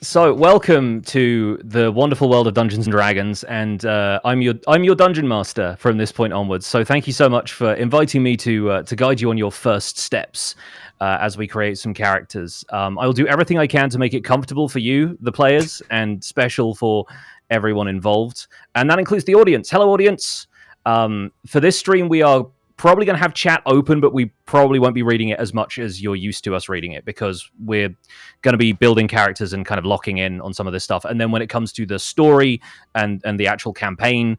So, welcome to the wonderful world of Dungeons and Dragons, and I'm your dungeon master from this point onwards. So, thank you so much for inviting me to guide you on your first steps as we create some characters. I will do everything I can to make it comfortable for you, the players, and special for everyone involved, and that includes the audience. Hello, audience. For this stream, we are probably going to have chat open, but we probably won't be reading it as much as you're used to us reading it, because we're going to be building characters and kind of locking in on some of this stuff. And then when it comes to the story and the actual campaign,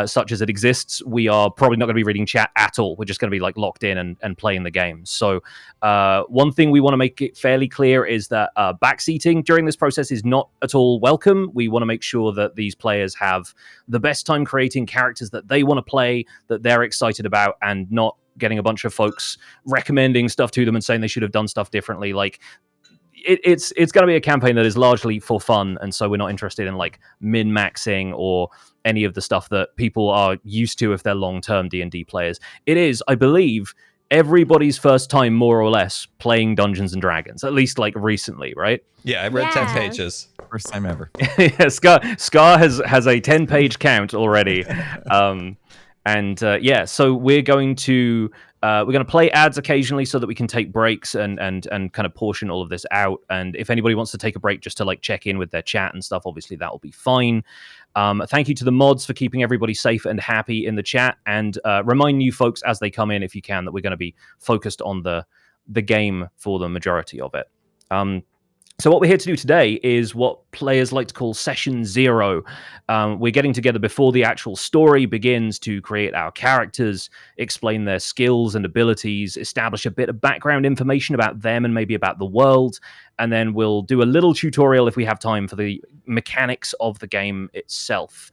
such as it exists, we are probably not going to be reading chat at all. We're just going to be like locked in and playing the game. So one thing we want to make it fairly clear is that backseating during this process is not at all welcome. We want to make sure that these players have the best time creating characters that they want to play, that they're excited about, and not getting a bunch of folks recommending stuff to them and saying they should have done stuff differently. Like, it's going to be a campaign that is largely for fun, and so we're not interested in like min-maxing or any of the stuff that people are used to if they're long-term D&D players. It is, I believe, everybody's first time, more or less, playing Dungeons and Dragons, at least like recently, right? Yeah, I read 10 pages. First time ever. Yeah, Scar has a 10-page count already. Yeah, so we're going to play ads occasionally so that we can take breaks and kind of portion all of this out. And if anybody wants to take a break just to like check in with their chat and stuff, obviously that will be fine. Thank you to the mods for keeping everybody safe and happy in the chat, and remind new folks as they come in, if you can, that we're going to be focused on the game for the majority of it. So what we're here to do today is what players like to call Session Zero. We're getting together before the actual story begins to create our characters, explain their skills and abilities, establish a bit of background information about them and maybe about the world, and then we'll do a little tutorial if we have time for the mechanics of the game itself.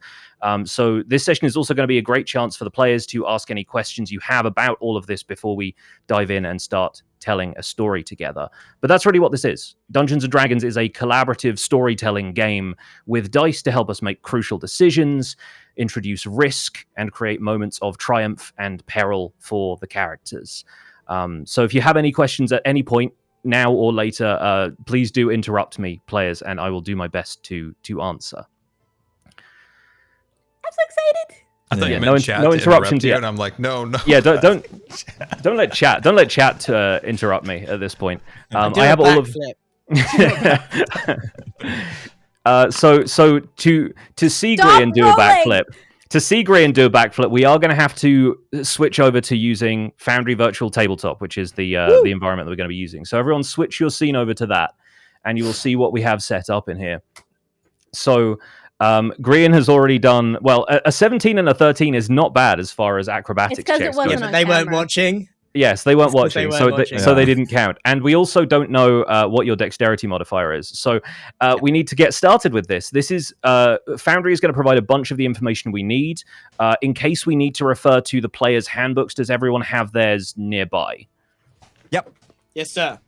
So this session is also going to be a great chance for the players to ask any questions you have about all of this before we dive in and start telling a story together. But that's really what this is. Dungeons and Dragons is a collaborative storytelling game with dice to help us make crucial decisions, introduce risk, and create moments of triumph and peril for the characters. So if you have any questions at any point, now or later, please do interrupt me, players, and I will do my best to answer. I'm so excited. I thought you meant chat no interruptions yet. And I'm like, no. Yeah, don't let chat interrupt me at this point. I have all of. So to see Gray and do a backflip. To see Gray and do a backflip, we are going to have to switch over to using Foundry Virtual Tabletop, which is the environment that we're going to be using. So everyone, switch your scene over to that, and you will see what we have set up in here. So. Grian has already done well. A 17 and a 13 is not bad as far as acrobatics checks go. But they weren't watching. Yes, they weren't watching, so they didn't count. And we also don't know what your dexterity modifier is. So we need to get started with this. This is Foundry is going to provide a bunch of the information we need in case we need to refer to the players' handbooks. Does everyone have theirs nearby? Yep. Yes, sir.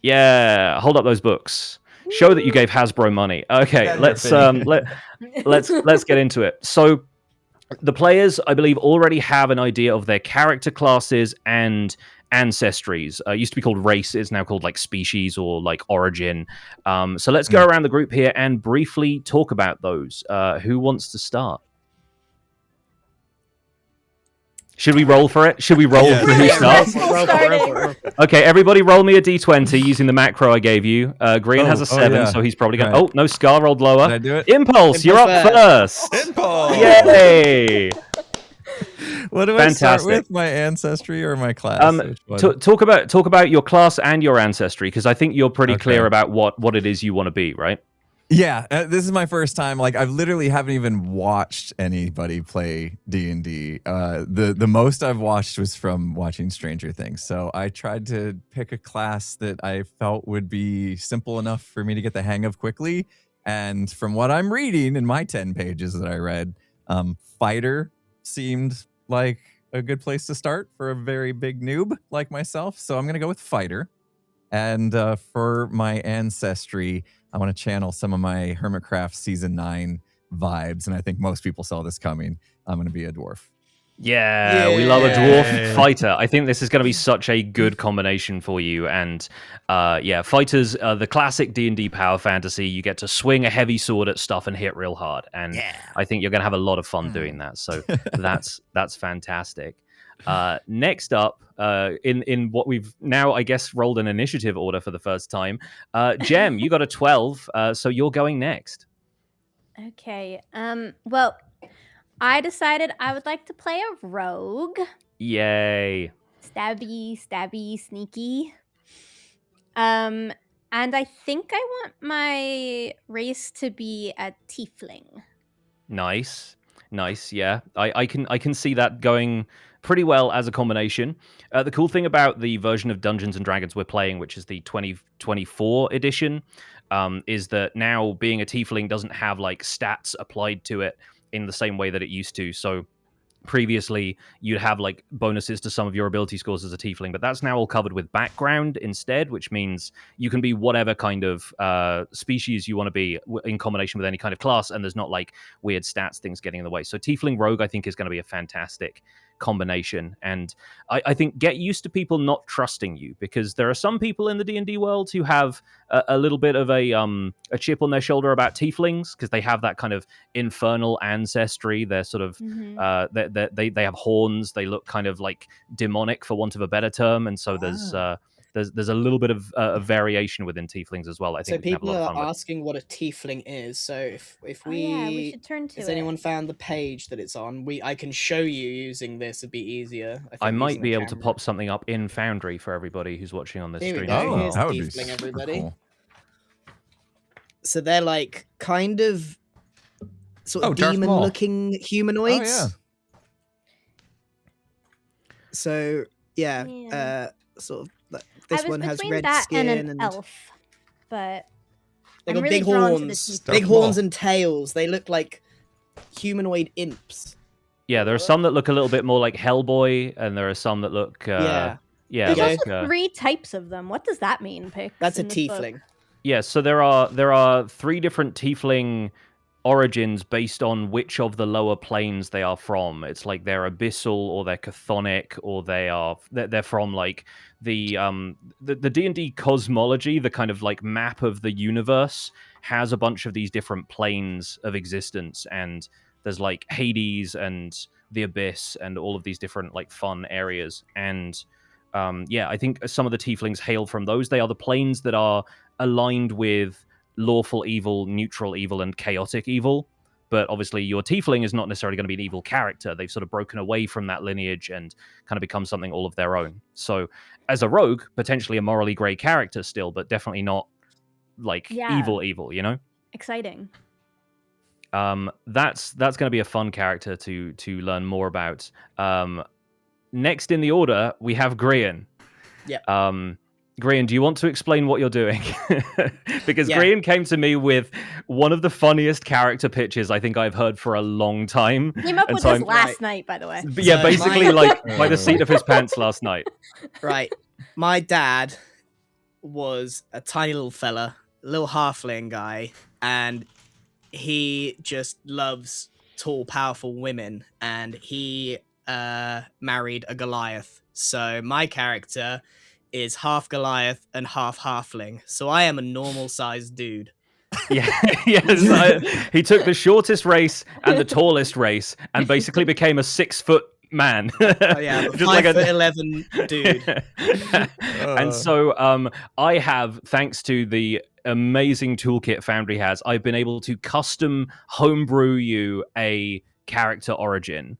Yeah, hold up those books. Show that you gave Hasbro money. Okay, let's get into it. So the players, I believe, already have an idea of their character classes and ancestries. Used to be called races, now called like species or like origin. So let's go around the group here and briefly talk about those. Who wants to start? Should we roll for it? Should we roll for who starts? Okay, everybody roll me a d20 using the macro I gave you. Green has a 7, so he's probably going to... Oh, no, Scar rolled lower. Did I do it? Impulse, you're up first. Impulse! Yay! What do I start with? My ancestry or my class? Talk about your class and your ancestry, because I think you're pretty clear about what it is you want to be, right? Yeah, this is my first time. Like, I literally haven't even watched anybody play D&D. The most I've watched was from watching Stranger Things. So I tried to pick a class that I felt would be simple enough for me to get the hang of quickly. And from what I'm reading in my 10 pages that I read, fighter seemed like a good place to start for a very big noob like myself. So I'm going to go with fighter. And for my ancestry, I want to channel some of my Hermitcraft Season 9 vibes. And I think most people saw this coming. I'm going to be a dwarf. Yeah, we love a dwarf Yay. fighter. I think this is going to be such a good combination for you. And yeah, fighters are the classic D&D power fantasy. You get to swing a heavy sword at stuff and hit real hard. And I think you're going to have a lot of fun doing that. So that's fantastic. Next up, in what we've now, I guess, rolled an initiative order for the first time. Jem, you got a 12, so you're going next. Okay. Well, I decided I would like to play a rogue. Yay. Stabby, sneaky. And I think I want my race to be a tiefling. Nice. Yeah, I can see that going pretty well as a combination. The cool thing about the version of Dungeons and Dragons we're playing, which is the 2024 edition, is that now being a tiefling doesn't have like stats applied to it in the same way that it used to. So previously you'd have like bonuses to some of your ability scores as a tiefling, but that's now all covered with background instead, which means you can be whatever kind of species you want to be in combination with any kind of class, and there's not like weird stats things getting in the way. So tiefling rogue I think is going to be a fantastic combination, and I think get used to people not trusting you, because there are some people in the D&D world who have a little bit of a chip on their shoulder about tieflings, because they have that kind of infernal ancestry. They're sort of they have horns. They look kind of like demonic, for want of a better term, and so there's a little bit of variation within tieflings as well. I think So we can have a people lot of are fun with. asking what a tiefling is. So if we, yeah, we should turn to has it. anyone found the page that it's on? I can show you using this. It'd be easier. I, think, I might using be the able to camera. pop something up in Foundry for everybody who's watching on this Here we stream. go. as well. Here's that would be tiefling, super everybody. cool. So they're like kind of sort of Darth Maul. demon-looking humanoids. Oh, yeah. So yeah, Yeah. sort of. I This was one has between red that skin and an elf, but they I'm got really big drawn to the horns, tiefling. big Darth horns Maul. and tails. They look like humanoid imps. Yeah, there are some that look a little bit more like Hellboy, and there are some that look Yeah. There's Okay. also 3 types of them. What does that mean, Pix? That's a in this book? tiefling. Yeah, so there are 3 different tiefling origins based on which of the lower planes they are from. It's like they're abyssal, or they're chthonic, or they're from like the D&D cosmology, the kind of like map of the universe has a bunch of these different planes of existence, and there's like Hades and the Abyss and all of these different like fun areas. And yeah, I think some of the tieflings hail from those. They are the planes that are aligned with lawful evil, neutral evil, and chaotic evil. But obviously your tiefling is not necessarily going to be an evil character. They've sort of broken away from that lineage and kind of become something all of their own. So as a rogue, potentially a morally grey character still, but definitely not like evil, you know? Exciting. That's going to be a fun character to learn more about. Next in the order, we have Grian. Yeah. Grian, do you want to explain what you're doing? Because Yeah. Grian came to me with one of the funniest character pitches I think I've heard for a long time. Came up And with so this I'm- last night, by the way. But yeah, So basically my- like by the seat of his pants last night. Right. My dad was a tiny little fella, a little halfling guy, and he just loves tall, powerful women, and he married a Goliath. So my character is half Goliath and half halfling. So I am a normal sized dude. Yeah, yes. He took the shortest race and the tallest race, and basically became a 6-foot man. Oh yeah, Just like 5'11" dude. And so I have, thanks to the amazing toolkit Foundry has, I've been able to custom homebrew you a character origin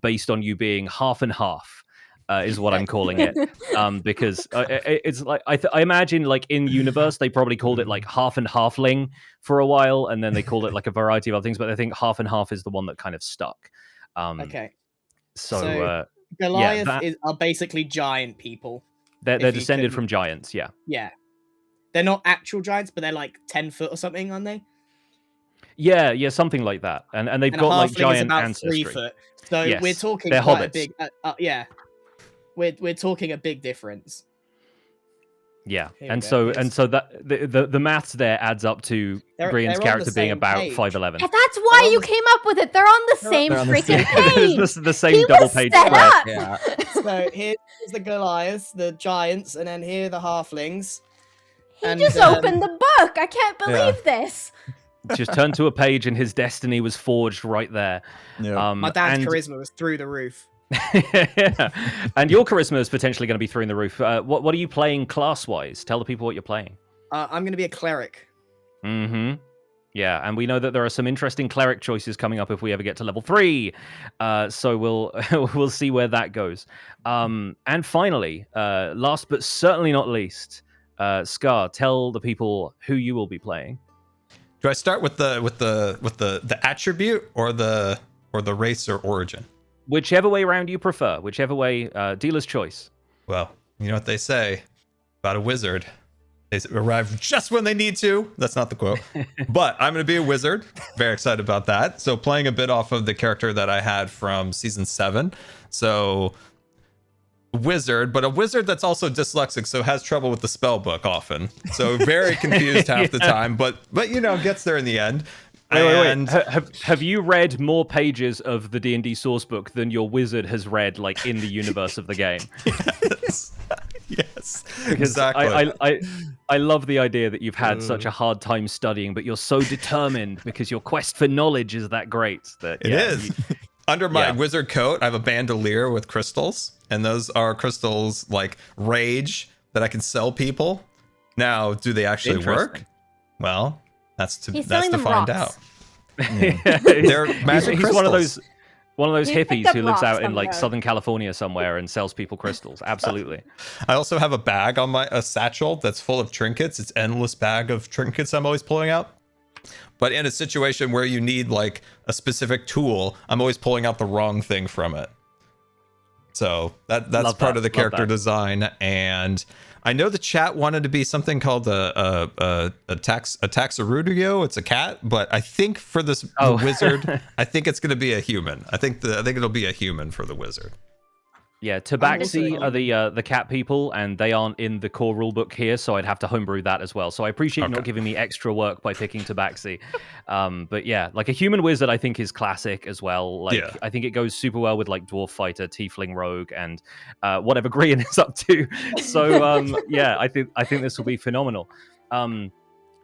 based on you being half and half. Is what I'm calling it, because it's like I imagine like in universe they probably called it like half and halfling for a while, and then they called it like a variety of other things, but I think half and half is the one that kind of stuck. Okay. So Goliath that- are basically giant people. they're if you descended can- from giants. Yeah, Yeah. They're not actual giants, but they're like 10 foot or something, aren't they? yeah, something like that. And they've And got a like halfling is giant about ancestry. 3 foot. So Yes, we're talking they're quite a hobbits. big yeah. We're talking a big difference. Yeah, Here we and go. so Here's- that the maths there adds up to Grian's they're on character the being same about page. 5'11". And that's why They're on you the- came up with it. They're on the same they're on the freaking same- page. the same He double was page set spread. up. Yeah. So here's the Goliaths, the giants, and then here are the halflings. He And, just opened the book. I can't believe this. Just turned to a page and his destiny was forged right there. Yeah. My dad's and, charisma was through the roof. yeah. And your charisma is potentially going to be through the roof. What are you playing class-wise? Tell the people what you're playing. I'm going to be a cleric. Mm-hmm. Yeah, and we know that there are some interesting cleric choices coming up if we ever get to level 3. So we'll we'll see where that goes. And finally, last but certainly not least, Scar, tell the people who you will be playing. Do I start with the attribute or the race or origin? Whichever way round you prefer. Whichever way, dealer's choice. Well, you know what they say about a wizard. They arrive just when they need to. That's not the quote. But I'm going to be a wizard. Very excited about that. So playing a bit off of the character that I had from season 7. So wizard, but a wizard that's also dyslexic, so has trouble with the spell book often. So very confused half the time, but you know, gets there in the end. Wait. Have you read more pages of the D&D source book than your wizard has read, like, in the universe of the game? Yes, Because exactly. I love the idea that you've had such a hard time studying, but you're so determined because your quest for knowledge is that great. That It is. Under my Yeah. wizard coat, I have a bandolier with crystals, and those are crystals like rage that I can sell people. Now, do they actually work? Interesting. Well, that's He's to selling them find rocks. out. Yeah. They're magic he's one of crystals. those He picked hippies up who lives rocks out in on the like road. Southern California somewhere and sells people crystals. Absolutely. I also have a bag on a satchel that's full of trinkets. It's endless bag of trinkets I'm always pulling out. But in a situation where you need like a specific tool, I'm always pulling out the wrong thing from it. So that's Love part that. of the Love character that. design. And I know the chat wanted to be something called a taxarudio. It's a cat, but I think for this the wizard, I think it's going to be a human. I think it'll be a human for the wizard. Yeah, also Tabaxi a are the cat people, and they aren't in the core rulebook here, so I'd have to homebrew that as well. So I appreciate you not Okay. giving me extra work by picking Tabaxi. But yeah, like a human wizard, I think is classic as well. Like Yeah. I think it goes super well with like dwarf fighter, tiefling rogue, and whatever Grian is up to. So yeah, I think this will be phenomenal.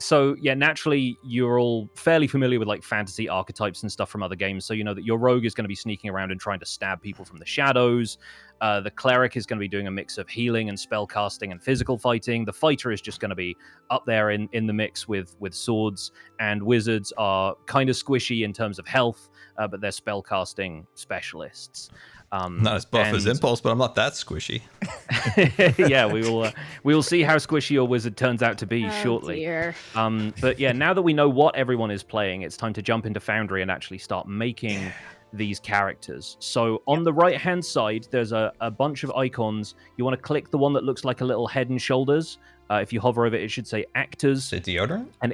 So yeah, naturally you're all fairly familiar with like fantasy archetypes and stuff from other games. So you know that your rogue is going to be sneaking around and trying to stab people from the shadows. The cleric is going to be doing a mix of healing and spell casting and physical fighting. The fighter is just going to be up there in the mix with swords. And wizards are kind of squishy in terms of health, but they're spell casting specialists. Not as buff as and- Impulse, but I'm not that squishy. yeah, we will see how squishy your wizard turns out to be Oh, shortly. dear. But yeah, now that we know what everyone is playing, it's time to jump into Foundry and actually start making these characters. So on the right hand side, there's a bunch of icons. You want to click the one that looks like a little head and shoulders. If you hover over it, it should say actors. Is it deodorant? And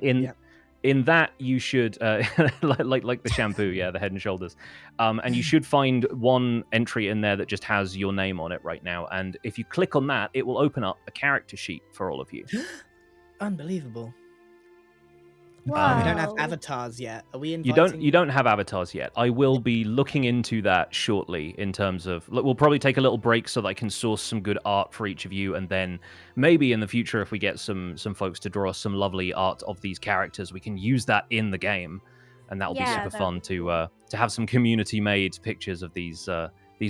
in that you should like the shampoo, yeah, the head and shoulders. And you should find one entry in there that just has your name on it right now. And if you click on that, it will open up a character sheet for all of you. Unbelievable. Wow. We don't have avatars yet. Are we You inviting? don't have avatars yet. I will be looking into that shortly in terms of we'll probably take a little break so that I can source some good art for each of you, and then maybe in the future if we get some folks to draw us some lovely art of these characters, we can use that in the game, and that'll be Yeah, super that'd fun be to have some community made pictures of these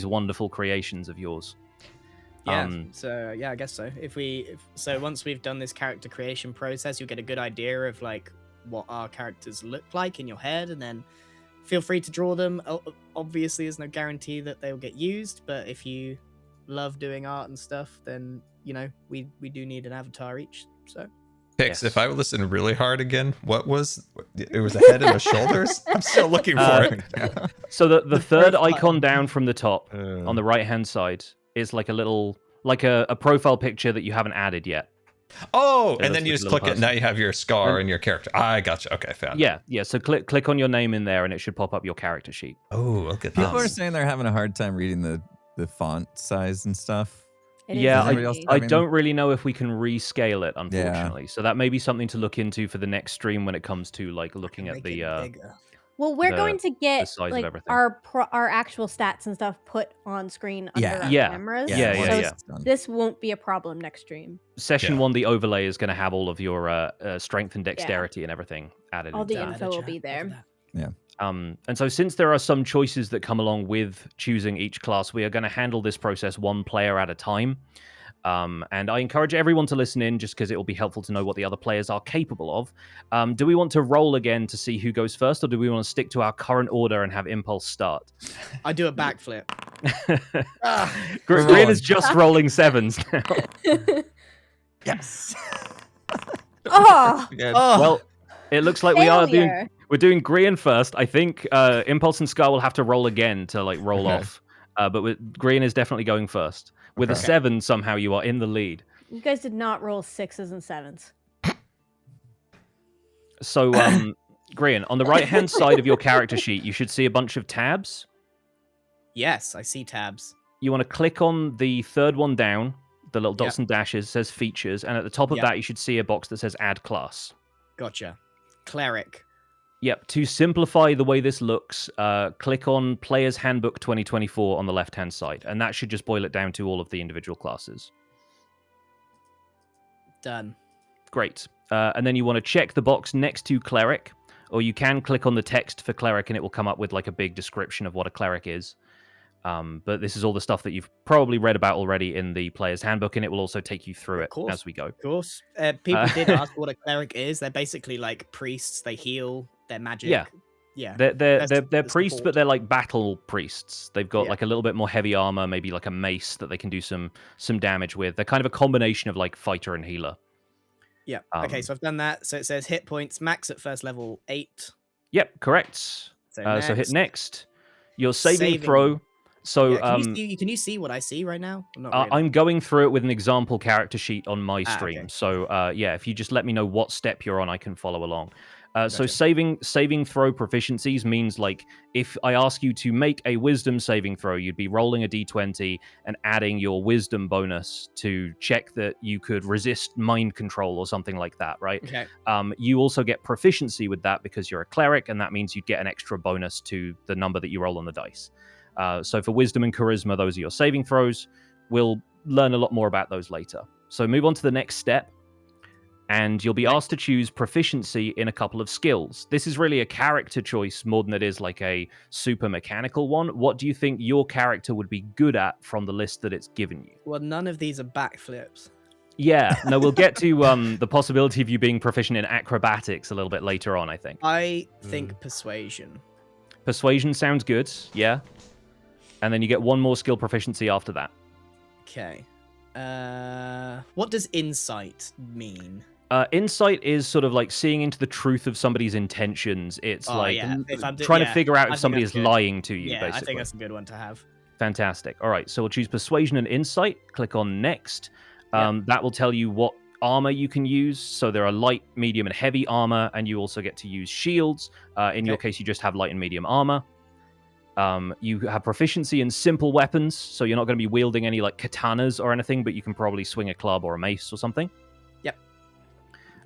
wonderful creations of yours. Yeah. So yeah, I guess so. So once we've done this character creation process, you'll get a good idea of like what our characters look like in your head, and then feel free to draw them. Obviously, there's no guarantee that they'll get used, but if you love doing art and stuff, then you know we do need an avatar each. So Pix, Yes. if I listen really hard again, what was it? Was a head and a shoulders? I'm still looking for it. So the third profile. icon down from the top on the right hand side is like a little a profile picture that you haven't added yet. Oh, It and then looks you like just a click little it. person. Now you have your scar and your character. I gotcha. Okay, found it. Yeah. So click on your name in there, and it should pop up your character sheet. Oh, look at People are this. saying they're having a hard time reading the font size and stuff. It is Yeah, Does anybody else tricky. I have any- don't really know if we can rescale it, unfortunately. So that may be something to look into for the next stream when it comes to like looking at Make the it bigger. Well, we're the- going to get size of like everything. our actual stats and stuff put on screen under Yeah. our Yeah. cameras. Yeah, once yeah, it's yeah. done. This won't be a problem next stream. Session Yeah. 1, the overlay is going to have all of your strength and dexterity and everything added All into the that. info will be there. And so since there are some choices that come along with choosing each class, we are going to handle this process one player at a time. And I encourage everyone to listen in just because it will be helpful to know what the other players are capable of. Do we want to roll again to see who goes first, or do we want to stick to our current order and have Impulse start? I do a backflip. Green rolling. is just rolling sevens now. Yes. Oh, Good. Oh, Well, it looks like failure. we're doing Grian first. I think Impulse and Scar will have to roll again to like roll Okay. off. But Grian is definitely going first. With a Okay. 7, somehow you are in the lead. You guys did not roll 6s and 7s. So, Grian, on the right-hand side of your character sheet, you should see a bunch of tabs. yes, I see tabs. You want to click on the third one down, the little dots Yep. and dashes, says features, and at the top of Yep. that, you should see a box that says add class. Gotcha. Cleric. Yep, to simplify the way this looks, click on Player's Handbook 2024 on the left-hand side, and that should just boil it down to all of the individual classes. Done. Great. And then you want to check the box next to Cleric, or you can click on the text for Cleric and it will come up with like a big description of what a Cleric is. But this is all the stuff that you've probably read about already in the Player's Handbook, and it will also take you through Of it course. as we go. Of course. People did ask what a cleric is. They're basically like priests. They heal. They're magic. Yeah. Yeah. They're That's they're the priests, but support. they're like battle priests. They've got Yeah. like a little bit more heavy armor, maybe like a mace that they can do some damage with. They're kind of a combination of like fighter and healer. Yeah. Okay, Um, so I've done that. So it says hit points max at first level 8. Yep, correct. So, So hit next. Your saving throw. So Yeah, can you see what I see right now? Not really. I'm going through it with an example character sheet on my stream. okay. So yeah, if you just let me know what step you're on, I can follow along. So Gotcha. saving throw proficiencies means like if I ask you to make a wisdom saving throw, you'd be rolling a d20 and adding your wisdom bonus to check that you could resist mind control or something like that, right? Okay. You also get proficiency with that because you're a cleric, and that means you'd get an extra bonus to the number that you roll on the dice. So for wisdom and charisma, those are your saving throws. We'll learn a lot more about those later. So move on to the next step, and you'll be asked to choose proficiency in a couple of skills. This is really a character choice more than it is like a super mechanical one. What do you think your character would be good at from the list that it's given you? Well, none of these are backflips. Yeah, no, we'll get to the possibility of you being proficient in acrobatics a little bit later on, I think. I think persuasion. Persuasion sounds good, yeah. And then you get one more skill proficiency after that. Okay. What does insight mean? Insight is sort of like seeing into the truth of somebody's intentions. It's Oh, like yeah. If I'm trying to yeah, figure out I if think somebody that's is good. lying to you, Yeah, basically. I think that's a good one to have. Fantastic. All right, so we'll choose Persuasion and Insight. Click on Next. Yep. That will tell you what armor you can use. So there are light, medium, and heavy armor, and you also get to use shields. In your Okay. case, you just have light and medium armor. You have proficiency in simple weapons, so you're not going to be wielding any like katanas or anything, but you can probably swing a club or a mace or something.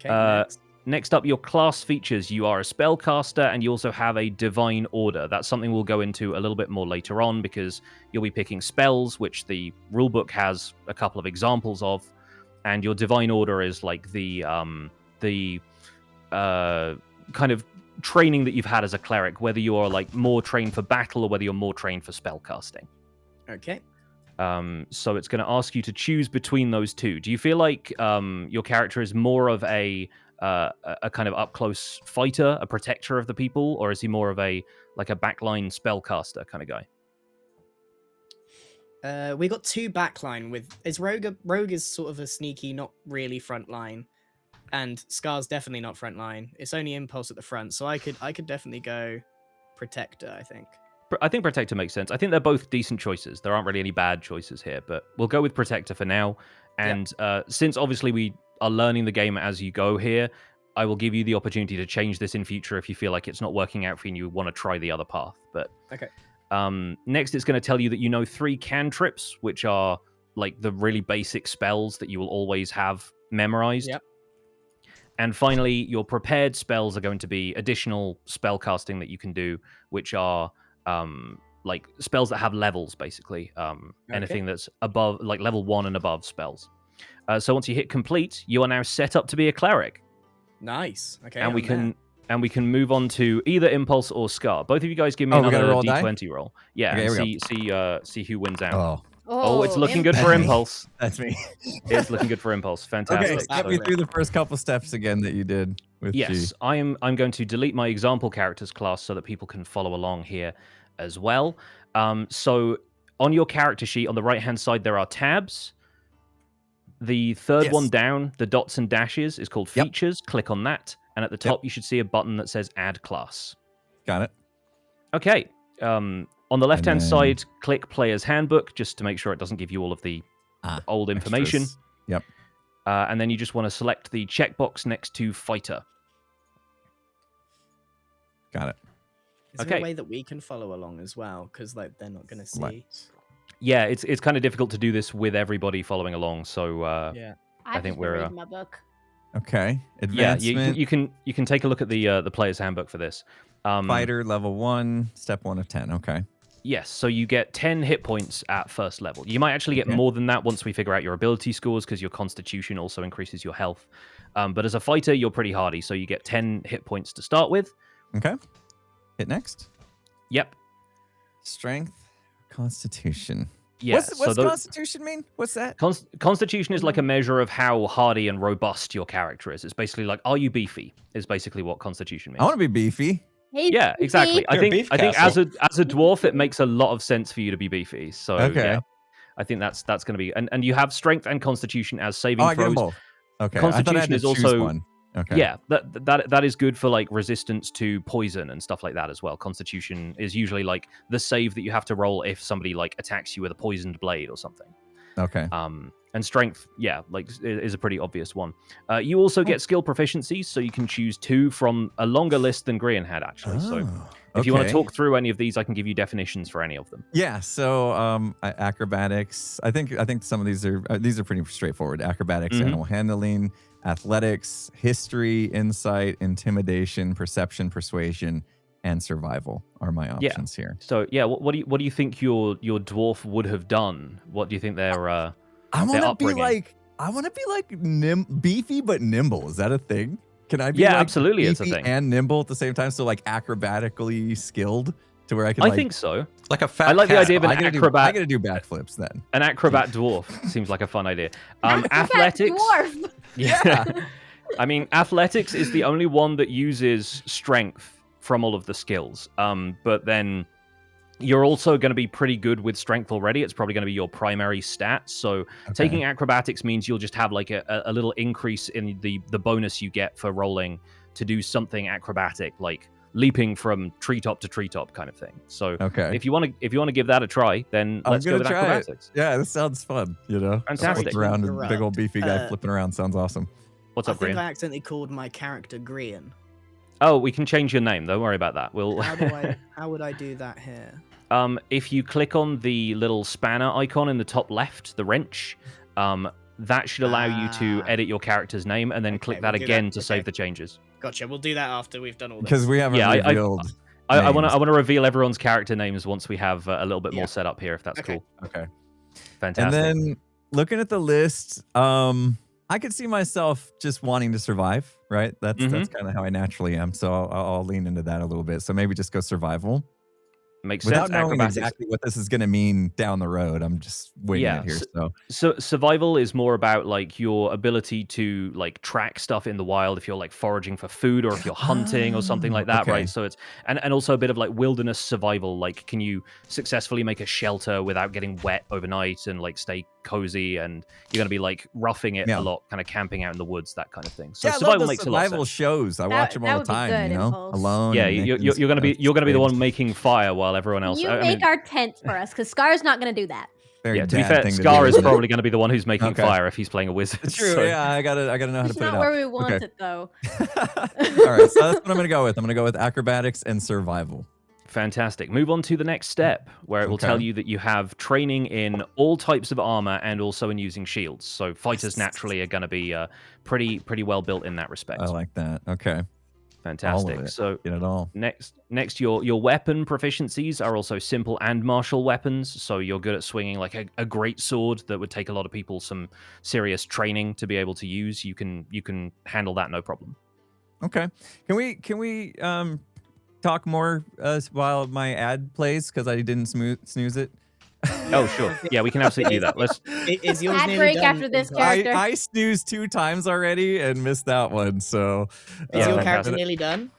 Okay. Next. Next up, your class features. You are a spellcaster, and you also have a divine order. That's something we'll go into a little bit more later on, because you'll be picking spells, which the rulebook has a couple of examples of, and your divine order is like the kind of training that you've had as a cleric, whether you are like more trained for battle or whether you're more trained for spellcasting. Okay. So it's going to ask you to choose between those two. Do you feel like your character is more of a kind of up close fighter, a protector of the people, or is he more of a like a backline spellcaster kind of guy? We got 2 backline with Rogue is sort of a sneaky, not really frontline, and Scar's definitely not frontline. It's only Impulse at the front, so I could definitely go Protector, I think. I think Protector makes sense. I think they're both decent choices. There aren't really any bad choices here, but we'll go with Protector for now. And since obviously we are learning the game as you go here, I will give you the opportunity to change this in future if you feel like it's not working out for you and you want to try the other path. But Okay. next, it's going to tell you that you know 3 cantrips, which are like the really basic spells that you will always have memorized. Yep. And finally, your prepared spells are going to be additional spell casting that you can do, which are like spells that have levels, basically. Anything that's above, like level 1 and above spells. So once you hit complete, you are now set up to be a cleric. Nice. Okay. And we can move on to either Impulse or Scar. Both of you guys give me Oh, we gotta another roll D20 roll. Yeah, Okay, and here we see who wins out. Oh, It's looking good for Impulse. that's me. It's looking good for Impulse. Fantastic. Okay, step me through the first couple steps again that you did with G. Yes, I'm going to delete my example characters class so that people can follow along here as well. So on your character sheet on the right-hand side, there are tabs. The third one down, the dots and dashes, is called Features. Click on that. And at the top, you should see a button that says Add Class. Got it. Okay. On the left-hand side, click Player's Handbook, just to make sure it doesn't give you all of the old information. Extras. Yep. And then you just want to select the checkbox next to Fighter. Got it. Is there a way that we can follow along as well? Because like they're not going to see. Yeah, it's kind of difficult to do this with everybody following along. So I think we're read my book. Okay. Advancement. Yeah, you can take a look at the player's handbook for this. Fighter level 1, step 1 of 10. Okay. Yes, so you get 10 hit points at first level. You might actually get more than that once we figure out your ability scores, because your constitution also increases your health. But as a fighter, you're pretty hardy, so you get 10 hit points to start with. Okay. Hit next. Yep. Strength, constitution. Yeah. What's constitution mean? What's that? Constitution is like a measure of how hardy and robust your character is. It's basically like, are you beefy? Is basically what constitution means. I want to be beefy. Hey, Yeah, exactly. I think as a dwarf, it makes a lot of sense for you to be beefy. So yeah, I think that's going to be, and you have strength and constitution as saving throws. I get them both. Okay. Constitution is also one. Okay. Yeah, that is good for like resistance to poison and stuff like that as well. Constitution is usually like the save that you have to roll if somebody like attacks you with a poisoned blade or something. Okay. And strength, yeah, like is a pretty obvious one. You also get skill proficiencies, so you can choose 2 from a longer list than Grian had actually. So if you want to talk through any of these, I can give you definitions for any of them. Yeah. So acrobatics. I think some of these are pretty straightforward. Acrobatics, animal handling, athletics, history, insight, intimidation, perception, persuasion, and survival are my options here. So yeah, what do you think your dwarf would have done? What do you think their I want to be like beefy but nimble. Is that a thing? Can I be like absolutely, it's a beefy thing. and nimble at the same time? So like acrobatically skilled to where I can. I think so. Like a fat. I like cat. the idea of an acrobat. I gotta do backflips then. An acrobat dwarf seems like a fun idea. Athletics. Dwarf. Yeah. I mean, athletics is the only one that uses strength from all of the skills. But then you're also going to be pretty good with strength already. It's probably going to be your primary stat. So taking acrobatics means you'll just have like a little increase in the bonus you get for rolling to do something acrobatic, like leaping from treetop to treetop kind of thing. So if you want to give that a try, then let's go with acrobatics. Yeah, this sounds fun. You know, fantastic. Around a big old beefy guy flipping around sounds awesome. What's up, Grian? I think I accidentally called my character Grian. Oh, we can change your name. Don't worry about that. We'll. How would I do that here? If you click on the little spanner icon in the top left, the wrench, that should allow you to edit your character's name, and then click that again to save the changes. Gotcha. We'll do that after we've done all this. Because we haven't revealed. I want to reveal everyone's character names once we have a little bit more set up here, if that's cool. Okay. Fantastic. And then looking at the list, I could see myself just wanting to survive. Right. That's kind of how I naturally am. So I'll lean into that a little bit. So maybe just go survival. Makes Without sense. knowing exactly what this is going to mean down the road, I'm just waiting it here. So survival is more about like your ability to like track stuff in the wild if you're like foraging for food or if you're hunting or something like that, right? So it's and also a bit of like wilderness survival. Like, can you successfully make a shelter without getting wet overnight and like stay cozy? And you're gonna be like roughing it a lot, kind of camping out in the woods, that kind of thing. So survival makes a lot of sense. Shows I watch them all the time. You know, Alone. Yeah, you're gonna be the one making fire while everyone else. You make our tent for us, because Scar's not going to do that. To be fair, Scar is probably going to be the one who's making fire if he's playing a wizard. It's true. So. Yeah, I gotta know how to put it out. It's not where we want it, though. All right, so that's what I'm gonna go with. I'm gonna go with acrobatics and survival. Fantastic. Move on to the next step, where it will tell you that you have training in all types of armor and also in using shields. So fighters naturally are going to be pretty well built in that respect. I like that. Okay. Fantastic. All of it. So Get it all. next, your weapon proficiencies are also simple and martial weapons. So you're good at swinging like a great sword that would take a lot of people some serious training to be able to use. You can handle that no problem. Okay. Can we talk more while my ad plays because I didn't snooze it? Oh sure, yeah, we can absolutely do that. Let's. Is yours Ad nearly break done, after this Impulse? character. I snoozed 2 times already and missed that one. So Is your character fantastic. nearly done?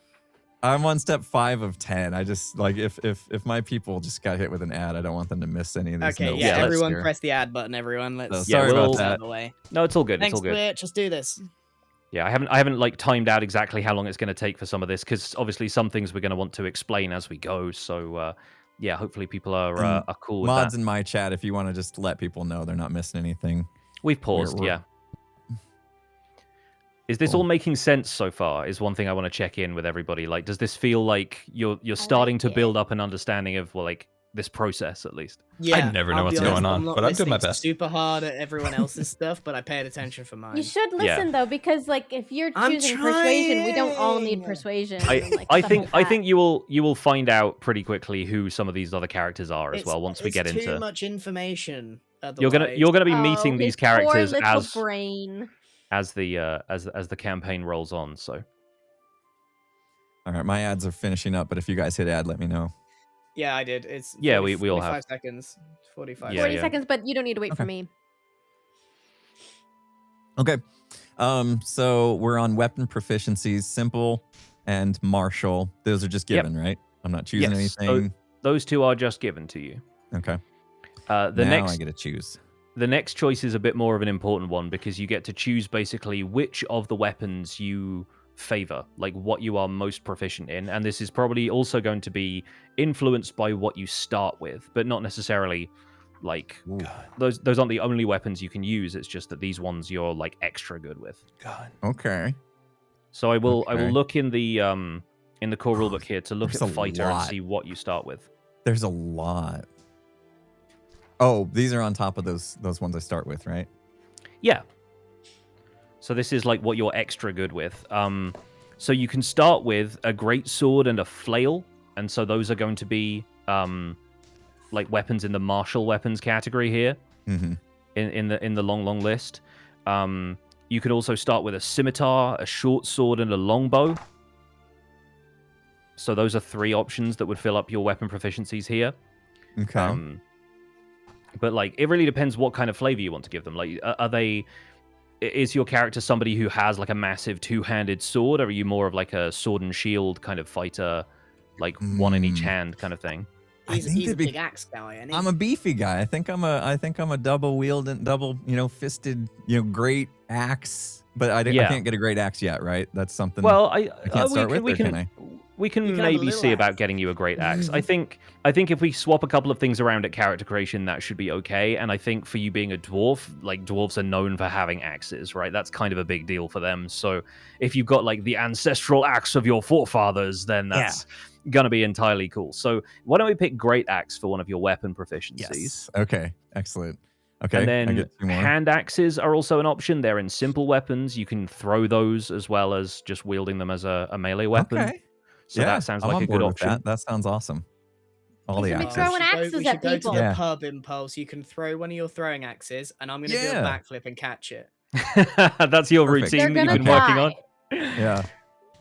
I'm on step 5 of 10. I just like if my people just got hit with an ad, I don't want them to miss any of these. Okay, notes yeah, let's everyone here. press the ad button, everyone. Let's So, sorry about get that. out of the way. No, it's all good. Thanks, It's all good. Twitch. Let's do this. Yeah, I haven't like timed out exactly how long it's going to take for some of this because obviously some things we're going to want to explain as we go. So yeah, hopefully people are cool with Mods that. in my chat, if you want to just let people know they're not missing anything. We've paused. we're- Yeah. Is this Cool. all making sense so far? Is one thing I want to check in with everybody. Like, does this feel like you're starting to it. build up an understanding of like this process at least? Yeah, never know I'll what's be honest, going on, I'm not but I'm doing my listening best. Super hard at everyone else's stuff, but I paid attention for mine. You should Yeah. listen though, because like if you're I'm choosing persuasion, we don't all need trying. persuasion. I, and, like, I stuff think like I think you will find out pretty quickly who some of these other characters are as It's- well once we it's get too into. much information. You're gonna be that. meeting Oh, these his poor characters little as brain. the campaign rolls on. So All right, my ads are finishing up, but if you guys hit ad, let me know. Yeah, I did. It's Yeah, 40 we all 45 have. seconds. 45. Yeah, 40 yeah. seconds, but you don't need to wait for Okay. me. Okay. So we're on weapon proficiencies, simple and martial. Those are just Yep. given, right? I'm not choosing Yes, anything. those two are just given to you. Okay. The now next I get to choose. The next choice is a bit more of an important one because you get to choose basically which of the weapons you favor, like what you are most proficient in. And this is probably also going to be influenced by what you start with, but not necessarily like Ooh. those aren't the only weapons you can use. It's just that these ones you're like extra good with. God. Okay. So I will Okay. look in the core rulebook here to look at There's a fighter and lot. see what you start with. There's a lot. Oh, these are on top of those ones I start with, right? Yeah. So this is like what you're extra good with. So you can start with a great sword and a flail, and so those are going to be like weapons in the martial weapons category here Mm-hmm. in the long list. You can also start with a scimitar, a short sword, and a longbow. So those are 3 options that would fill up your weapon proficiencies here. Okay. But like, it really depends what kind of flavor you want to give them. Like, is your character somebody who has like a massive 2-handed sword, or are you more of like a sword and shield kind of fighter, like one in each hand kind of thing? I He's, think he's a it'd be- big axe guy, and I'm a beefy guy. I think I'm a double wielding, double, fisted, great axe. But I Yeah. can't get a great axe yet, right? That's something. Well, I can't start with, or can I? We can You can have a maybe little see about axe. getting you a great axe. I think if we swap a couple of things around at character creation, that should be okay. And I think for you being a dwarf, like dwarves are known for having axes, right? That's kind of a big deal for them. So if you've got like the ancestral axe of your forefathers, then that's gonna be entirely cool. So why don't we pick great axe for one of your weapon proficiencies? Yes. Okay. Excellent. Okay. And I then get 2 more. hand axes are also an option. They're in simple weapons. You can throw those as well as just wielding them as a melee weapon. Okay. So that sounds I'm like on a good board with option. That. That sounds awesome. All We the should be axes. throwing axes we at should go people. to the Yeah. pub, Impulse. You can throw one of your throwing axes, and I'm going to do a Yeah. backflip and catch it. That's your Perfect. They're routine that gonna you've been working on. die. Yeah.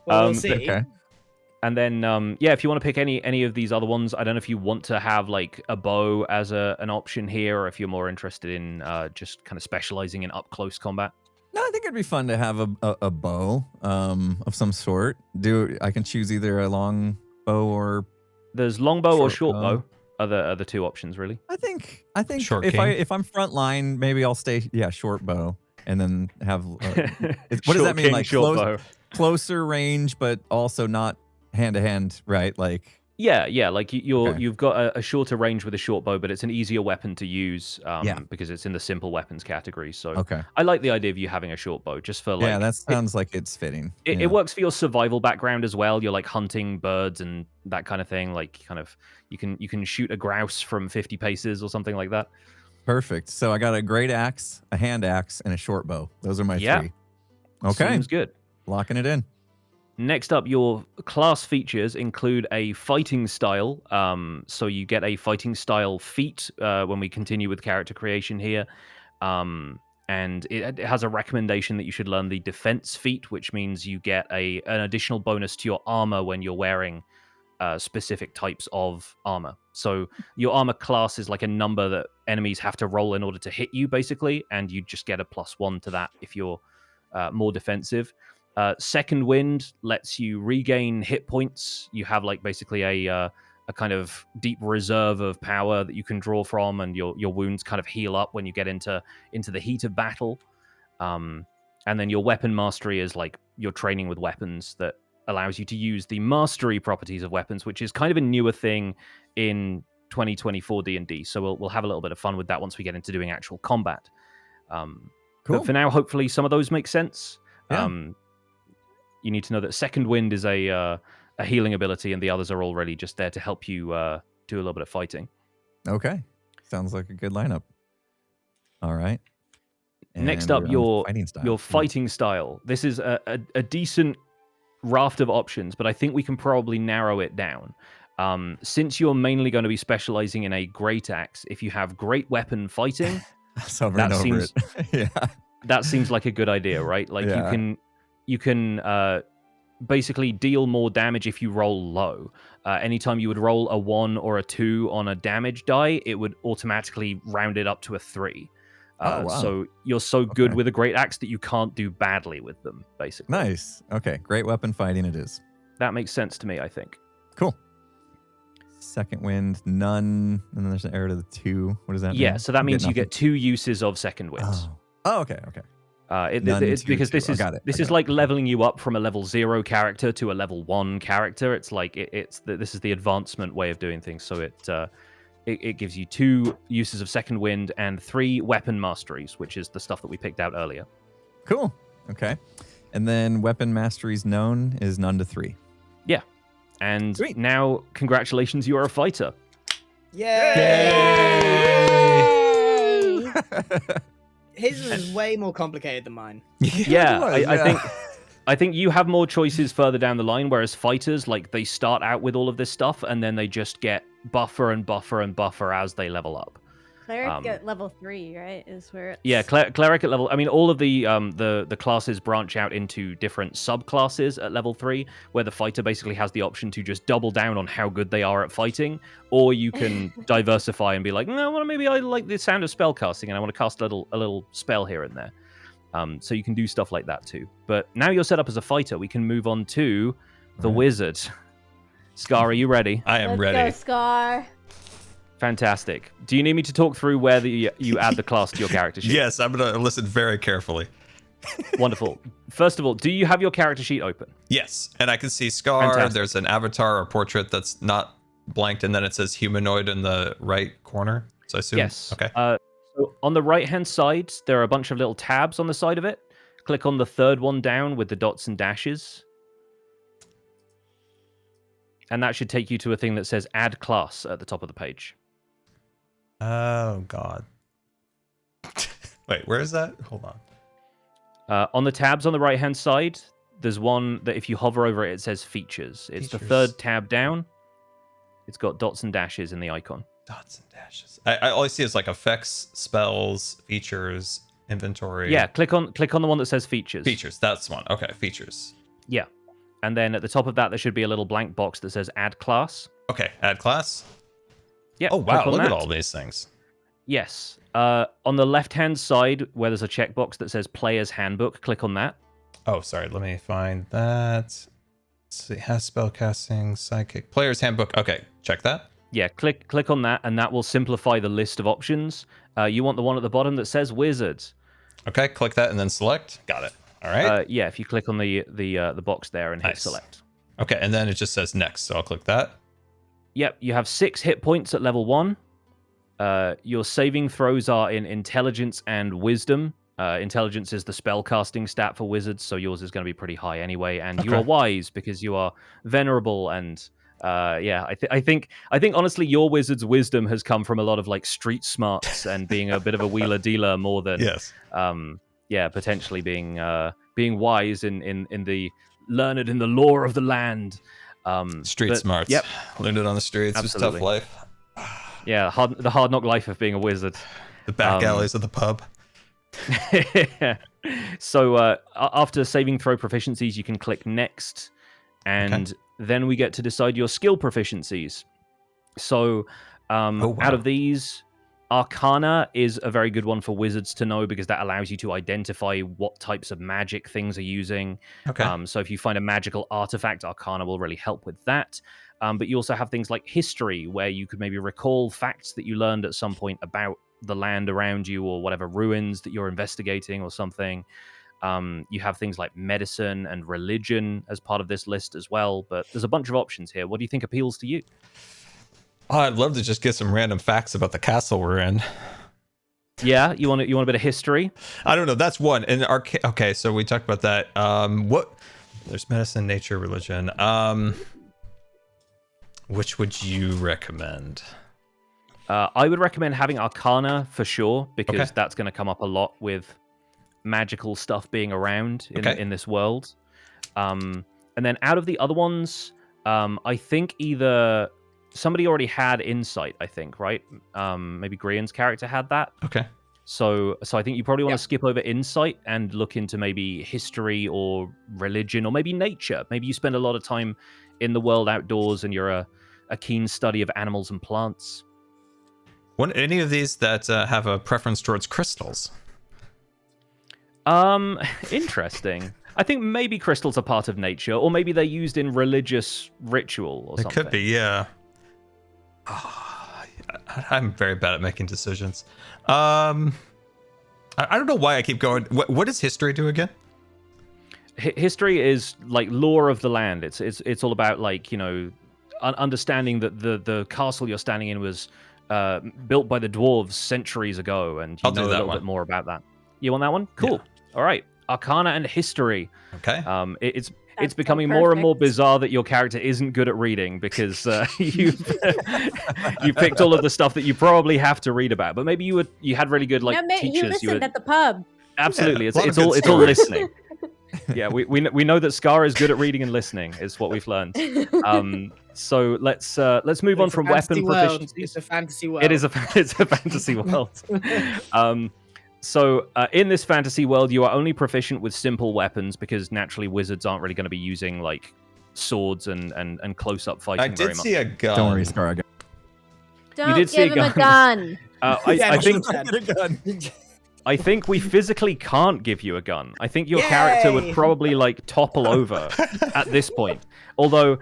Well, Um, we'll see. Okay. And then, if you want to pick any of these other ones, I don't know if you want to have like a bow as an option here, or if you're more interested in just kind of specializing in up close combat. No, I think it'd be fun to have a bow of some sort. I can choose either a long bow or There's longbow or Short short bow. Are the 2 options really? I think Short if king. if I'm front line, maybe I'll stay short bow and then have what does Short that mean? king, Like short bow. closer range, but also not hand to hand, right? Like Yeah. Like Okay. you've got a shorter range with a short bow, but it's an easier weapon to use Yeah. because it's in the simple weapons category. So Okay. I like the idea of you having a short bow just for Yeah, like that sounds like it's fitting. it Yeah. works for your survival background as well. You're like hunting birds and that kind of thing. Like kind of you can shoot a grouse from 50 paces or something like that. Perfect. So I got a great axe, a hand axe, and a short bow. Those are my Yeah. 3. Okay. Seems good. Locking it in. Next up, your class features include a fighting style. So you get a fighting style feat when we continue with character creation here. And it has a recommendation that you should learn the defense feat, which means you get an additional bonus to your armor when you're wearing specific types of armor. So your armor class is like a number that enemies have to roll in order to hit you, basically, and you just get a +1 to that if you're more defensive. Second Wind lets you regain hit points. You have like basically a kind of deep reserve of power that you can draw from, and your wounds kind of heal up when you get into the heat of battle. And then your weapon mastery is like you're training with weapons that allows you to use the mastery properties of weapons, which is kind of a newer thing in 2024 D&D. So we'll have a little bit of fun with that once we get into doing actual combat. Cool. But for now, hopefully some of those make sense. Yeah. You need to know that Second Wind is a healing ability, and the others are already just there to help you do a little bit of fighting. Okay. Sounds like a good lineup. All right. Next And up, we're on your fighting style. your fighting style. This is a decent raft of options, but I think we can probably narrow it down. Since you're mainly going to be specializing in a great axe, if you have great weapon fighting, That's over that and over seems- it. Yeah. that seems like a good idea, right? Like Yeah. you can basically deal more damage if you roll low. Anytime you would roll a 1 or a 2 on a damage die, it would automatically round it up to a 3. Oh, wow. So you're so good Okay. with a great axe that you can't do badly with them, basically. Nice. Okay. Great weapon fighting it is. That makes sense to me, I think. Cool. Second Wind, none. And then there's an arrow to the 2. What does that mean? Yeah, so that You means you nothing? get 2 uses of Second Wind. Oh, okay. Okay. None, It's 2, because 2. this I is got it. this I is got it. like leveling you up from a level 0 character to a level 1 character. It's like this is the advancement way of doing things. So it gives you 2 uses of Second Wind and 3 weapon masteries, which is the stuff that we picked out earlier. Cool. Okay. And then weapon masteries known is none to 3. Yeah. And Sweet. now, congratulations, you are a fighter. Yay! His was way more complicated than mine. Yeah, it was, I think you have more choices further down the line, whereas fighters, like, they start out with all of this stuff, and then they just get buffer and buffer and buffer as they level up. Cleric at level 3, right? Is where it's... Yeah, cleric at level. I mean, all of the classes branch out into different subclasses at level 3, where the fighter basically has the option to just double down on how good they are at fighting, or you can diversify and be like, no, well, maybe I like the sound of spell casting, and I want to cast a little spell here and there. So you can do stuff like that too. But now you're set up as a fighter, we can move on to the Right. wizard. Scar, are you ready? I am Let's ready. go, Scar. Fantastic. Do you need me to talk through where you add the class to your character sheet? Yes, I'm going to listen very carefully. Wonderful. First of all, do you have your character sheet open? Yes, and I can see Scar. Fantastic. There's an avatar or portrait that's not blanked, and then it says humanoid in the right corner. So I assume. Yes. Okay. So on the right-hand side, there are a bunch of little tabs on the side of it. Click on the third one down with the dots and dashes. And that should take you to a thing that says Add Class at the top of the page. Oh God. Wait, where is that? Hold on. On the tabs on the right-hand side, there's one that if you hover over it, it says Features. It's the Features. third tab down. It's got dots and dashes in the icon. Dots and dashes. I all I see is like effects, spells, features, inventory. Yeah, click on the one that says Features. Features. That's one. Okay, features. Yeah. And then at the top of that, there should be a little blank box that says Add Class. Okay, add class. Yeah. Oh wow, click on look at that. all these things. Yes. On the left-hand side, where there's a checkbox that says Player's Handbook, click on that. Oh, sorry. Let me find that. Let's see. Has spellcasting, psychic, player's handbook. Okay, check that. Yeah, click on that, and that will simplify the list of options. You want the one at the bottom that says Wizard. Okay, click that and then select. Got it. All right. Yeah, if you click on the box there and hit Nice. select. Okay, and then it just says next, so I'll click that. Yep, you have 6 hit points at level 1. Your saving throws are in intelligence and wisdom. Intelligence is the spell casting stat for wizards, so yours is going to be pretty high anyway. And you are wise because you are venerable. And yeah, I think honestly, your wizard's wisdom has come from a lot of like street smarts and being a bit of a wheeler dealer more than yeah, potentially being wise in the learned in the lore of the land. Street smarts. Yep, Learned it on the streets. absolutely. It's tough life. Yeah, the hard knock life of being a wizard. The back alleys of the pub. So after saving throw proficiencies, you can click next, and then we get to decide your skill proficiencies. So out of these, Arcana is a very good one for wizards to know because that allows you to identify what types of magic things are using. So if you find a magical artifact, Arcana will really help with that. But you also have things like history, where you could maybe recall facts that you learned at some point about the land around you or whatever ruins that you're investigating or something. You have things like medicine and religion as part of this list as well. But there's a bunch of options here. What do you think appeals to you? Oh, I'd love to just get some random facts about the castle we're in. Yeah, you want a bit of history? I don't know. That's one. And okay, so we talked about that. What? There's medicine, nature, religion. Which would you recommend? I would recommend having Arcana for sure, because that's going to come up a lot with magical stuff being around in this world. And then out of the other ones, I think either somebody already had insight, I think, right? Maybe Grian's character had that. So I think you probably want to skip over insight and look into maybe history or religion or maybe nature. Maybe you spend a lot of time in the world outdoors and you're a keen study of animals and plants. Any of these that have a preference towards crystals? Interesting. I think maybe crystals are part of nature, or maybe they're used in religious ritual or something. It could be, yeah. I'm very bad at making decisions. I don't know why I keep going. What does history do again? History is like lore of the land. It's all about, like, you know, understanding that the castle you're standing in was built by the dwarves centuries ago, and you know a little bit more about that. You want that one? Cool. Yeah. All right. Arcana and history. It's becoming more and more bizarre that your character isn't good at reading because you picked all of the stuff that you probably have to read about. But maybe you had really good teachers. You listened at the pub. Absolutely, it's all listening. Yeah, we know that Scar is good at reading and listening, is what we've learned. So let's move on from weapon proficiencies. It's a fantasy world. It's a fantasy world. So in this fantasy world, you are only proficient with simple weapons because naturally wizards aren't really going to be using like swords and close-up fighting. I did see a gun. Don't worry, Scar. Don't give him a gun. I think we physically can't give you a gun. I think your character would probably like topple over at this point. Although,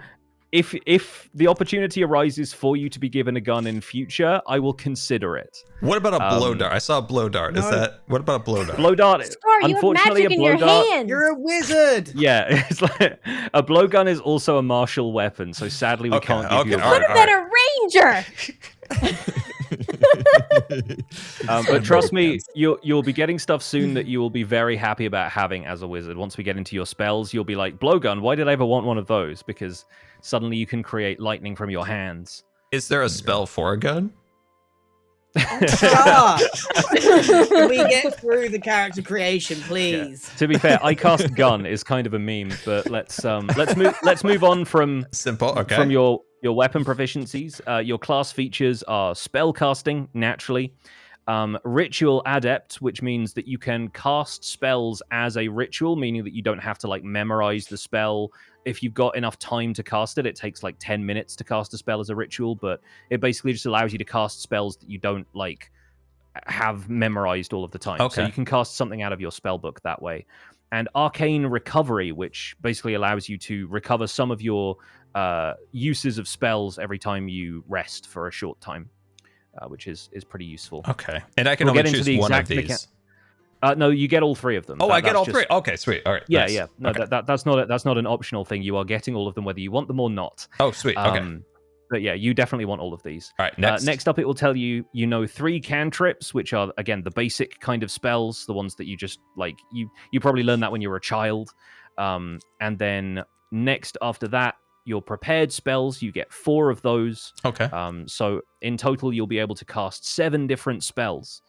if the opportunity arises for you to be given a gun in future, I will consider it. What about a blow dart? I saw a blow dart. What about a blow dart? Blow dart. Scar, Unfortunately, you have magic a blow in your dart. hands. You're a wizard. Yeah, it's like a blowgun is also a martial weapon, so sadly we can't give you a Could have been a ranger. But trust me, you'll be getting stuff soon that you will be very happy about having as a wizard. Once we get into your spells, you'll be like, blowgun, why did I ever want one of those? Because suddenly you can create lightning from your hands. Is there a spell for a gun? Can we get through the character creation, please? Yeah. To be fair, I cast gun is kind of a meme, but let's move on from from your weapon proficiencies. Your class features are spell casting, naturally. Ritual adept, which means that you can cast spells as a ritual, meaning that you don't have to like memorize the spell. If you've got enough time to cast it, it takes like 10 minutes to cast a spell as a ritual, but it basically just allows you to cast spells that you don't like have memorized all of the time. So you can cast something out of your spell book that way. And arcane recovery, which basically allows you to recover some of your uses of spells every time you rest for a short time. Which is pretty useful. Okay, and I can only choose one of these. No, you get all three of them. Oh, I get all three. Okay, sweet. All right. Yeah, nice. yeah. No, that's not an optional thing. You are getting all of them, whether you want them or not. Oh, sweet. Okay. But yeah, you definitely want all of these. All right, next. Next up, it will tell you, 3 cantrips, which are, again, the basic kind of spells, the ones that you just, like, you probably learned that when you were a child. And then next after that, your prepared spells, you get 4 of those. Okay. So in total, you'll be able to cast 7 different spells.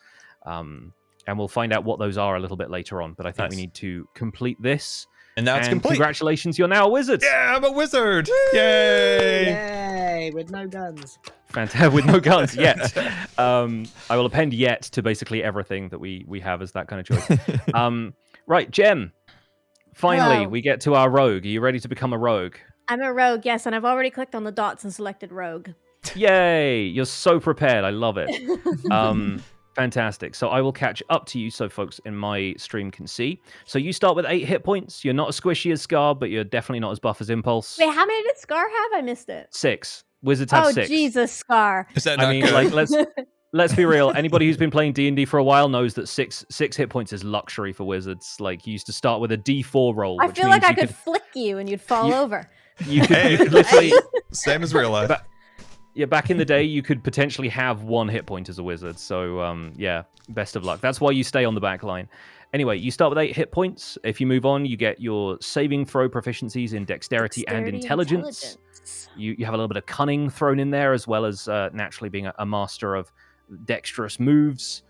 And we'll find out what those are a little bit later on. But I think we need to complete this. And now it's complete. Congratulations, you're now a wizard. Yeah, I'm a wizard. Yay! Yay! With no guns. Fantastic. With no guns yet. I will append yet to basically everything that we have as that kind of choice. Right, Jem. Finally, Hello. we get to our rogue. Are you ready to become a rogue? I'm a rogue, yes, and I've already clicked on the dots and selected rogue. Yay! You're so prepared. I love it. Fantastic. So I will catch up to you so folks in my stream can see. So you start with 8 hit points. You're not as squishy as Scar, but you're definitely not as buff as Impulse. Wait, how many did Scar have? I missed it. 6. Wizards have 6. Oh, Jesus, Scar. Is that not I mean, good? like, let's be real. Anybody who's been playing D&D for a while knows that 6 hit points is luxury for wizards. Like, you used to start with a D4 roll. I which feel means like I you could flick you and you'd fall over. You could, Hey, you could literally... Same as real life. Yeah, back in the day, you could potentially have 1 hit point as a wizard. So, yeah, best of luck. That's why you stay on the back line. Anyway, you start with 8 hit points. If you move on, you get your saving throw proficiencies in dexterity and intelligence. You have a little bit of cunning thrown in there, as well as naturally being a master of dexterous moves.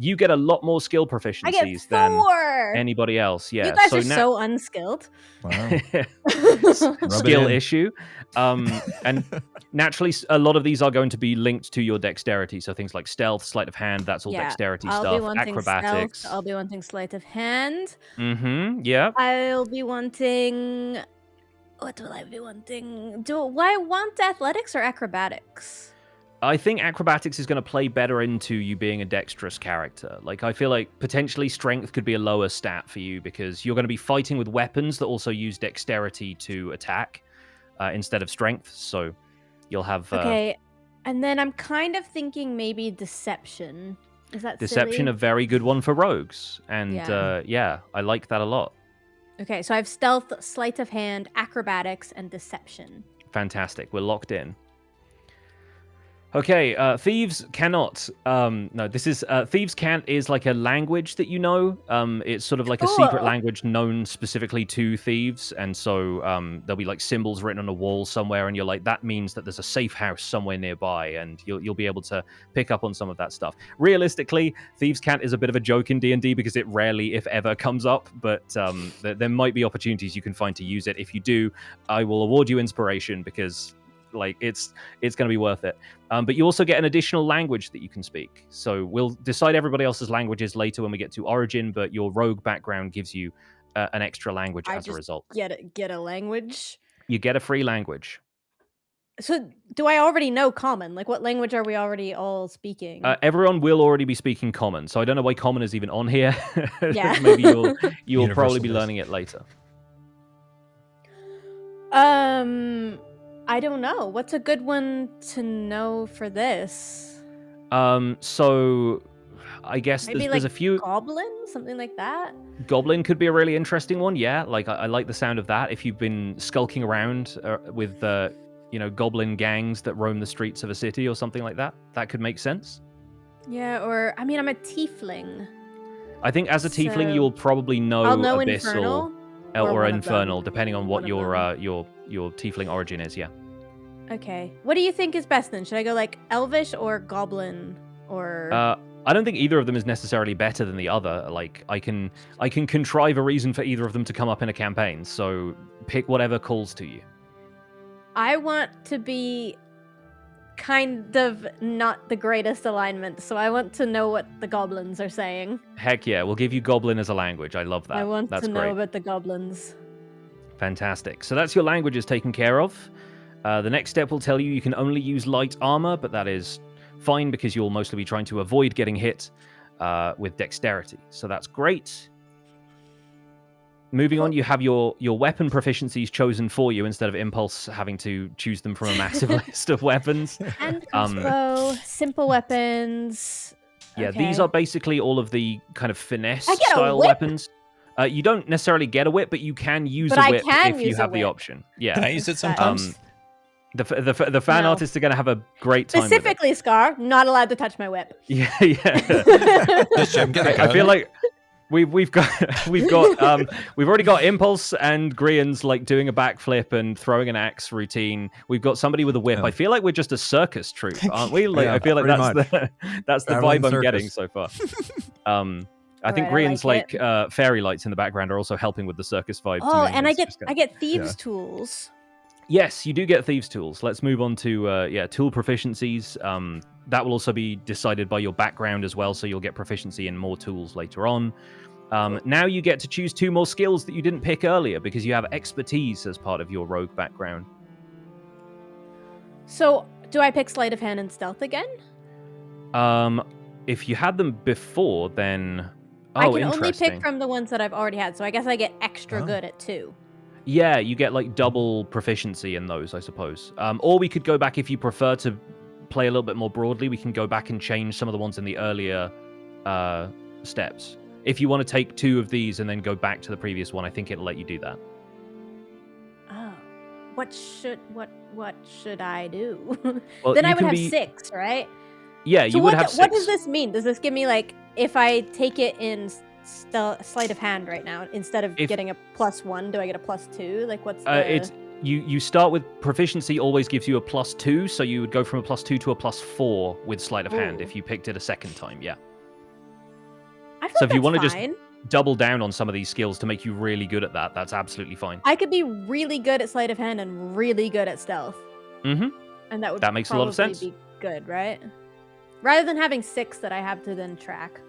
You get a lot more skill proficiencies I get 4. than anybody else. Yeah, You guys are so unskilled. Wow. skill in. issue. And naturally, a lot of these are going to be linked to your dexterity. So things like stealth, sleight of hand, that's all dexterity I'll stuff. be wanting Acrobatics. Stealth, I'll be wanting sleight of hand. Yeah. I'll be wanting... What will I be wanting? Do I want athletics or acrobatics? I think acrobatics is going to play better into you being a dexterous character. Like, I feel like potentially strength could be a lower stat for you because you're going to be fighting with weapons that also use dexterity to attack instead of strength. So you'll have... Okay, and then I'm kind of thinking maybe deception. Is that Deception, silly? a very good one for rogues. And Yeah. I like that a lot. Okay, so I have stealth, sleight of hand, acrobatics, and deception. Fantastic. We're locked in. Okay, thieves cannot. No, this is thieves can't is like a language that you know. It's sort of like a secret Cool. language known specifically to thieves, and so there'll be like symbols written on a wall somewhere, and you're like, that means that there's a safe house somewhere nearby, and you'll be able to pick up on some of that stuff. Realistically, thieves can't is a bit of a joke in D&D because it rarely, if ever, comes up, but there might be opportunities you can find to use it. If you do, I will award you inspiration because. Like it's going to be worth it. But you also get an additional language that you can speak. So we'll decide everybody else's languages later when we get to Origin, but your rogue background gives you an extra language as a result. Get a language. You get a free language. So do I already know Common? Like, what language are we already all speaking? Everyone will already be speaking Common, so I don't know why Common is even on here. Yeah. Maybe you'll probably be Universal learning it later. I don't know. What's a good one to know for this? So I guess Maybe there's a few. Goblin, something like that. Goblin could be a really interesting one. Yeah, like I like the sound of that. If you've been skulking around with goblin gangs that roam the streets of a city or something like that, that could make sense. Yeah, or I mean, I'm a tiefling. I think as a tiefling, So, you'll probably know I'll know abyssal Infernal or one of infernal, them. depending on what One of your tiefling origin is. Yeah. Okay. What do you think is best then? Should I go like Elvish or Goblin or? I don't think either of them is necessarily better than the other. Like I can contrive a reason for either of them to come up in a campaign. So pick whatever calls to you. I want to be kind of not the greatest alignment, so I want to know what the goblins are saying. Heck yeah, we'll give you Goblin as a language. I love that. I want That's to know great. about the goblins. Fantastic. So that's your languages taken care of. The next step will tell you can only use light armor, but that is fine because you'll mostly be trying to avoid getting hit with dexterity. So that's great. Moving on, you have your weapon proficiencies chosen for you instead of Impulse having to choose them from a massive list of weapons. And crossbow, simple weapons. Yeah, Okay. these are basically all of the kind of finesse I get a style whip? weapons. You don't necessarily get a whip, but you can use But a I whip can if you use a have the whip. option. Yeah. Can I use it That- sometimes? The fan No. artists are going to have a great time. With it. Specifically, Scar, not allowed to touch my whip. Yeah. Does Jim get a I gun? feel like we've already got Impulse and Grian's like doing a backflip and throwing an axe routine. We've got somebody with a whip. Yeah. I feel like we're just a circus troupe, aren't we? Like Yeah, I feel like pretty that's the Traveling vibe I'm circus. getting so far. I think Alright, I Grian's like like fairy lights in the background are also helping with the circus vibe. to Oh, me. and It's just I get thieves tools. Yes, you do get thieves tools. Let's move on to tool proficiencies. That will also be decided by your background as well, so you'll get proficiency in more tools later on. Now you get to choose 2 more skills that you didn't pick earlier because you have expertise as part of your rogue background. So, do I pick sleight of hand and stealth again? If you had them before, then I can only interesting. pick from the ones that I've already had, so I guess I get extra Oh. good at 2. Yeah, you get like double proficiency in those, I suppose. Or we could go back if you prefer to play a little bit more broadly. We can go back and change some of the ones in the earlier steps. If you want to take 2 of these and then go back to the previous one, I think it'll let you do that. Oh, what should I do? Well, Then I you would can have be- 6, right? Yeah, So you would have 6. what does this mean? Does this give me like if I take it in sleight of hand right now instead of If- getting a +1, do I get a +2? Like what's the? It's you start with proficiency always gives you a +2, so you would go from a +2 to a +4 with sleight of hand Ooh. if you picked it a second time. Yeah. I feel so like if you that's wanna just- fine. Double down on some of these skills to make you really good at that. That's absolutely fine. I could be really good at sleight of hand and really good at stealth, Mm-hmm. and that would That makes a lot of probably sense. Be good, right? Rather than having 6 that I have to then track.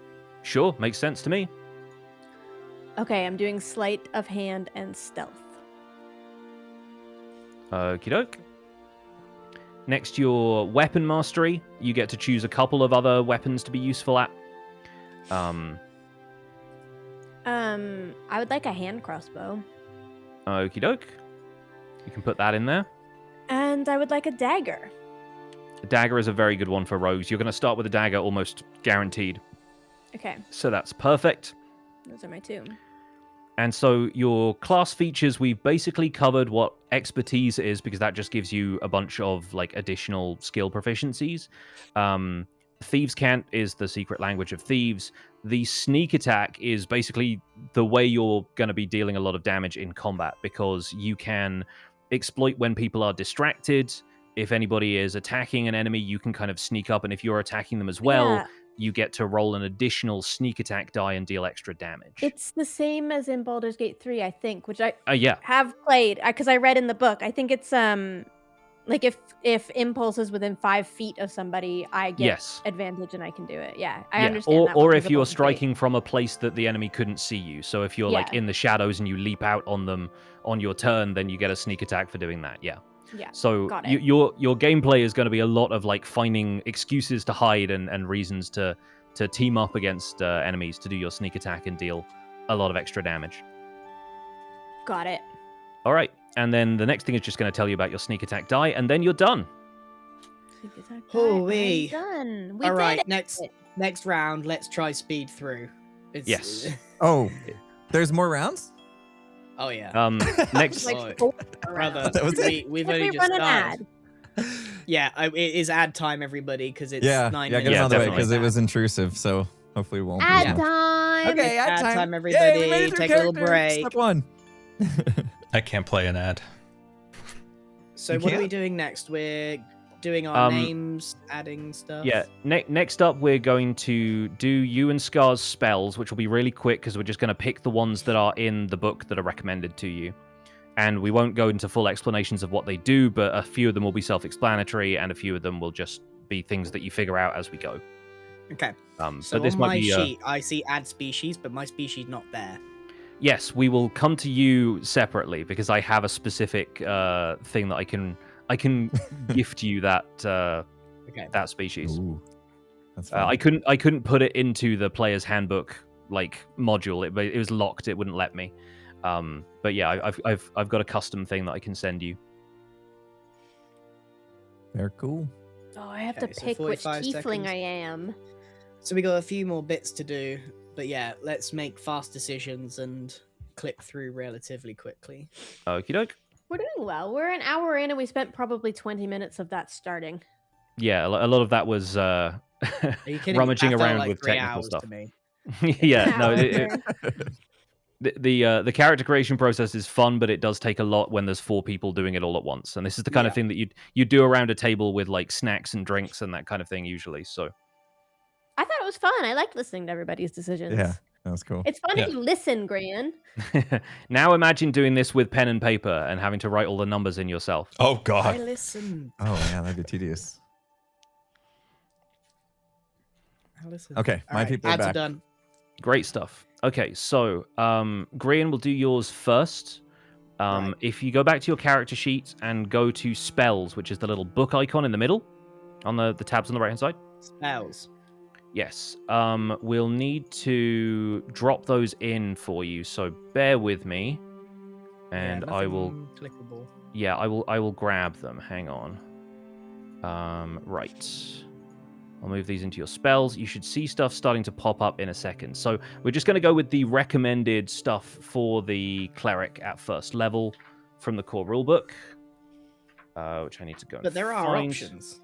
Sure, makes sense to me. Okay, I'm doing sleight of hand and stealth. Okie doke. Next, your weapon mastery. You get to choose a couple of other weapons to be useful at. I would like a hand crossbow, Okie doke. You can put that in there. and I would like a dagger. A dagger is a very good one for rogues. You're going to start with a dagger almost guaranteed. Okay, So that's perfect. those are my 2. And so your class features, we've basically covered what expertise is because that just gives you a bunch of like additional skill proficiencies. Thieves' Cant is the secret language of thieves. The sneak attack is basically the way you're going to be dealing a lot of damage in combat because you can exploit when people are distracted. If anybody is attacking an enemy, you can kind of sneak up, and if you're attacking them as well, Yeah. you get to roll an additional sneak attack die and deal extra damage. It's the same as in Baldur's Gate 3, I think, which I Yeah. have played because I read in the book. I think it's like if impulse is within 5 feet of somebody, I get Yes. advantage and I can do it. Yeah, I Yeah, understand or, that. one or 'cause if of you're Baldur's Gate. striking from a place that the enemy couldn't see you. So if you're like Yeah. in the shadows and you leap out on them on your turn, then you get a sneak attack for doing that. Yeah. Yeah. So got you, it. your gameplay is going to be a lot of like finding excuses to hide and reasons to team up against enemies to do your sneak attack and deal a lot of extra damage. Got it. All right, and then the next thing is just going to tell you about your sneak attack die, and then you're done. Sneak attack die, Hoo-wee. I'm done. We All did right, it. next round, let's try speed through. Yes. Oh, there's more rounds? Oh yeah. Next, Like- Like 4 Brother, rounds. That was we've If only we just run an started. ad. Yeah, it is ad time, everybody, because it's Yeah, 9 yeah, get minutes. it out of the way definitely. because it was intrusive. So hopefully it won't be. Ad as much. time. Okay, Ad ad time. time, Yay, everybody. we made it through Take a little character. break. Step 1. I can't play an ad. So You what are we can't? doing next? We're doing our Um, names, adding stuff. yeah. Next up, we're going to do you and Scar's spells, which will be really quick because we're just going to pick the ones that are in the book that are recommended to you. And we won't go into full explanations of what they do, but a few of them will be self-explanatory, and a few of them will just be things that you figure out as we go. Okay. but So this on might my be sheet, I see add species, but my species not there. yes, we will come to you separately because I have a specific thing that I can gift you that Okay. that species. Ooh, that's I fun. couldn't put it into the player's handbook like module. It was locked. It wouldn't let me. But yeah, I've got a custom thing that I can send you. They're cool. Oh, I have Okay, to so pick which 45 tiefling seconds. I am. So we got a few more bits to do, but yeah, let's make fast decisions and click through relatively quickly. Okie doke. We're doing well. We're an hour in, and we spent probably 20 minutes of that starting. Yeah, a lot of that was Are you kidding? rummaging That felt around like with 3 technical hours stuff. to me. Yeah, An no, hour. the character creation process is fun, but it does take a lot when there's 4 people doing it all at once. And this is the kind of Yeah. thing that you do around a table with like snacks and drinks and that kind of thing usually. So I thought it was fun. I liked listening to everybody's decisions. Yeah, that was cool. It's fun Yeah. if you listen, Gran. now imagine doing this with pen and paper and having to write all the numbers in yourself. Oh I God. listen. Oh yeah, that'd be tedious. I listen. Okay, my Alright, people are ads back. are done. Great stuff. Okay, so Grian will do yours first. Right. If you go back to your character sheet and go to spells, which is the little book icon in the middle on the tabs on the right hand side. Spells. Yes. We'll need to drop those in for you, so bear with me. And yeah, I will clickable. yeah, I will grab them. Hang on. Right. I'll move these into your spells. You should see stuff starting to pop up in a second. So we're just going to go with the recommended stuff for the cleric at first level from the core rulebook, which I need to go. But there are find. options.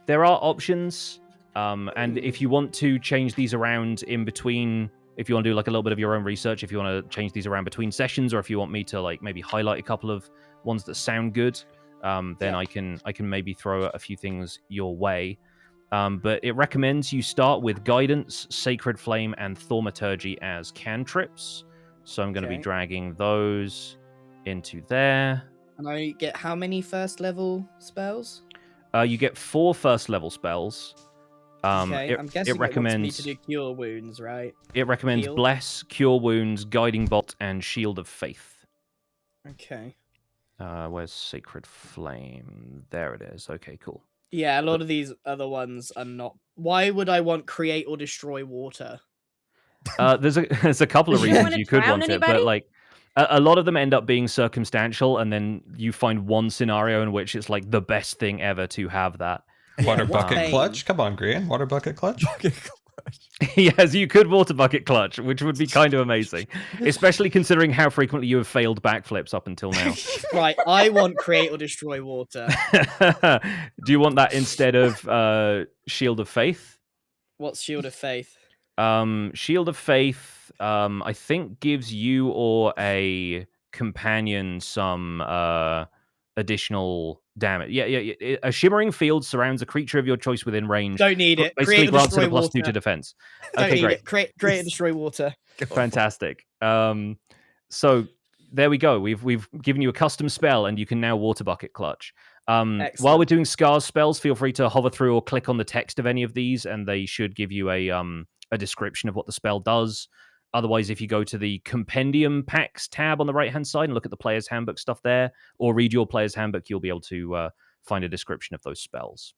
There are options, and if you want to change these around in between, if you want to do like a little bit of your own research, if you want to change these around between sessions, or if you want me to like maybe highlight a couple of ones that sound good, then Yeah. I can maybe throw a few things your way. But it recommends you start with Guidance, Sacred Flame, and Thaumaturgy as cantrips. So I'm going to be Okay. dragging those into there. And I get how many first level spells? You get 4 first level spells. Okay, I'm guessing it recommends it wants me to do cure wounds, right? it recommends Heal? Bless, Cure Wounds, Guiding Bolt, and Shield of Faith. Okay. Where's Sacred Flame? There it is. Okay, cool. Yeah, a lot of these other ones are not. Why would I want create or destroy water? There's a couple of You reasons wanna you could drown want it, but anybody? like a lot of them end up being circumstantial, and then you find one scenario in which it's like the best thing ever to have that. Water what's bucket pain? clutch. Come on, Grian. Water bucket clutch. Yes, you could water bucket clutch, which would be kind of amazing, especially considering how frequently you have failed backflips up until now. Right, I want create or destroy water. Do you want that instead of Shield of Faith? What's Shield of Faith? Shield of Faith, I think gives you or a companion some additional damage. Yeah. A shimmering field surrounds a creature of your choice within range. Don't need it. Basically Create or grants it destroy a +2 water. to defense. Don't Okay, need great. it. Create or destroy water. Fantastic. So there we go. We've given you a custom spell, and you can now water bucket clutch. While Excellent. we're doing Scar's spells, feel free to hover through or click on the text of any of these, and they should give you a description of what the spell does. Otherwise, if you go to the Compendium Packs tab on the right-hand side and look at the Player's Handbook stuff there, or read your Player's Handbook, you'll be able to find a description of those spells.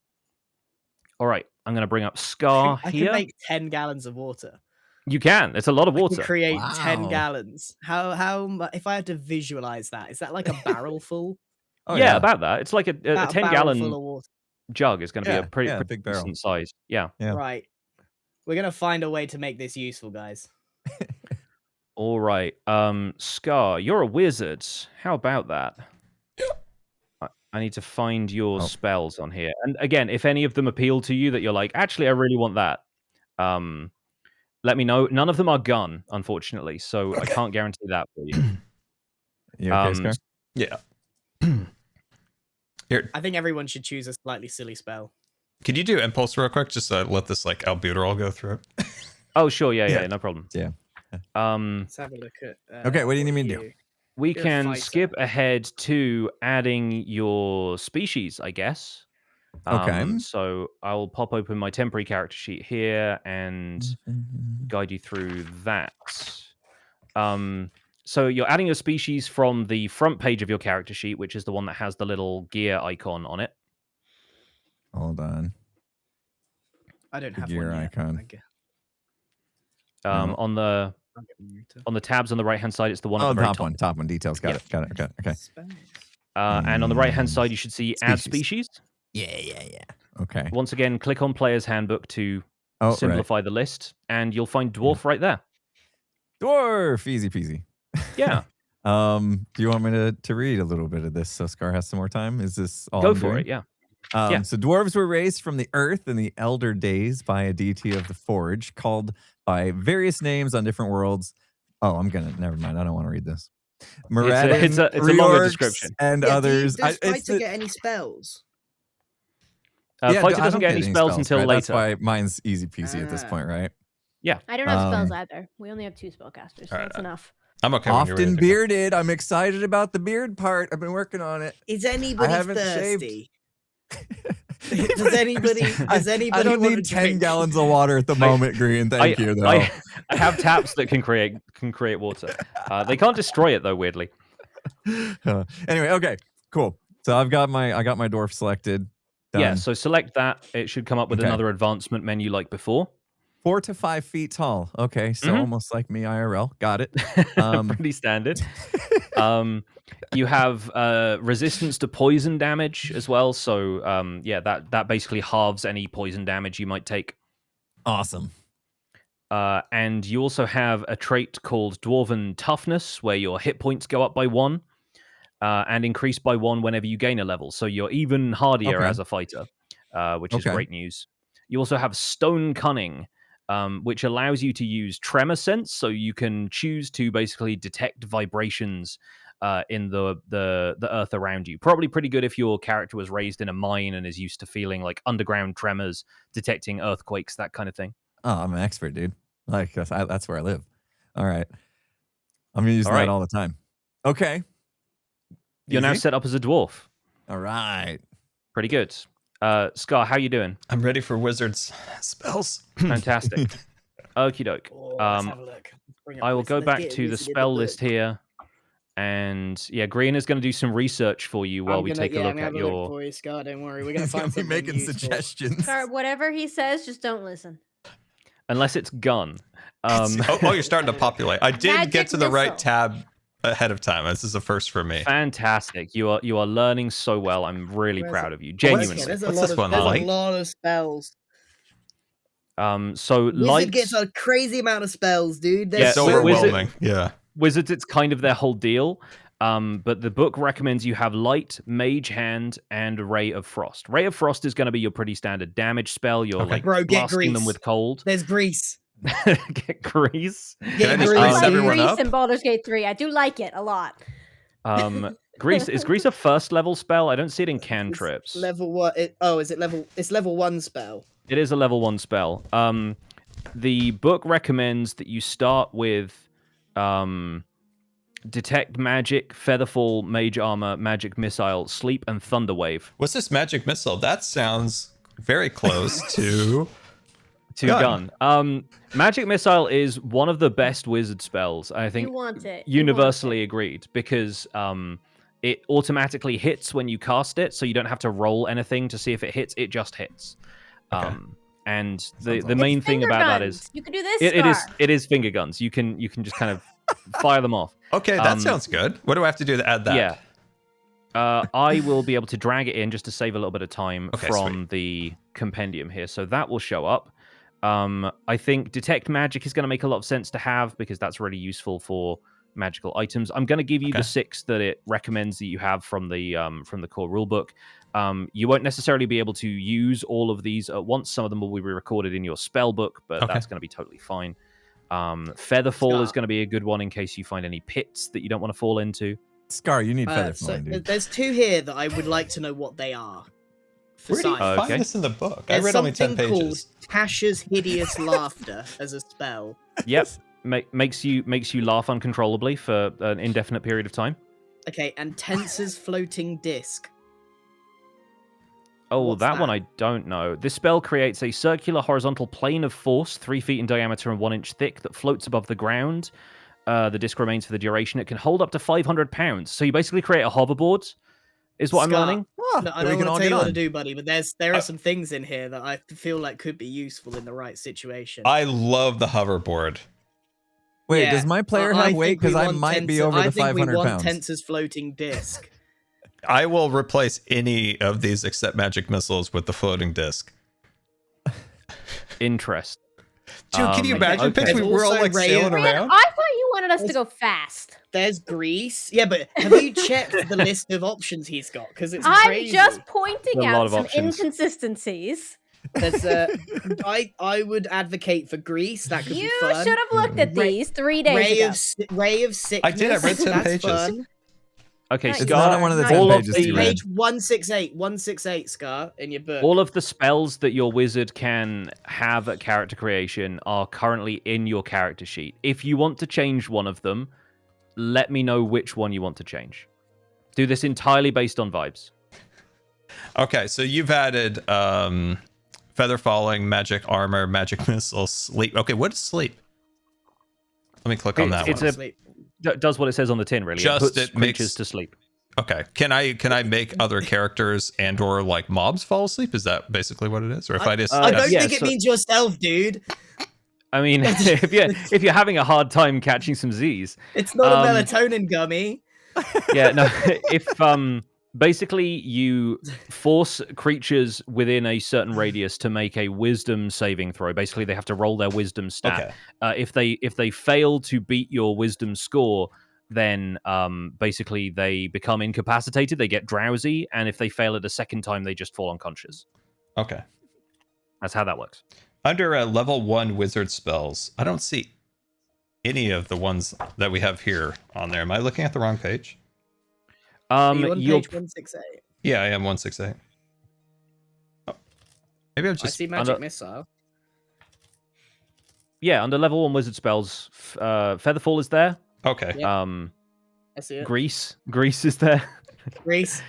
All right, I'm going to bring up Scar I here. can make 10 gallons of water. You can. It's a lot of I water. can create 10 Wow. gallons. If I had to visualize that, is that like a barrel full? Oh, yeah, about that. It's like a About 10 barrel gallon full of water. jug is going to be a pretty big barrel. decent size. Yeah. Yeah. Right. We're gonna find a way to make this useful, guys. All right. Scar, you're a wizard. How about that? I need to find your spells on here. And again, if any of them appeal to you that you're like, actually, I really want that, let me know. None of them are gun, unfortunately, so I can't guarantee that for you. You okay, Scar? Yeah. Here, I think everyone should choose a slightly silly spell. could you do impulse real quick? Just let this like albuterol go through it. Oh, sure. Yeah, Yeah. no problem. Yeah. Let's have a look at. Okay, what do you need me to do? We You're a can fighter. skip ahead to adding your species, I guess. Okay. So I'll pop open my temporary character sheet here and guide you through that. So you're adding your species from the front page of your character sheet, which is the one that has the little gear icon on it. Hold on. I don't The have gear one yet. icon. I get- No. On the I'll get one later. on the tabs on the right hand side, it's the one at Oh, the very top top. one. Top one. Details. Got it. Okay. Spells. And on the right hand side, you should see add Species. species. Yeah. Okay. Once again, click on Player's Handbook to Oh, right. simplify the list, and you'll find dwarf right there. Dwarf. Easy peasy. Yeah. Do you want me to read a little bit of this so Scar has some more time? Is this all Go I'm for doing? it. Yeah. Yeah. So dwarves were raised from the earth in the elder days by a deity of the forge, called by various names on different worlds. Oh, never mind. I don't want to read this. Moradin, it's a longer Reorgs, description. and Yeah, others. does Fighter get any spells? Yeah, Fighter I doesn't don't get any spells until right? later. That's why mine's easy peasy at this Ah. point, right? Yeah. I don't have spells either. We only have 2 spellcasters, so All right, that's enough. I'm okay. when you're ready Often to go. bearded. I'm excited about the beard part. I've been working on it. Is anybody haven't thirsty? Does anybody? Does anybody? I don't want need a 10 drink? gallons of water at the moment, Green. Thank you, though. I have taps that can create water. They can't destroy it though. Weirdly. Anyway, okay, cool. So I got my dwarf selected. Done. Yeah. So select that. It should come up with Okay. another advancement menu like before. 4 to 5 feet tall. Okay, so almost like me IRL. Got it. Pretty standard. You have resistance to poison damage as well. So yeah, that basically halves any poison damage you might take. Awesome. And you also have a trait called Dwarven Toughness, where your hit points go up by 1 and increase by 1 whenever you gain a level. So you're even hardier Okay. as a fighter, which is Okay. great news. You also have Stone Cunning, which allows you to use Tremor Sense, so you can choose to basically detect vibrations in the earth around you. Probably pretty good if your character was raised in a mine and is used to feeling like underground tremors, detecting earthquakes, that kind of thing. Oh, I'm an expert, dude. Like that's where I live. All right. I'm gonna use All that right. all the time. Okay. You're now Easy? set up as a dwarf. All right. Pretty good. Scar, how you doing? I'm ready for wizards spells. Fantastic. Okie doke. Oh, let's have a look. Bring up I will this. go Let's back get to the wizard in spell book. list here. And yeah, Green is going to do some research for you while we take a I'm look gonna at have a look your. for you, Scott. Don't worry, we're gonna He's gonna find be something making useful. suggestions. Scar, whatever he says, just don't listen. Unless it's gun. You're starting to populate. I did Magic get to the right missile. tab ahead of time. This is a first for me. Fantastic. You are learning so well. I'm really Where's proud it? of you. Okay, Genuinely. there's a What's lot this of one, there's Light? a lot of spells. So Wizard light gets a crazy amount of spells, dude. Yeah, There's It's so so wizard- overwhelming. Yeah. wizards, it's kind of their whole deal. But the book recommends you have light, mage hand, and ray of frost. Ray of frost is going to be your pretty standard damage spell. You're Okay. like Bro, get blasting them grease. with cold. There's grease. Get grease. Can I just grease, place like dude. everyone Grease up? in Baldur's Gate 3. I do like it a lot. Grease is grease a first level spell? I don't see it in cantrips. Level what? Is it level? It's level 1 spell. It is a level 1 spell. The book recommends that you start with Detect Magic, Featherfall, Mage Armor, Magic Missile, Sleep, and Thunderwave. What's this magic missile? That sounds very close to Gun. Magic Missile is one of the best wizard spells. I think You want it. universally agreed, because it automatically hits when you cast it, so you don't have to roll anything to see if it hits. It just hits. Okay. And Sounds the main thing about that is you can do this. it is finger guns. You can just kind of fire them off. Okay, that sounds good. What do I have to do to add that? Yeah. I will be able to drag it in just to save a little bit of time Okay, from the compendium here. So that will show up. I think Detect Magic is going to make a lot of sense to have, because that's really useful for magical items. I'm going to give you the 6 that it recommends that you have from the core rulebook. You won't necessarily be able to use all of these at once. Some of them will be recorded in your spell book, but that's going to be totally fine. Featherfall is going to be a good one in case you find any pits that you don't want to fall into. Scar, you need feather So falling, dude. there's 2 here that I would like to know what they are. For Where do you science. find this in the book? There's I read only 10 something called pages. Tasha's Hideous Laughter as a spell. Yep. Makes you laugh uncontrollably for an indefinite period of time. Okay, and Tensor's Floating Disc. Oh, What's that one that? I don't know. This spell creates a circular horizontal plane of force, 3 feet in diameter and 1 inch thick, that floats above the ground. The disc remains for the duration. It can hold up to 500 pounds. So you basically create a hoverboard, is what I'm Scott, learning. No, I then we don't can all want to get tell you what on. to do, buddy, but there are some things in here that I feel like could be useful in the right situation. I love the hoverboard. Wait, Yeah, does my player I have weight? think we Because I want might be Tensor- over I the think 500 we want pounds. Tensor's Floating Disc. I will replace any of these except magic missiles with the floating disc. Interest. Dude, can you Um, imagine? okay. Picture There's we're all also like Ray- sailing Man, around. I thought you wanted wanted us to go fast. There's Greece. Yeah, but have you checked the list of options he's got? Because it's I'm crazy. just pointing A lot out of some options. inconsistencies. There's I would advocate for Greece. That could You be fun. should have looked at Ray- these 3 days Ray ago. Ray of Sickness. I did, I read 10 That's pages. Fun. Okay, Nice. It's Scar, not on one of the Nice. 10 all of pages the- you read. Page 168, Scar, in your book. all of the spells that your wizard can have at character creation are currently in your character sheet. If you want to change one of them, let me know which one you want to change. Do this entirely based on vibes. Okay, so you've added feather falling, magic armor, magic missile, sleep. Okay, what is sleep? Let me click on that It's one. Does what it says on the tin, really. Just it puts it creatures makes- to sleep. Okay, can I make other characters and or like mobs fall asleep? Is that basically what it is? Or if I just I don't yeah, think it so- means yourself, dude. I mean, if you're having a hard time catching some Z's, It's not a melatonin gummy. yeah, no. If basically you force creatures within a certain radius to make a wisdom saving throw. Basically, they have to roll their wisdom stat. Okay. If they fail to beat your wisdom score, then basically they become incapacitated. They get drowsy, and if they fail it a second time, they just fall unconscious. Okay. That's how that works. Under level 1 wizard spells, I don't see any of the ones that we have here on there. Am I looking at the wrong page? Are you on you'll- page 168? Yeah, I am 168. Oh, maybe I'm I just see magic missile. yeah, under level 1 wizard spells, Featherfall is there. okay. Yeah. I see it. Grease is there. Greece.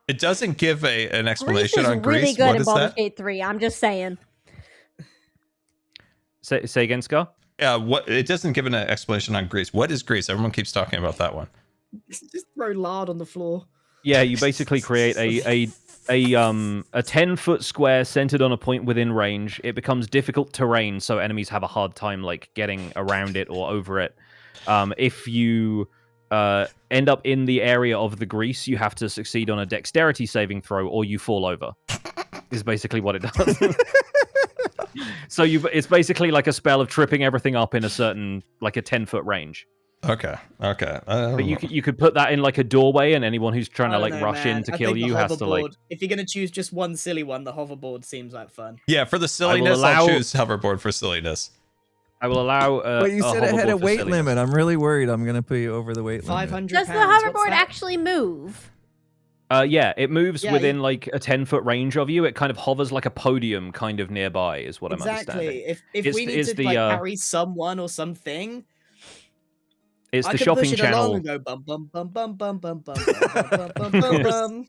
It doesn't give an Greece explanation is on really Greece. good What in is Baldur's that? Gate 3. I'm just saying. Say again, Scar. Yeah, what it doesn't give an explanation on Greece. What is Greece? Everyone keeps talking about that one. Just throw lard on the floor. Yeah, you basically create a 10-foot square centered on a point within range. It becomes difficult terrain, so enemies have a hard time like getting around it or over it. If you end up in the area of the grease, you have to succeed on a dexterity saving throw, or you fall over. Is basically what it does. So it's basically like a spell of tripping everything up in a certain like a 10-foot range. Okay. But you could put that in like a doorway, and anyone who's trying I to don't like know, rush man. in to I kill think the you has to like. hoverboard- If you're gonna choose just one silly one, the hoverboard seems like fun. Yeah, for the silliness, allow- I'll choose hoverboard for silliness. I will allow. But you a said it had hoverboard a for weight silliness. limit. I'm really worried I'm going to put you over the weight limit. 500 Does the pounds, what's hoverboard that? actually move? Yeah, it moves Yeah, within like a 10-foot range of you. It kind of hovers like a podium kind of nearby, is what I'm understanding. Exactly. If It's- we need it's to the, like uh, carry someone or something, It's I the could shopping push it along channel. and go bum bum bum bum bum bum bum bum bum bum bum bum.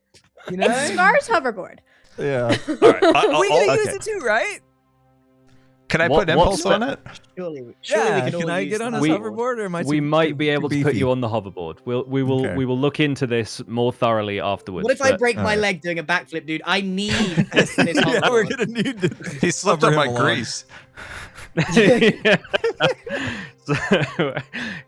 You know? It's Scar's hoverboard. Yeah. All right. We can I'll- use okay. it too, right? Can I What- put impulse what on it? Surely we Yeah. can Can all I use get the on his We- hoverboard, or am I We too- might too- be too able to put beefy? you on the hoverboard. We will Okay. look into this more thoroughly afterwards. What if I but- break my alright. leg doing a backflip, dude? I need this Yeah, we're hoverboard. gonna need to. He slipped hover on my him along. grease. So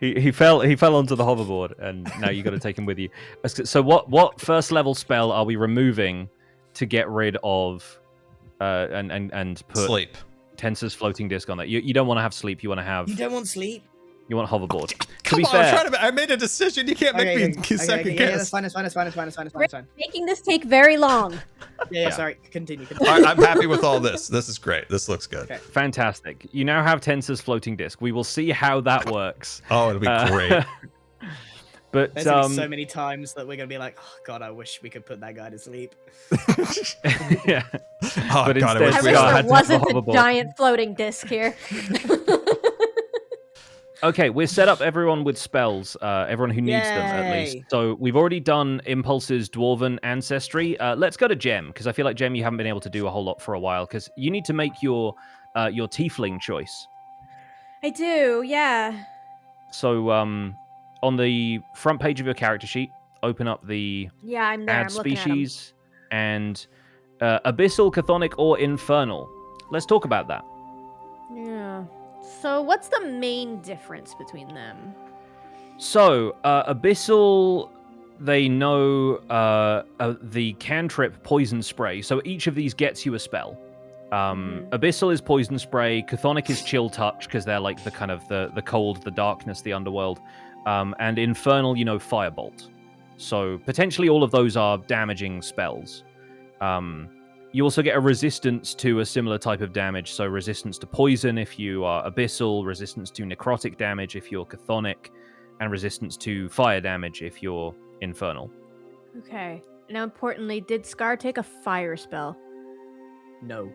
he fell onto the hoverboard, and now you got to take him with you. So what first level spell are we removing to get rid of and put Sleep. Tensor's floating disc on that? You don't want to have sleep. You want to have You don't want sleep? you want hoverboard. To Come be on, fair, I made a decision. You can't make me second yeah, that's guess. fine, that's fine, that's fine, that's fine, that's fine, that's fine. Making this take very long. Yeah, Yeah. sorry. Continue. All right, I'm happy with all this. This is great. This looks good. Okay. fantastic. You now have Tensor's floating disc. We will see how that works. Oh, it'll be great. But There's gonna be so many times that we're gonna be like, oh god, I wish we could put that guy to sleep. yeah. Oh But god, instead- I I wish wish we God, all had there to have a wasn't a hoverboard. giant floating disc here. Okay, we're set up everyone with spells, everyone who needs them at least. Yay. So we've already done Impulse's Dwarven Ancestry. Let's go to Gem, because I feel like Gem, you haven't been able to do a whole lot for a while, because you need to make your Tiefling choice. I do, yeah. So on the front page of your character sheet, open up the Yeah, I'm there. Add I'm looking at 'em. Species and Abyssal, Chthonic, or Infernal. Let's talk about that. Yeah. So what's the main difference between them? So, Abyssal, they know the cantrip Poison Spray. So each of these gets you a spell. Abyssal is poison spray. Chthonic is chill touch because they're like the kind of the cold, the darkness, the underworld. And infernal, firebolt. So potentially all of those are damaging spells. You also get a resistance to a similar type of damage. So resistance to poison if you are abyssal, resistance to necrotic damage if you're chthonic, and resistance to fire damage if you're infernal. Okay. Now, importantly, did Scar take a fire spell? No.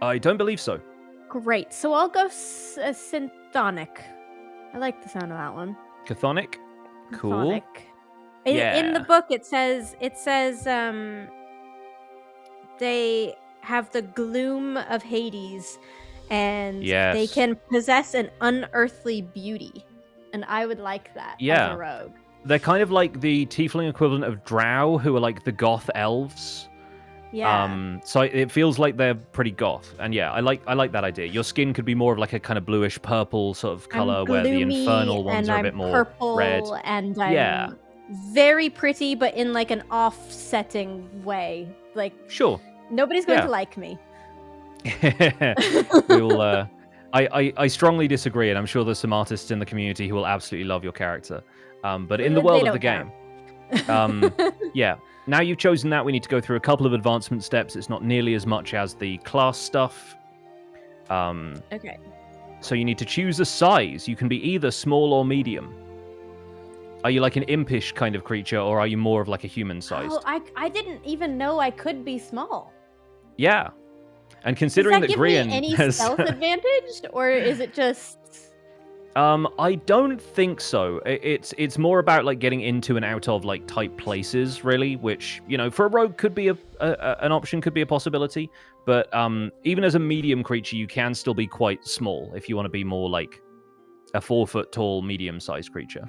I don't believe so. Great. So I'll go Synthonic. I like the sound of that one. Chthonic? Cool. Chthonic. In the book, it says they have the gloom of Hades, and they can possess an unearthly beauty. And I would like that as a rogue. They're kind of like the tiefling equivalent of drow, who are like the goth elves. Yeah. So it feels like they're pretty goth, and I like that idea. Your skin could be more of like a kind of bluish purple sort of color, where the infernal ones are a bit more purple, red. And I'm very pretty, but in like an offsetting way. Like, sure, nobody's going to like me. We'll. I strongly disagree, and I'm sure there's some artists in the community who will absolutely love your character. But in the world of the game, now you've chosen that, we need to go through a couple of advancement steps. It's not nearly as much as the class stuff. Okay. So you need to choose a size. You can be either small or medium. Are you like an impish kind of creature, or are you more of like a human-sized? Oh, I didn't even know I could be small. Yeah. And considering Does that that Grian give me any has... stealth advantage, or is it just... I don't think so. It's more about like getting into and out of like tight places, really, which, for a rogue could be an option, could be a possibility. But even as a medium creature, you can still be quite small if you want to be more like a 4 foot tall, medium-sized creature.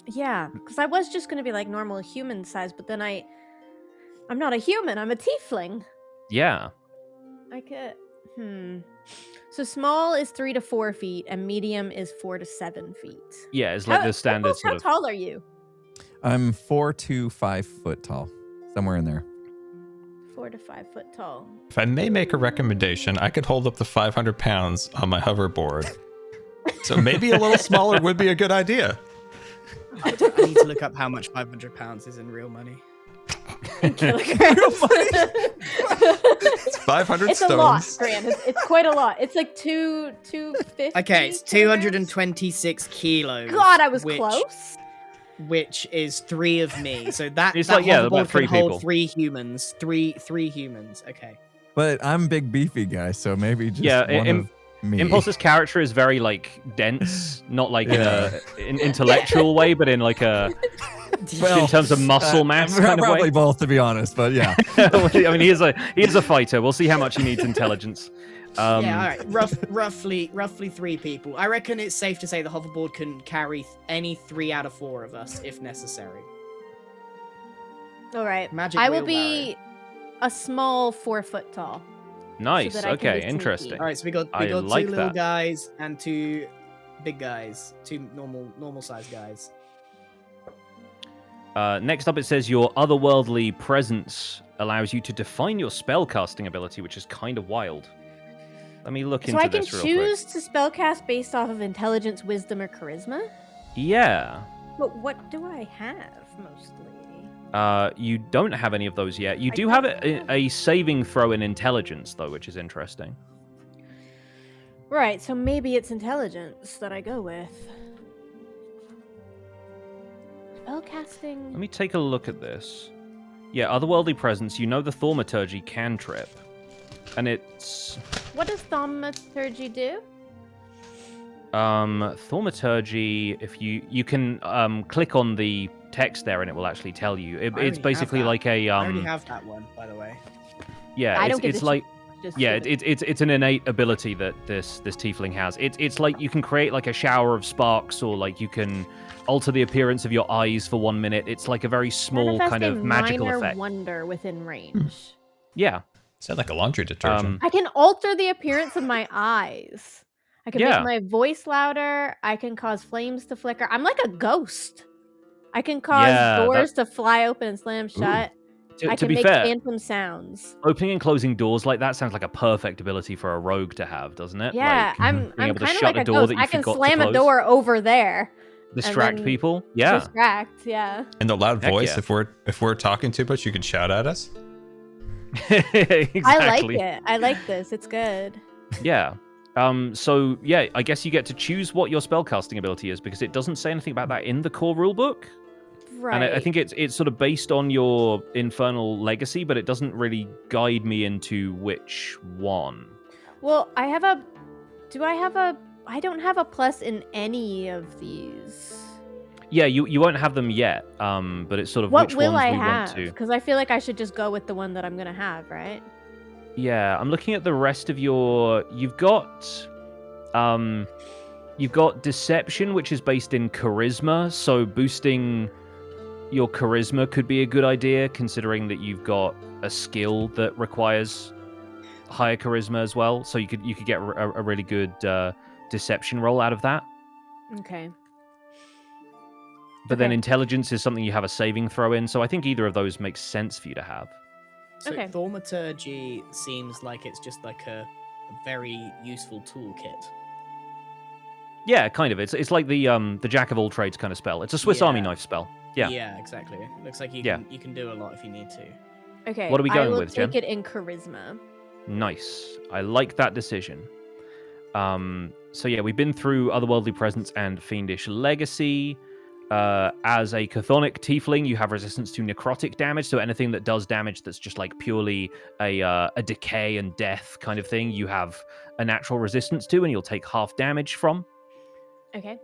Yeah, because I was just going to be like normal human size, but then I'm not a human, I'm a tiefling. Yeah. I could... So small is 3 to 4 feet, and medium is 4 to 7 feet. Yeah, it's like the standard sort of... How tall are you? I'm 4 to 5 foot tall, somewhere in there. 4 to 5 foot tall. If I may make a recommendation, I could hold up to 500 pounds on my hoverboard. So maybe a little smaller would be a good idea. I need to look up how much 500 pounds is in real money. It's 500 it's stones. A lot, Grant. It's quite a lot. It's like 250. Okay, it's 226 kilos. God, I was close. Which is 3 of me. So that it's that like, hoverboard about 3 can hold people. 3 humans. Three humans. Okay. But I'm big beefy guy, so maybe just one of me. Impulse's character is very like dense, not like in an intellectual way, but in like a in terms of muscle mass kind of probably way. both, to be honest, but yeah. I mean, he is a fighter. We'll see how much he needs intelligence. Yeah, all right. Roughly 3 people. I reckon it's safe to say the hoverboard can carry any 3 out of 4 of us if necessary. All right. Magic I will be a small 4 foot tall. Nice. So that I can Okay. be Interesting. sneaky. All right, so we got I 2 like little that. guys and 2 big guys, 2 normal sized guys. Next up, it says your otherworldly presence allows you to define your spellcasting ability, which is kind of wild. Let me look So into I can this real choose quick. to spellcast based off of intelligence, wisdom, or charisma. Yeah. But what do I have mostly? You don't have any of those yet. You I do don't have have a saving throw in intelligence, though, which is interesting. Right, so maybe it's intelligence that I go with. Spellcasting. Let me take a look at this. Yeah, otherworldly presence. You know the thaumaturgy can trip. And it's... What does thaumaturgy do? Thaumaturgy, if you can click on the text there and it will actually tell you. I It's already basically have that. like a... I already have that one, by the way. Yeah, I don't get it's to like... Just Yeah, do it. it's an innate ability that this tiefling has. It's like you can create like a shower of sparks, or like you can alter the appearance of your eyes for 1 minute. It's like a very small Manifest kind a of magical minor effect. wonder within range. Yeah. Sound like a laundry detergent. I can alter the appearance of my eyes. I can Yeah. make my voice louder. I can cause flames to flicker. I'm like a ghost. I can cause Yeah, doors to fly open and slam shut. I can make phantom sounds. Opening and closing doors like that sounds like a perfect ability for a rogue to have, doesn't it? Yeah, like, I'm kind of like a door ghost. that you I can forgot to slam a close. door over there. Distract people. Yeah. Distract. Yeah. In the loud Heck voice, yeah. if we're talking too much, you can shout at us. Exactly. I like it. I like this. It's good. Yeah. So yeah, I guess you get to choose what your spellcasting ability is because it doesn't say anything about that in the core rulebook. Right. And I think it's sort of based on your infernal legacy, but it doesn't really guide me into which one. Well, I don't have a plus in any of these. Yeah, you won't have them yet. But it's sort of What which will ones I we have? want to. Because I feel like I should just go with the one that I'm gonna have, right? Yeah, I'm looking at the rest of your. You've got deception, which is based in charisma. So boosting your charisma could be a good idea, considering that you've got a skill that requires higher charisma as well. So you could get a really good deception roll out of that. Okay. But then intelligence is something you have a saving throw in. So I think either of those makes sense for you to have. So Okay. thaumaturgy seems like it's just like a very useful toolkit. Yeah, kind of. It's like the jack of all trades kind of spell. It's a Swiss Army Yeah. knife spell. Yeah. Yeah, exactly. Looks like you can do a lot if you need to. Okay. What are we going I will with, Jen? take it in charisma. Nice. I like that decision. So yeah, we've been through Otherworldly Presence and Fiendish Legacy. As a chthonic tiefling, you have resistance to necrotic damage, so anything that does damage that's just like purely a decay and death kind of thing, you have a natural resistance to, and you'll take half damage from. Okay.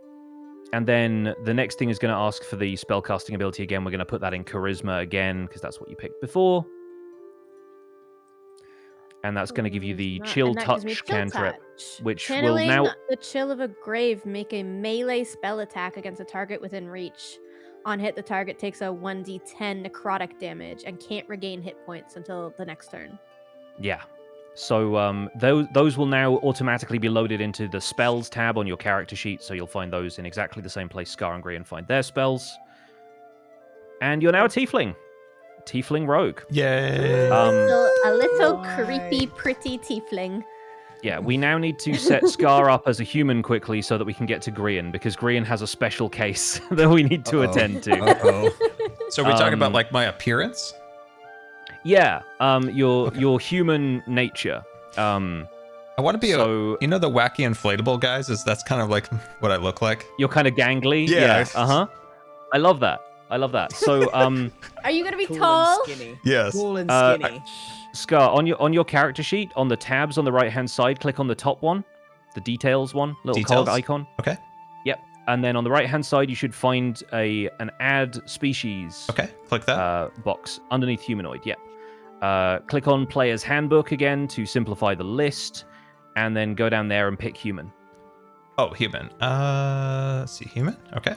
And then the next thing is going to ask for the spellcasting ability again. We're going to put that in charisma again, because that's what you picked before. And that's going to give you the chill touch cantrip, which Channeling will now... the chill of a grave, make a melee spell attack against a target within reach. On hit, the target takes a 1d10 necrotic damage and can't regain hit points until the next turn. Yeah. So those will now automatically be loaded into the spells tab on your character sheet, so you'll find those in exactly the same place Scar and Grian find their spells. And you're now a tiefling. Tiefling rogue. Yay! A little creepy, pretty tiefling. Yeah, we now need to set Scar up as a human quickly so that we can get to Grian, because Grian has a special case that we need to attend to. So are we talking about like my appearance? Yeah, your human nature. I want to be the wacky inflatable guys. That's kind of like what I look like. You're kind of gangly. Yeah. I love that. So are you gonna be Tall tall? and skinny. Yes. Tall and skinny. Scar, on your character sheet, on the tabs on the right hand side, click on the top one, the details one, little cog icon. Okay. Yep. And then on the right hand side, you should find an add species. Okay. Click that box underneath humanoid. Yep. Click on Player's Handbook again to simplify the list, and then go down there and pick human. Oh, human. Let's see, human. Okay.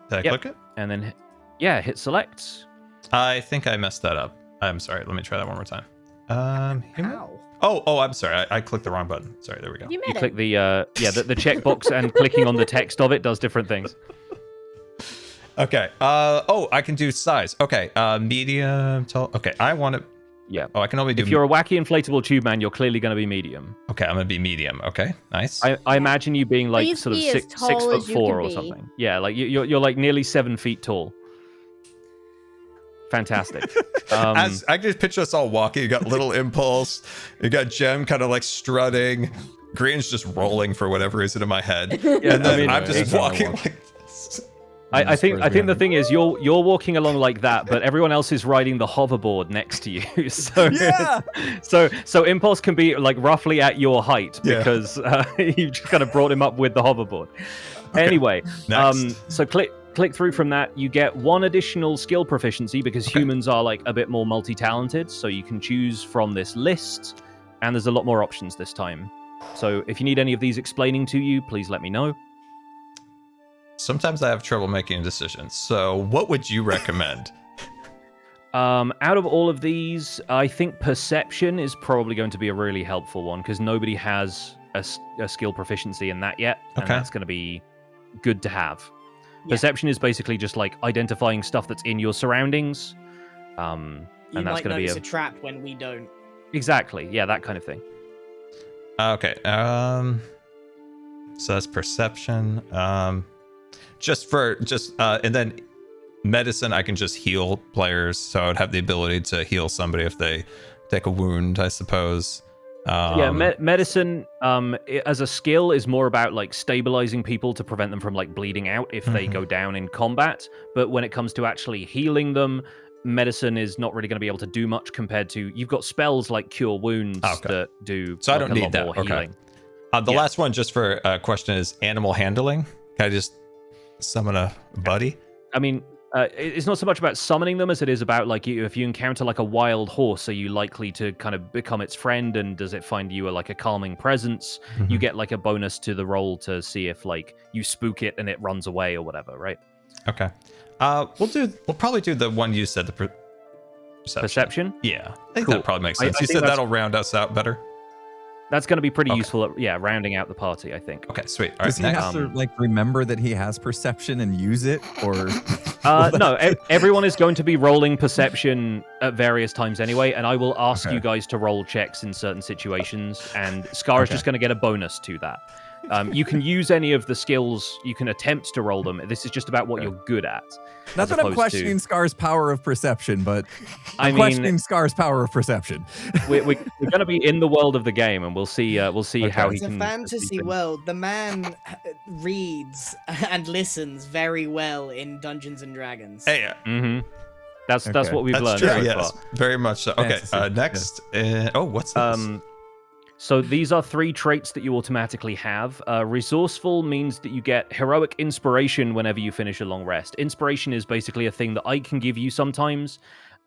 Did I click it? And then, hit select. I think I messed that up. I'm sorry. Let me try that one more time. Human. How? Oh, I'm sorry. I clicked the wrong button. Sorry. There we go. You click the the checkbox, and clicking on the text of it does different things. Okay. I can do size. Okay. Medium, tall. Okay. I want to. Yeah. Oh, I can only do. If you're a wacky inflatable tube man, you're clearly going to be medium. Okay, I'm gonna be medium. Okay, nice. I imagine you being like Please sort of be as tall 6'4" as you can or be. something. Yeah, like you're like nearly 7 feet tall. Fantastic. As I just picture us all walking, you got little impulse, you got Jem kind of like strutting, Green's just rolling for whatever reason in my head, Yeah, and then I mean, I'm just walking like this. I think the thing is you're walking along like that, but everyone else is riding the hoverboard next to you. So Yeah. so Impulse can be like roughly at your height because you just kind of brought him up with the hoverboard. Okay. Anyway, so click through from that. You get one additional skill proficiency because humans are like a bit more multi-talented, so you can choose from this list, and there's a lot more options this time. So if you need any of these explaining to you, please let me know. Sometimes I have trouble making decisions. So what would you recommend? Out of all of these, I think perception is probably going to be a really helpful one because nobody has a skill proficiency in that yet, and that's going to be good to have. Yeah. Perception is basically just like identifying stuff that's in your surroundings. and that's going to be a trap when we don't. Exactly. Yeah, that kind of thing. Okay. So that's perception. And then medicine, I can just heal players, so I would have the ability to heal somebody if they take a wound, I suppose. Medicine as a skill is more about like stabilizing people to prevent them from like bleeding out if they go down in combat. But when it comes to actually healing them, medicine is not really going to be able to do much compared to you've got spells like cure wounds that do. So I don't need that. Okay. The last one, just for a question, is animal handling. Can I just summon a buddy? I mean, it's not so much about summoning them as it is about like if you encounter like a wild horse, are you likely to kind of become its friend, and does it find you like a calming presence? You get like a bonus to the roll to see if like you spook it and it runs away or whatever, right? Okay. We'll probably do the one you said, the perception. Yeah, I think that probably makes sense. You said that'll round us out better. That's going to be pretty useful at, rounding out the party, I think. Okay, sweet. All Does he have to like remember that he has perception and use it, or? No, everyone is going to be rolling perception at various times anyway, and I will ask you guys to roll checks in certain situations, and Scar is just going to get a bonus to that. You can use any of the skills, you can attempt to roll them. This is just about what you're good at. Not that I'm questioning Scar's power of perception, but I'm questioning Scar's power of perception. We're going to be in the world of the game, and we'll see how he can. It's a fantasy world. The man reads and listens very well in Dungeons and Dragons. Hey, That's what we've learned. True, so yes, far. Very much so. Okay, next. What's this? So these are 3 traits that you automatically have. Resourceful means that you get heroic inspiration whenever you finish a long rest. Inspiration is basically a thing that I can give you sometimes,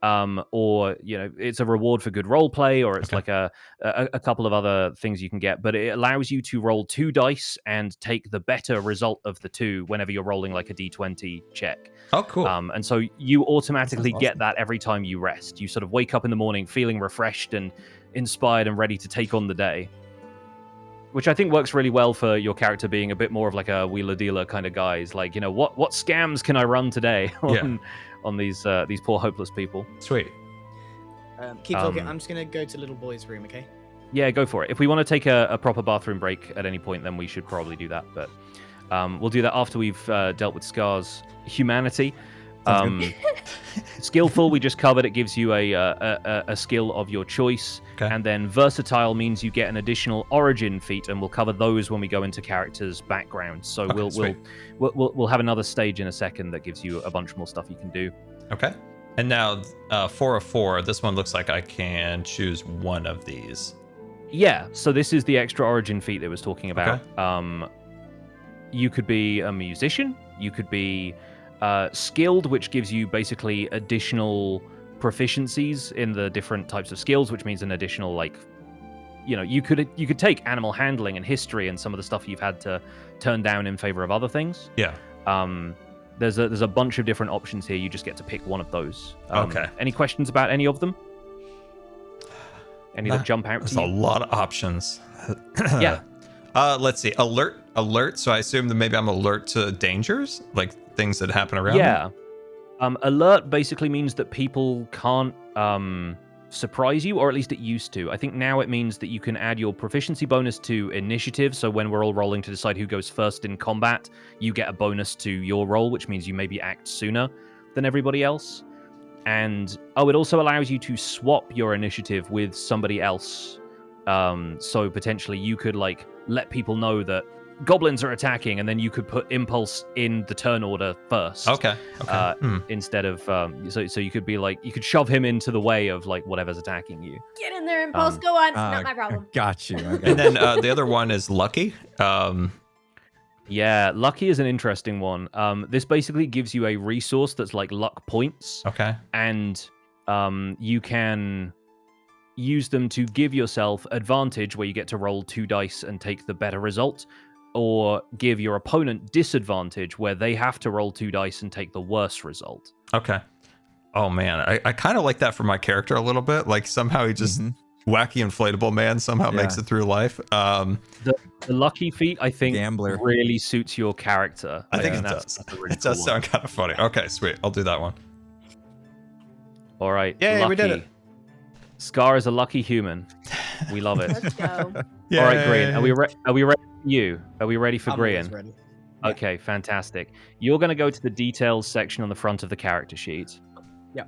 or it's a reward for good role play, or it's like a couple of other things you can get. But it allows you to roll 2 dice and take the better result of the 2 whenever you're rolling like a d20 check. Oh, cool. And so you automatically get that every time you rest. You sort of wake up in the morning feeling refreshed and inspired and ready to take on the day, which I think works really well for your character being a bit more of like a wheeler dealer kind of guys. Like, what scams can I run today on these poor hopeless people? Sweet. Keep talking. I'm just gonna go to little boy's room, okay? Yeah, go for it. If we want to take a proper bathroom break at any point, then we should probably do that. But we'll do that after we've dealt with Scar's humanity. Skillful, we just covered. It gives you a skill of your choice. And then versatile means you get an additional origin feat, and we'll cover those when we go into characters' backgrounds. So we'll have another stage in a second that gives you a bunch more stuff you can do. Okay. And now 4 of 4. This one looks like I can choose one of these. Yeah. So this is the extra origin feat that I was talking about. Okay. You could be a musician. You could be skilled, which gives you basically additional proficiencies in the different types of skills, which means an additional you could take animal handling and history and some of the stuff you've had to turn down in favor of other things. There's a bunch of different options here. You just get to pick one of those. Any questions about any of them? Any that jump out to you? There's a lot of options. Let's see. Alert. So I assume that maybe I'm alert to dangers, like things that happen around me? Alert basically means that people can't surprise you, or at least it used to. I think now it means that you can add your proficiency bonus to initiative, so when we're all rolling to decide who goes first in combat, you get a bonus to your roll, which means you maybe act sooner than everybody else. And it also allows you to swap your initiative with somebody else. So potentially you could let people know that goblins are attacking, and then you could put impulse in the turn order first. Instead of so you could be you could shove him into the way of whatever's attacking you. Get in there, impulse. Go on. Not my problem. Got you. And then the other one is lucky. Yeah, lucky is an interesting one. This basically gives you a resource that's like luck points. And you can use them to give yourself advantage, where you get to roll 2 dice and take the better result, or give your opponent disadvantage, where they have to roll 2 dice and take the worse result. Oh man, I kind of like that for my character a little bit. Like somehow he just wacky inflatable man somehow makes it through life. The lucky feat, I think, Gambler really suits your character. I think it does. It does sound kind of funny. Okay, sweet. I'll do that one. All right. Yay, lucky. we did it. Scar is a lucky human. We love it. Let's go. All right, Green. Are we ready for you? Are we ready for I'm Green? always ready. Yeah. Okay, fantastic. You're going to go to the details section on the front of the character sheet. Yeah.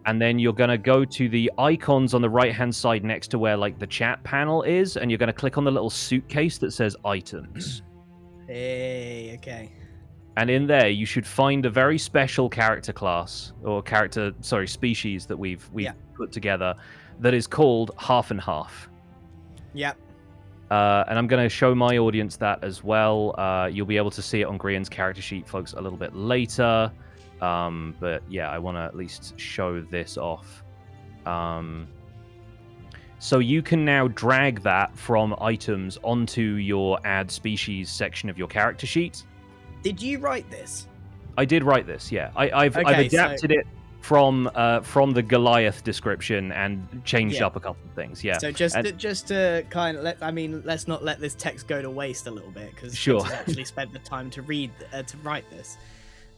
And then you're going to go to the icons on the right-hand side next to where like the chat panel is, and you're going to click on the little suitcase that says items. Hey, okay. And in there, you should find a very special character class or species that we've put together that is called Half and Half. Yep. And I'm going to show my audience that as well. You'll be able to see it on Grian's character sheet, folks, a little bit later. But yeah, I want to at least show this off. So you can now drag that from items onto your add species section of your character sheet. Did you write this? I did write this, yeah. I've adapted it from the Goliath description and changed up a couple of things, yeah. So just to kind of let's not let this text go to waste a little bit, because sure. actually spent the time to write this.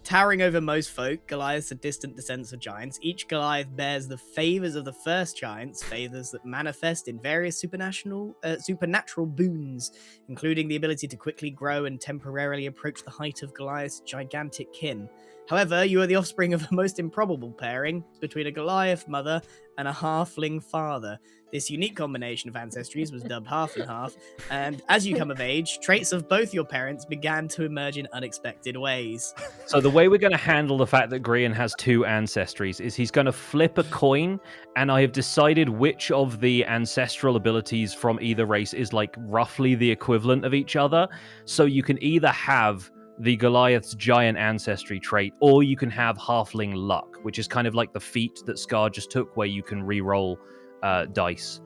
Towering over most folk, Goliaths are distant descendants of giants. Each Goliath bears the favors of the first giants, favors that manifest in various supernatural boons, including the ability to quickly grow and temporarily approach the height of Goliath's gigantic kin. However, you are the offspring of a most improbable pairing between a Goliath mother and a halfling father. This unique combination of ancestries was dubbed Half and Half, and as you come of age, traits of both your parents began to emerge in unexpected ways. So the way we're going to handle the fact that Grian has two ancestries is he's going to flip a coin, and I have decided which of the ancestral abilities from either race is like roughly the equivalent of each other. So you can either have the Goliath's giant ancestry trait, or you can have halfling luck, which is kind of like the feat that Scar just took, where you can re-roll dice.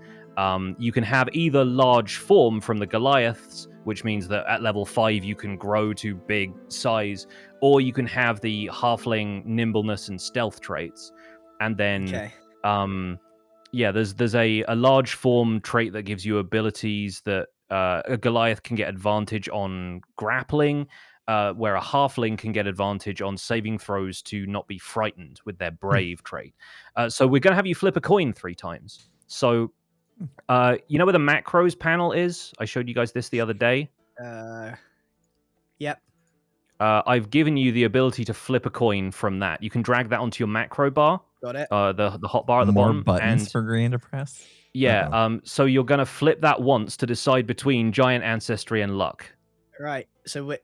You can have either large form from the Goliaths, which means that at level 5 you can grow to big size, or you can have the halfling nimbleness and stealth traits. And then there's a large form trait that gives you abilities that a Goliath can get advantage on grappling, where a halfling can get advantage on saving throws to not be frightened with their brave trait. So we're going to have you flip a coin 3 times. So you know where the macros panel is? I showed you guys this the other day. Yep. I've given you the ability to flip a coin from that. You can drag that onto your macro bar. Got it. The hot bar at the bottom. More buttons for Grian to press? Yeah. So you're going to flip that once to decide between giant ancestry and luck. Right. So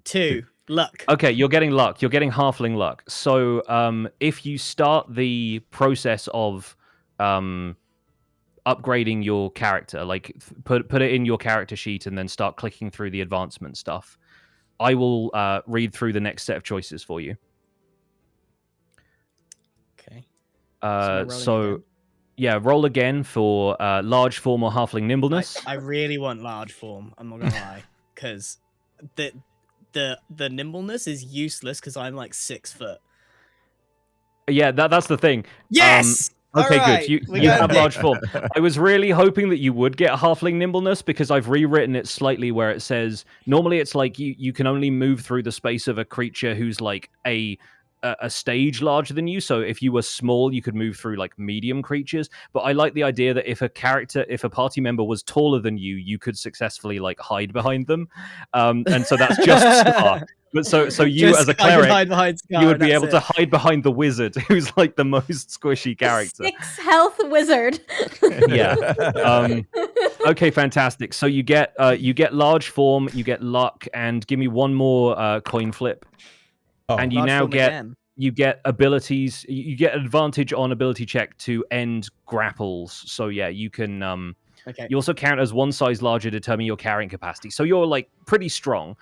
2 luck. Okay, you're getting luck. You're getting halfling luck. So if you start the process of upgrading your character, like put it in your character sheet and then start clicking through the advancement stuff, I will read through the next set of choices for you. Okay. Roll again for large form or halfling nimbleness. I really want large form. I'm not gonna lie, because the nimbleness is useless because I'm like 6 foot. Yeah, that's the thing. Yes. Okay, right. good. You have large form. I was really hoping that you would get halfling nimbleness, because I've rewritten it slightly where it says normally it's like you can only move through the space of a creature who's like a stage larger than you. So if you were small, you could move through like medium creatures. But I like the idea that if a party member was taller than you, you could successfully like hide behind them. And so that's just Scar. But so you just as a cleric, Scar, you would be able to hide behind the wizard, who's like the most squishy character. 6 health wizard. Yeah. Okay, fantastic. So you get large form, you get luck, and give me one more coin flip. And you now get abilities. You get advantage on ability check to end grapples. So yeah, you can. You also count as one size larger, determine your carrying capacity. So you're like pretty strong.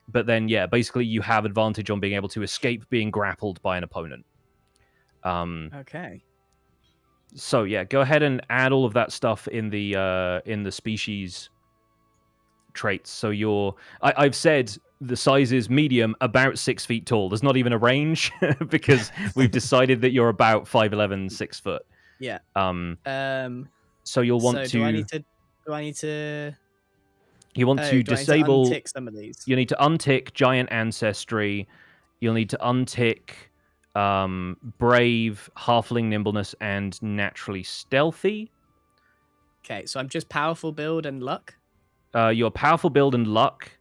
But then basically you have advantage on being able to escape being grappled by an opponent. Okay. So yeah, go ahead and add all of that stuff in the species traits. So I've said the size is medium, about 6 feet tall. There's not even a range because we've decided that you're about 5'11", 6 foot. Yeah. So you'll want to. Do I need to? You want to disable. Untick some of these. You need to untick giant ancestry. You'll need to untick brave, halfling nimbleness, and naturally stealthy. Okay, so I'm just powerful build and luck. Your powerful build and luck,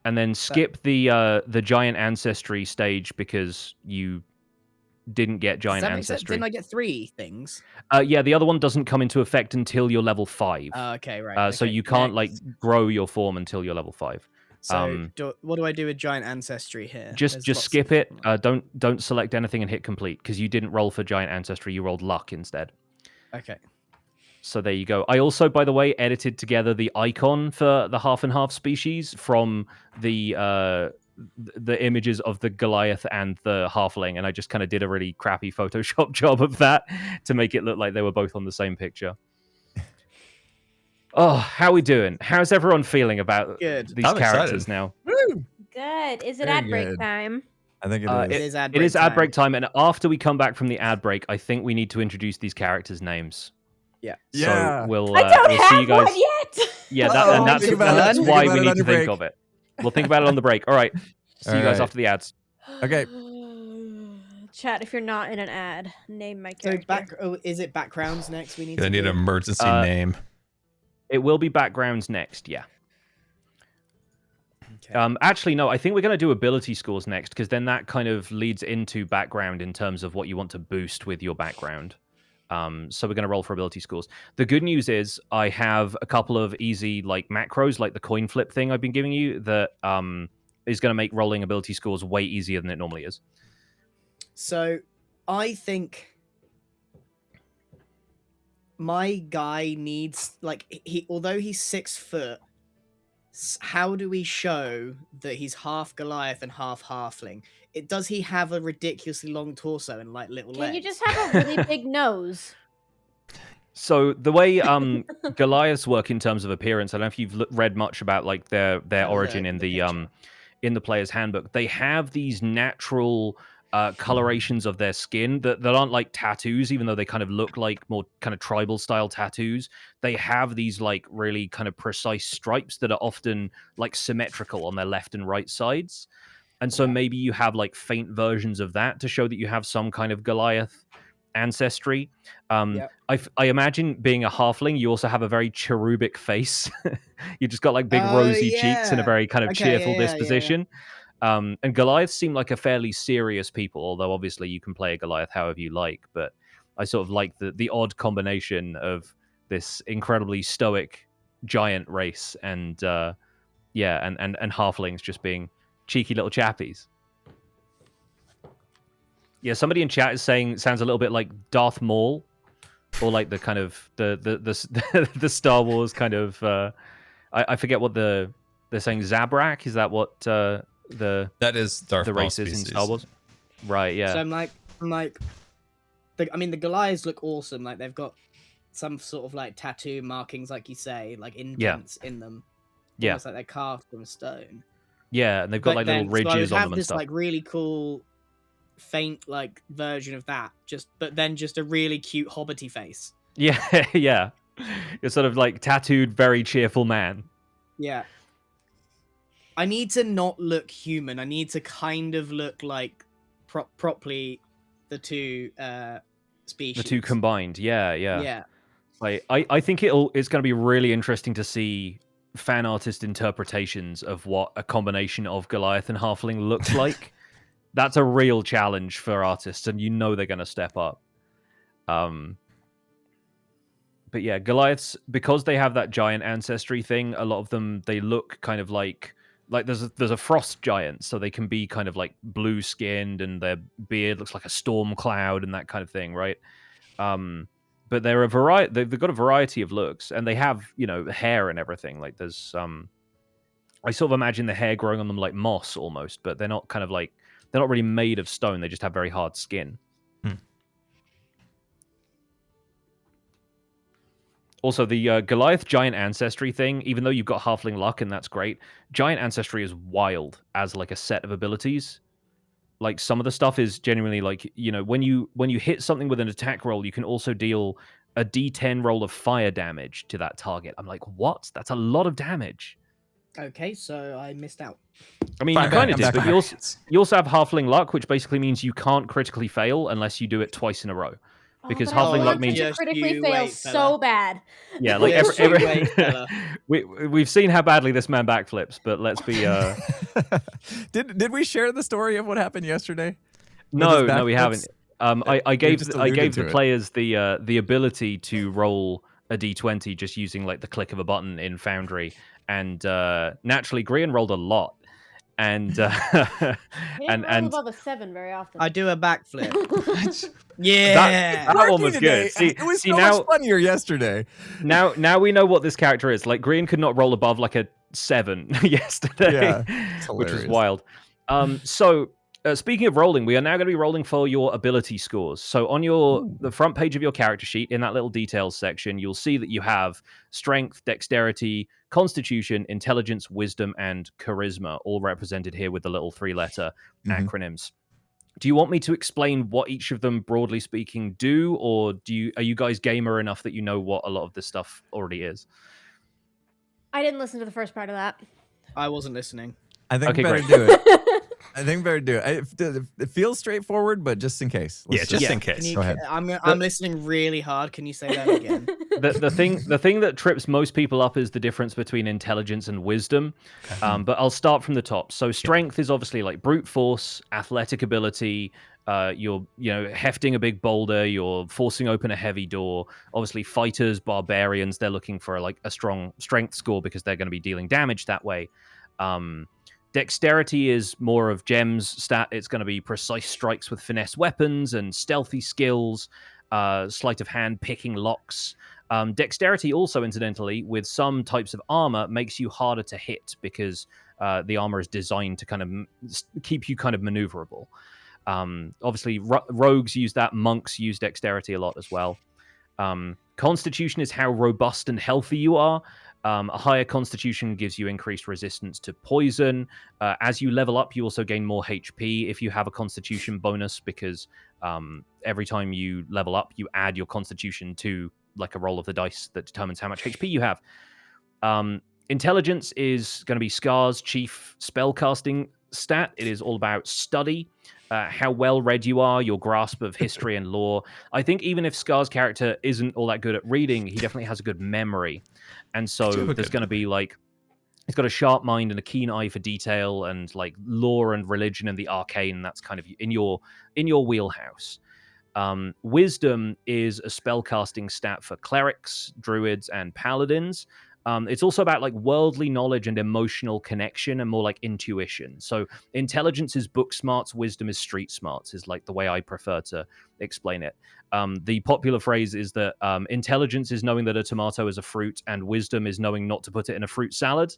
and then skip the giant ancestry stage because you didn't get giant ancestry. Didn't I get 3 things? Yeah, the other one doesn't come into effect until you're level 5. Okay, right. So you can't like grow your form until you're level 5. So what do I do with giant ancestry here? Just skip it. Don't select anything and hit complete because you didn't roll for giant ancestry. You rolled luck instead. Okay. So there you go. I also, by the way, edited together the icon for the half and half species from the images of the Goliath and the halfling, and I just kind of did a really crappy Photoshop job of that to make it look like they were both on the same picture. Oh, how we doing? How's everyone feeling about these characters now? Woo! Good. Is it ad break time? I think it is. It is ad break time, and after we come back from the ad break, I think we need to introduce these characters' names. Yeah. So we'll I don't we'll have see you guys. one yet. Yeah, that's why we need to think of it. We'll think about it on the break. All right. See you guys after the ads. Okay. Chat, if you're not in an ad, name my character. So is it backgrounds next? We need. I need an emergency name. It will be backgrounds next. Yeah. Okay. Actually, no. I think we're going to do ability scores next because then that kind of leads into background in terms of what you want to boost with your background. So we're going to roll for ability scores. The good news is I have a couple of easy like macros, like the coin flip thing I've been giving you, that is going to make rolling ability scores way easier than it normally is. So I think my guy needs although he's 6 foot, how do we show that he's half Goliath and half halfling? Does he have a ridiculously long torso and like little legs? Can you just have a really big nose? So the way Goliaths work in terms of appearance, I don't know if you've read much about like their origin in the player's handbook. They have these natural colorations of their skin that aren't like tattoos, even though they kind of look like more kind of tribal style tattoos. They have these like really kind of precise stripes that are often like symmetrical on their left and right sides. And so maybe you have like faint versions of that to show that you have some kind of Goliath ancestry. I imagine being a halfling, you also have a very cherubic face. You just got like big rosy cheeks and a very kind of cheerful disposition. And Goliaths seem like a fairly serious people, although obviously you can play a Goliath however you like. But I sort of like the odd combination of this incredibly stoic giant race and halflings just being cheeky little chappies. Yeah, somebody in chat is saying sounds a little bit like Darth Maul, or like the kind of the Star Wars kind of. I forget what they're saying. Zabrak, is that what that is Darth the race is in Star Wars? Right. Yeah. So I'm like, the Goliaths look awesome. Like they've got some sort of like tattoo markings, like you say, like indents in them. Yeah. Almost like they're carved from stone. Yeah, and they've got like little ridges on them and stuff. Like really cool, faint like version of that. But then just a really cute hobbity face. Yeah, yeah. You're sort of like tattooed, very cheerful man. Yeah. I need to not look human. I need to kind of look like properly the two species. The two combined. Yeah. I think it's going to be really interesting to see fan artist interpretations of what a combination of Goliath and halfling looks like. That's a real challenge for artists, and you know they're going to step up. But yeah, Goliaths, because they have that giant ancestry thing, a lot of them, they look kind of like there's a frost giant, so they can be kind of like blue skinned, and their beard looks like a storm cloud and that kind of thing, right? But they're a variety. They've got a variety of looks, and they have hair and everything. Like there's I sort of imagine the hair growing on them like moss almost, but they're not kind of like they're not really made of stone. They just have very hard skin. Also, the Goliath giant ancestry thing, even though you've got halfling luck and that's great, giant ancestry is wild as like a set of abilities. Like some of the stuff is genuinely like, when you hit something with an attack roll, you can also deal a D10 roll of fire damage to that target. I'm like, what? That's a lot of damage. Okay, so I missed out. I mean, you kind of did, but you also have Halfling Luck, which basically means you can't critically fail unless you do it twice in a row. Because Halfling Luck means you critically fail so bad. Yeah, like we've seen how badly this man backflips, but let's be. Did we share the story of what happened yesterday? No, we haven't. I gave the players the ability to roll a d20 just using like the click of a button in Foundry, and naturally, Grian rolled a lot. And and above a 7 very often. I do a backflip. Yeah, that one was good. It was so much funnier yesterday. Now we know what this character is. Like Grian could not roll above like a 7 yesterday, which was wild. So speaking of rolling, we are now going to be rolling for your ability scores. So on the front page of your character sheet, in that little details section, you'll see that you have strength, dexterity, constitution, intelligence, wisdom, and charisma, all represented here with the little 3-letter acronyms. Do you want me to explain what each of them, broadly speaking, do, or are you guys gamer enough that you know what a lot of this stuff already is? I didn't listen to the first part of that. I wasn't listening. I think we better do it. I think better do it. It feels straightforward, but just in case. Just in case. Go ahead. I'm listening really hard. Can you say that again? The thing that trips most people up is the difference between intelligence and wisdom. But I'll start from the top. So strength is obviously like brute force, athletic ability. You're hefting a big boulder. You're forcing open a heavy door. Obviously, fighters, barbarians, they're looking for like a strong strength score because they're going to be dealing damage that way. Dexterity is more of Gem's stat. It's going to be precise strikes with finesse weapons and stealthy skills, sleight of hand, picking locks. Dexterity also, incidentally, with some types of armor, makes you harder to hit because the armor is designed to kind of keep you kind of maneuverable. Obviously, rogues use that. Monks use dexterity a lot as well. Constitution is how robust and healthy you are. A higher constitution gives you increased resistance to poison. As you level up, you also gain more HP if you have a constitution bonus, because every time you level up, you add your constitution to like a roll of the dice that determines how much HP you have. Intelligence is going to be Scar's chief spellcasting stat. It is all about study, how well read you are, your grasp of history and lore. I think even if Scar's character isn't all that good at reading, he definitely has a good memory. And so there's going to be like, he's got a sharp mind and a keen eye for detail, and like lore and religion and the arcane. That's kind of in your wheelhouse. Wisdom is a spellcasting stat for clerics, druids, and paladins. It's also about like worldly knowledge and emotional connection and more like intuition. So intelligence is book smarts, wisdom is street smarts, is like the way I prefer to explain it. The popular phrase is that intelligence is knowing that a tomato is a fruit, and wisdom is knowing not to put it in a fruit salad,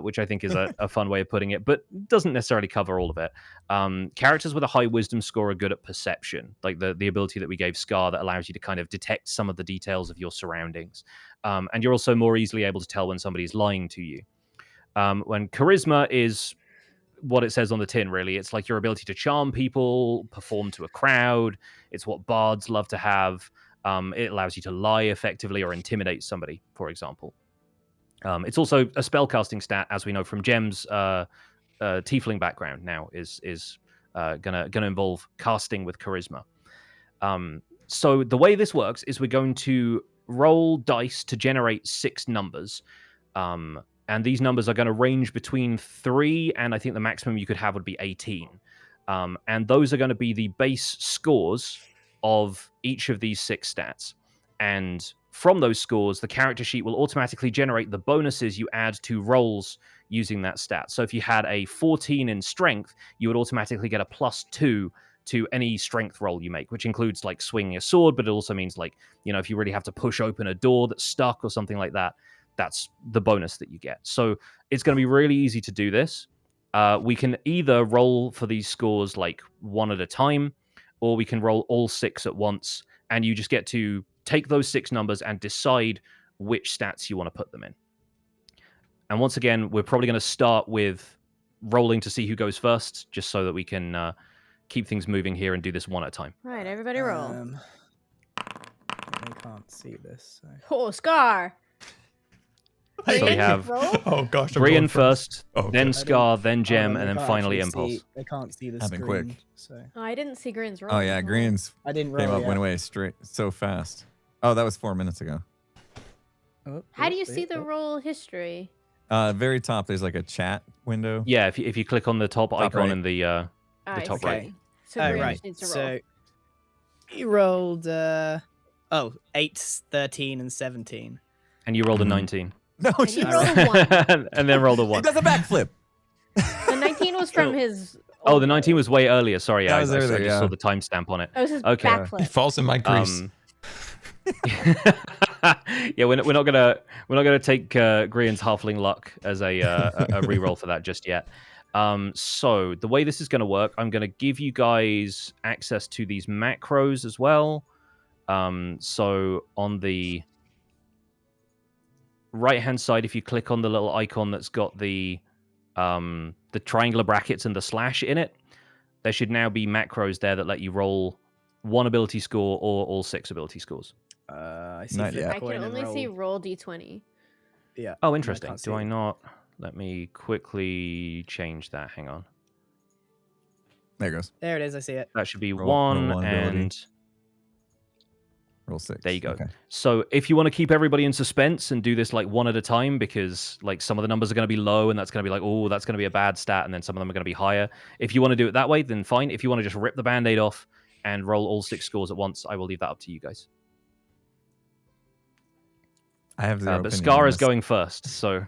which I think is a fun way of putting it, but doesn't necessarily cover all of it. Characters with a high wisdom score are good at perception, like the ability that we gave Scar that allows you to kind of detect some of the details of your surroundings. And you're also more easily able to tell when somebody's lying to you. When charisma is what it says on the tin, really. It's like your ability to charm people, perform to a crowd. It's what bards love to have. It allows you to lie effectively or intimidate somebody, for example. It's also a spellcasting stat, as we know from Gem's tiefling background now, is gonna involve casting with charisma. So the way this works is we're going to roll dice to generate 6 numbers. And these numbers are going to range between 3 and I think the maximum you could have would be 18. And those are going to be the base scores of each of these 6 stats. And from those scores, the character sheet will automatically generate the bonuses you add to rolls using that stat. So if you had a 14 in strength, you would automatically get a +2 to any strength roll you make, which includes like swinging a sword, but it also means like, if you really have to push open a door that's stuck or something like that, that's the bonus that you get. So it's going to be really easy to do this. We can either roll for these scores like one at a time, or we can roll all 6 at once, and you just get to take those 6 numbers and decide which stats you want to put them in. And once again, we're probably going to start with rolling to see who goes first, just so that we can keep things moving here and do this one at a time. All right, everybody roll. I can't see this. So. Oh, Scar! So we have Oh gosh, I'm Grian going first, okay. then Scar, then Gem, Oh, and they then can't finally actually Impulse. They can't see the Happened screen. quick. So Oh, I didn't see Green's roll. Oh yeah, Green's I didn't came roll up, yet. went away straight so fast. Oh, that was 4 minutes ago. How do you see the roll history? Very top, there's like a chat window. Yeah, if you click on the top icon right. in the I top see. right. So Oh, Green right. just needs to roll. So you rolled 8, 13, and 17. And you rolled a 19. No, And she you rolled a 1. And then rolled a He 1. does a backflip. The 19 was from his. Oh, the 19 was way earlier. Sorry, That I was just earlier, saw yeah. the timestamp on it. That was his Okay. He backflip. falls in my grease. Yeah, we're not gonna take Grian's halfling luck as a reroll for that just yet. So the way this is gonna work, I'm gonna give you guys access to these macros as well. So on the right hand side, if you click on the little icon that's got the triangular brackets and the slash in it, there should now be macros there that let you roll 1 ability score or all 6 ability scores. I see. Not flip yet. a I coin can and only see roll. roll d20. Yeah. Oh, interesting. can't Do I see. not? Let me quickly change that. Hang on. There it goes. There it is. I see it. That should be Roll 1 one ability. and Roll 6. there you go. Okay. So if you want to keep everybody in suspense and do this like one at a time, because like some of the numbers are going to be low and that's going to be like, oh, that's going to be a bad stat, and then some of them are going to be higher. If you want to do it that way, then fine. If you want to just rip the band-aid off and roll all 6 scores at once, I will leave that up to you guys. I have zero But opinion Scar on is this. going first, so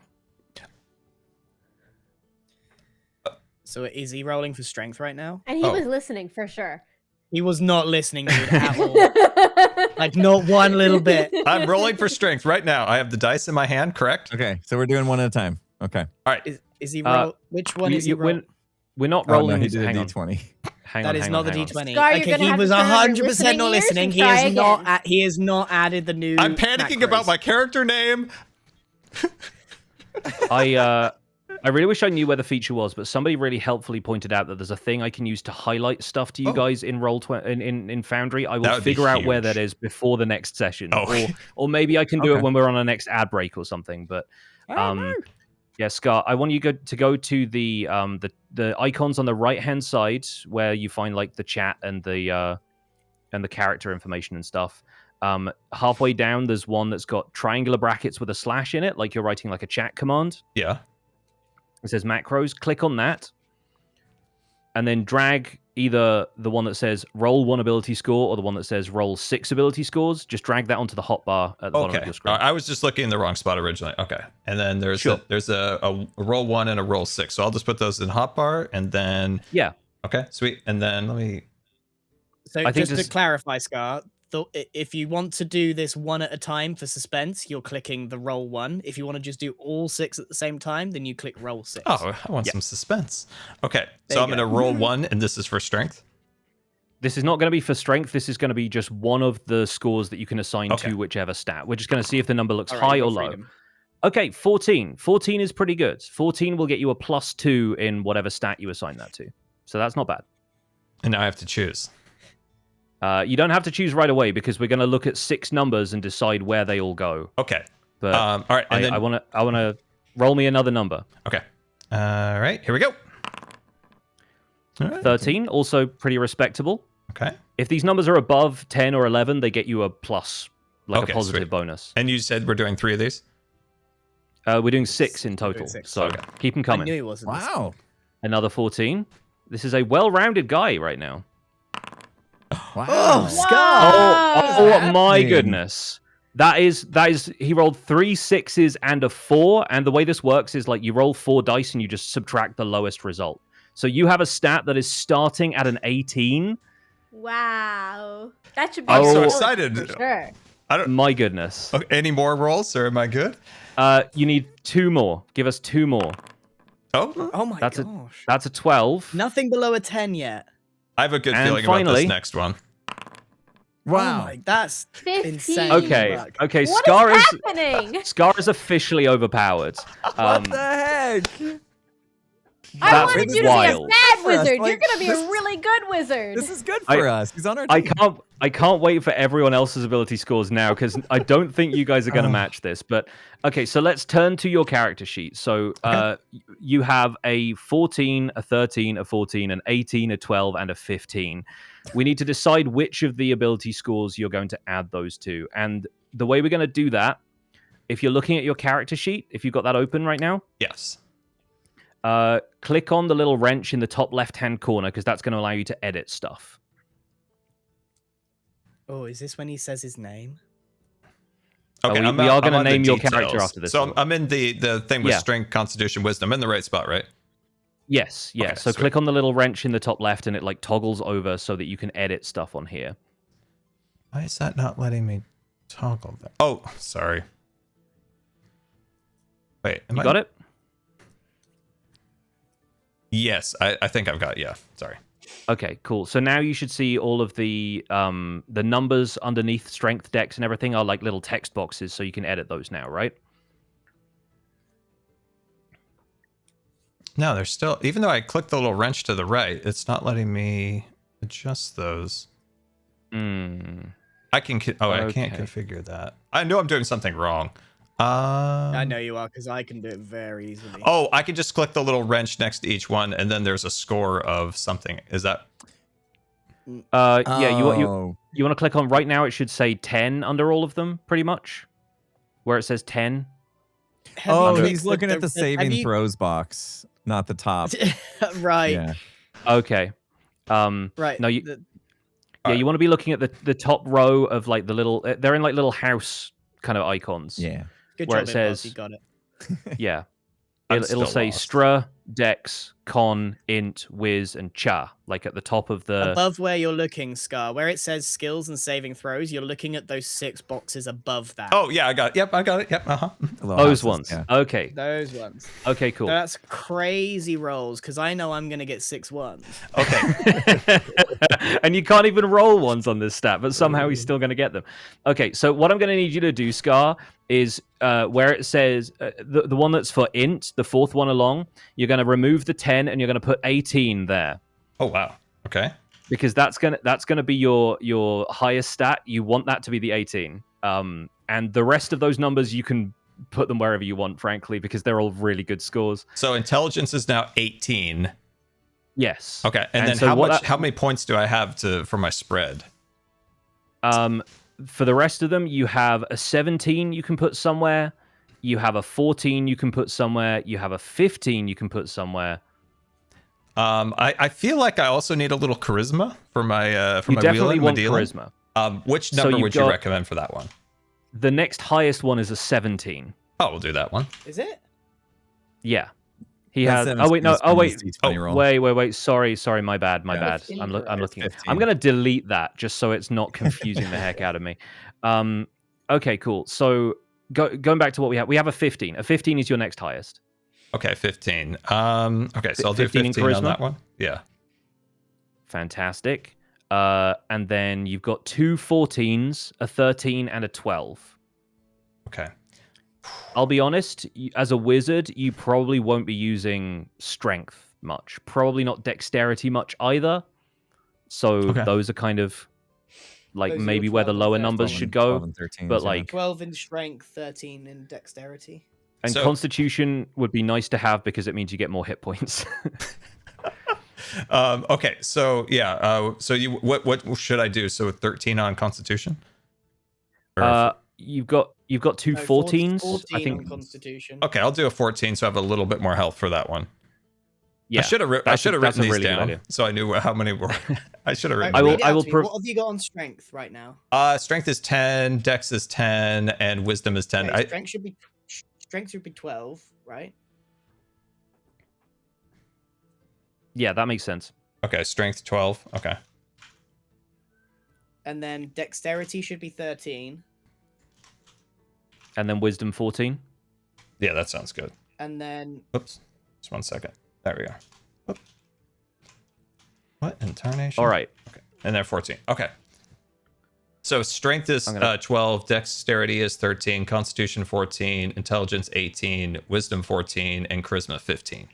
So is he rolling for strength right now? And he Oh. was listening for sure. He was not listening, dude, at all. Like not one little bit. I'm rolling for strength right now. I have the dice in my hand, correct? Okay, so we're doing one at a time. Okay. All right. Is he roll? Which one is he roll? we're not Oh, no, rolling. he did a hang on. D20. Hang That on, is hang not on, the hang on. D20. Scar, you're Okay, gonna he have was to turn on your 100% listening not ears listening. and He try has not. again. He has not added the new. I'm panicking about macros. my character name. I really wish I knew where the feature was, but somebody really helpfully pointed out that there's a thing I can use to highlight stuff to you guys in in Foundry. I That will would be figure out where huge. that is before the next session, Oh. or maybe I can do it Okay. when we're on our next ad break or something. But yeah, Scar, I want you to go to the icons on the right hand side where you find like the chat and the character information and stuff. Halfway down, there's one that's got triangular brackets with a slash in it, like you're writing like a chat command. Yeah. It says macros. Click on that, and then drag either the one that says roll 1 ability score or the one that says roll 6 ability scores. Just drag that onto the hotbar at the bottom of Okay. your screen. I was just looking in the wrong spot originally. Okay. And then there's Sure. there's a roll 1 and a roll 6. So I'll just put those in hotbar and then Yeah. Okay, sweet. And then let me So I think just this- to clarify, Scar, if you want to do this one at a time for suspense, you're clicking the roll 1. If you want to just do all 6 at the same time, then you click roll 6. Oh, I want some suspense. Okay. There So you I'm going to go. roll 1 and this is for strength. This is not going to be for strength. This is going to be just one of the scores that you can assign Okay. to whichever stat. We're just going to see if the number looks All right, high you or got low. freedom. Okay, 14. 14 is pretty good. 14 will get you a +2 in whatever stat you assign that to. So that's not bad. And now I have to choose. You don't have to choose right away because we're going to look at 6 numbers and decide where they all go. Okay. But All right. And then I want to roll me another number. Okay. All right. Here we go. All right. 13, also pretty respectable. Okay. If these numbers are above 10 or 11, they get you a plus, like Okay, a positive sweet. bonus. And you said we're doing 3 of these? We're doing 6 in We're doing total, 6. so Okay. keep them I coming. knew he wasn't. Wow. Another 14. This is a well-rounded guy right now. Wow. Oh, Oh my happening? goodness. That is he rolled 3 6s and a 4, and the way this works is like you roll 4 dice and you just subtract the lowest result. So you have a stat that is starting at an 18. Wow. That should be I'm so really excited. For sure. I don't. My goodness. Okay, any more rolls, or am I good? You need 2 more. Give us 2 more. Oh, Oh my That's gosh. That's a 12. Nothing below a 10 yet. I have a good And feeling about finally- this next one. Oh Wow. my, that's 15. insane. Okay. Fuck. Okay, What Scar is is happening? Scar is officially overpowered. What the heck? I wanted you to wild. be a bad wizard. Like, You're gonna be a really good wizard. This is good for us. He's on our I team. can't wait for everyone else's ability scores now because I don't think you guys are going to match this. But okay, so let's turn to your character sheet. So you have a 14, a 13, a 14, an 18, a 12, and a 15. We need to decide which of the ability scores you're going to add those to. And the way we're going to do that, if you're looking at your character sheet, if you've got that open right now. Yes. Click on the little wrench in the top left-hand corner because that's going to allow you to edit stuff. Oh, is this when he says his name? Okay, we are going to name your character after this. So I'm in the thing with strength, constitution, wisdom. I'm in the right spot, right? Yes, yeah. Okay, so sweet. click on the little wrench in the top left and it like toggles over so that you can edit stuff on here. Why is that not letting me toggle that? Oh, sorry. Wait, You got it? Yes, I think I've got it. Yeah, sorry. Okay, cool. So now you should see all of the numbers underneath strength, dex, and everything are like little text boxes, so you can edit those now, right? No, there's still, even though I clicked the little wrench to the right, it's not letting me adjust those. I can, I can't configure that. I know I'm doing something wrong. I know you are because I can do it very easily. Oh, I can just click the little wrench next to each one, and then there's a score of something. Is that? Yeah, you want to click on right now. It should say 10 under all of them, pretty much, where it says 10. He's looking at the saving throws box, not the top. Right. Yeah. Okay. Right. No, you want to be looking at the top row of like the little. They're in like little house kind of icons. Yeah. Good where job, it says, you got it. Yeah. I'm It'll say lost. Stra, Dex, Con, Int, Wiz, and Cha, like at the top of the. Above where you're looking, Scar, where it says skills and saving throws, you're looking at those 6 boxes above that. Oh yeah, I got it. Yep, I got it. Yep. Those ones. Yeah. Okay. Those ones. Okay, cool. That's crazy rolls because I know I'm gonna get 6 ones. Okay. And you can't even roll ones on this stat, but somehow he's still going to get them. Okay, so what I'm going to need you to do, Scar, is where it says the one that's for int, the 4th one along, you're going to remove the 10 and you're going to put 18 there. Oh wow. Okay. Because that's gonna be your highest stat. You want that to be the 18. And the rest of those numbers you can put them wherever you want, frankly, because they're all really good scores. So intelligence is now 18. Yes. Okay, and then so how many points do I have for my spread? For the rest of them, you have a 17 you can put somewhere. You have a 14 you can put somewhere. You have a 15 you can put somewhere. I feel like I also need a little charisma for my you my definitely wheeling, want my dealing. charisma. Which number would you recommend for that one? The next highest one is a 17. Oh, we'll do that one. Is it? Yeah. He has. Oh wait, no. Oh wait. Oh, wait. Sorry. My bad. I'm looking. I'm gonna delete that just so it's not confusing the heck out of me. Okay, cool. So going back to what we have a 15. A 15 is your next highest. Okay, 15. Okay, so I'll do 15 on that one. Yeah. Fantastic. And then you've got 2 14s, a 13, and a 12. Okay. I'll be honest, as a wizard, you probably won't be using strength much. Probably not dexterity much either. So those are kind of like Those maybe are where the lower numbers should go. 12 and 13, but yeah. like 12 in strength, 13 in dexterity. And constitution would be nice to have because it means you get more hit points. Okay, so yeah, so you what should I do? So 13 on constitution? You've got 2 14s. 14 I think on constitution. Okay, I'll do a 14 so I have a little bit more health for that one. Yeah, I should have written these really down so I knew how many were. I should have written. I will. What have you got on strength right now? Strength is 10, dex is 10, and wisdom is 10. Okay, strength should be 12, right? Yeah, that makes sense. Okay, strength 12. Okay. And then dexterity should be 13. And then wisdom 14. Yeah, that sounds good. And then oops, just 1 second. There we go. Oop. What incarnation? All right. Okay, and then 14. Okay. So strength is 12, dexterity is 13, constitution 14, intelligence 18, wisdom 14, and charisma 15.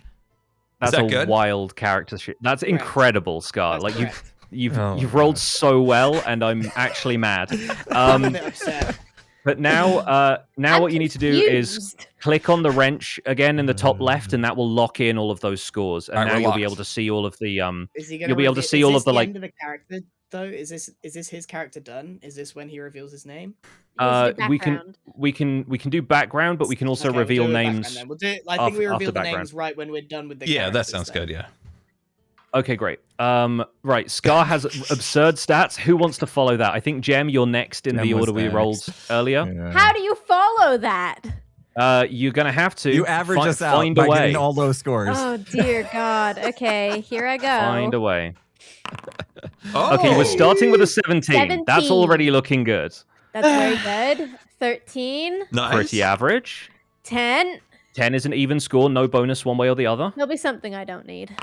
That's that a good? wild character sheet. That's Correct. incredible, Scar. That's like correct. you've rolled so well, and I'm actually mad. I'm a bit upset. But now, I'm what you need to do is confused. click on the wrench again in the top left, and that will lock in all of those scores. And Alright, now we're you'll be locked. able to see all of the Is he gonna You'll be able to reveal- see is all this of the like. end of the character though? Is this his character done? Is this when he reveals his name? We can do background, but we can also Okay, reveal we'll do it names. then. We'll do it. I think we after reveal the background. names right when we're done with the. Yeah, that characters sounds then. good. Yeah. Okay, great. Right, Scar has absurd stats. Who wants to follow that? I think Jem, you're next in Jem the was order we rolled next. earlier. Yeah. How do you follow that? You're gonna have to. You average us out find by a way. getting all those scores. Oh dear God. Okay, here I go. Find a way. Oh. Okay, we're starting with a 17. That's 17. already looking good. That's very good. 13, Nice. Pretty average. 10. 10 is an even score, no bonus one way or the other. There'll be something I don't need.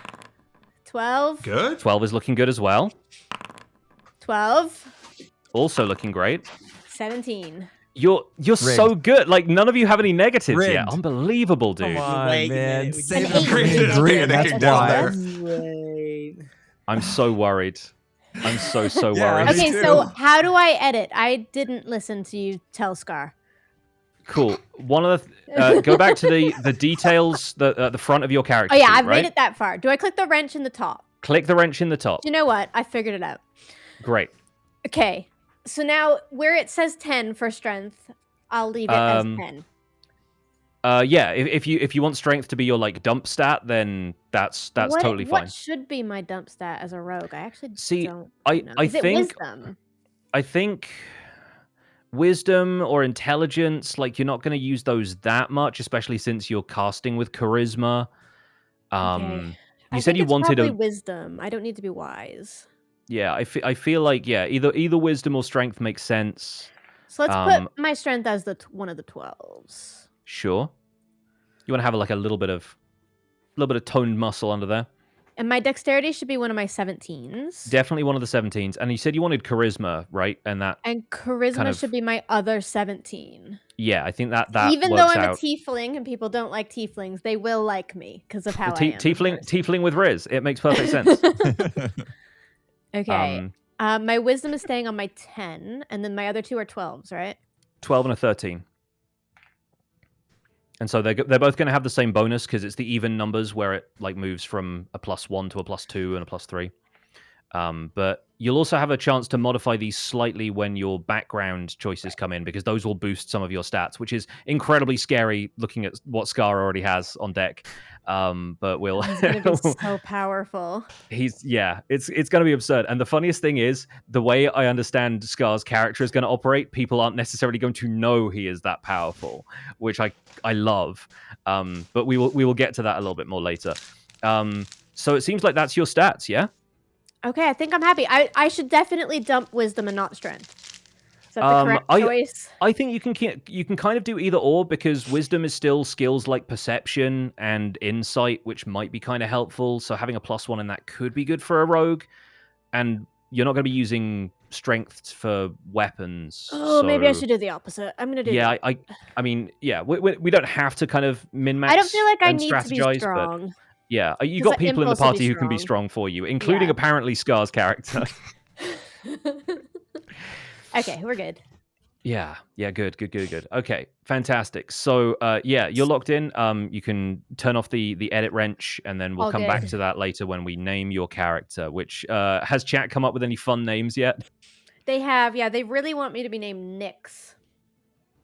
12. Good. 12 is looking good as well. 12. Also looking great. 17. You're so good. Like none of you have any negatives Rigged. yet. Unbelievable, dude. Come on, Wait a man. minute, we Save did them for an 8. three, and That's that's down why. there. Wait. I'm so worried. I'm so Yeah, worried. me Okay, too. so how do I edit? I didn't listen to you tell Scar. Cool. One of the go back to the details the front of your character. Oh yeah, sheet, I've right? made it that far. Do I click the wrench in the top? Click the wrench in the top. You know what? I figured it out. Great. Okay, so now where it says 10 for strength, I'll leave it as 10. Yeah. If you want strength to be your like dump stat, then that's totally fine. What should be my dump stat as a rogue? I actually See, don't I know. I Is it think wisdom? I think wisdom or intelligence, like you're not going to use those that much, especially since you're casting with charisma. Okay. You said you wanted probably a wisdom. I don't need to be wise. yeah. I feel like yeah, either wisdom or strength makes sense. So let's put my strength as one of the 12s. Sure. You want to have like a little bit of toned muscle under there. And my dexterity should be one of my 17s. Definitely one of the 17s. And you said you wanted charisma, right? And charisma kind of- should be my other 17. yeah, I think that Even though works I'm out. a tiefling and people don't like tieflings, they will like me because of how I am. Tiefling with Riz. It makes perfect sense. Okay. My wisdom is staying on my 10, and then my other two are 12s, right? 12 and a 13. And so they're both going to have the same bonus because it's the even numbers where it like moves from a +1 to a +2 and a +3. But you'll also have a chance to modify these slightly when your background choices come in because those will boost some of your stats, which is incredibly scary looking at what Scar already has on deck. But we'll He's gonna be so powerful. it's going to be absurd. And the funniest thing is the way I understand Scar's character is going to operate, people aren't necessarily going to know he is that powerful, which I love. But we will get to that a little bit more later. So it seems like that's your stats, yeah? Okay, I think I'm happy. I should definitely dump wisdom and not strength. Is that the correct choice? I think you can kind of do either or because wisdom is still skills like perception and insight, which might be kind of helpful. So having a +1 in that could be good for a rogue, and you're not going to be using strength for weapons. Oh, maybe I so- should do the opposite. I'm gonna do. Yeah, that. I mean, yeah, we don't have to kind of min-max. I don't feel like I and need to be strategize, but strong. yeah, you 'Cause got people in the impulse will be party who can be strong. strong for you, including Yeah. apparently Scar's character. Okay, we're good. Yeah, good. Okay, fantastic. So, yeah, you're locked in. You can turn off the edit wrench, and then we'll All come back good. to that later when we name your character. Which has chat come up with any fun names yet? They have, yeah. They really want me to be named Nyx.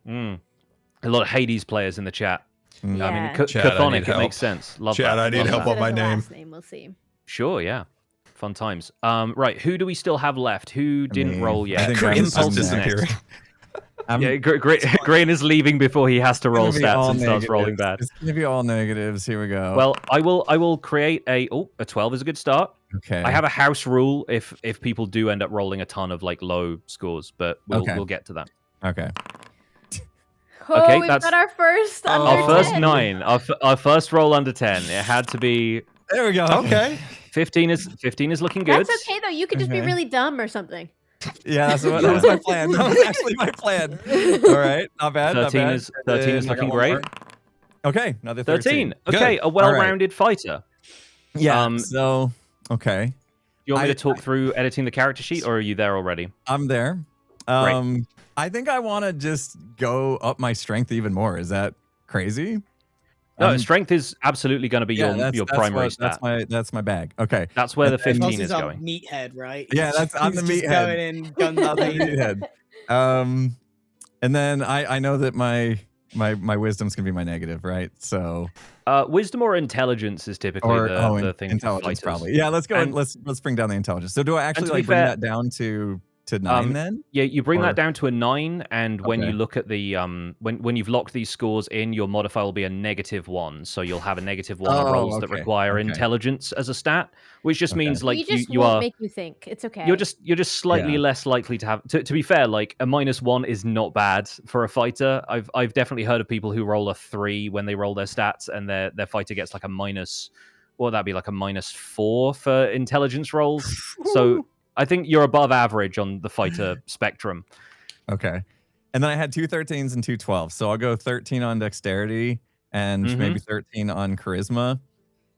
A lot of Hades players in the chat. Yeah. I mean, Chat, I Chthonic, need it help. makes sense. Love Chat, that. I need Love help that. on my As a name. last name. We'll see. Sure, yeah. Fun times. Right, who do we still have left? Who didn't Me. roll I yet? think I'm Impulse just is next. disappearing. I'm Yeah, Grain is leaving before he has to roll gonna be all stats and starts rolling negatives. bad. It's gonna be all negatives. Here we go. Well, I will create a 12 is a good start. okay. I have a house rule if people do end up rolling a ton of like low scores, but we'll get to that. Okay. Oh, Okay, we've that's- got our first under Our first 10. 9, our first roll under 10. It had to be There we go. Okay. 15 is looking good. That's okay though. You could just be Okay. really dumb or something. Yeah, that was my plan. That was actually my plan. All right, not bad. 13 not bad. is 13 is And I got looking one great. more. Okay, another 13. Good. Okay, a well-rounded fighter. Yeah. So okay. You want me to talk through editing the character sheet, or are you there already? I'm there. Great. I think I want to just go up my strength even more. Is that crazy? No, strength is absolutely going to be your primary stat. That's my bag. Okay. That's where the 15 is going. Meathead, right? Yeah, I'm the meathead. Going in guns meathead. And then I know that my wisdom's gonna be my negative, right? So wisdom or intelligence is typically the thing. Intelligence probably. Yeah, let's go and let's bring down the intelligence. So do I actually bring that down to 9 then? Yeah, you bring that down to a 9, and when you look at the when you've locked these scores in, your modifier will be a -1. So you'll have a -1 on rolls that require intelligence as a stat, which just means like you won't make you think. It's okay. You're just slightly less likely to have. To be fair, like a -1 is not bad for a fighter. I've definitely heard of people who roll a 3 when they roll their stats, and their fighter gets like a minus. What would that be, like a -4 for intelligence rolls? So I think you're above average on the fighter spectrum. Okay. And then I had 2 13s and 2 12s. So I'll go 13 on dexterity and maybe 13 on charisma.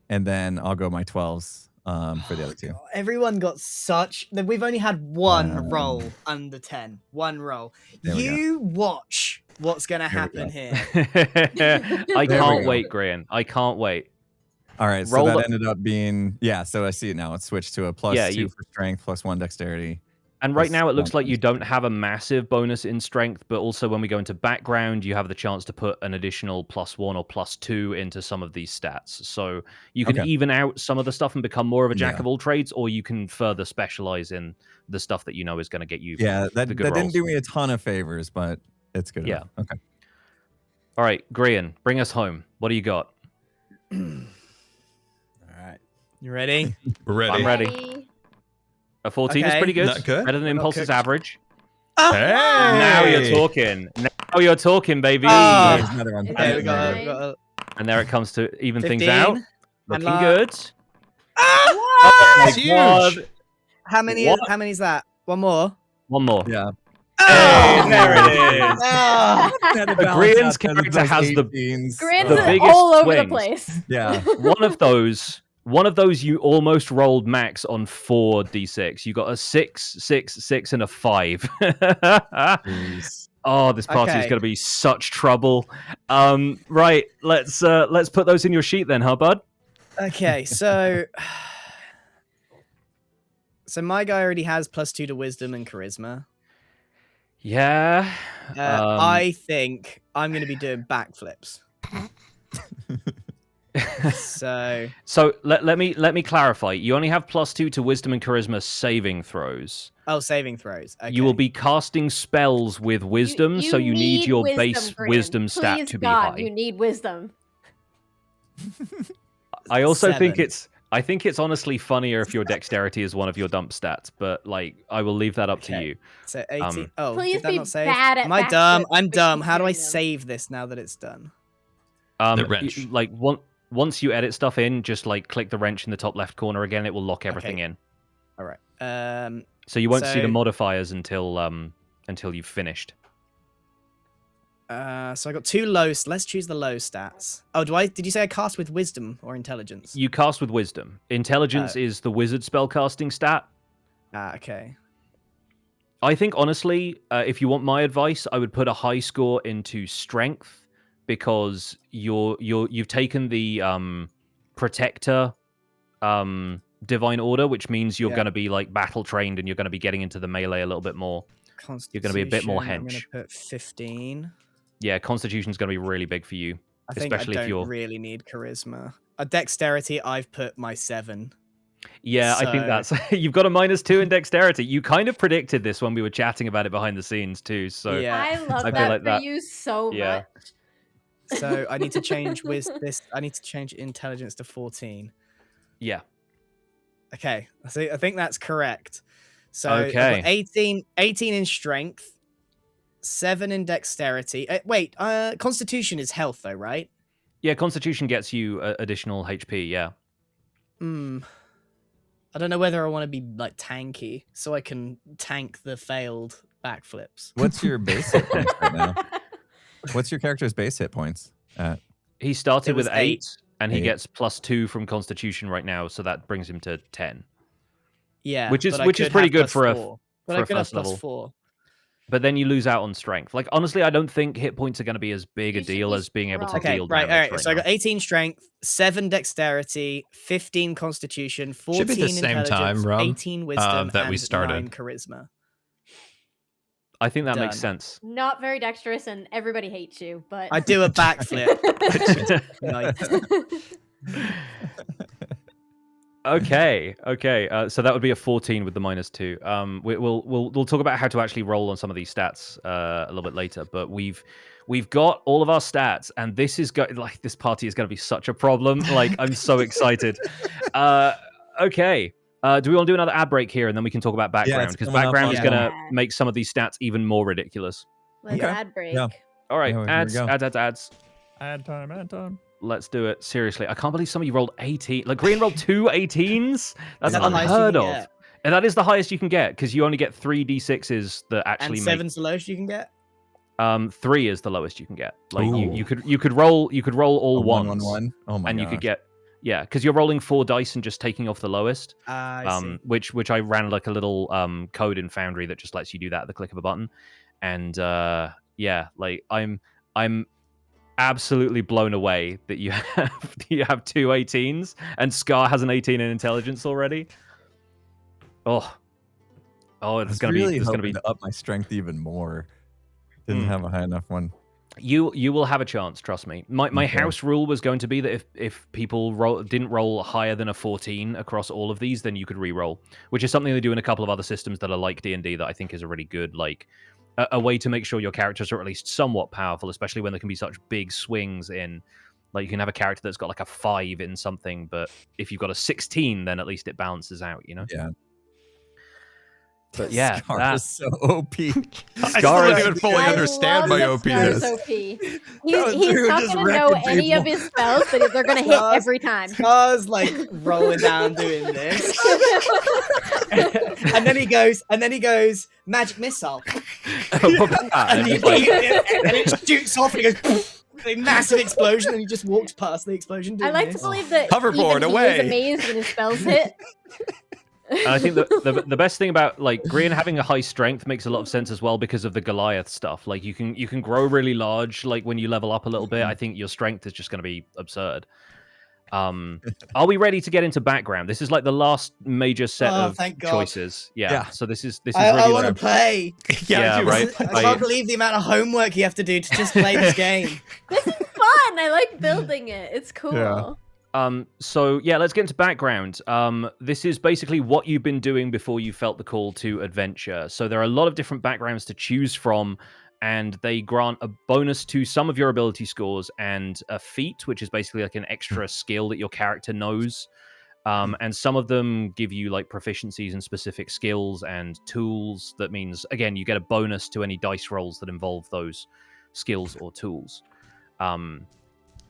And then I'll go my 12s for the other 2. Everyone got such... We've only had one roll under 10. One roll. You watch what's going to happen here. I can't wait, Grian. I can't wait. All right, so that ended up being, so I see it now. It's switched to a +2 for strength, +1 dexterity. And right now it looks like you don't have a massive bonus in strength, but also when we go into background, you have the chance to put an additional +1 or +2 into some of these stats. So you can even out some of the stuff and become more of a jack of all trades, or you can further specialize in the stuff that you know is going to get you. Yeah, that didn't do me a ton of favors, but it's good. Yeah. Okay. All right, Grian, bring us home. What do you got? You ready? We're ready. I'm ready. A 14 is pretty good. Not good. Better than Impulse's average. Hey! Now you're talking. Now you're talking, baby. There's another one. Okay, we got and there it comes to even 15. things out. Looking good. That's huge. How many is that? One more? One more. Yeah. Oh, there it is. Grian's character has the biggest all over swings. the place. Yeah. One of those you almost rolled max on 4d6. You got a 6, 6, 6, and a 5. Oh, this party is going to be such trouble. Right, let's put those in your sheet then, huh, bud? Okay, so my guy already has +2 to wisdom and charisma. Yeah. I think I'm going to be doing backflips. So let me clarify. You only have +2 to wisdom and charisma saving throws. Oh, saving throws. Okay. You will be casting spells with wisdom, so you need your base wisdom stat to be high. You need wisdom. I also think it's honestly funnier if your dexterity is one of your dump stats, but like I will leave that up to you. So 18. Please did that be not save? bad at Am I dumb? I'm dumb. How do I them. save this now that it's done? The wrench. Once you edit stuff in, just like click the wrench in the top left corner again. It will lock everything in. All right. So you won't see the modifiers until you've finished. So I got 2 lows. Let's choose the low stats. Oh, did you say I cast with wisdom or intelligence? You cast with wisdom. Intelligence is the wizard spellcasting stat. Okay. I think honestly, if you want my advice, I would put a high score into strength. Because you've taken the protector divine order, which means you're going to be like battle trained and you're going to be getting into the melee a little bit more. You're going to be a bit more hench. I'm going to put 15. Yeah, Constitution's going to be really big for you, especially if you're really need charisma. Dexterity, I've put my 7. Yeah, I think that's you've got a -2 in dexterity. You kind of predicted this when we were chatting about it behind the scenes too. So yeah. I love that for you so much. So I need to change I need to change intelligence to 14. Yeah. Okay. I think that's correct. So okay. 18 in strength, 7 in dexterity. Wait, Constitution is health though, right? Yeah, Constitution gets you additional HP, yeah. I don't know whether I want to be like tanky so I can tank the failed backflips. What's your base hit points right now? What's your character's base hit points at? He started with 8, And he gets +2 from Constitution right now, so that brings him to 10. Yeah, which is pretty good for a first level. 4. But then you lose out on strength. Like, honestly, I don't think hit points are going to be as big a deal as being able to deal damage. All right. So I got 18 strength, 7 dexterity, 15 constitution, 14 Should be the same intelligence, time, 18 wisdom, that we and started. 9 charisma. I think that makes Done. sense. Not very dexterous, and everybody hates you, but I do a backflip. Nice. Okay. So that would be a 14 with the -2. We'll talk about how to actually roll on some of these stats a little bit later. But we've got all of our stats, and this party is going to be such a problem. Like, I'm so excited. Okay. Do we want to do another ad break here, and then we can talk about background, because background is going to make some of these stats even more ridiculous. Let's ad break. Yeah. All right, ads. Ad time. Let's do it. Seriously, I can't believe some of you rolled 18. Like, Green rolled 2 18s. That's unheard of. And that is the highest you can get, because you only get 3 d6s that actually and 7's the lowest you can get. 3 is the lowest you can get. Like, you could roll all ones. 1, 1. Oh my god. And you could get because you're rolling 4 dice and just taking off the lowest. I see. Which I ran like a little code in Foundry that just lets you do that at the click of a button. And like I'm absolutely blown away that you have 2 18s, and Scar has an 18 in intelligence already. Oh, it's gonna be to up my strength even more. Didn't have a high enough one. You will have a chance, trust me. My house rule was going to be that if people didn't roll higher than a 14 across all of these, then you could re-roll, which is something they do in a couple of other systems that are like D&D that I think is a really good, like, a way to make sure your characters are at least somewhat powerful, especially when there can be such big swings in, like, you can have a character that's got like a 5 in something, but if you've got a 16, then at least it balances out, you know? Yeah. But yeah, Scar is so OP. I still don't even fully understand my OPness. He's not going to know any of his spells, but they're going to hit every time. Scar's like rolling down doing this. and then he goes, magic missile. and it shoots off and he goes, a massive explosion, and he just walks past the explosion. I like to believe that hoverboard even away. He is amazed when his spells hit. And I think the best thing about, like, Green having a high strength makes a lot of sense as well because of the Goliath stuff. Like, you can grow really large, like, when you level up a little bit. I think your strength is just going to be absurd. Are we ready to get into background? This is like the last major set of choices. Yeah. So this is really. I want to play. Right. I can't believe the amount of homework you have to do to just play this game. This is fun. I like building it. It's cool. Yeah. So yeah, let's get into background. This is basically what you've been doing before you felt the call to adventure. So there are a lot of different backgrounds to choose from, and they grant a bonus to some of your ability scores and a feat, which is basically like an extra skill that your character knows. And some of them give you like proficiencies in specific skills and tools. That means, again, you get a bonus to any dice rolls that involve those skills or tools.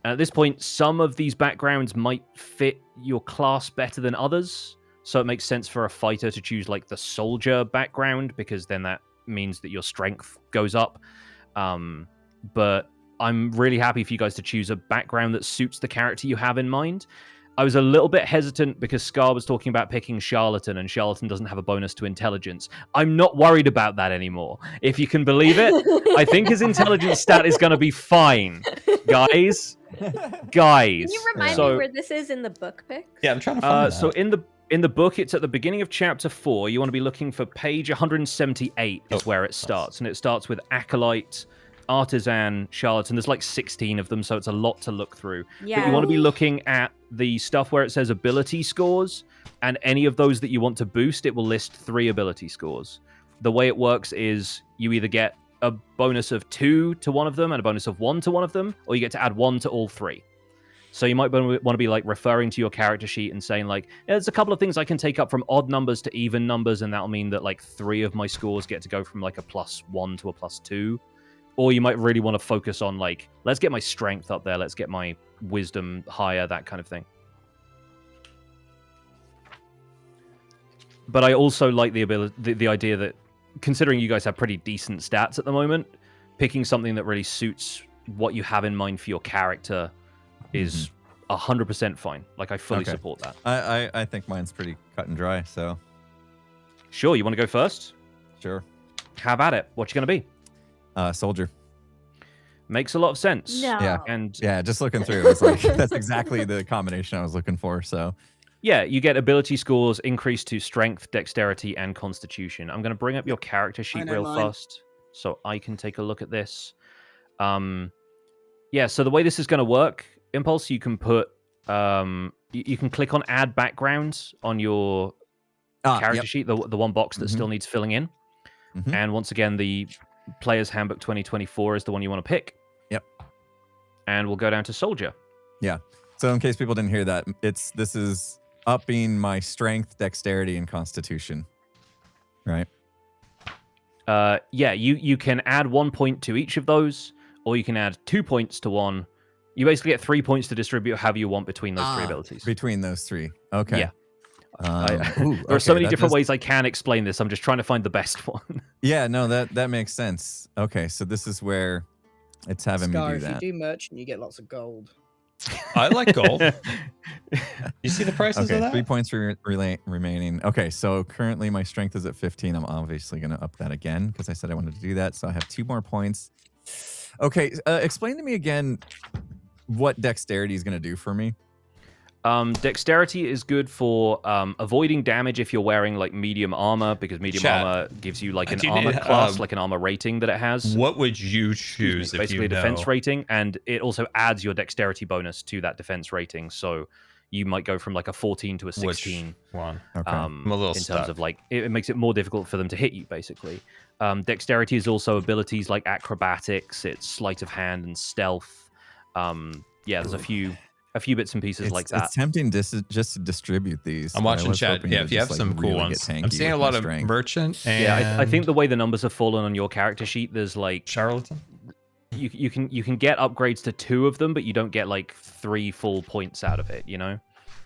At this point, some of these backgrounds might fit your class better than others. So it makes sense for a fighter to choose like the soldier background, because then that means that your strength goes up. But I'm really happy for you guys to choose a background that suits the character you have in mind. I was a little bit hesitant because Scar was talking about picking Charlatan, and Charlatan doesn't have a bonus to intelligence. I'm not worried about that anymore. If you can believe it, I think his intelligence stat is going to be fine. Guys. Can you remind me where this is in the book picks? Yeah, I'm trying to find that. So in the book, it's at the beginning of chapter 4. You want to be looking for page 178 is where it starts. And it starts with Acolyte, Artisan, Charlatan. There's like 16 of them, so it's a lot to look through. Yeah. But you want to be looking at the stuff where it says ability scores, and any of those that you want to boost, it will list 3 ability scores. The way it works is you either get a bonus of 2 to one of them and a bonus of 1 to one of them, or you get to add 1 to all 3. So you might want to be like referring to your character sheet and saying like, there's a couple of things I can take up from odd numbers to even numbers, and that'll mean that like 3 of my scores get to go from like a +1 to a +2. Or you might really want to focus on like, let's get my strength up there, let's get my wisdom higher, that kind of thing. But I also like the idea that, considering you guys have pretty decent stats at the moment, picking something that really suits what you have in mind for your character is 100% fine. Like, I fully support that. I think mine's pretty cut and dry, so. Sure, you want to go first? Sure. Have at it. What you going to be? Soldier. Makes a lot of sense. No. Yeah. And just looking through, it's like that's exactly the combination I was looking for. So yeah, you get ability scores increased to strength, dexterity, and constitution. I'm going to bring up your character sheet real fast so I can take a look at this. Yeah, so the way this is going to work, Impulse, you can put you can click on add backgrounds on your character sheet, the one box that still needs filling in. And once again, the Player's Handbook 2024 is the one you want to pick. Yep. And we'll go down to Soldier. Yeah. So in case people didn't hear that, this is upping my strength, dexterity, and constitution. Right? Yeah, you can add 1 point to each of those, or you can add 2 points to one. You basically get 3 points to distribute however you want between those three abilities. Between those three. Okay. Yeah. There are so many different ways I can explain this. I'm just trying to find the best one. Yeah, no, that makes sense. Okay, so this is where it's having me do that. If you do merchant, you get lots of gold. I like gold. You see the prices of that? 3 points remaining. Okay, so currently my strength is at 15. I'm obviously going to up that again because I said I wanted to do that. So I have 2 more points. Okay, explain to me again what dexterity is going to do for me. Dexterity is good for avoiding damage if you're wearing like medium armor, because medium armor gives you like an armor class, like an armor rating that it has. What would you choose? Basically, a defense rating, and it also adds your dexterity bonus to that defense rating. So you might go from like a 14 to a 16. Which one? Okay. I'm a little in stuck. terms of like it makes it more difficult for them to hit you, basically. Dexterity is also abilities like acrobatics, it's sleight of hand and stealth. Yeah, there's a few bits and pieces like that. It's tempting just to distribute these. I'm watching chat. Yeah, if you have some cool ones. I'm seeing a lot of merchant. And yeah, I think the way the numbers have fallen on your character sheet, there's like charlatan. You can get upgrades to 2 of them, but you don't get like 3 full points out of it. You know.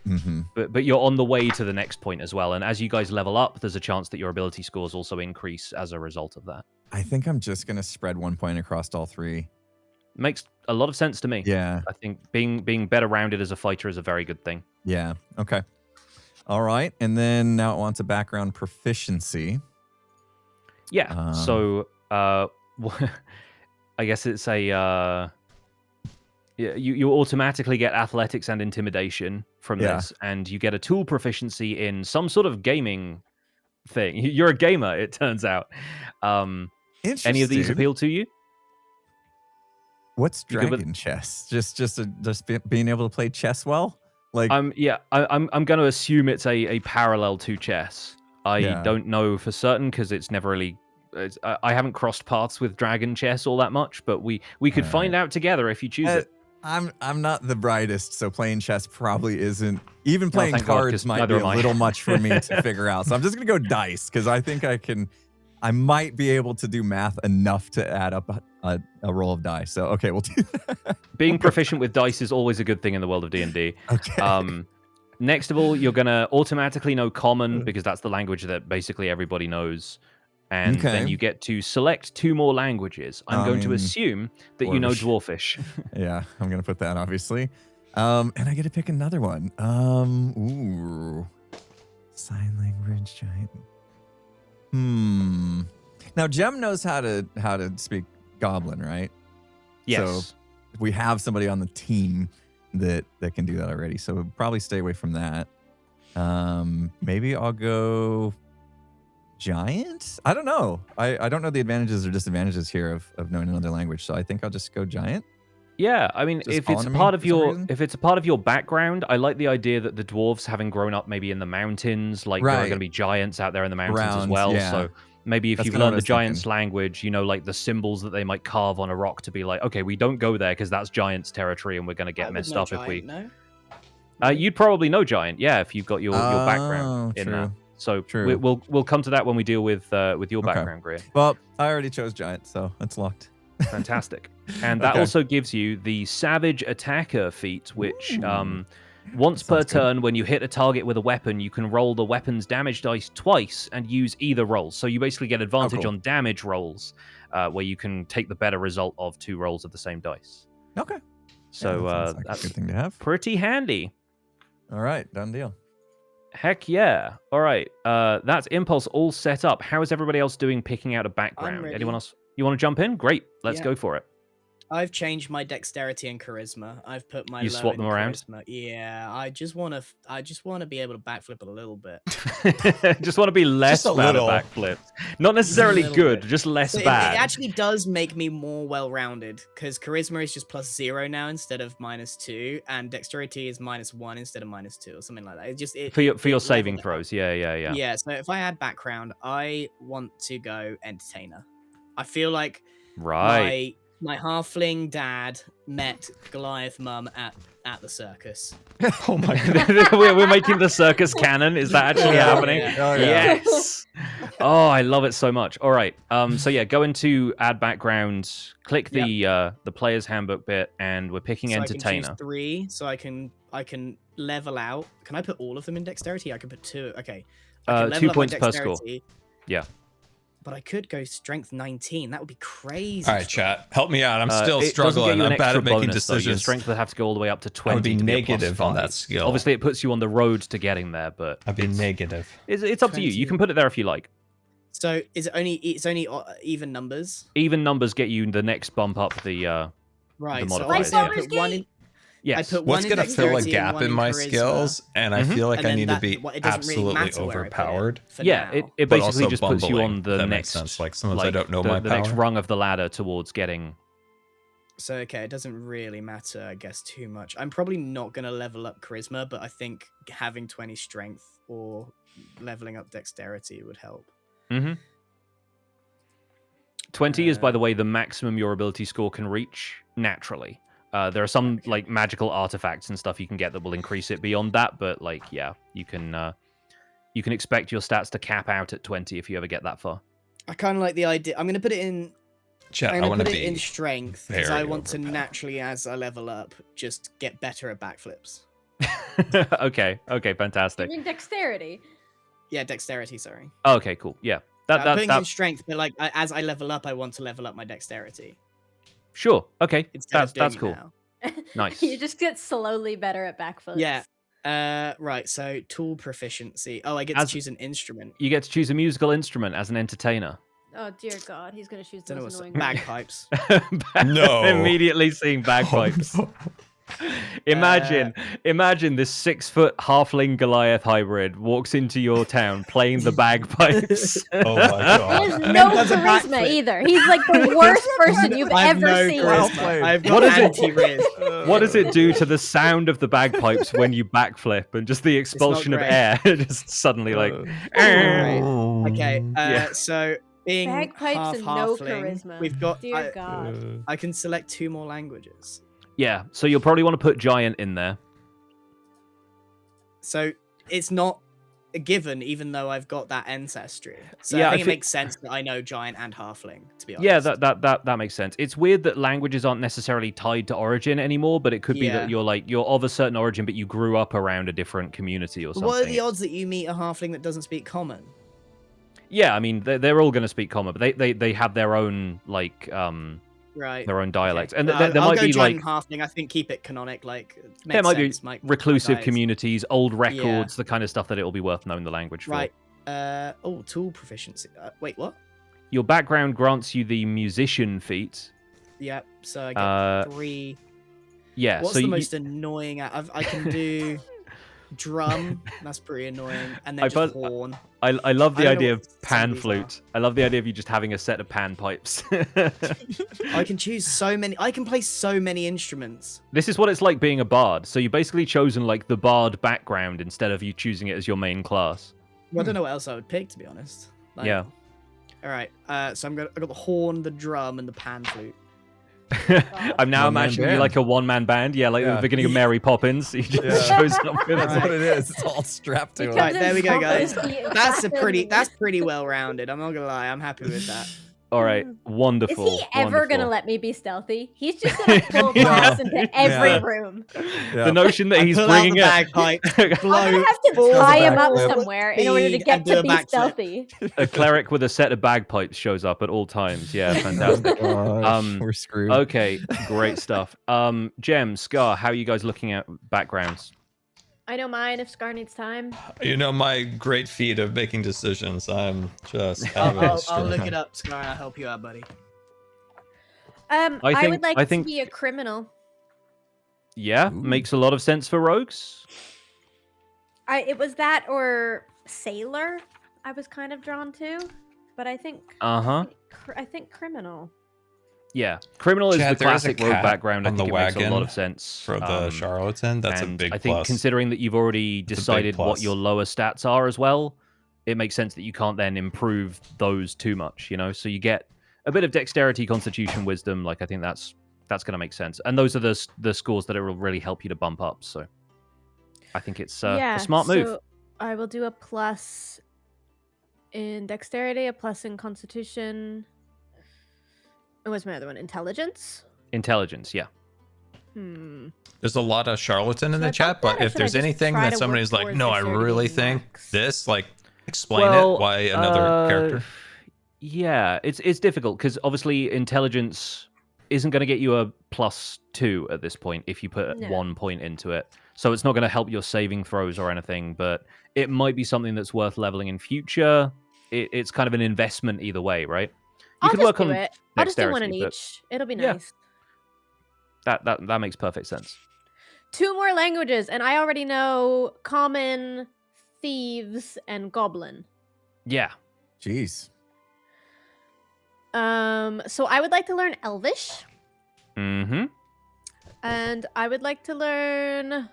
Mm-hmm. But you're on the way to the next point as well, and as you guys level up, there's a chance that your ability scores also increase as a result of that. I think I'm just gonna spread 1 point across all 3. Makes a lot of sense to me. Yeah. I think being better rounded as a fighter is a very good thing. Yeah. Okay. All right. And then now it wants a background proficiency. Yeah. So I guess it's a you automatically get athletics and intimidation from this, and you get a tool proficiency in some sort of gaming thing. You're a gamer, it turns out. Any of these appeal to you? What's dragon chess? Just being able to play chess well? Like yeah, I'm going to assume it's a parallel to chess. I don't know for certain because it's never really I haven't crossed paths with dragon chess all that much, but we could find out together if you choose it. I'm not the brightest, so playing chess probably isn't. Even playing cards might be a little much for me to figure out. So I'm just gonna go dice because I think I might be able to do math enough to add up a roll of dice. So okay, we'll do that. Being proficient with dice is always a good thing in the world of D&D. Okay. Next of all, you're gonna automatically know Common because that's the language that basically everybody knows. And then you get to select 2 more languages. I'm going to assume that you know Dwarfish. Yeah, I'm going to put that, obviously. And I get to pick another one. Ooh. Sign language, giant. Now, Jem knows how to speak Goblin, right? Yes. So we have somebody on the team that can do that already. So we'll probably stay away from that. Maybe I'll go... Giant? I don't know. I don't know the advantages or disadvantages here of knowing another language, so I think I'll just go giant. Yeah, I mean, if it's a part of your background, I like the idea that the dwarves, having grown up maybe in the mountains, like there are going to be giants out there in the mountains as well. Yeah. So maybe if you've learned the giants' language, you know, like the symbols that they might carve on a rock to be like, okay, we don't go there because that's giants' territory, and we're going to get messed up if we. No? You'd probably know giant, yeah, if you've got your background in that. So we'll come to that when we deal with your background, Greer. Well, I already chose giant, so it's locked. Fantastic. And that also gives you the Savage Attacker feat, which once per turn, when you hit a target with a weapon, you can roll the weapon's damage dice twice and use either roll. So you basically get advantage on damage rolls, where you can take the better result of 2 rolls of the same dice. Okay. So like that's a good thing to have. pretty handy. All right, done deal. Heck yeah. All right. That's Impulse all set up. How is everybody else doing picking out a background? ready. Anyone else? You want to jump in? Great. Let's Yeah. go for it. I've changed my dexterity and charisma. I've put my You low swap in them around? charisma. Yeah, I just want to be able to backflip a little bit. Just want to be less Just a bad little. at backflips. Not necessarily little good, bit. just less So it bad. actually does make me more well-rounded because charisma is just +0 now instead of -2, and dexterity is -1 instead of -2 or something like that. It just For your it saving leveled it up. throws. Yeah. Yeah, so if I add background, I want to go entertainer. I feel like Right. my halfling dad met Goliath mum at the circus. Oh my god. We're making the circus canon. Is that actually Yeah, happening? yeah. Oh, yeah. Yes. Oh, I love it so much. All right. So yeah, go into add background, click the player's handbook bit, and we're picking So entertainer. I can choose 3, so I can level out. Can I put all of them in dexterity? I can put 2. Okay. I can level 2 up my points per score. dexterity, Yeah. But I could go strength 19. That would be crazy. All right, chat. Help me out. I'm still It doesn't get struggling. you an I'm bad extra at making bonus, though. Your decisions. strength would have to go all the way up to 20. I would be to negative on +5. that skill. Obviously, it puts you on the road to getting there, but I'd be negative. it's up to you. You 20. can put it there if you like. So is it only even numbers? Even numbers get you the next bump up the Right. The So modifiers, I yeah. put one in. yes. I put What's one in going to fill a dexterity and gap one in my charisma, skills? And I Mhm. feel like and I then need that- to be it doesn't really absolutely matter where I put it overpowered. for Yeah, now. it But basically also just puts you bumbling, on if the that next makes sense. Like sometimes I don't know the, my the next power. rung of the ladder towards getting. So okay, it doesn't really matter, I guess, too much. I'm probably not gonna level up charisma, but I think having 20 strength or leveling up dexterity would help. 20 is, by the way, the maximum your ability score can reach naturally. There are some like magical artifacts and stuff you can get that will increase it beyond that, but like yeah, you can expect your stats to cap out at 20 if you ever get that far. I kind of like the idea. I'm gonna put it in. Chat, I'm I gonna want to put it be in strength because very I want to overpowered. naturally, as I level up, just get better at backflips. Okay, fantastic. In dexterity. Yeah, dexterity. Sorry. Okay, cool. Yeah, I'm putting in that strength, but like as I level up, I want to level up my dexterity. sure. Okay, Instead of doing that's it cool. now. Nice. You just get slowly better at backflips. Yeah. Right. So tool proficiency. Oh, I get to choose an instrument. You get to choose a musical instrument as an entertainer. Oh dear God, he's gonna choose the Don't know most what's annoying. bagpipes. No. Immediately seeing bagpipes. Oh, Imagine this 6-foot halfling Goliath hybrid walks into your town playing the bagpipes. Oh my He has god. no Does a charisma backflip. either. He's like the worst person you've I have ever no seen. Well charisma. played. I've What got is it? anti-riz. What does it do to the sound of the bagpipes when you backflip and just the expulsion of great. air just suddenly like Right. Okay. Yeah. So being Bagpipes half and no halfling, charisma. we've got. Dear God. I can select 2 more languages. yeah, so you'll probably want to put giant in there. So it's not a given, even though I've got that ancestry. So Yeah, I I think it thi- makes sense that I know giant and halfling. To be honest. Yeah, that makes sense. It's weird that languages aren't necessarily tied to origin anymore, but it could be that Yeah. you're of a certain origin, but you grew up around a different community or But something. what are the odds that you meet a halfling that doesn't speak common? Yeah, I mean they're all going to speak common, but they have their own like Right. their own dialects, Okay. and Well, there I'll might go be giant like and halfling. I think keep it canonic. Like there makes might sense. be my reclusive guys. communities, old records, the kind of stuff that it will be worth knowing the language for. Right. Oh, tool proficiency. Wait, what? Your background grants you the musician feat. Yep. So I get 3. Yeah. What's so the you, most annoying? I can do drum. That's pretty annoying. And then I just bu- horn. I love the I don't know idea what of pan some of these flute. I love the idea of you just having a set of pan pipes. I can choose so many. I can play so many instruments. This is what it's like being a bard. So you basically chosen like the bard background instead of you choosing it as your main class. Well, I don't know what else I would pick, to be honest. Like, Yeah. All right. So I got the horn, the drum, and the pan flute. I'm now One-man imagining you band. like a one-man band. Yeah, like at Yeah. the beginning of Mary Poppins. He just Yeah. shows up with That's Right. what it is. It's all strapped to Because him. Right, there we go, guys. it's the That's assassin. pretty well rounded. I'm not gonna lie. I'm happy with that. All right, wonderful. Is he ever wonderful. gonna let me be stealthy? He's just gonna pull glass into every room. The notion that he's pull bringing out the bagpipe, I'm gonna have to tie him up somewhere in order to get to be stealthy. A cleric with a set of bagpipes shows up at all times. Yeah, fantastic. We're screwed. Okay, great stuff. Gem, Scar, how are you guys looking at backgrounds? I know mine if Scar needs time. You know my great feat of making decisions. I'm just. I'll look it up, Scar, and I'll help you out, buddy. I would like to be a criminal. Yeah, makes a lot of sense for rogues. It was that or sailor. I was kind of drawn to, but I think. I think criminal. Yeah, criminal is the classic rogue background. I on think the it makes a wagon lot of sense for the charlatan. That's a big I think plus. considering that you've already decided what your lower stats are as well, it makes sense that you can't then improve those too much. You know, so you get a bit of dexterity, constitution, wisdom. Like I think that's going to make sense, and those are the scores that it will really help you to bump up. So I think it's a smart move. So I will do a plus in dexterity, a plus in constitution. And what's my other one? Intelligence? Intelligence, yeah. There's a lot of charlatan in the chat, but if there's anything that somebody's like, no, I really think this, like, explain it, why another character? Yeah, it's difficult, because obviously intelligence isn't going to get you a +2 at this point if you put 1 point into it. So it's not going to help your saving throws or anything, but it might be something that's worth leveling in future. It's kind of an investment either way, right? I'll just do it. I'll just do one in each. It'll be nice. That makes perfect sense. 2 more languages, and I already know Common, Thieves, and Goblin. Yeah. Jeez. So I would like to learn Elvish. Mm-hmm. And I would like to learn...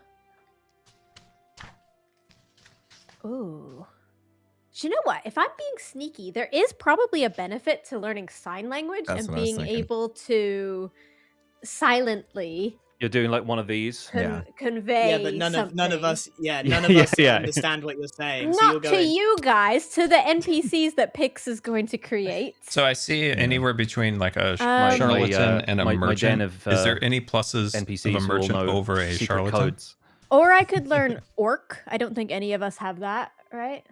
Ooh. Do you know what? If I'm being sneaky, there is probably a benefit to learning sign language and being able to silently. You're doing like one of these. Convey. Yeah, but none of us understand what you're saying. Not to you guys, to the NPCs that Pix is going to create. So I see anywhere between like a charlatan and a merchant. Is there any pluses NPCs of a merchant over a charlatan? Codes. Or I could learn orc. I don't think any of us have that, right?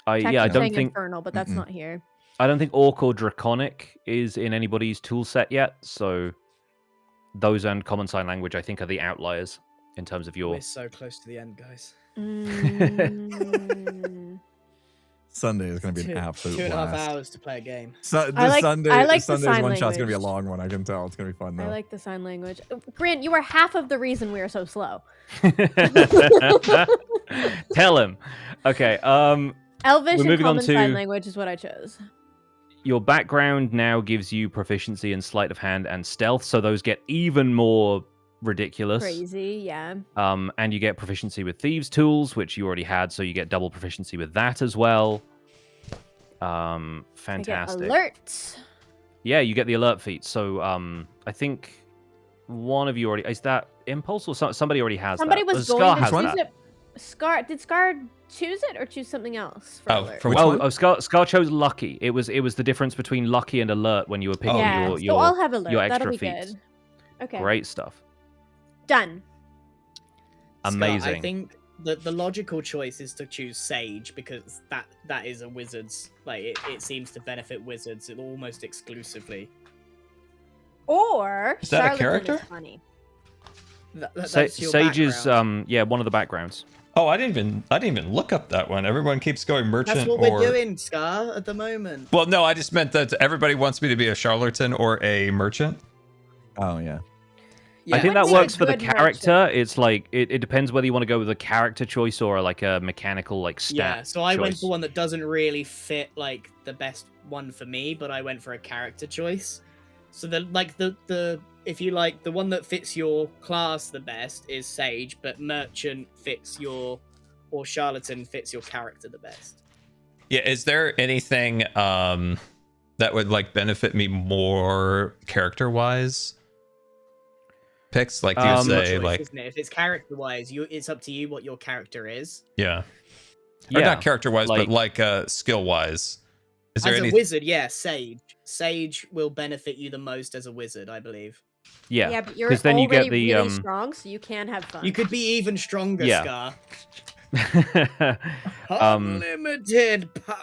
I don't think infernal, but that's not here. I don't think orc or draconic is in anybody's tool set yet. So those and common sign language, I think, are the outliers in terms of your. We're so close to the end, guys. Sunday is going to be an absolute 2.5 hours to play a game. Sunday's sign one shot's language. going to be a long one. I can tell it's going to be fun though. I like the sign language. Grant, you are half of the reason we are so slow. Tell him. Okay. Elvish and common sign language is what I chose. Your background now gives you proficiency in sleight of hand and stealth, so those get even more ridiculous. Crazy, yeah. And you get proficiency with thieves' tools, which you already had, so you get double proficiency with that as well. Fantastic. I get alert. Yeah, you get the alert feat. So I think one of you already is that impulse or somebody already has. Somebody that. was going to choose it. Scar did Scar choose it or choose something else? For alert? For which one? Scar chose lucky. It was the difference between lucky and alert when you were picking your so I'll have alert. your extra That'll be feats. good. Okay. Great stuff. Done. Amazing. Scott, I think the logical choice is to choose Sage because that is a wizard's it seems to benefit wizards almost exclusively. Or is that a character? Is funny. Sage is one of the backgrounds. Oh, I didn't even look up that one. Everyone keeps going merchant. That's what we're doing, Scar, at the moment. Well, no, I just meant that everybody wants me to be a charlatan or a merchant. Oh yeah. I think that works for the character. Merchant. It's like it depends whether you want to go with a character choice or like a mechanical stat. Yeah, so I went choice. for one that doesn't really fit like the best one for me, but I went for a character choice. So the if you like the one that fits your class the best is Sage, but merchant fits or charlatan fits your character the best. Yeah, is there anything that would like benefit me more character wise? Picks like you say, choice, like isn't it? If it's character wise, it's up to you what your character is. Yeah. Or not character wise, but like skill wise. As a wizard, yeah, Sage. Sage will benefit you the most as a wizard, I believe. Yeah, but you're then already you get the, really strong, so you can have fun. You could be even stronger, Scar. Um, Unlimited power.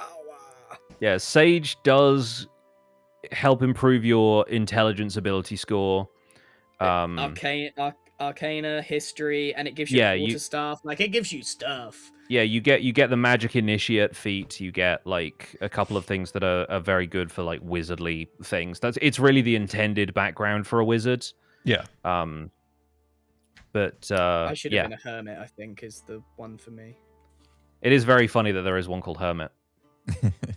Yeah, Sage does help improve your intelligence ability score. Arcana, history, and it gives you quarterstaff. Like, it gives you stuff. Yeah, you get the magic initiate feat. You get like a couple of things that are very good for like wizardly things. It's really the intended background for a wizard. Yeah. But I should have been a hermit, I think, is the one for me. It is very funny that there is one called hermit.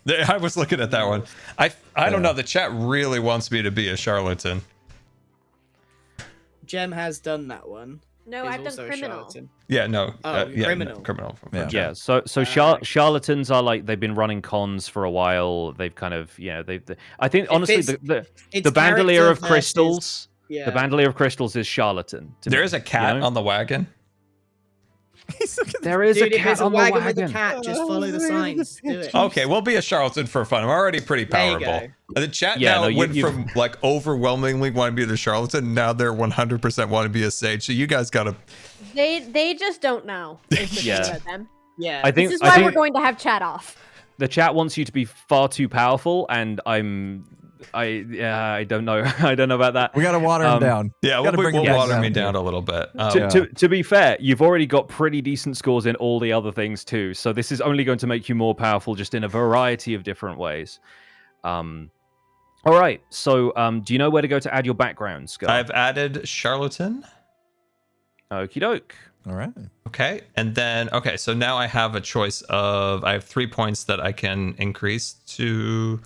I was looking at that one. I don't know. The chat really wants me to be a charlatan. Jem has done that one. No, I've done criminal. Yeah, no. Criminal. No, criminal. Yeah. So charlatans are like, they've been running cons for a while. They've kind of, I think honestly the bandolier of crystals. Yeah. The bandolier of crystals is charlatan. There is a cat on the wagon. There is a cat on the wagon. With a cat, just follow the signs. Do it. Okay, we'll be a charlatan for fun. I'm already pretty powerful. The chat now went from like overwhelmingly wanting to be the charlatan. Now they're 100% want to be a sage. So you guys gotta. They just don't know. Them. Yeah. This is why we're going to have chat off. The chat wants you to be far too powerful, and I don't know. I don't know about that. We got to water him down. Yeah, we'll water me down a little bit. To be fair, you've already got pretty decent scores in all the other things too. So this is only going to make you more powerful, just in a variety of different ways. All right. So, do you know where to go to add your background, Scott? I've added charlatan. Okie doke. All right. Okay, and then so now I have a choice of I have 3 points that I can increase to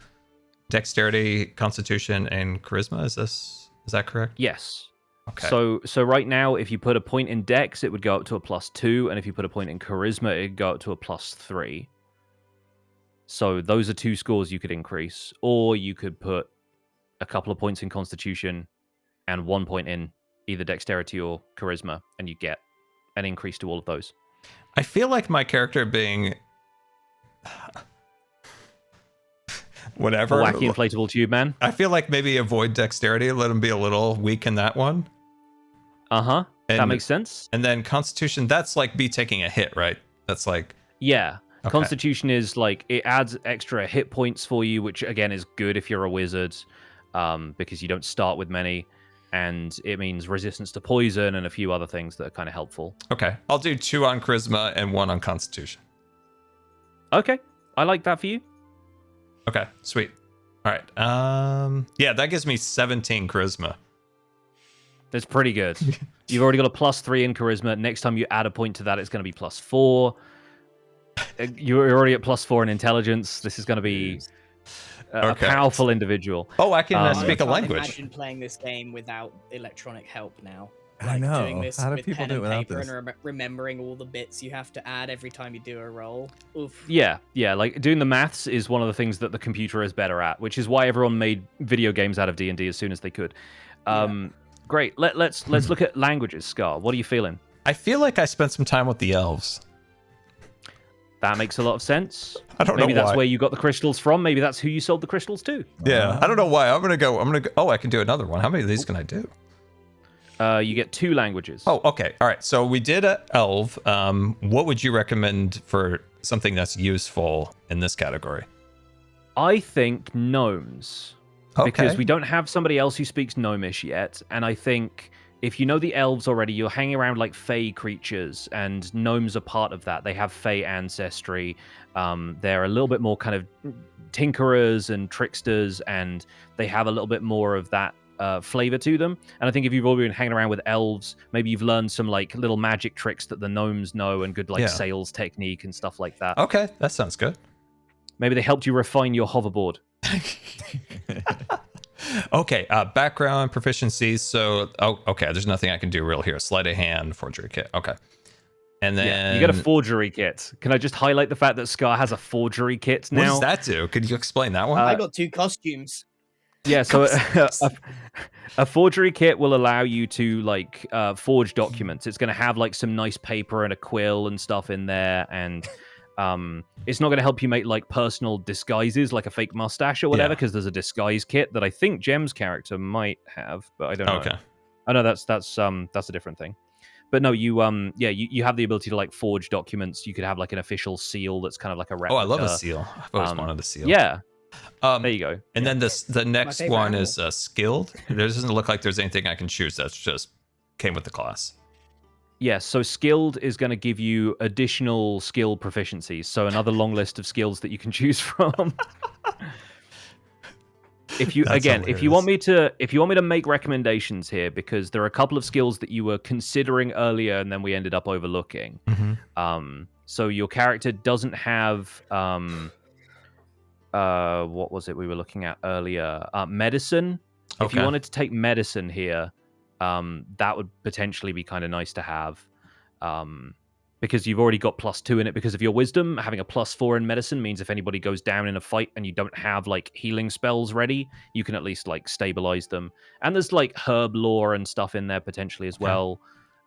dexterity, constitution, and charisma. Is that correct? Yes. Okay. So right now, if you put a point in dex, it would go up to a +2, and if you put a point in charisma, it'd go up to a +3. So those are 2 scores you could increase, or you could put a couple of points in constitution and 1 point in either dexterity or charisma, and you get an increase to all of those. I feel like my character being whatever. A wacky inflatable tube man. I feel like maybe avoid dexterity, let him be a little weak in that one. Uh-huh. That makes sense. And then constitution, that's like be taking a hit, right? That's like... Yeah. Okay. Constitution is like, it adds extra hit points for you, which again is good if you're a wizard, because you don't start with many. And it means resistance to poison and a few other things that are kind of helpful. Okay. I'll do 2 on charisma and 1 on constitution. Okay. I like that for you. Okay, sweet. All right. Yeah, that gives me 17 charisma. That's pretty good. You've already got a +3 in charisma. Next time you add a point to that, it's going to be +4. You're already at +4 in intelligence. This is going to be a powerful individual. Oh, I can speak a language. Imagine playing this game without electronic help now. I know. Doing this How do with people pen do it and without paper this? and remembering all the bits you have to add every time you do a roll. Oof. Yeah. Like doing the maths is one of the things that the computer is better at, which is why everyone made video games out of D&D as soon as they could. Great. Let's look at languages, Scar. What are you feeling? I feel like I spent some time with the elves. That makes a lot of sense. I don't know why. Maybe that's where you got the crystals from. Maybe that's who you sold the crystals to. Yeah, I don't know why. I'm gonna go. Oh, I can do another one. How many of these can I do? You get 2 languages. Oh, okay. All right. So we did a elf. What would you recommend for something that's useful in this category? I think gnomes. Okay. Because we don't have somebody else who speaks gnomish yet, and I think if you know the elves already, you're hanging around like fey creatures, and gnomes are part of that. They have fey ancestry. They're a little bit more kind of tinkerers and tricksters, and they have a little bit more of that flavor to them. And I think if you've all been hanging around with elves, maybe you've learned some like little magic tricks that the gnomes know and good like sales technique and stuff like that. Okay, that sounds good. Maybe they helped you refine your hoverboard. Okay, background proficiencies. So, okay, there's nothing I can do real here. Sleight of hand, forgery kit. Okay. And then you get a forgery kit. Can I just highlight the fact that Scar has a forgery kit now? What does that do? Could you explain that one? I got 2 costumes. Yeah, so a forgery kit will allow you to like forge documents. It's going to have like some nice paper and a quill and stuff in there, and It's not going to help you make like personal disguises, like a fake mustache or whatever, because there's a disguise kit that I think Jem's character might have, but I don't know. Okay. I know that's a different thing. But no, you have the ability to like forge documents. You could have like an official seal that's kind of like a replica. Oh, I love a seal. I've always wanted a seal. Yeah. There you go. And then the next one is skilled. There doesn't look like there's anything I can choose. That's just came with the class. Yes, so skilled is going to give you additional skill proficiencies. So another long list of skills that you can choose from. If you if you want me to make recommendations here, because there are a couple of skills that you were considering earlier and then we ended up overlooking. So your character doesn't have what was it we were looking at earlier? Medicine. If you wanted to take medicine here, that would potentially be kind of nice to have, because you've already got +2 in it because of your wisdom. Having a +4 in medicine means if anybody goes down in a fight and you don't have like healing spells ready, you can at least like stabilize them. And there's like herb lore and stuff in there potentially as well.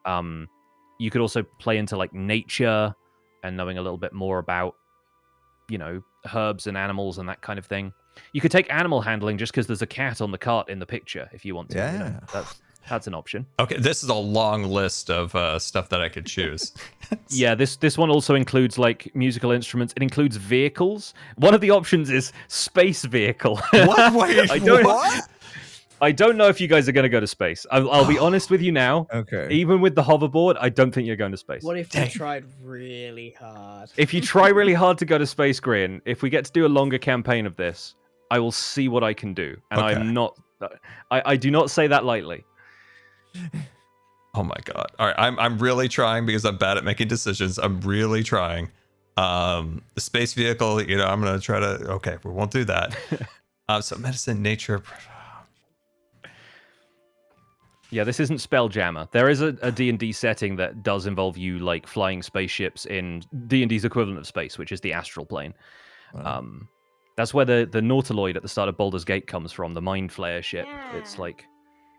You could also play into like nature and knowing a little bit more about, you know, herbs and animals and that kind of thing. You could take animal handling just because there's a cat on the cart in the picture if you want to. Yeah. You know, that's an option. Okay, this is a long list of stuff that I could choose. Yeah, this one also includes like musical instruments. It includes vehicles. One of the options is space vehicle. What? Wait, I don't know if you guys are going to go to space. I'll be honest with you now. Okay. Even with the hoverboard, I don't think you're going to space. What if we tried really hard? If you try really hard to go to space, Grin, if we get to do a longer campaign of this, I will see what I can do. And I'm not... I do not say that lightly. Oh my god. All right, I'm really trying because I'm bad at making decisions. I'm really trying. The space vehicle, you know, I'm going to try to... Okay, we won't do that. So medicine, nature... Yeah, this isn't Spelljammer. There is a D&D setting that does involve you like flying spaceships in D&D's equivalent of space, which is the astral plane. Wow. That's where the Nautiloid at the start of Baldur's Gate comes from, the Mind Flayer ship. Yeah. It's like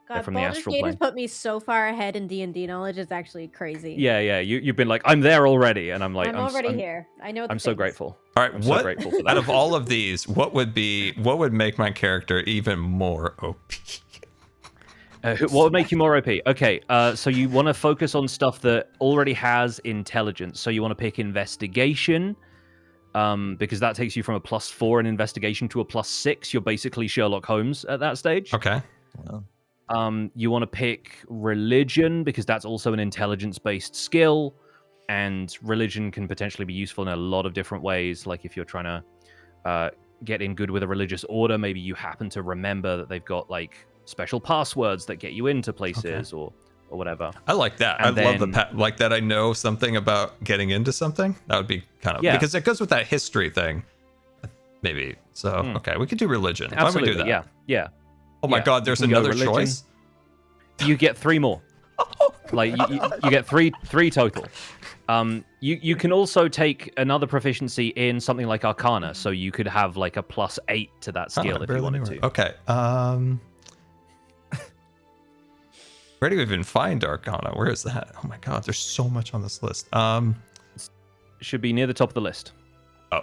God, from the Baldur's astral Gate plane. has put me so far ahead in D&D knowledge. It's actually crazy. Yeah. You've been like, I'm there already, and I'm like, I'm already here. I know. I'm so grateful. All right, I'm so grateful for that. Out of all of these, what would make my character even more OP? What would make you more OP? Okay, so you want to focus on stuff that already has intelligence. So you want to pick investigation, because that takes you from a +4 in investigation to a +6. You're basically Sherlock Holmes at that stage. Okay. Wow. You want to pick religion, because that's also an intelligence-based skill, and religion can potentially be useful in a lot of different ways. Like if you're trying to get in good with a religious order, maybe you happen to remember that they've got like special passwords that get you into places or whatever. I like that. And I love like that. I know something about getting into something. That would be kind of because it goes with that history thing. Maybe. So okay, we could do religion. Absolutely. Why don't we do that? Yeah. Oh my god, there's another choice. You get 3 more. Like you get three total. You can also take another proficiency in something like Arcana, so you could have like a +8 to that skill if you wanted to. Okay. Where do you even find Arcana? Where is that? Oh my god, there's so much on this list. Should be near the top of the list. Oh.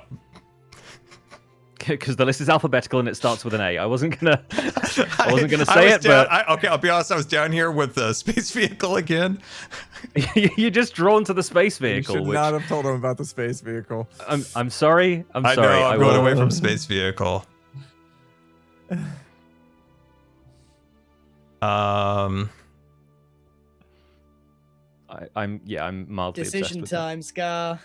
Because the list is alphabetical and it starts with an A. I wasn't gonna say it, but okay, I'll be honest. I was down here with the space vehicle again. You're just drawn to the space vehicle. You should not have told him about the space vehicle. I'm sorry. I'm sorry. I know. I'm going away from space vehicle. I'm mildly Decision obsessed with time, Scar.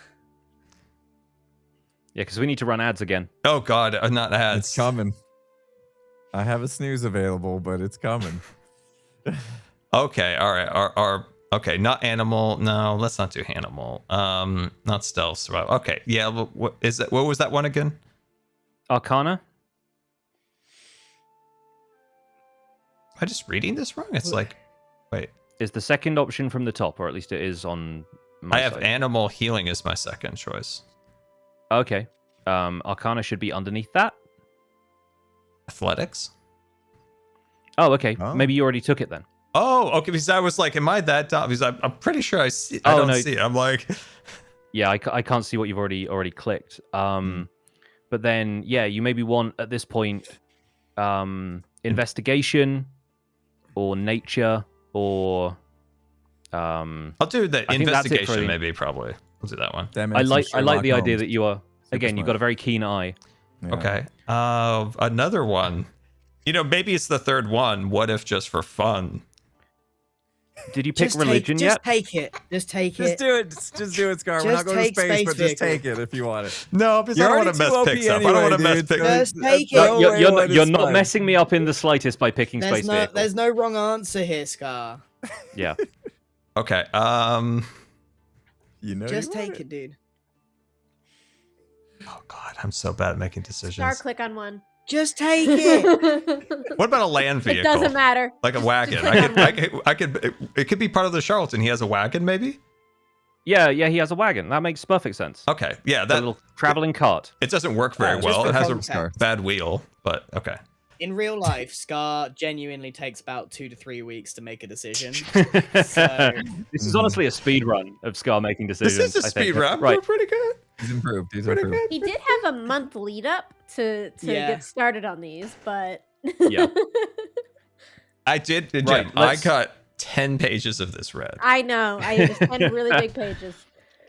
Yeah, because we need to run ads again. Oh god, not ads. It's coming. I have a snooze available, but it's coming. Okay, all right. Okay, not animal. No, let's not do animal. Not stealth survival. Okay, yeah. What is that? What was that one again? Arcana. Am I just reading this wrong? It's like, wait. Is the second option from the top, or at least it is on my I have side. animal healing as my second choice. Okay. Arcana should be underneath that. Athletics. Oh, okay. Oh. Maybe you already took it then. Oh, okay. Because I was like, am I that dumb? Because I'm pretty sure I see. I don't see it. I'm like, Yeah, I can't see what you've already clicked. But then, yeah, you maybe want at this point investigation or nature or I'll do the investigation maybe probably. I'll do that one. I like the idea that you are again, you've got a very keen eye. Yeah. Okay. Another one. You know, maybe it's the third one. What if just for fun? Did you pick religion yet? Just take it. Just take it. Just do it. Just do it, Scar. We're not going to space, but just take it if you want it. No, because I don't want to mess picks up. I don't want to mess picks up. Just take it. You're not messing me up in the slightest by picking space vehicle. There's no wrong answer here, Scar. Yeah. Okay. You know, just take it, dude. Oh God, I'm so bad at making decisions. Star, click on one. Just take it. What about a land vehicle? It doesn't matter. Like a wagon. I could. It could be part of the charlatan. He has a wagon, maybe. Yeah, he has a wagon. That makes perfect sense. Okay, yeah, that a little traveling cart. It doesn't work very well. It has a bad wheel, but okay. In real life, Scar genuinely takes about 2 to 3 weeks to make a decision. This is honestly a speed run of Scar making decisions. This is a speed run. Right. We're pretty good. He's improved. Pretty good. He did have a month lead up to get started on these, but yeah, I did. Jim, right, I got 10 pages of this read. I know. I have 10 really big pages.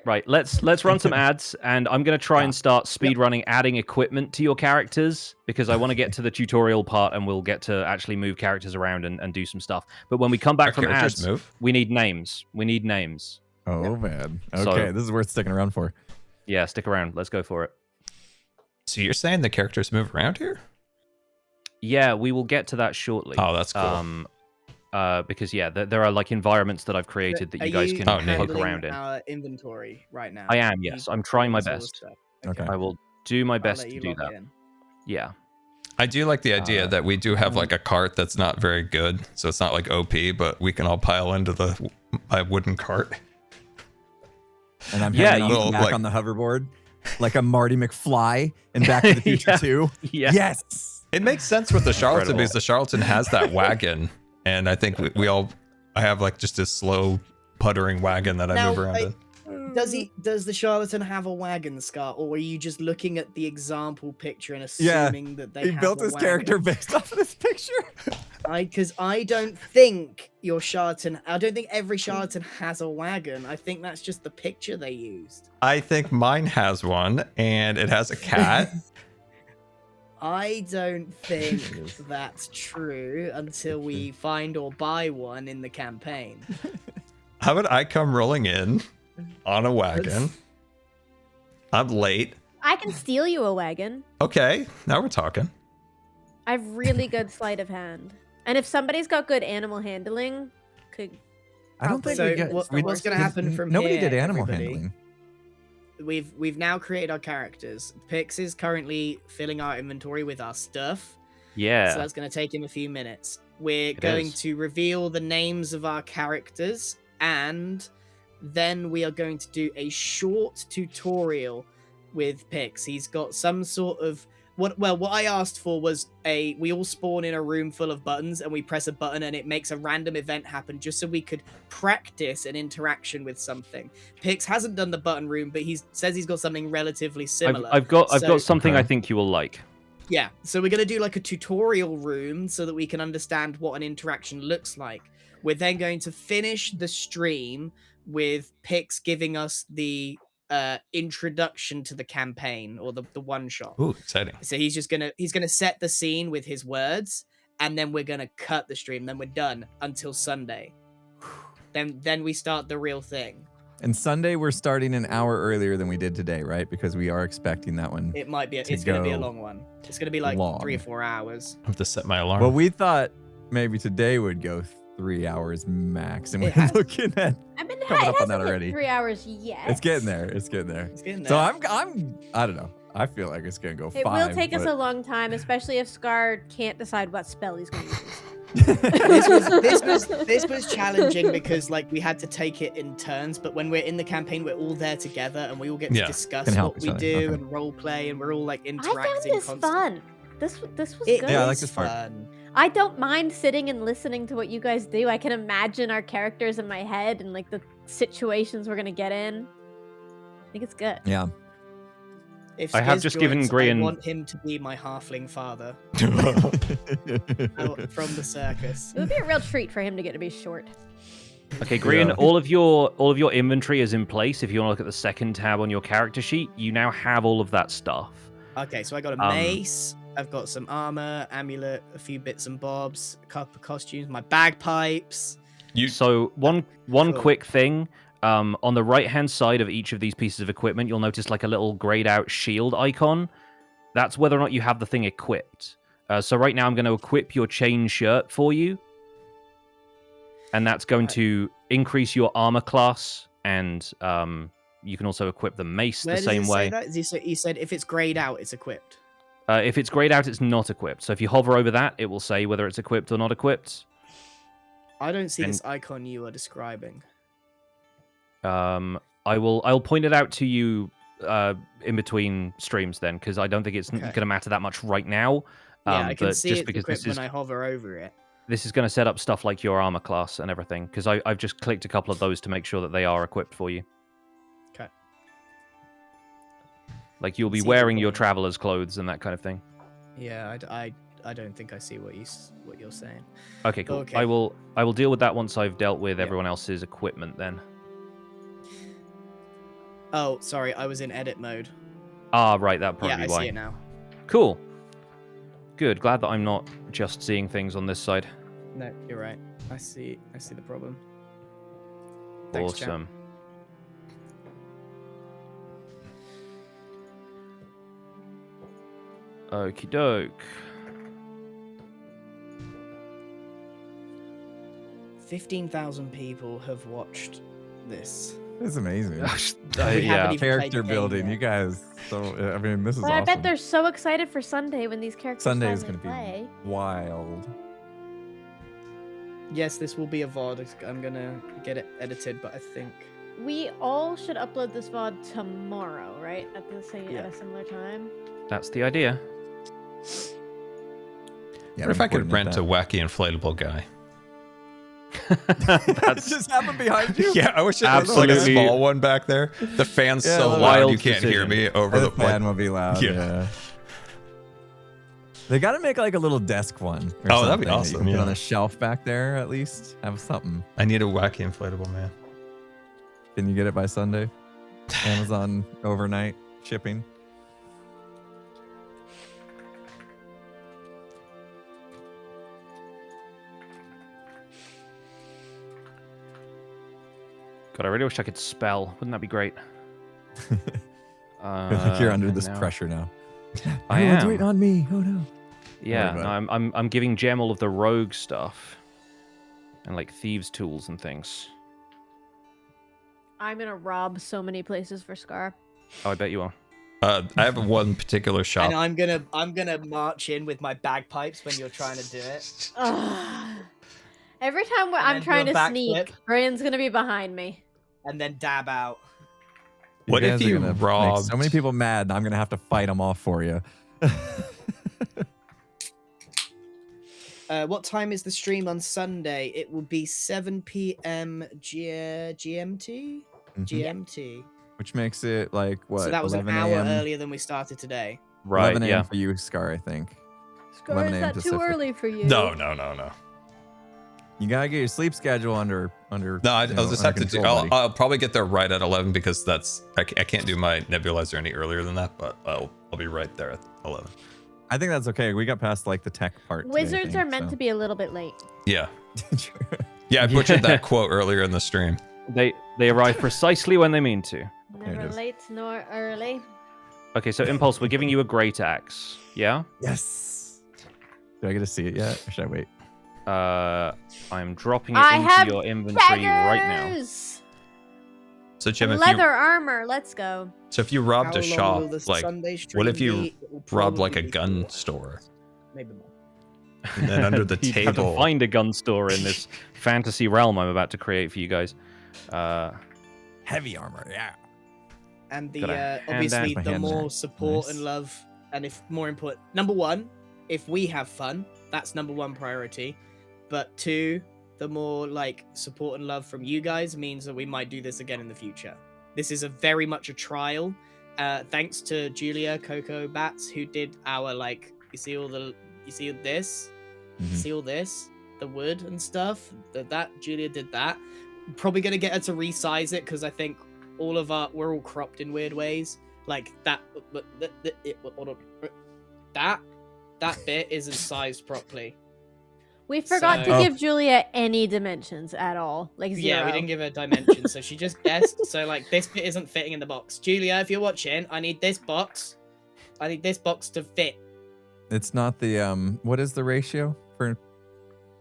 Right, let's run some ads, and I'm going to try and start speedrunning adding equipment to your characters, because I want to get to the tutorial part, and we'll get to actually move characters around and do some stuff. But when we come back from ads, we need names. We need names. Oh, man. Okay, So- this is worth sticking around for. Yeah, stick around. Let's go for it. So you're saying the characters move around here? Yeah, we will get to that shortly. Oh, that's cool. Because yeah, there are like environments that I've created that you guys can poke around in. Our inventory right now. I am, yes. I'm trying my best. Okay. I will do my best to do that. Yeah. I do like the idea that we do have like a cart that's not very good, so it's not like OP, but we can all pile into my wooden cart. And I'm hanging off back on the hoverboard like a Marty McFly in Back to the Future 2. Yeah. Yes. It makes sense with the charlatan because the charlatan has that wagon, and I think I have like just a slow puttering wagon that I move around in. Does the charlatan have a wagon, Scar, or are you just looking at the example picture and assuming that they he built his character based off of this picture? Because I don't think I don't think every charlatan has a wagon. I think that's just the picture they used. I think mine has one, and it has a cat. I don't think that's true until we find or buy one in the campaign. How about I come rolling in on a wagon? I'm late. I can steal you a wagon. Okay, now we're talking. I have really good sleight of hand. And if somebody's got good animal handling, I don't think what's going to happen from nobody here, did animal everybody? handling. We've now created our characters. Pix is currently filling our inventory with our stuff. Yeah. So that's going to take him a few minutes. We're going to reveal the names of our characters, and then we are going to do a short tutorial with Pix. He's got some sort of what I asked for was we all spawn in a room full of buttons and we press a button and it makes a random event happen just so we could practice an interaction with something. Pix hasn't done the button room, but he says he's got something relatively similar. I've got something I think you will like. Yeah, so we're going to do like a tutorial room so that we can understand what an interaction looks like. We're then going to finish the stream with Pix giving us the introduction to the campaign, or the one shot. Ooh, exciting. So he's gonna set the scene with his words, and then we're gonna cut the stream. Then we're done until Sunday. Then we start the real thing. And Sunday we're starting an hour earlier than we did today, right? Because we are expecting that one. It might be. It's gonna be a long one. It's gonna be like 3 or 4 hours. I have to set my alarm. Well, we thought maybe today would go 3 hours max, and we're looking at coming up on that already. 3 hours yet. It's getting there. So I don't know. I feel like it's gonna go 5. It will take us a long time, especially if Scar can't decide what spell he's going to use. this was challenging because like we had to take it in turns, but when we're in the campaign, we're all there together and we all get to discuss what we do and role play, and we're all like interacting. I found this fun. This was good. Yeah, I like this part. I don't mind sitting and listening to what you guys do. I can imagine our characters in my head and like the situations we're gonna get in. think it's good. Yeah. If I have Skiz just joins, given Grian. I want him to be my halfling father from the circus. It would be a real treat for him to get to be short. Okay, Grian, Yeah. all of your inventory is in place. If you want to look at the second tab on your character sheet, you now have all of that stuff. Okay, so I got a mace. I've got some armor, amulet, a few bits and bobs, a couple of costumes, my bagpipes. So one Cool. quick thing. On the right-hand side of each of these pieces of equipment, you'll notice like a little grayed-out shield icon. That's whether or not you have the thing equipped. So right now I'm going to equip your chain shirt for you. And that's going to increase your armor class, and you can also equip the mace the same way. You said if it's grayed out, it's equipped. If it's grayed out, it's not equipped. So if you hover over that, it will say whether it's equipped or not equipped. I don't see this icon you are describing. I'll point it out to you in between streams then, because I don't think it's going to matter that much right now. Yeah, I can but see just it because equipped when I hover over it. This is going to set up stuff like your armor class and everything, because I've just clicked a couple of those to make sure that they are equipped for you. Okay. Like you'll be wearing your traveler's clothes and that kind of thing. Yeah, I don't think I see what you're saying. Okay, cool. Okay. I will deal with that once I've dealt with everyone else's equipment then. Oh, sorry, I was in edit mode. Ah, right, that probably Yeah, I why. see it now. Cool. Good. Glad that I'm not just seeing things on this side. No, you're right. I see the problem. Thanks, chat. Awesome. Okie doke. 15,000 people have watched this. It's amazing. Yeah. Character building, you guys. So I mean, this is But awesome. I bet they're so excited for Sunday when these characters Sunday is finally going to play. be wild. Yes, this will be a VOD. I'm gonna get it edited, but I think We all should upload this VOD tomorrow, right? At the same Yeah. at a similar time. That's the idea. Yeah, What if I could coordinate rent a that. wacky inflatable guy? That's just happened behind you? Yeah, I wish it was like a Absolutely. small one back there. The fan's Yeah, so the loud you wild can't hear decision. me over The the fan will be loud. Yeah. Yeah. They got to make like a little desk one. Or Oh, that'd be something that you awesome, can put yeah. on a shelf back there, at least. Have something. I need a wacky inflatable, man. Can you get it by Sunday? Amazon overnight shipping. God, I really wish I could spell. Wouldn't that be great? Like you're under and this now- pressure now. I Everyone's am. waiting on me. Oh no. Yeah, Worry no, about I'm giving Gem all of the rogue stuff and like thieves' tools and things. I'm gonna rob so many places for Scar. Oh, I bet you are. I have one particular shop. and I'm gonna march in with my bagpipes when you're trying to do it. Ugh. Every time And I'm then do trying a to sneak, backflip. Brian's gonna be behind me. And then dab out. You What if guys are you gonna make robbed- so many people mad, and I'm gonna have to fight them off for you. What time is the stream on Sunday? It will be 7 p.m. GMT. GMT. Which makes it like what? So that was an 11 hour a.m. earlier than we started today. Right, 11 a.m. yeah. for you, Scar. I think. Scar, 11 is a.m. that too Pacific. early for you? No. You gotta get your sleep schedule under. No, I'll just have to do. I'll probably get there right at 11 because I can't do my nebulizer any earlier than that. But I'll be right there at 11. I think that's okay. We got past like the tech part. today, I Wizards think, are meant so. to be a little bit late. Yeah, yeah. I butchered that quote earlier in the stream. They arrive precisely when they mean to. it Never is. late nor early. Okay, so Impulse, we're giving you a great axe. Yeah? Yes. Do I get to see it yet, or should I wait? I'm dropping it I into have your inventory right now. Daggers! So Jim, Leather armor. Let's go. if you robbed How a long shop, will the like Sunday what if stream you be? It will robbed like a probably be gun 4 hours. store, Maybe more. and then under the You'd have to table, find a gun store in this fantasy realm I'm about to create for you guys. Heavy armor, yeah. And Gotta hand obviously that- the hand more that. support Nice. and love, and if more important, number one, if we have fun, that's number one priority. But two, the more like support and love from you guys means that we might do this again in the future. This is a very much a trial. Thanks to Julia Coco Bats, who did our you see all this, Mm-hmm. see all this, the wood and stuff. That Julia did that. Probably gonna get her to resize it because I think we're all cropped in weird ways. Like that bit isn't sized properly. We forgot to give Julia any dimensions at all. Like 0. Yeah, we didn't give her dimensions, so she just guessed. So this bit isn't fitting in the box. Julia, if you're watching, I need this box. I need this box to fit. It's not the what is the ratio for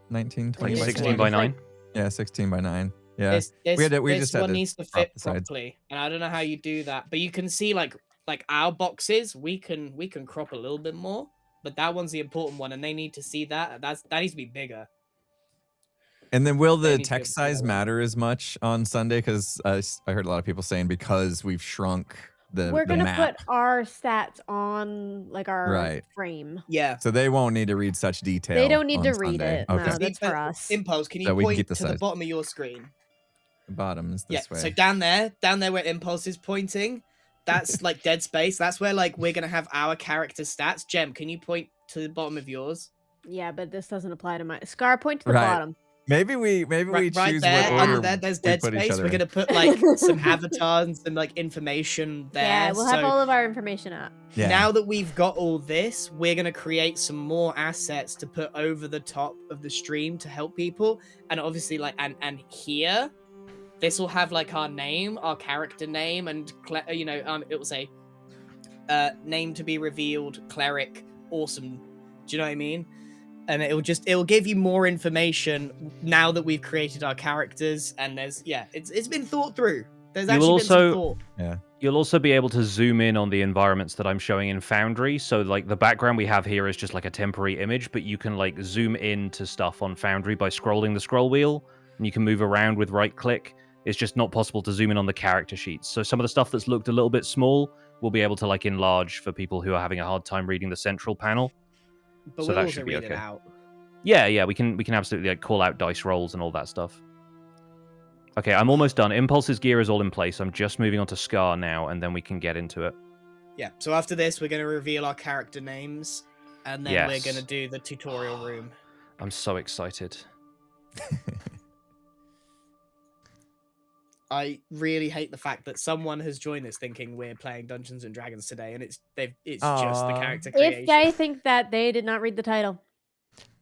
1920? 16 by 9. Yeah, 16 by 9. Yeah. This one needs to fit properly, and I don't know how you do that, but you can see like our boxes, we can crop a little bit more, but that one's the important one, and they need to see that. That needs to be bigger. And then will the text size matter as much on Sunday? Because I heard a lot of people saying because we've shrunk we're gonna map. put our stats on our frame. Yeah. So they won't need to read such detail. They don't need to Sunday. read it. Okay. No, that's for us. Impulse, can you point to the bottom of your screen? The bottom is this way. So down there where Impulse is pointing, that's like dead space. That's where we're gonna have our character stats. Gem, can you point to the bottom of yours? Yeah, but this doesn't apply to my Scar. Point to the bottom. Maybe we choose there, what under order there, there's dead space. We're gonna put some avatars and some information there. Yeah, we'll have all of our information up. Yeah. Now that we've got all this, we're gonna create some more assets to put over the top of the stream to help people. And obviously, and here, this will have our name, our character name, and it will say, name to be revealed, cleric, awesome. Do you know what I mean? And it'll give you more information now that we've created our characters, and it's been thought through. There's actually been some thought. Yeah. You'll also be able to zoom in on the environments that I'm showing in Foundry. So the background we have here is just a temporary image, but you can zoom into stuff on Foundry by scrolling the scroll wheel, and you can move around with right click. It's just not possible to zoom in on the character sheets. So some of the stuff that's looked a little bit small, we'll be able to enlarge for people who are having a hard time reading the central panel. But so we'll that also should be read okay. it out. Yeah, we can absolutely call out dice rolls and all that stuff. Okay, I'm almost done. Impulse's gear is all in place. I'm just moving on to Scar now, and then we can get into it. Yeah, so after this, we're going to reveal our character names, and then we're going to do the tutorial room. I'm so excited. I really hate the fact that someone has joined us thinking we're playing Dungeons and Dragons today, and it's just the character creation. If they think that, they did not read the title.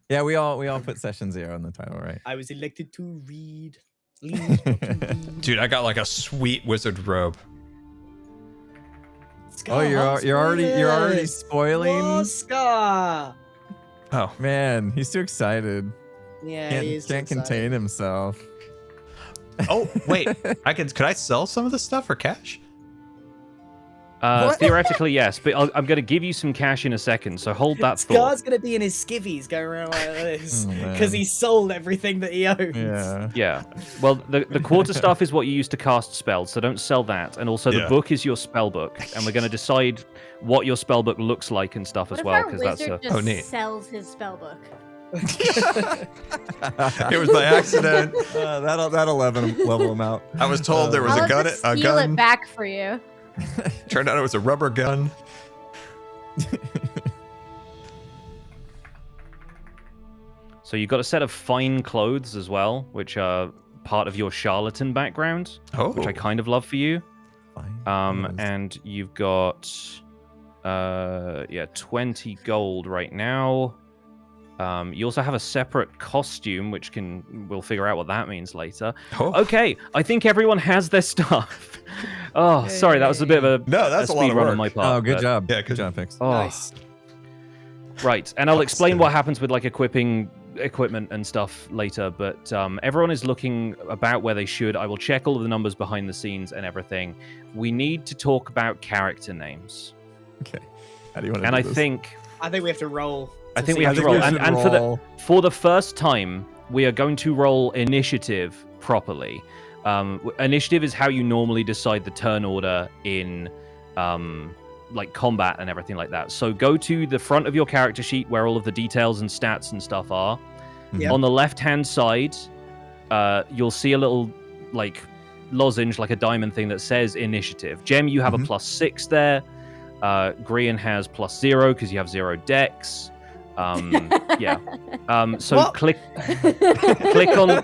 Yeah, we all put session 0 in the title, right? I was elected to read. Dude, I got a sweet wizard robe. Scar, you're already spoiling. Oh, Scar! Oh man, he's too excited. Yeah, he can't contain himself. Oh wait, could I sell some of the stuff for cash? Theoretically, yes, but I'm going to give you some cash in a second, so hold that thought. Scar's going to be in his skivvies going around like this because he sold everything that he owns. Yeah. Well, the quarter stuff is what you use to cast spells, so don't sell that. And also, the book is your spell book, and we're going to decide what your spell book looks like and stuff as well, because that's just sells his spell book. It was by accident. That'll level him out. I was told there was a gun. I'll steal it back for you. Turned out it was a rubber gun. So you've got a set of fine clothes as well, which are part of your charlatan background, which I kind of love for you. And you've got 20 gold right now. You also have a separate costume, which we'll figure out what that means later. Okay, I think everyone has their stuff. Oh, sorry, that was a bit of that's a lot of run work on my part. Oh, good job. Yeah, good job, Fix. Oh. Nice. Right, and I'll explain what happens with equipping equipment and stuff later, but everyone is looking about where they should. I will check all of the numbers behind the scenes and everything. We need to talk about character names. Okay. How do you want to And do I this? think we have to roll. I think we have to roll. And for the first time, we are going to roll initiative properly. Initiative is how you normally decide the turn order in combat and everything like that. So go to the front of your character sheet where all of the details and stats and stuff are. Yep. On the left-hand side, you'll see a little lozenge, like a diamond thing that says initiative. Jem, you have a +6 there. Grian has +0 because you have 0 dex. Yeah. So What? click on.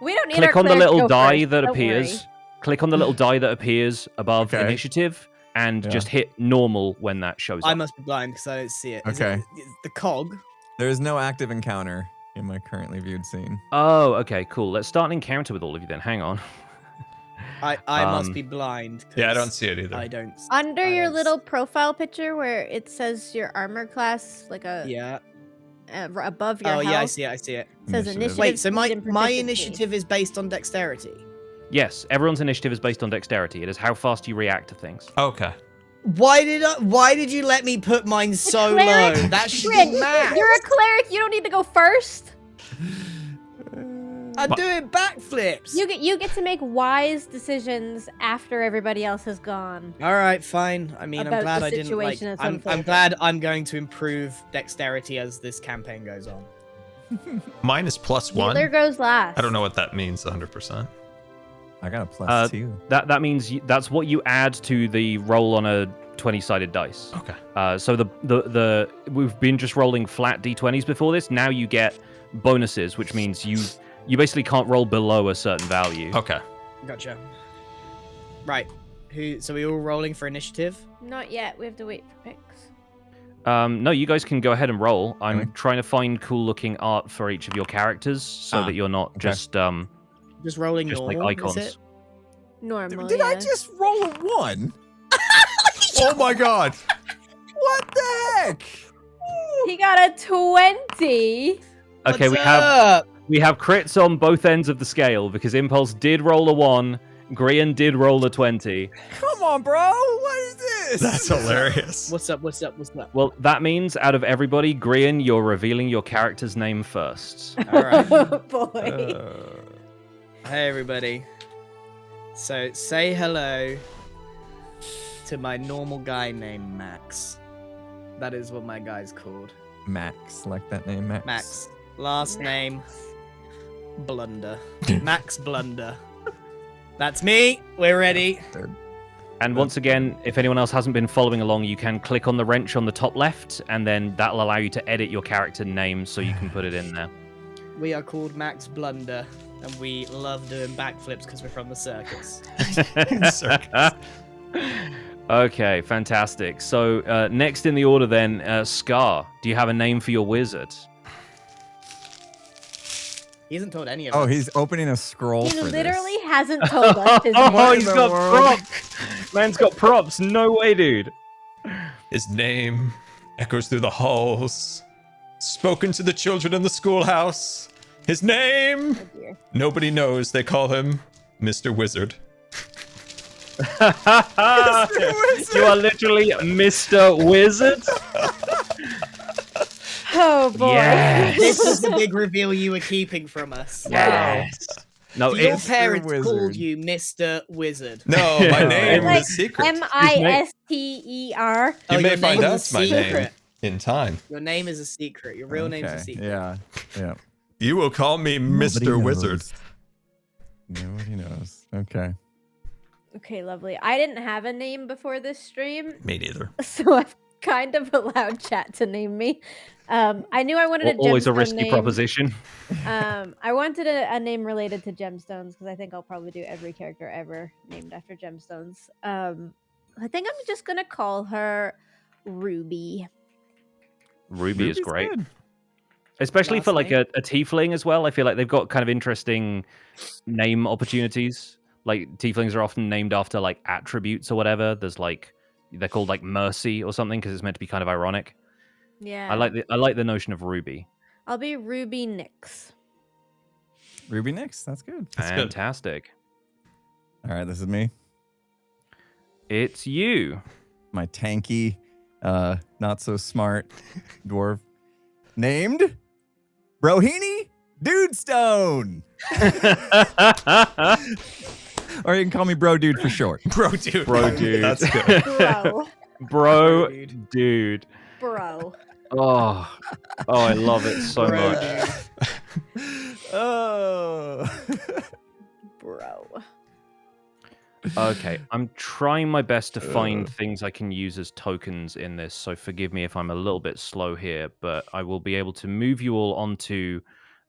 We don't need Click our on the cleric little go die first, that don't appears. worry. Click on the little die that appears above Okay. initiative, and Yeah. just hit normal when that shows I up. must be blind because I don't see it. Is Okay. it the cog? There is no active encounter in my currently viewed scene. Oh, okay, cool. Let's start an encounter with all of you then. Hang on. I must be blind. Yeah, I don't see it either. I don't. Under I your don't little profile picture where it says your armor class, like Yeah. above your Oh health, yeah, I see it. I see it. says Initiative. initiative. Wait, so my speed, and my proficiency. initiative is based on dexterity. Yes, everyone's initiative is based on dexterity. It is how fast you react to things. Okay. Why did you let me put mine so low? cleric? That should Rick, be max. you're a cleric. You don't need to go first. I'm doing backflips. You get to make wise decisions after everybody else has gone. All right, fine. I mean, I'm About glad the I didn't like. situation that's I'm unfolding. glad I'm going to improve dexterity as this campaign goes on. Mine is +1. Healer goes last. I don't know what that means 100%. I got a +2. That means that's what you add to the roll on a 20-sided dice. Okay. So the we've been just rolling flat d20s before this. Now you get bonuses, which means you basically can't roll below a certain value. Okay. Gotcha. Right. So we all rolling for initiative? Not yet. We have to wait for picks. No, you guys can go ahead and roll. I'm Okay. trying to find cool-looking art for each of your characters so that you're not Just rolling just normal. like icons. Is it? Normal. Did I yeah. just roll a 1? Oh my god. What the heck? He got a 20. Okay, What's up? we have crits on both ends of the scale because Impulse did roll a 1, Grian did roll a 20. Come on, bro. What is this? That's hilarious. What's up? What's up? What's up? Well, that means out of everybody, Grian, you're revealing your character's name first. All right. Oh boy. Hey, everybody. So, say hello to my normal guy named Max. That is what my guy's called. Max, like that name, Max. Max. Last name, Blunder. Max Blunder. That's me. We're ready. And once again, if anyone else hasn't been following along, you can click on the wrench on the top left, and then that'll allow you to edit your character name so you can put it in there. We are called Max Blunder, and we love doing backflips because we're from the circus. Circus. Okay, fantastic. So next in the order then, Scar, do you have a name for your wizard? He hasn't told any of Oh, us. he's opening a scroll He for literally this. hasn't told us his Oh, name. he's in the got world? props. Man's got props. No way, dude. His name echoes through the halls, spoken to the children in the schoolhouse. His name, Oh, dear. nobody knows. They call him Mr. Wizard. You are literally Mr. Wizard. Oh boy. Yes. This is the big reveal you were keeping from us. Yes. No, Your it's parents Wizard. called you Mr. Wizard. No, my name Like is secret. Mister. You Oh, may your find name out is my name secret. in time. Your name is a secret. Your real name's a Okay, secret. Yeah, yeah. You will call me Nobody Mr. knows. Wizard. Nobody knows. Okay. Okay, lovely. I didn't have a name before this stream, Me neither. so I've kind of allowed chat to name me. I knew I wanted a always a gemstone risky name. proposition. I wanted a name related to gemstones because I think I'll probably do every character ever named after gemstones. I think I'm just gonna call her Ruby. Ruby is Ruby's great. good. Especially Last for like name? a tiefling as well. I feel like they've got kind of interesting name opportunities. Like tieflings are often named after like attributes or whatever. There's like they're called like Mercy or something because it's meant to be kind of ironic. Yeah. I like the notion of Ruby. I'll be Ruby Nyx. Ruby Nix. That's good. That's good. Fantastic. All right, this is me. It's you. My tanky, not so smart dwarf named Brohini Dudestone. Or you can call me Bro Dude for short. Bro, dude. Bro, dude. That's good. Bro. Bro, Dude. dude. Bro. Oh, I love it so Bro, much. dude. Oh. Bro. Okay, I'm trying my best to find things I can use as tokens in this, so forgive me if I'm a little bit slow here, but I will be able to move you all onto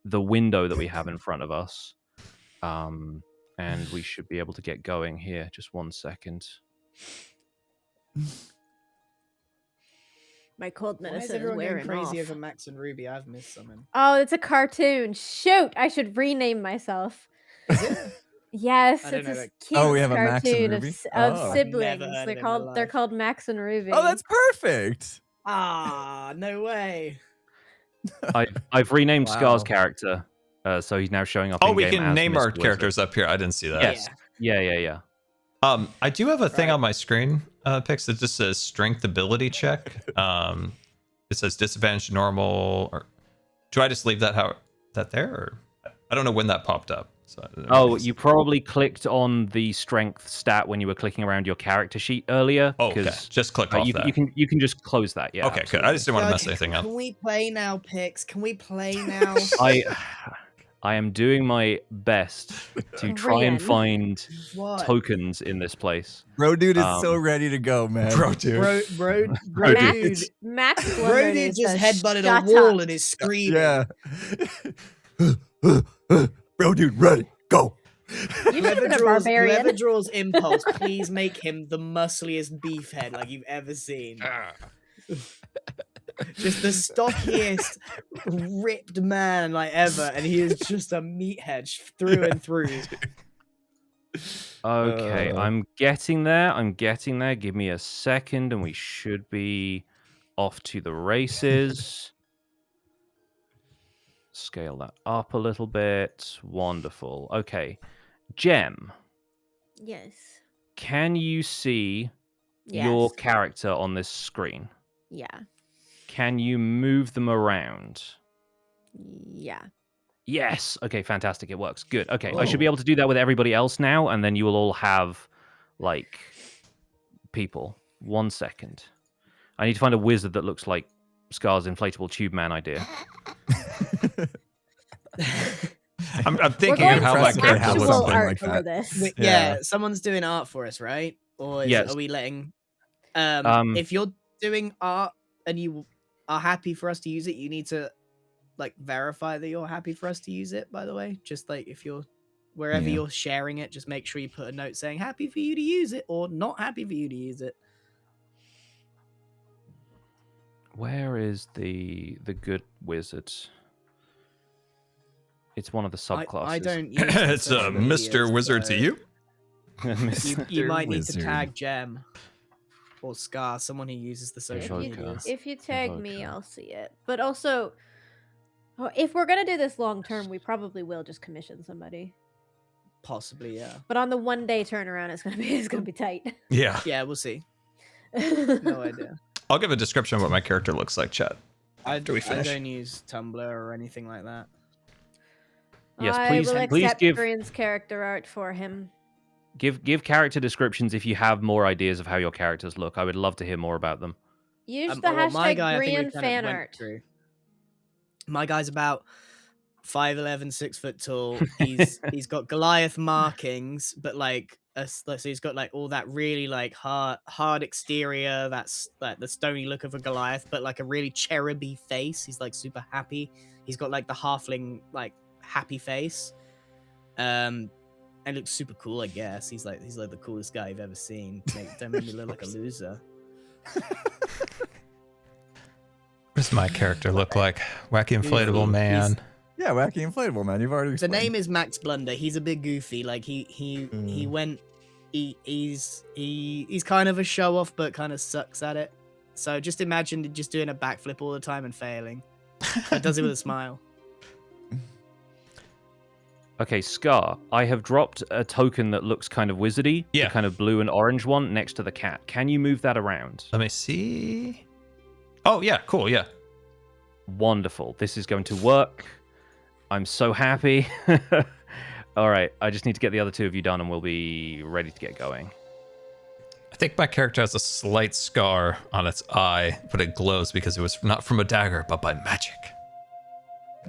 the window that we have in front of us. And we should be able to get going here. Just 1 second. My cold Why is medicine is everyone going wearing crazy off. over Max and Ruby? I've missed something. Oh, it's a cartoon. Shoot, I should rename myself. Is it? Yes, I don't it's know, a like- kids Oh, we have a Max and cartoon of, Ruby? of Oh. I've never siblings. heard They're it in my called life. Max and Ruby. Oh, that's perfect. Ah, no way. I've renamed Wow. Scar's character, so he's now showing up. Oh, in we game can as name Mr. our Wizard. characters up here. I didn't see that. Yes. Yeah. I do have a thing Right. on my screen, Pix, that just says strength ability check. It says disadvantage normal, or do I just leave that there? Or I don't know when that popped up. So Oh, you probably clicked on the strength stat when you were clicking around your character sheet earlier. Oh, okay. 'cause, Just click off that. You can just close that. Yeah. Okay, good. I just didn't want to mess anything up. Can we play now, Pix? Can we play now? I am doing my best to try and Rian. find What? tokens in this place. Bro, dude is so ready to go, man. Bro, dude. Bro, Max, dude. Max Bro, Blundered dude is just the headbutted shut a wall up. and is screaming. Yeah. Bro, dude, ready, go. You should have Whoever been a draws, barbarian. whoever draws Impulse, please make him the muscliest beefhead like you've ever seen. Just the stockiest, ripped man like ever, and he is just a meathead through and through. Okay, I'm getting there. Give me a second, and we should be off to the races. Scale that up a little bit. Wonderful. Okay. Gem, Yes. can you see Yes. your character on this screen? Yeah. Can you move them around? Yeah. Yes. Okay, fantastic. It works. Good. Okay, I should be able to do that with everybody else now, and then you will all have, like, people. 1 second. I need to find a wizard that looks like Scar's inflatable tube man idea. I'm We're thinking going of how for my Impressive. character Have actual looks something art like for that. this. Wait, Yeah. yeah, someone's doing art for us, right? Or Yes. are we letting? If you're doing art and you are happy for us to use it, you need to like verify that you're happy for us to use it. By the way, just like if you're wherever Yeah. you're sharing it, just make sure you put a note saying happy for you to use it or not happy for you to use it. Where is the good wizard? It's one of the subclasses. I don't use It's social media, Mr. Wizard to so you. You might need to Wizard. tag Gem or Scar, someone who uses the social If you- medias. If you tag me, Okay. I'll see it. But also, if we're gonna do this long term, we probably will just commission somebody. Possibly, yeah. But on the 1 day turnaround, it's gonna be tight. Yeah. Yeah, we'll see. No idea. I'll give a description of what my character looks like, chat. I we finish? don't use Tumblr or anything like that. Yes, I please- will please accept give- Brian's character art for him. Give character descriptions if you have more ideas of how your characters look. I would love to hear more about them. Use the Well, my hashtag guy, I think we Brian kind of fan went art. through. My guy's about 5'11", 6 foot tall. He's got Goliath markings, but like so he's got like all that really like hard exterior. That's like the stony look of a Goliath, but like a really cheruby face. He's like super happy. He's got like the halfling like happy face. And looks super cool, I guess. He's like the coolest guy I've ever seen. Don't make me look like a loser. What does my character look like? Wacky inflatable man. Yeah, wacky inflatable, man. You've already The explained. name is Max Blunder. He's a bit goofy. Like he's kind of a show off, but kind of sucks at it. So just imagine just doing a backflip all the time and failing. But does it with a smile. Okay, Scar, I have dropped a token that looks kind of wizardy. Yeah. The kind of blue and orange one next to the cat. Can you move that around? Let me see. Oh, yeah, cool, yeah. Wonderful. This is going to work. I'm so happy. All right, I just need to get the other two of you done and we'll be ready to get going. I think my character has a slight scar on its eye, but it glows because it was not from a dagger, but by magic.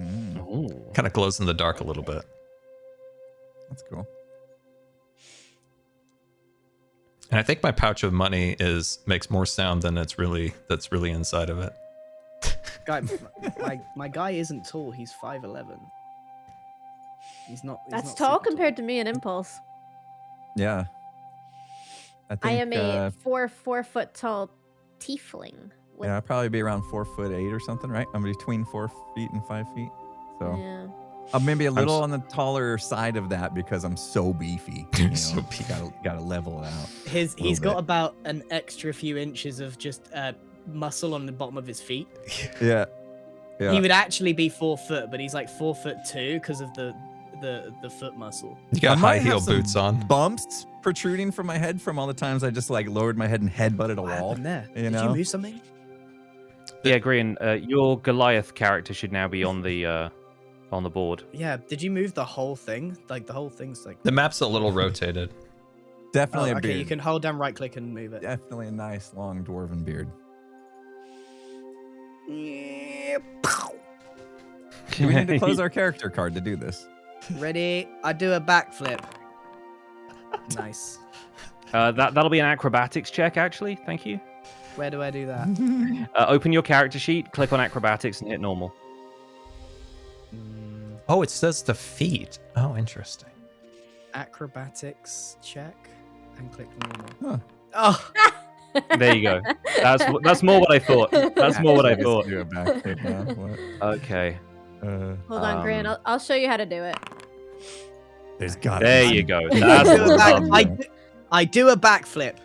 Ooh. Kind of glows in the dark a little bit. That's cool. And I think my pouch of money makes more sound than that's really inside of it. Guy, my guy isn't tall. He's 5'11". He's not. That's tall compared to me in Impulse. Yeah. I am a 4 foot tall tiefling. Yeah, I'll probably be around 4'8" or something, right? I'm between 4 feet and 5 feet. So yeah. I'm maybe a little on the taller side of that because I'm so beefy. You know? So beefy. Gotta level it out. He's got about an extra few inches of just muscle on the bottom of his feet. Yeah. He would actually be 4 foot, but he's like 4'2" because of the foot muscle. You got high heel boots on. Bumps protruding from my head from all the times I just like lowered my head and headbutted a wall. There? Did you move something? Yeah, Green. Your Goliath character should now be on the board. Yeah. Did you move the whole thing? Like the whole thing's like. The map's a little rotated. Definitely a okay, beard. you can hold down right click and move it. Definitely a nice long dwarven beard. Do we need to close our character card to do this? Ready? I do a backflip. Nice. That'll be an acrobatics check, actually. Thank you. Where do I do that? Open your character sheet, click on acrobatics, and hit normal. Oh, it says the feet. Oh, interesting. Acrobatics check and click normal. Huh. Oh. There you go. That's more what I thought. That's more what I thought. Do a backflip now. What? Okay. Hold on, Grant. I'll show you how to do it. There's got. There you go. That's what's up. I do a backflip.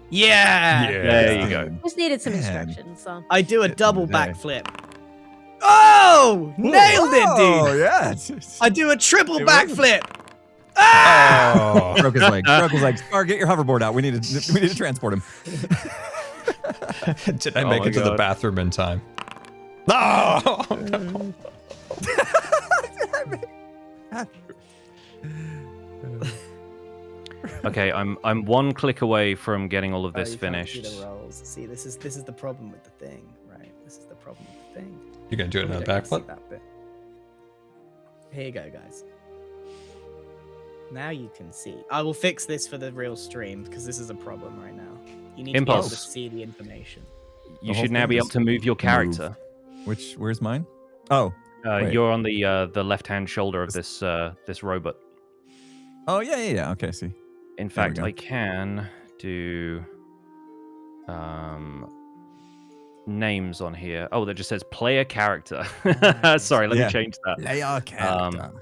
Yeah. There you go. Just needed some instructions. So. I do a double backflip. Oh, nailed it, Oh, dude. yeah. I do a triple backflip. Oh. Broke his leg. Scar, get your hoverboard out. We need to transport him. Did I make it to the bathroom in time? No. Okay, I'm one click away from getting all of this finished. See, this is the problem with the thing, right? This is the problem with the thing. You're gonna do another backflip? Here you go, guys. Now you can see. I will fix this for the real stream because this is a problem right now. You need to be able to see the information. You should now be able to move your character. Where's mine? Oh, you're on the left-hand shoulder of this robot. Oh yeah. Okay, see. In fact, I can do names on here. Oh, that just says player character. Sorry, let me change that. Player character.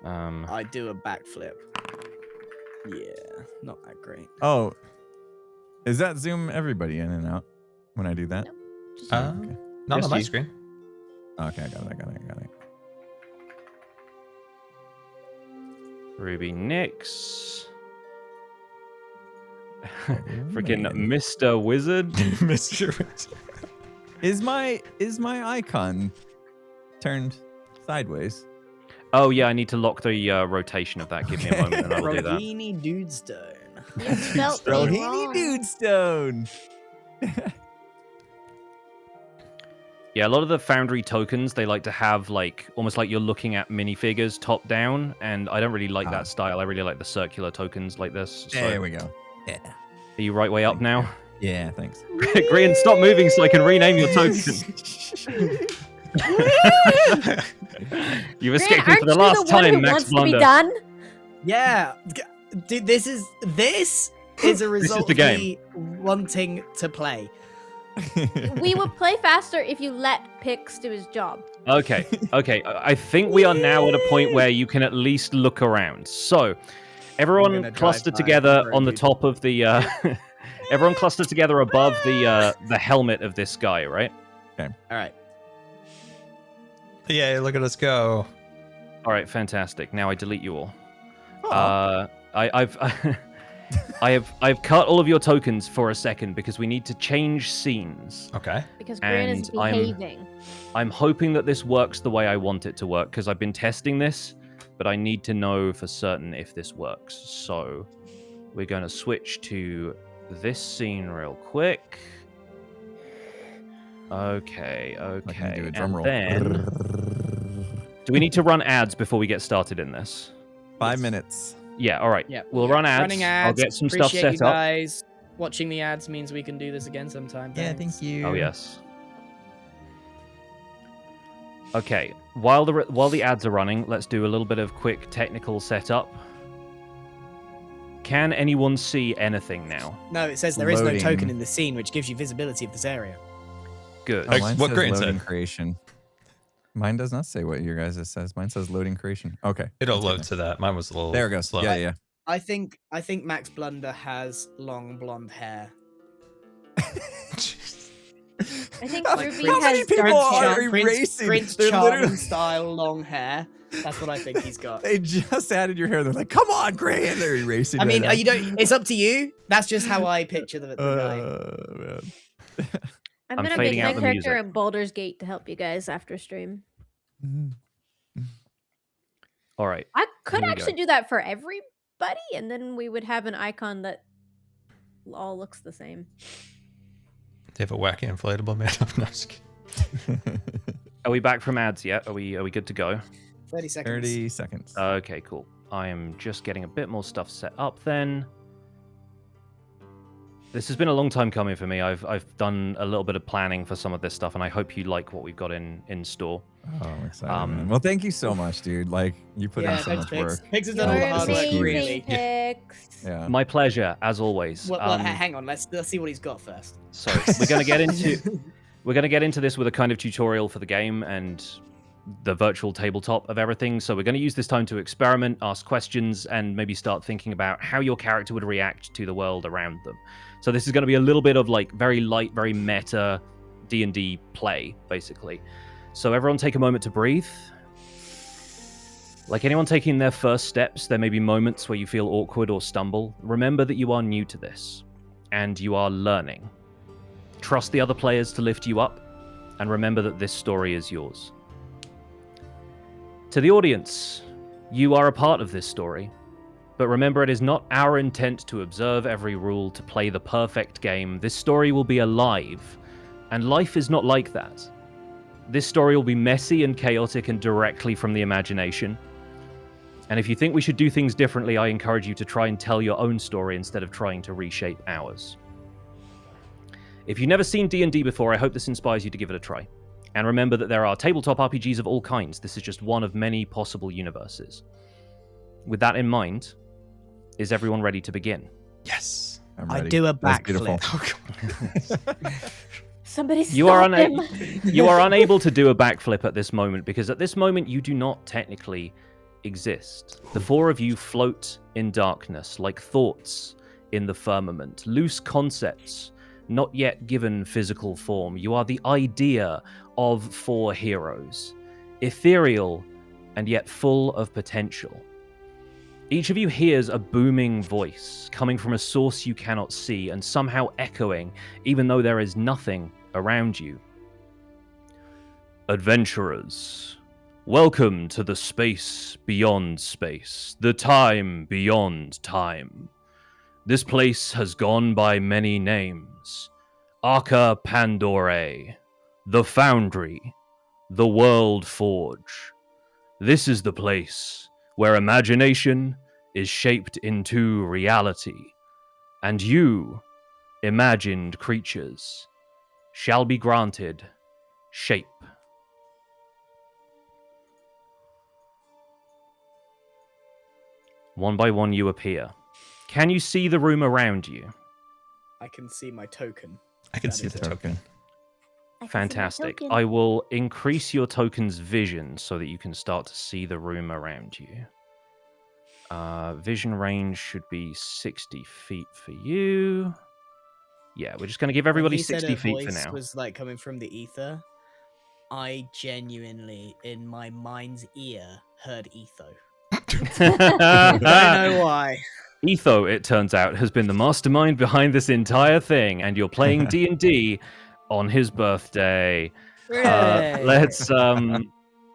I do a backflip. Yeah, not that great. Oh, is that zoom everybody in and out when I do that? Okay. Not on my screen. Okay, I got it. Ruby Nix. Freaking Mr. Wizard. Mr. Wizard. Is my icon turned sideways? Oh yeah, I need to lock the rotation of that. Give me a moment and I will do that. Rohini Dudestone. You spelled me Rohini wrong. Dudestone. Yeah, a lot of the Foundry tokens, they like to have like almost like you're looking at minifigures top down, and I don't really like that style. I really like the circular tokens like this. So. There we go. Yeah. Are you right way up now? Yeah, thanks. Green, stop moving so I can rename your token. You've escaped me for the last time, Max Blunder. Done? Yeah, dude, this is a result of me wanting to play. We would play faster if you let Pix do his job. Okay. I think we are now at a point where you can at least look around. So, everyone clustered together on the top of the. Everyone clustered together above the helmet of this guy, right? Okay. All right. Yay! Look at us go. All right, fantastic. Now I delete you all. I've cut all of your tokens for a second because we need to change scenes. Okay. Because Gran is behaving. I'm hoping that this works the way I want it to work because I've been testing this, but I need to know for certain if this works. So we're going to switch to this scene real quick. Okay. Do a drum roll. Then, do we need to run ads before we get started in this? 5 minutes. Yeah, all right. Yeah, We'll run ads. Running ads. I'll get some stuff Appreciate set you up. guys. Watching the ads means we can do this again sometime. Yeah, Thanks. thank you. Oh, yes. Okay, while the ads are running, let's do a little bit of quick technical setup. Can anyone see anything now? No, it says there is no Loading. token in the scene, which gives you visibility of this area. Good. Oh, mine What says Grant loading said. creation. Mine does not say what your guys' says. Mine says loading creation. Okay. It'll that's load good. to that. Mine was a little There it goes. slow. Yeah. I think Max Blunder has long blonde hair. I think How Ruby many has people dark are hair. erasing? Prince They're Charming literally- style long hair. That's what I think he's got. They just added your hair. They're like, come on, Gray. And they're erasing I mean, right you don't. It's up to you. That's just how I picture the guy. Man. I'm I'm gonna fading make out my the character music. in Baldur's Gate to help you guys after stream. All right. I could Here we actually go. do that for everybody, and then we would have an icon that all looks the same. They have a wacky inflatable man. No, just kidding. Are we back from ads yet? Are we good to go? 30 seconds. 30 seconds. Okay, cool. I am just getting a bit more stuff set up then. This has been a long time coming for me. I've done a little bit of planning for some of this stuff, and I hope you like what we've got in store. Oh, I'm excited, man. Well, thank you so much, dude. Like, you put in so much work. Pigs has done all the You're hard work, amazing, really. Pix. Yeah. My pleasure, as always. Well, hang on. Let's see what he's got first. So we're gonna get into this with a kind of tutorial for the game and the virtual tabletop of everything. So we're going to use this time to experiment, ask questions, and maybe start thinking about how your character would react to the world around them. So this is going to be a little bit of like very light, very meta D&D play, basically. So everyone take a moment to breathe. Like anyone taking their first steps, there may be moments where you feel awkward or stumble. Remember that you are new to this, and you are learning. Trust the other players to lift you up, and remember that this story is yours. To the audience, you are a part of this story, but remember it is not our intent to observe every rule to play the perfect game. This story will be alive, and life is not like that. This story will be messy and chaotic and directly from the imagination. And if you think we should do things differently, I encourage you to try and tell your own story instead of trying to reshape ours. If you've never seen D&D before, I hope this inspires you to give it a try. And remember that there are tabletop RPGs of all kinds. This is just one of many possible universes. With that in mind, is everyone ready to begin? Yes. I'm I ready. do a That's beautiful. backflip. Somebody stop You are him. you are unable to do a backflip at this moment because at this moment you do not technically exist. The four of you float in darkness like thoughts in the firmament, loose concepts not yet given physical form. You are the idea of four heroes, ethereal and yet full of potential. Each of you hears a booming voice coming from a source you cannot see and somehow echoing even though there is nothing around you. Adventurers, welcome to the space beyond space, the time beyond time. This place has gone by many names. Arca Pandore, the Foundry, the World Forge. This is the place where imagination is shaped into reality, and you, imagined creatures, shall be granted shape. One by one you appear. Can you see the room around you? I can see my token. I can That see is the it. token. I can see my Fantastic. token. I will increase your token's vision so that you can start to see the room around you. Vision range should be 60 feet for you. Yeah, we're just going to give everybody When he said 60 her feet for voice now. was like coming from the ether. I genuinely, in my mind's ear, heard etho. I don't know why. Etho, it turns out, has been the mastermind behind this entire thing, and you're playing D&D on his birthday. Hooray.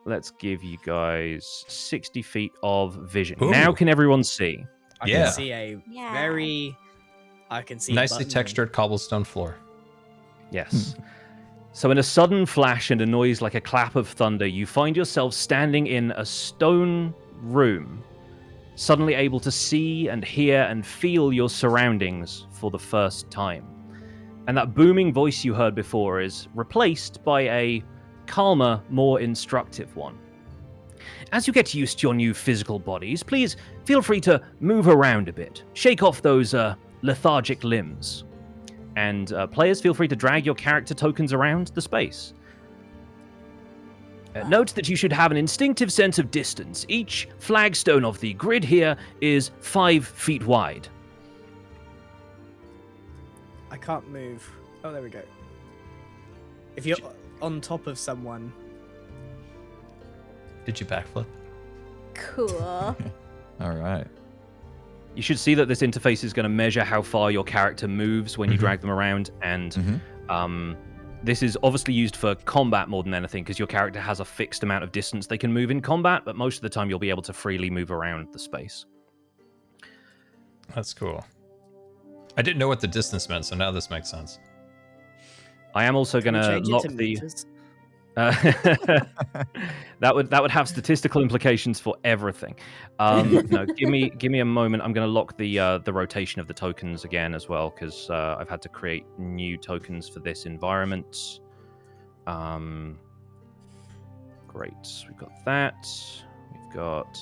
Let's give you guys 60 feet of vision. Ooh. Now can everyone see? I Yeah. can see a Yeah. very. I can see a Nicely button. textured cobblestone floor. Yes. So in a sudden flash and a noise like a clap of thunder, you find yourself standing in a stone room suddenly able to see and hear and feel your surroundings for the first time. And that booming voice you heard before is replaced by a calmer, more instructive one. As you get used to your new physical bodies, please feel free to move around a bit. Shake off those lethargic limbs. And players, feel free to drag your character tokens around the space. Note that you should have an instinctive sense of distance. Each flagstone of the grid here is 5 feet wide. I can't move. Oh, there we go. If you're on top of someone... Did you backflip? Cool. All right. You should see that this interface is going to measure how far your character moves when you drag them around, and this is obviously used for combat more than anything, because your character has a fixed amount of distance they can move in combat, but most of the time you'll be able to freely move around the space. That's cool. I didn't know what the distance meant, so now this makes sense. I am also going to lock the... that would have statistical implications for everything. No, give me a moment. I'm going to lock the rotation of the tokens again as well, because I've had to create new tokens for this environment. Great, we've got that. We've got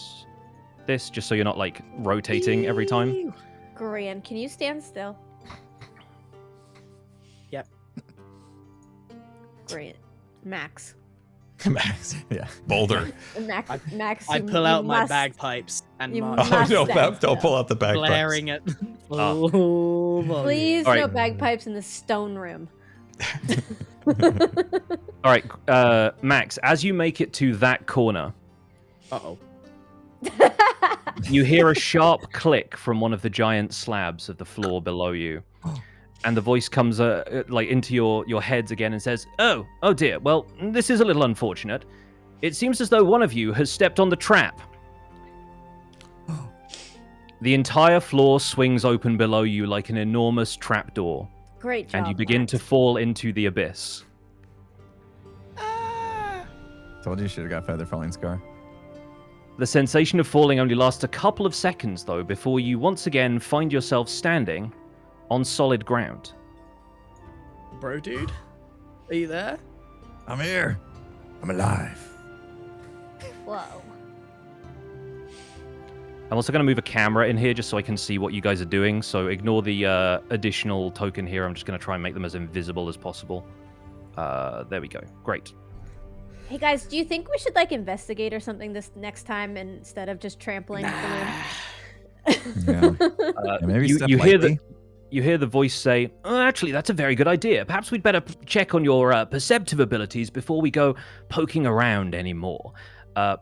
this, just so you're not like rotating every time. Graham, can you stand still? Yep. Great. Max. Max. Yeah. Boulder. Max. I pull out my bagpipes and you march. Oh, must no, stand don't pull out the bagpipes. Blaring it. Full volume. Please, All no right. bagpipes in the stone room. All right, Max, as you make it to that corner, Uh-oh. you hear a sharp click from one of the giant slabs of the floor below you. And the voice comes like into your heads again and says, oh dear, well, this is a little unfortunate. It seems as though one of you has stepped on the trap. The entire floor swings open below you like an enormous trapdoor. Great job. And you begin to fall into the abyss. Told you should have got feather falling scar. The sensation of falling only lasts a couple of seconds, though, before you once again find yourself standing on solid ground. Bro, dude? Are you there? I'm here. I'm alive. Whoa. I'm also going to move a camera in here just so I can see what you guys are doing. So ignore the additional token here. I'm just going to try and make them as invisible as possible. There we go. Great. Hey guys, do you think we should like investigate or something this next time instead of just trampling the balloon? Yeah. Maybe you hear the voice say, oh, actually, that's a very good idea. Perhaps we'd better check on your perceptive abilities before we go poking around anymore.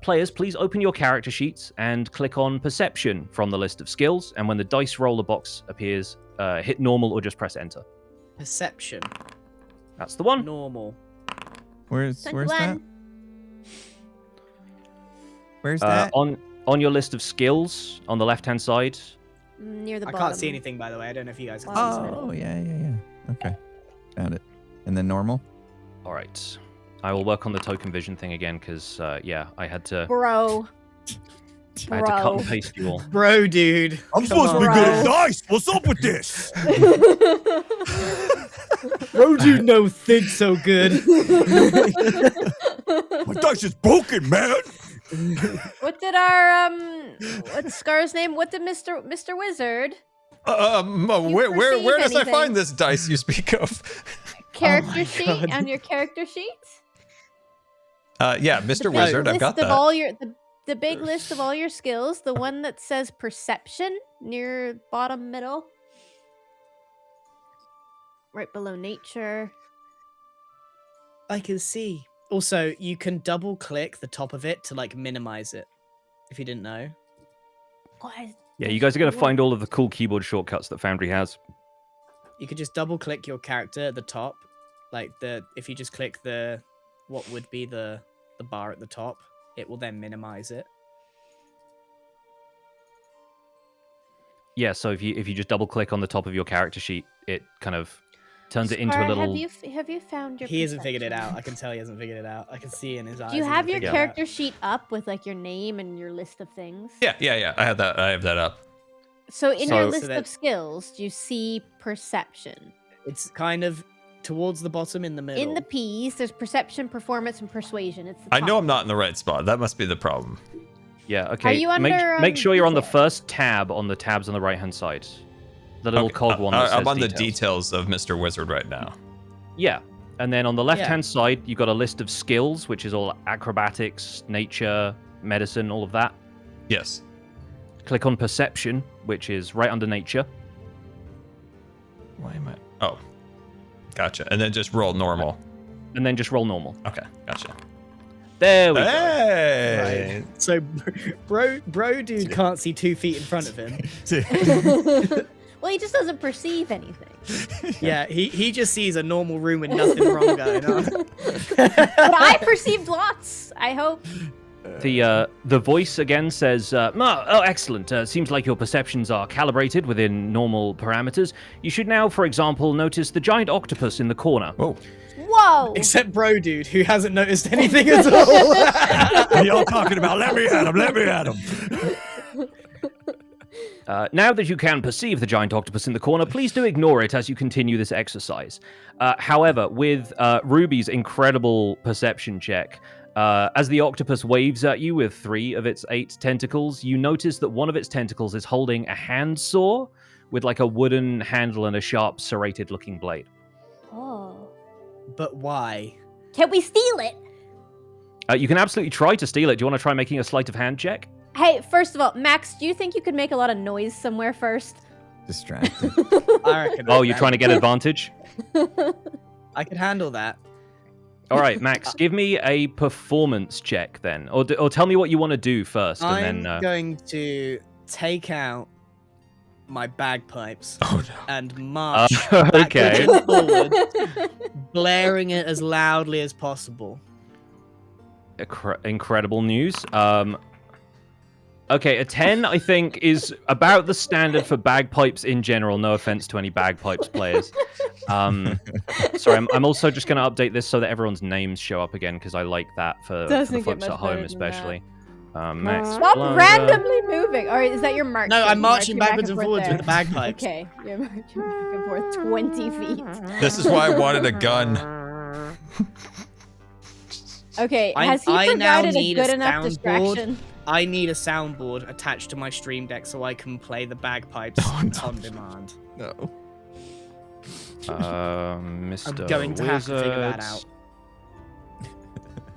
Players, please open your character sheets and click on Perception from the list of skills. And when the dice roller box appears, hit normal or just press enter. Perception. That's the one. Normal. Where's that? 21. Where's that? On your list of skills on the left-hand side. Near the I bottom. can't see anything, by the way. I don't know if you guys can Oh, yeah. Okay. Found it. And then normal? All right. I will work on the token vision thing again because, yeah, I had to Bro. I had to cut and paste you all. Bro, dude. I'm supposed to be good at dice. What's up with this? Bro, dude, no think so good. My dice is broken, man. What did our what's Scar's name? What did Mr. Wizard Where does I anything? find this dice you speak of? character sheet on your character sheet? Yeah, Mr. Wizard, I've got Of that. all your the big list of all your skills, the one that says perception near bottom middle. Right below nature. I can see. Also, you can double click the top of it to like minimize it. If you didn't know. Yeah, you guys are going to find all of the cool keyboard shortcuts that Foundry has. You could just double click your character at the top. Like if you just click what would be the bar at the top, it will then minimize it. Yeah, so if you just double click on the top of your character sheet, it kind of turns it into a little. Have you found your? He hasn't figured it out. I can tell he hasn't figured it out. I can see in his eyes. Do you have your character sheet up with like your name and your list of things? Yeah. I have that up. So in your list of skills, do you see perception? It's kind of towards the bottom in the middle. In the P's, there's perception, performance, and persuasion. It's I know I'm not in the right spot. That must be the problem. Yeah, okay. Are you under, make sure you're on the first tab on the tabs on the right-hand side. The little cog one that says I'm on details. the details of Mr. Wizard right now. Yeah. And then on the left-hand side, you've got a list of skills, which is all acrobatics, nature, medicine, all of that. Yes. Click on perception, which is right under nature. Why am I... Oh. Gotcha. And then just roll normal. And then just roll normal. Okay, gotcha. There we go. Hey! Right. So, bro dude can't see 2 feet in front of him. Well, he just doesn't perceive anything. Yeah, he just sees a normal room with nothing wrong going on. But I perceived lots, I hope. The voice again says, oh, excellent. Seems like your perceptions are calibrated within normal parameters. You should now, for example, notice the giant octopus in the corner. Oh. Whoa! Except bro dude, who hasn't noticed anything at all. What are y'all talking about? Let me at him. Now that you can perceive the giant octopus in the corner, please do ignore it as you continue this exercise. However, with Ruby's incredible perception check, as the octopus waves at you with 3 of its 8 tentacles, you notice that one of its tentacles is holding a handsaw with like a wooden handle and a sharp serrated-looking blade. Oh. But why? Can we steal it? You can absolutely try to steal it. Do you want to try making a sleight of hand check? Hey, first of all, Max, do you think you could make a lot of noise somewhere first? Distracted. I reckon. Oh, you're trying to get advantage? I could handle that. All right, Max, give me a performance check then. Or tell me what you want to do first. I'm going to take out my bagpipes and march okay. backwards and forward, blaring it as loudly as possible. Incredible news. Okay, a 10, I think, is about the standard for bagpipes in general. No offense to any bagpipes players. Sorry, I'm also just going to update this so that everyone's names show up again, because I like that for the folks at home especially. Max, stop randomly moving. All right, is that your march? No, I'm marching backwards and forwards with the bagpipes. Okay, you're marching back and forth 20 feet. This is why I wanted a gun. Okay, has he provided a good enough distraction? I need a soundboard attached to my stream deck so I can play the bagpipes on demand. No. Mr. I'm going to have to figure that out.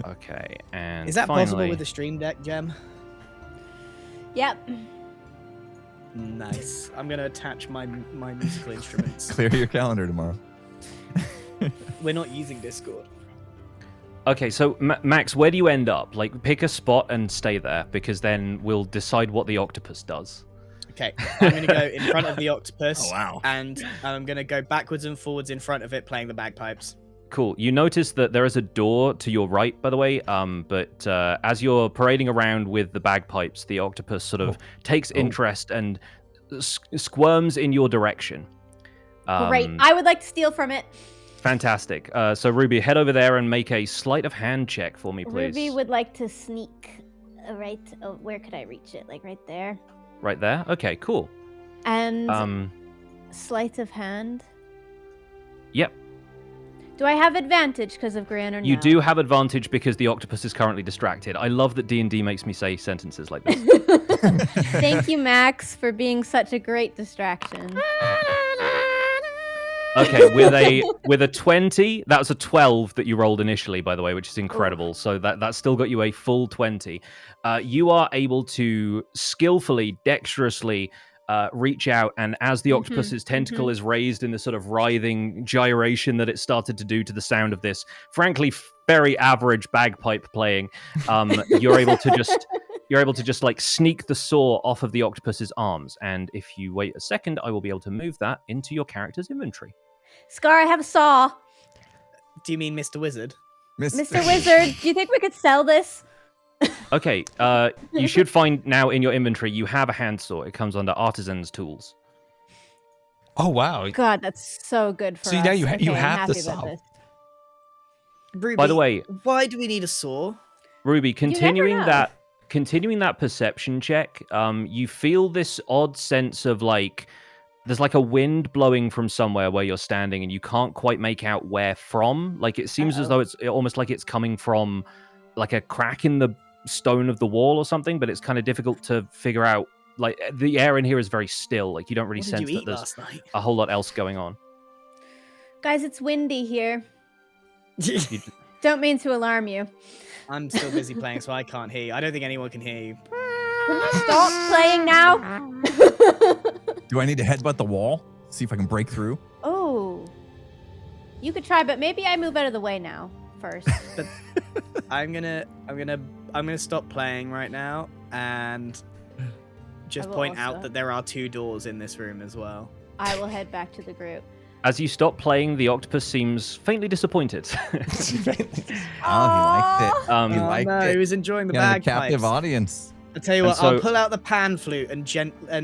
Okay, and is that finally... possible with the stream deck, Gem? Yep. Nice. I'm gonna attach my musical instruments. Clear your calendar tomorrow. We're not using Discord. Okay, so Max, where do you end up? Like, pick a spot and stay there, because then we'll decide what the octopus does. Okay, I'm going to go in front of the octopus. Oh, wow. And I'm going to go backwards and forwards in front of it playing the bagpipes. Cool. You notice that there is a door to your right, by the way, but as you're parading around with the bagpipes, the octopus sort of takes interest and squirms in your direction. Great. I would like to steal from it. Fantastic. So, Ruby, head over there and make a sleight of hand check for me, please. Ruby would like to sneak right... Oh, where could I reach it? Like right there? Right there? Okay, cool. And sleight of hand? Yep. Do I have advantage because of Gran or no? You do have advantage because the octopus is currently distracted. I love that D&D makes me say sentences like this. Thank you, Max, for being such a great distraction. Okay, with a 20, that was a 12 that you rolled initially, by the way, which is incredible. So that still got you a full 20. You are able to skillfully, dexterously reach out, and as the octopus's tentacle is raised in the sort of writhing gyration that it started to do to the sound of this, frankly, very average bagpipe playing, you're able to just like sneak the saw off of the octopus's arms. And if you wait a second, I will be able to move that into your character's inventory. Scar, I have a saw. Do you mean Mr. Wizard? Mr. Wizard, do you think we could sell this? Okay, you should find now in your inventory, you have a handsaw. It comes under Artisan's Tools. Oh wow! God, that's so good for See, us. now you Okay, you I'm have happy the about saw. this. Ruby, By the way, why do we need a saw? Ruby, never know. continuing that perception check, you feel this odd sense of like there's like a wind blowing from somewhere where you're standing, and you can't quite make out where from. Like it seems as though it's almost like it's coming from like a crack in the stone of the wall or something, but it's kind of difficult to figure out. Like the air in here is very still. Like you don't really What did sense you that eat there's last night? a whole lot else going on. Guys, it's windy here. Don't mean to alarm you. I'm still busy playing, so I can't hear you. I don't think anyone can hear you. Can you stop playing now? Do I need to headbutt the wall? See if I can break through? Oh. You could try, but maybe I move out of the way now first. But I'm gonna stop playing right now and just I will point also. out that there are 2 doors in this room as well. I will head back to the group. As you stop playing, the octopus seems faintly disappointed. Oh, he liked it. He Oh liked no, it. he was enjoying the He had a bagpipes. captive audience. I'll tell you And what, so- I'll pull out the pan flute and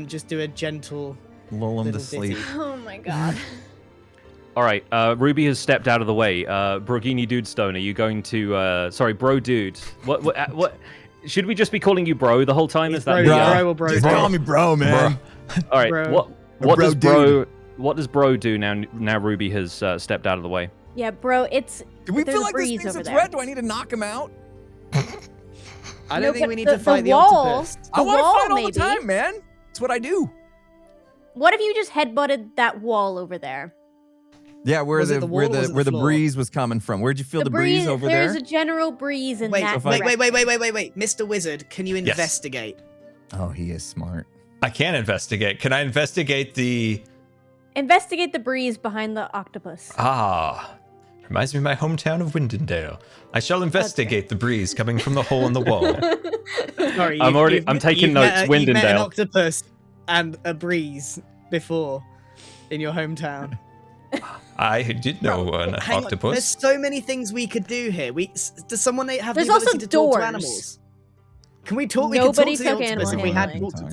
just do a gentle Lull him to little sleep. ditty. Oh my god. All right, Ruby has stepped out of the way. Brogini Dudestone, are you going to... sorry, Bro Dude. What? Should we just be calling you Bro the whole time? Is that bro or bro? Just call me bro, man. All right, Bro. what Bro does dude. What does Bro do now Ruby has stepped out of the way? Yeah, bro, it's... Do we there's feel a like this breeze thing's a over threat? there. Do I need to knock him out? I No, don't think but we need the- to fight the the wall- octopus. I want to wall, fight all maybe. the time, man. It's what I do. What if you just headbutted that wall over there? Yeah, where Was it the the where wall or was the it where the the floor? breeze was coming from. Where'd you feel the breeze over there? There's a general breeze in Wait, that wait, direction. wait. Mr. Wizard, can you investigate? Oh, he is smart. I can investigate. Can I investigate the... Investigate the breeze behind the octopus. Reminds me of my hometown of Windendale. I shall investigate the breeze coming from the hole in the wall. Sorry, I'm taking you've notes, You've met an Windendale. octopus and a breeze before in your hometown. I did know an Hang on, there's octopus. so many things we could do here. Does someone have There's the ability also to talk doors. to animals? Can we talk? Nobody we could talk took to the octopus animal if we had. handling.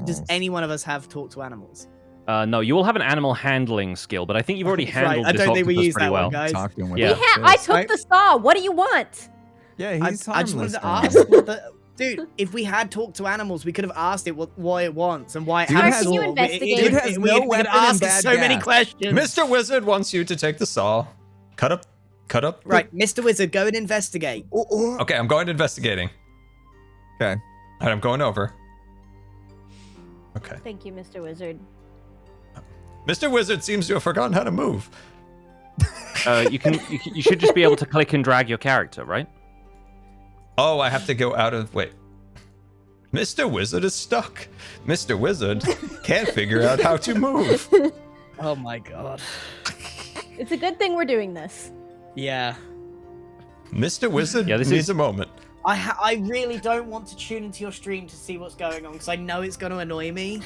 Does any one of us have talk to animals? No, you all have an animal handling skill, but I think you've already handled I this don't think we octopus use pretty that well. one, guys. Talk to him with Yeah. that I fist. took the saw. What do you want? Yeah, I he's just wanted harmless. to man. ask. What the, dude, if we had talked to animals, we could have asked it why it wants and why it Dude has has- Can you saw. investigate? Dude has we no could weapon and ask bad so many gas. questions. Mr. Wizard wants you to take the saw. Cut up. Right, Mr. Wizard, go and investigate. Okay, I'm going investigating. Okay. All right, I'm going over. Okay. Thank you, Mr. Wizard. Mr. Wizard seems to have forgotten how to move. You should just be able to click and drag your character, right? Oh, I have to go out of... Wait. Mr. Wizard is stuck. Mr. Wizard can't figure out how to move. Oh my god. It's a good thing we're doing this. Yeah. Mr. Wizard Yeah, this needs is- a moment. I really don't want to tune into your stream to see what's going on because I know it's going to annoy me.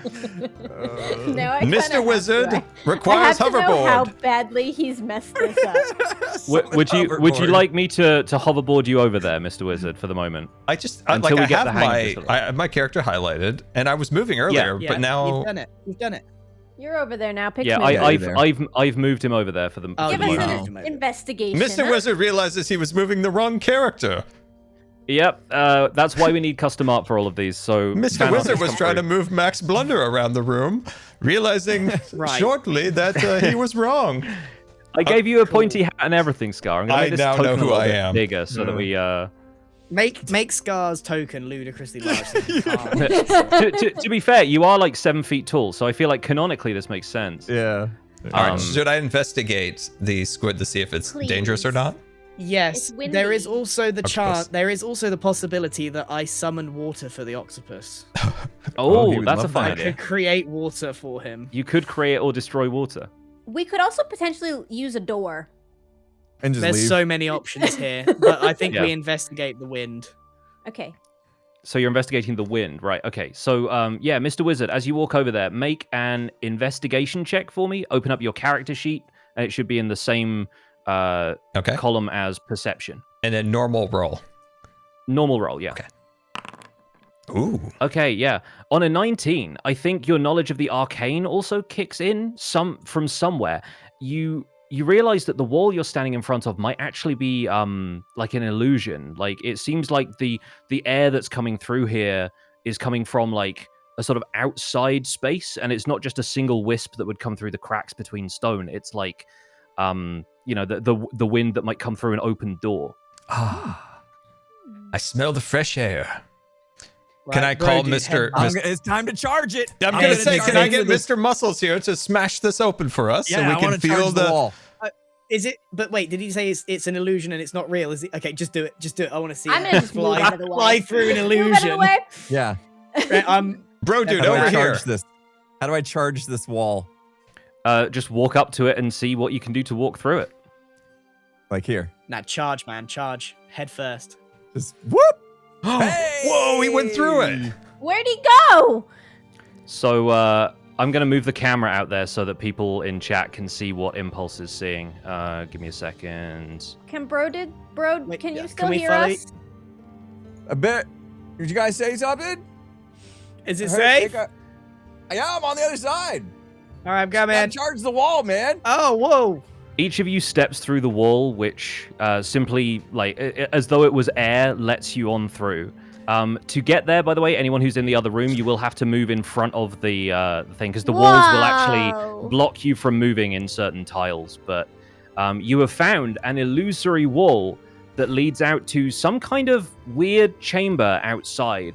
No, I Mr. Wizard I requires have to know how hoverboard. badly he's messed this up. Would you like me to hoverboard you over there, Mr. Wizard, for the moment? I just Until we I get the have hang of my this a little. I have my character highlighted, and I was moving earlier, Yeah, but now you've done it. You've done it. You're over there now. Pick Yeah, me. Yeah, you're I've moved him over there for the. Oh, for Give the us moment. wow. an investigation. Mr. huh? Wizard realizes he was moving the wrong character. Yep, that's why we need custom art for all of these. So Mr. fan Wizard artists was come trying to through. move Max Blunder around the room, realizing Right. shortly that he was wrong. I gave you a pointy hat and everything, Scar. I'm gonna I make this now token know a who little I bit am. bigger so that we. Make Scar's token ludicrously large. So he can't. to be fair, you are like 7 feet tall, so I feel like canonically this makes sense. Yeah. All right, Um, should I investigate the squid to see if it's dangerous or Please. not? Yes, It's there is windy. also the Octopus. chance. There is also the possibility that I summon water for the octopus. Oh, he Oh, would that's a love fun that. I idea. could create water for him. You could create or destroy water. We could also potentially use a door. And just There's leave. so many options here, but I think Yeah. we investigate the wind. Okay. So you're investigating the wind, right? Okay. So, yeah, Mr. Wizard, as you walk over there, make an investigation check for me. Open up your character sheet, and it should be in the same Okay. column as perception. And then normal roll. Normal roll, yeah. Okay. Ooh. Okay, yeah. On a 19, I think your knowledge of the arcane also kicks in from somewhere. You realize that the wall you're standing in front of might actually be like an illusion. Like it seems like the air that's coming through here is coming from like a sort of outside space, and it's not just a single wisp that would come through the cracks between stone. It's like the wind that might come through an open door. Ah, I smell the fresh air. Right, can I call dude, Mr. It's time to charge it. I'm gonna say, can I get Mr. Muscles here to smash this open for us so we can feel the wall? Is it? But wait, did he say it's an illusion and it's not real? Is it? Okay, just do it. Just do it. I want to see I'm it. gonna just move out of the way. Fly through an Move out of the illusion. way. Yeah. Right, bro, dude, How do I over here. charge this? How do I charge this wall? Just walk up to it and see what you can do to walk through it. Like here. Nah, charge, man, charge. Head first. Just whoop. Hey! Whoa, he went through it. Where'd he go? So I'm going to move the camera out there so that people in chat can see what Impulse is seeing. Give me a second. Can Wait, can you yeah, still can we hear follow us? A bit. Did you guys say something? Is it I heard- safe? Yeah, I'm on the other side. All right, go, Man, man. charge the wall, man. Oh, whoa. Each of you steps through the wall, which simply, like, as though it was air, lets you on through. To get there, by the way, anyone who's in the other room, you will have to move in front of the thing, because the walls will actually block you from moving in certain tiles. But you have found an illusory wall that leads out to some kind of weird chamber outside.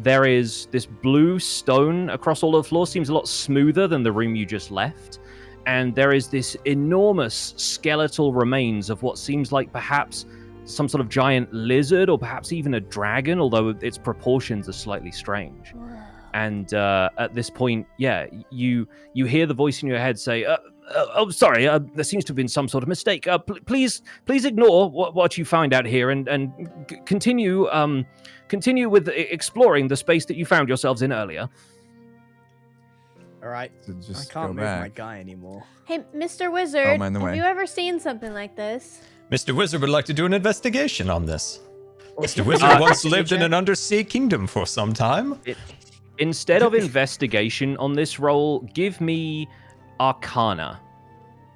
There is this blue stone across all of the floor, seems a lot smoother than the room you just left. And there is this enormous skeletal remains of what seems like perhaps some sort of giant lizard or perhaps even a dragon, although its proportions are slightly strange. And at this point, yeah, you hear the voice in your head say, oh, sorry, there seems to have been some sort of mistake. Please ignore what you find out here and continue with exploring the space that you found yourselves in earlier. All right. So just I can't go move back. my guy anymore. Hey, Mr. Wizard, mind the have way. you ever seen something like this? Mr. Wizard would like to do an investigation on this. Mr. Wizard once lived in an undersea kingdom for some time. Instead of investigation on this roll, give me Arcana.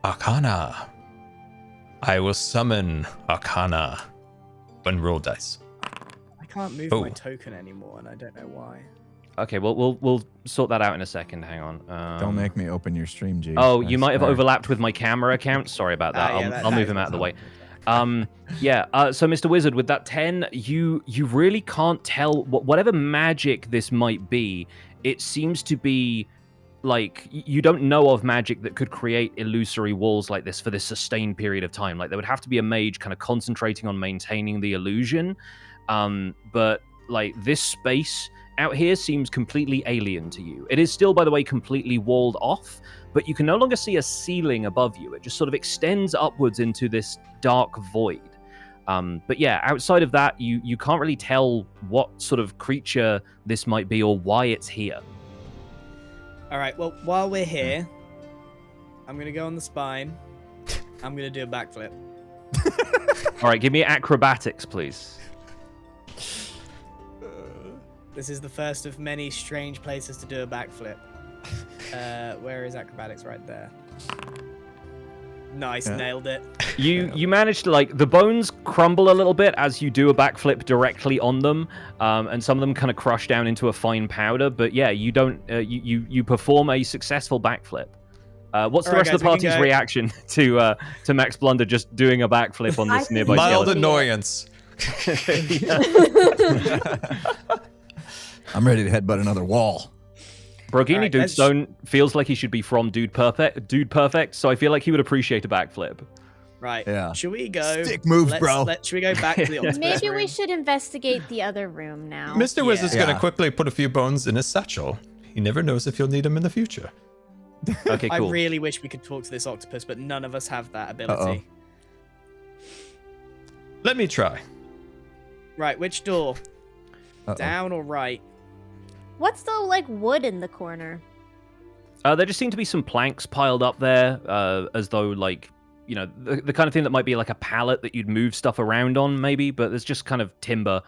Arcana. I will summon Arcana when roll dice. I can't move my token anymore, and I don't know why. Okay, well, we'll sort that out in a second. Hang on. Don't make me open your stream, G. Oh, you might have overlapped with my camera account. Sorry about that. I'll move him out of the way. So Mr. Wizard, with that 10, you really can't tell whatever magic this might be. It seems to be like you don't know of magic that could create illusory walls like this for this sustained period of time. Like there would have to be a mage kind of concentrating on maintaining the illusion. But like this space out here seems completely alien to you. It is still, by the way, completely walled off, but you can no longer see a ceiling above you. It just sort of extends upwards into this dark void. But yeah, outside of that, you can't really tell what sort of creature this might be or why it's here. All right. Well, while we're here, I'm gonna go on the spine. I'm gonna do a backflip. All right, give me acrobatics, please. This is the first of many strange places to do a backflip. Where is acrobatics? Right there. Nice, nailed it. You managed to, like, the bones crumble a little bit as you do a backflip directly on them, and some of them kind of crush down into a fine powder. But yeah, you don't. You perform a successful backflip. What's the rest of the party's reaction to Max Blunder just doing a backflip on this nearby Mild skeleton? annoyance. I'm ready to headbutt another wall. Brogini Right, Dude let's- Stone feels like he should be from Dude Perfect, so I feel like he would appreciate a backflip. Right. Yeah. Should we go? Stick moves, bro. Should we go back to the octopus Maybe we room? should investigate the other room now. Mr. Wizard's Yeah. gonna quickly put a few bones in his satchel. He never knows if you'll need them in the future. Okay, I cool. really wish we could talk to this octopus, but none of us have that ability. Let me try. Right, which door? Uh-oh. Down or right? What's the like wood in the corner? There just seem to be some planks piled up there, as though, like, you know, the kind of thing that might be like a pallet that you'd move stuff around on, maybe, but there's just kind of timber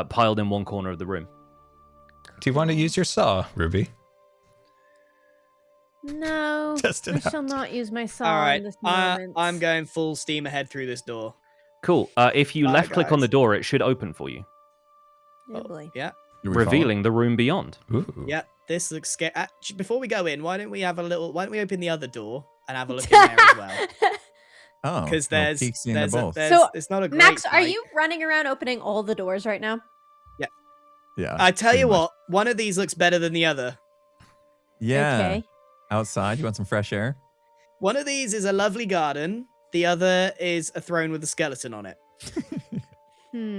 piled in one corner of the room. Do you want to use your saw, Ruby? No, Test it I out. shall not use my saw All right, in this moment. I'm going full steam ahead through this door. Cool. If you Bye, left click on the guys. door, it should open for you, Oh, boy. Yeah, Do we follow? revealing the room beyond. Ooh. yeah. This looks scary. Before we go in, why don't we open the other door and have a look in there as well? Oh, Because no there's peeks into both. So, it's not a great Max, are fight. you running around opening all the doors right now? Yeah. I tell you pretty much. what, one of these looks better than the other. Yeah. Okay. Outside, you want some fresh air? One of these is a lovely garden. The other is a throne with a skeleton on it.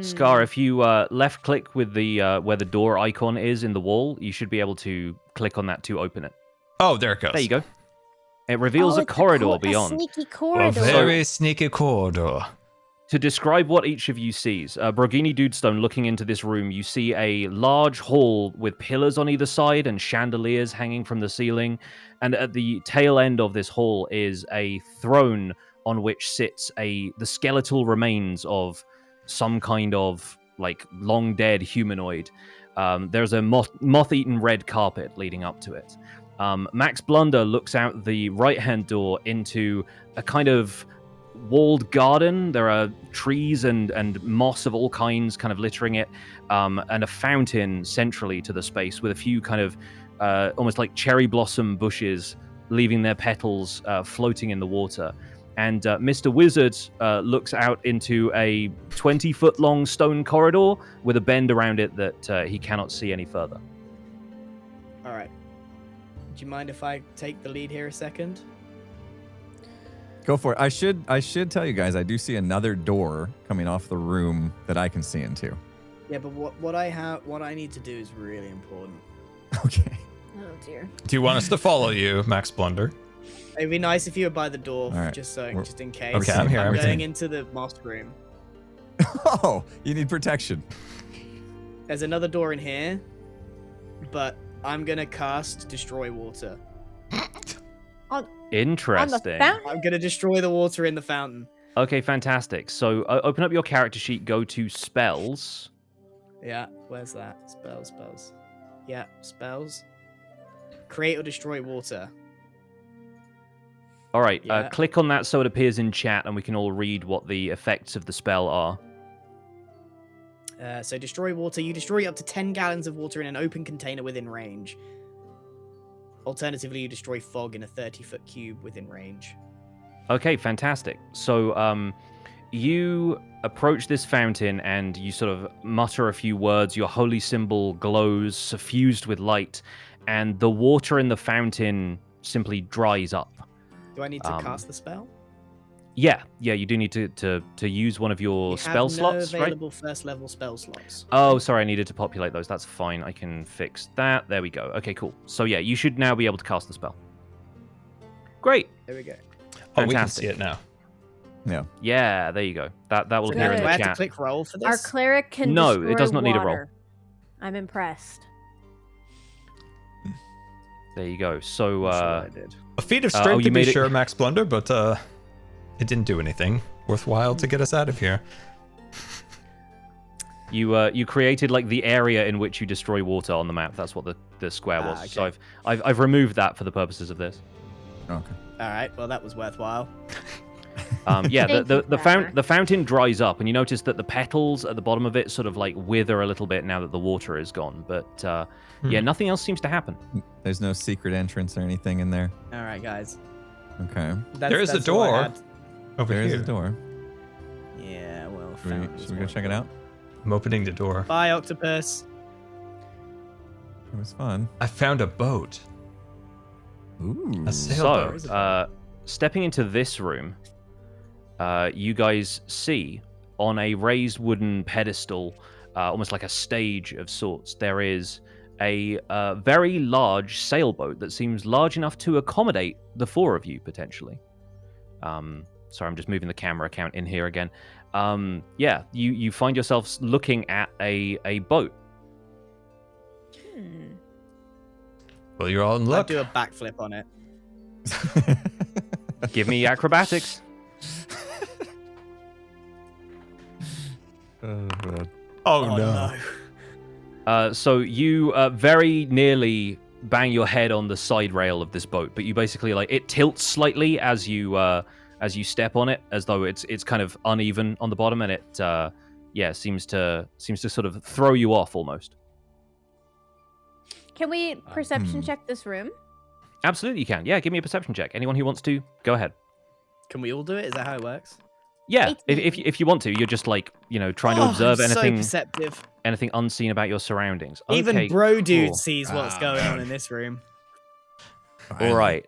Scar, if you left click with the where the door icon is in the wall, you should be able to click on that to open it. Oh, there it goes. There you go. It reveals a it's corridor a beyond. sneaky A corridor. very sneaky corridor. To describe what each of you sees, Brogini Dudestone looking into this room, you see a large hall with pillars on either side and chandeliers hanging from the ceiling. And at the tail end of this hall is a throne on which sits the skeletal remains of some kind of like long dead humanoid. There's a moth-eaten red carpet leading up to it. Max Blunder looks out the right-hand door into a kind of walled garden. There are trees and moss of all kinds kind of littering it, and a fountain centrally to the space with a few kind of almost like cherry blossom bushes leaving their petals floating in the water. And Mr. Wizard looks out into a 20-foot long stone corridor with a bend around it that he cannot see any further. All right. Do you mind if I take the lead here a second? Go for it. I should tell you guys, I do see another door coming off the room that I can see into. Yeah, but what I need to do is really important. Okay. Oh dear. Do you want us to follow you, Max Blunder? It'd be nice if you were by the door, All right. just in case. Okay, I'm here, I'm I'm going here. into the moss room. Oh, you need protection. There's another door in here, but I'm gonna cast Destroy Water. Interesting. fountain? I'm gonna destroy the water in the fountain. Okay, fantastic. So open up your character sheet, go to spells. Yeah, where's that? Spells. Yeah, spells. Create or destroy water. All right, Yeah. click on that so it appears in chat and we can all read what the effects of the spell are. So destroy water. You destroy up to 10 gallons of water in an open container within range. Alternatively, you destroy fog in a 30-foot cube within range. Okay, fantastic. So you approach this fountain and you sort of mutter a few words. Your holy symbol glows, suffused with light, and the water in the fountain simply dries up. Do I need to cast the spell? Yeah, you do need to use one of your spell slots, no right? available first level spell slots. Oh, sorry, I needed to populate those. That's fine. I can fix that. There we go. Okay, cool. So yeah, you should now be able to cast the spell. Great. There we go. Oh, we can Fantastic. see it now. Yeah. Yeah, there you go. That will So appear in Do the I have to chat. click roll for this? Our cleric can No, it destroy does not need a roll. water. I'm impressed. There you go. So I'm sure I did. A feat of oh, strength you to be made it- sure, Max Blunder, but it didn't do anything worthwhile to get us out of here. you created like the area in which you destroy water on the map. That's what the square was. okay. So I've removed that for the purposes of this. Okay. All right. Well, that was worthwhile. Yeah, Thank the you, the, Clara. the fountain dries up, and you notice that the petals at the bottom of it sort of like wither a little bit now that the water is gone. But yeah, nothing else seems to happen. There's no secret entrance or anything in there. All right, guys. Okay. There is a that's all I door. had. Over There is here. a door. Yeah. Well, Should we go check it out? I'm opening the door. Bye, octopus. It was fun. I found a boat. Ooh. A sailboat. So, stepping into this room, you guys see on a raised wooden pedestal, almost like a stage of sorts, there is a very large sailboat that seems large enough to accommodate the four of you, potentially. Sorry, I'm just moving the camera account in here again. Yeah, you find yourselves looking at a boat. Well, you're all in I'll luck. do a backflip on it. Give me acrobatics. Oh, God. Oh, no. So you very nearly bang your head on the side rail of this boat, but you basically like it tilts slightly as you step on it, as though it's kind of uneven on the bottom, and it seems to sort of throw you off almost. Can we perception check this room? Absolutely, you can. Yeah, give me a perception check. Anyone who wants to, go ahead. Can we all do it? Is that how it works? Yeah, if you want to, you're just like trying to observe anything. So perceptive. Anything unseen about your surroundings. Even Okay, bro dude cool. sees what's going on in this room. All right.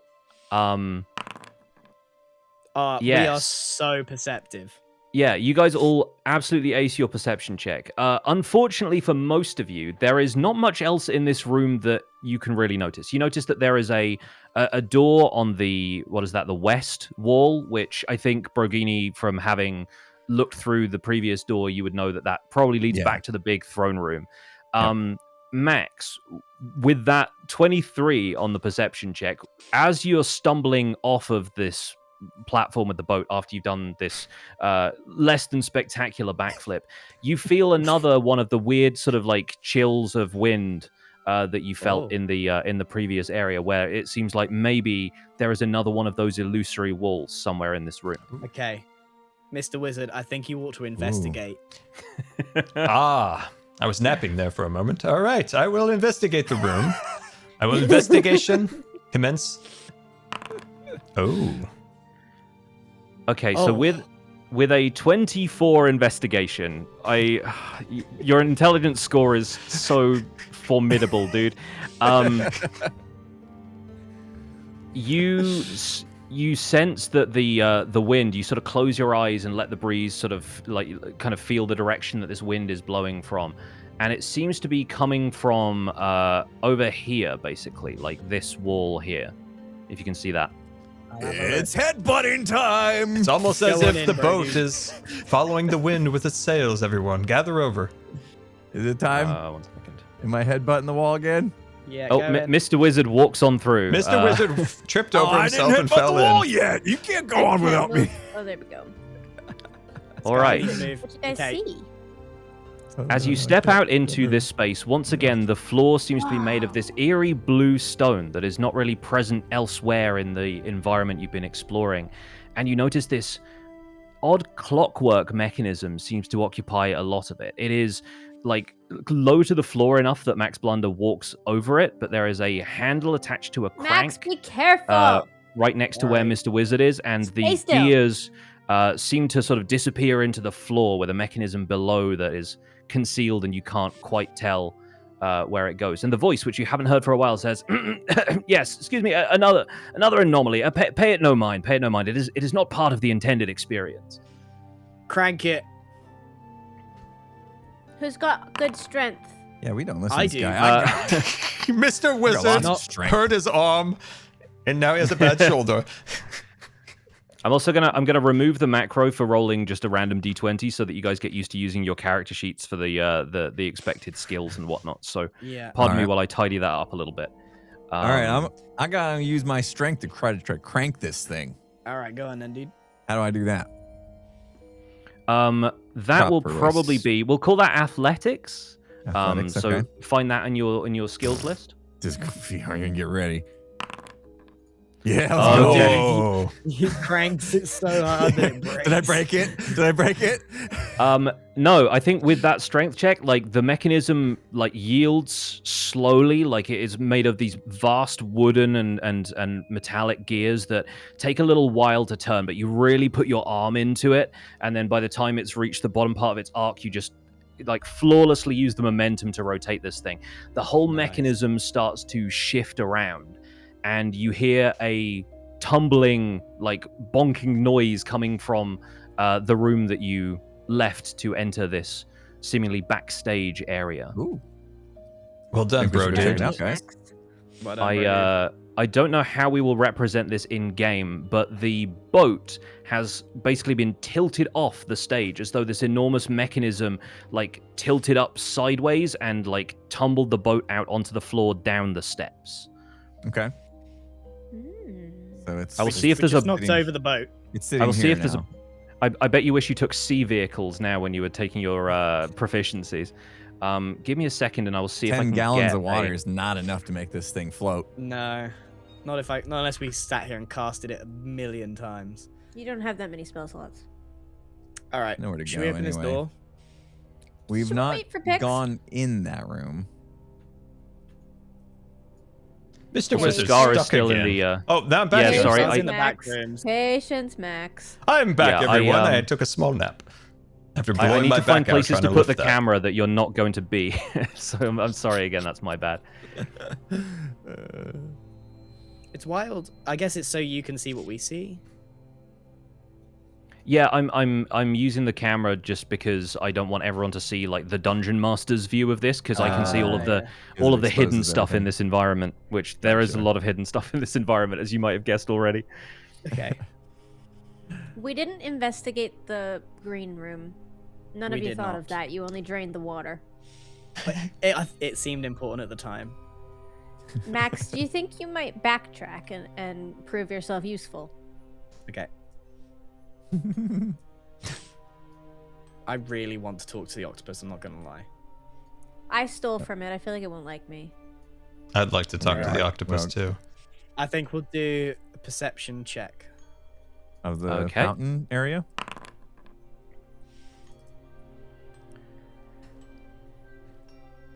Yes. We are so perceptive. Yeah, you guys all absolutely ace your perception check. Unfortunately for most of you, there is not much else in this room that you can really notice. You notice that there is a door on the west wall, which I think Brogini, from having looked through the previous door, you would know that probably leads back to the big throne room. Max, with that 23 on the perception check, as you're stumbling off of this platform with the boat after you've done this less than spectacular backflip, you feel another one of the weird sort of like chills of wind that you felt in the previous area, where it seems like maybe there is another one of those illusory walls somewhere in this room. Okay, Mr. Wizard, I think you ought to investigate. I was napping there for a moment. All right, I will investigate the room. I will investigation commence. Oh. Okay, so with a 24 investigation, your intelligence score is so formidable, dude. You sense that the wind. You sort of close your eyes and let the breeze sort of like kind of feel the direction that this wind is blowing from, and it seems to be coming from over here, basically, like this wall here. If you can see that. It's headbutting time. It's almost as if the boat is following the wind with its sails. Everyone, gather over. Is it time? 1 second. Am I headbutting the wall again? Yeah. Oh, Mr. Wizard walks on through. Mr. Wizard tripped over himself and fell the wall in. yet. You can't go on without me. Oh, there we go. All right. What you guys see? As you step out into this space, once again, the floor seems to be made of this eerie blue stone that is not really present elsewhere in the environment you've been exploring. And you notice this odd clockwork mechanism seems to occupy a lot of it. It is like low to the floor enough that Max Blunder walks over it, but there is a handle attached to a crank. Max, be careful! Right next to where Mr. Wizard is, and the gears seem to sort of disappear into the floor with a mechanism below that is concealed, and you can't quite tell where it goes. And the voice, which you haven't heard for a while, says, "Yes, excuse me, another anomaly. Pay it no mind. Pay it no mind. It is not part of the intended experience." Crank it. Who's got good strength? Yeah, we don't listen I to this do. guy. Mr. Wizard hurt his arm, and now he has a bad shoulder. I'm also gonna remove the macro for rolling just a random d20 so that you guys get used to using your character sheets for the expected skills and whatnot. So pardon me while I tidy that up a little bit. All right, I gotta use my strength to try to crank this thing. All right, go on then, dude. How do I do that? That will probably be. We'll call that athletics. So okay. find that in your skills list. Just I'm gonna get ready. Yeah. Oh. He cranks it so hard that it breaks. Did I break it? Did I break it? No, I think with that strength check, like the mechanism like yields slowly, like it is made of these vast wooden and metallic gears that take a little while to turn, but you really put your arm into it, and then by the time it's reached the bottom part of its arc, you just like flawlessly use the momentum to rotate this thing. The whole mechanism starts to shift around, and you hear a tumbling, like bonking noise coming from the room that you left to enter this seemingly backstage area. Ooh. Well done, bro, dude. Okay. I don't know how we will represent this in game, but the boat has basically been tilted off the stage as though this enormous mechanism like tilted up sideways and like tumbled the boat out onto the floor down the steps. Okay. So it's. I will see if there's a knocked over the boat. It's sitting I will see here if there's now. I bet you wish you took sea vehicles now when you were taking your proficiencies. Give me a second, and I will see if I can 10 gallons get of water is not enough to make this thing float. No, not unless we sat here and casted it a million times. You don't have that many spell slots. All right, Nowhere to should go we open this anyway. door? We've Should we not wait for Pix? gone in that room. Mr. Hey. Wizard Scar is stuck still again. in the. Oh, now I'm back Yeah, here. sorry, I was I- in the back Max. rooms. Patience, Max. I'm back, Yeah, everyone. I, I took a small nap. After I blowing need my to find back out places trying to put lift the that. camera that you're not going to be. So I'm sorry again. That's my bad. It's wild. I guess it's so you can see what we see. Yeah, I'm using the camera just because I don't want everyone to see like the dungeon master's view of this, because I can see all of the Because it hidden exposes stuff in everything. this environment, which there is a Gotcha. lot of hidden stuff in this environment, as you might have guessed already. Okay. We didn't investigate the green room. None We of you did thought not. of that. You only drained the water. It seemed important at the time. Max, do you think you might backtrack and prove yourself useful? Okay. I really want to talk to the octopus, I'm not gonna lie. I stole from it. I feel like it won't like me. I'd like to talk to the Yeah. octopus Well, too. I think we'll do a perception check. Of the Okay. fountain area?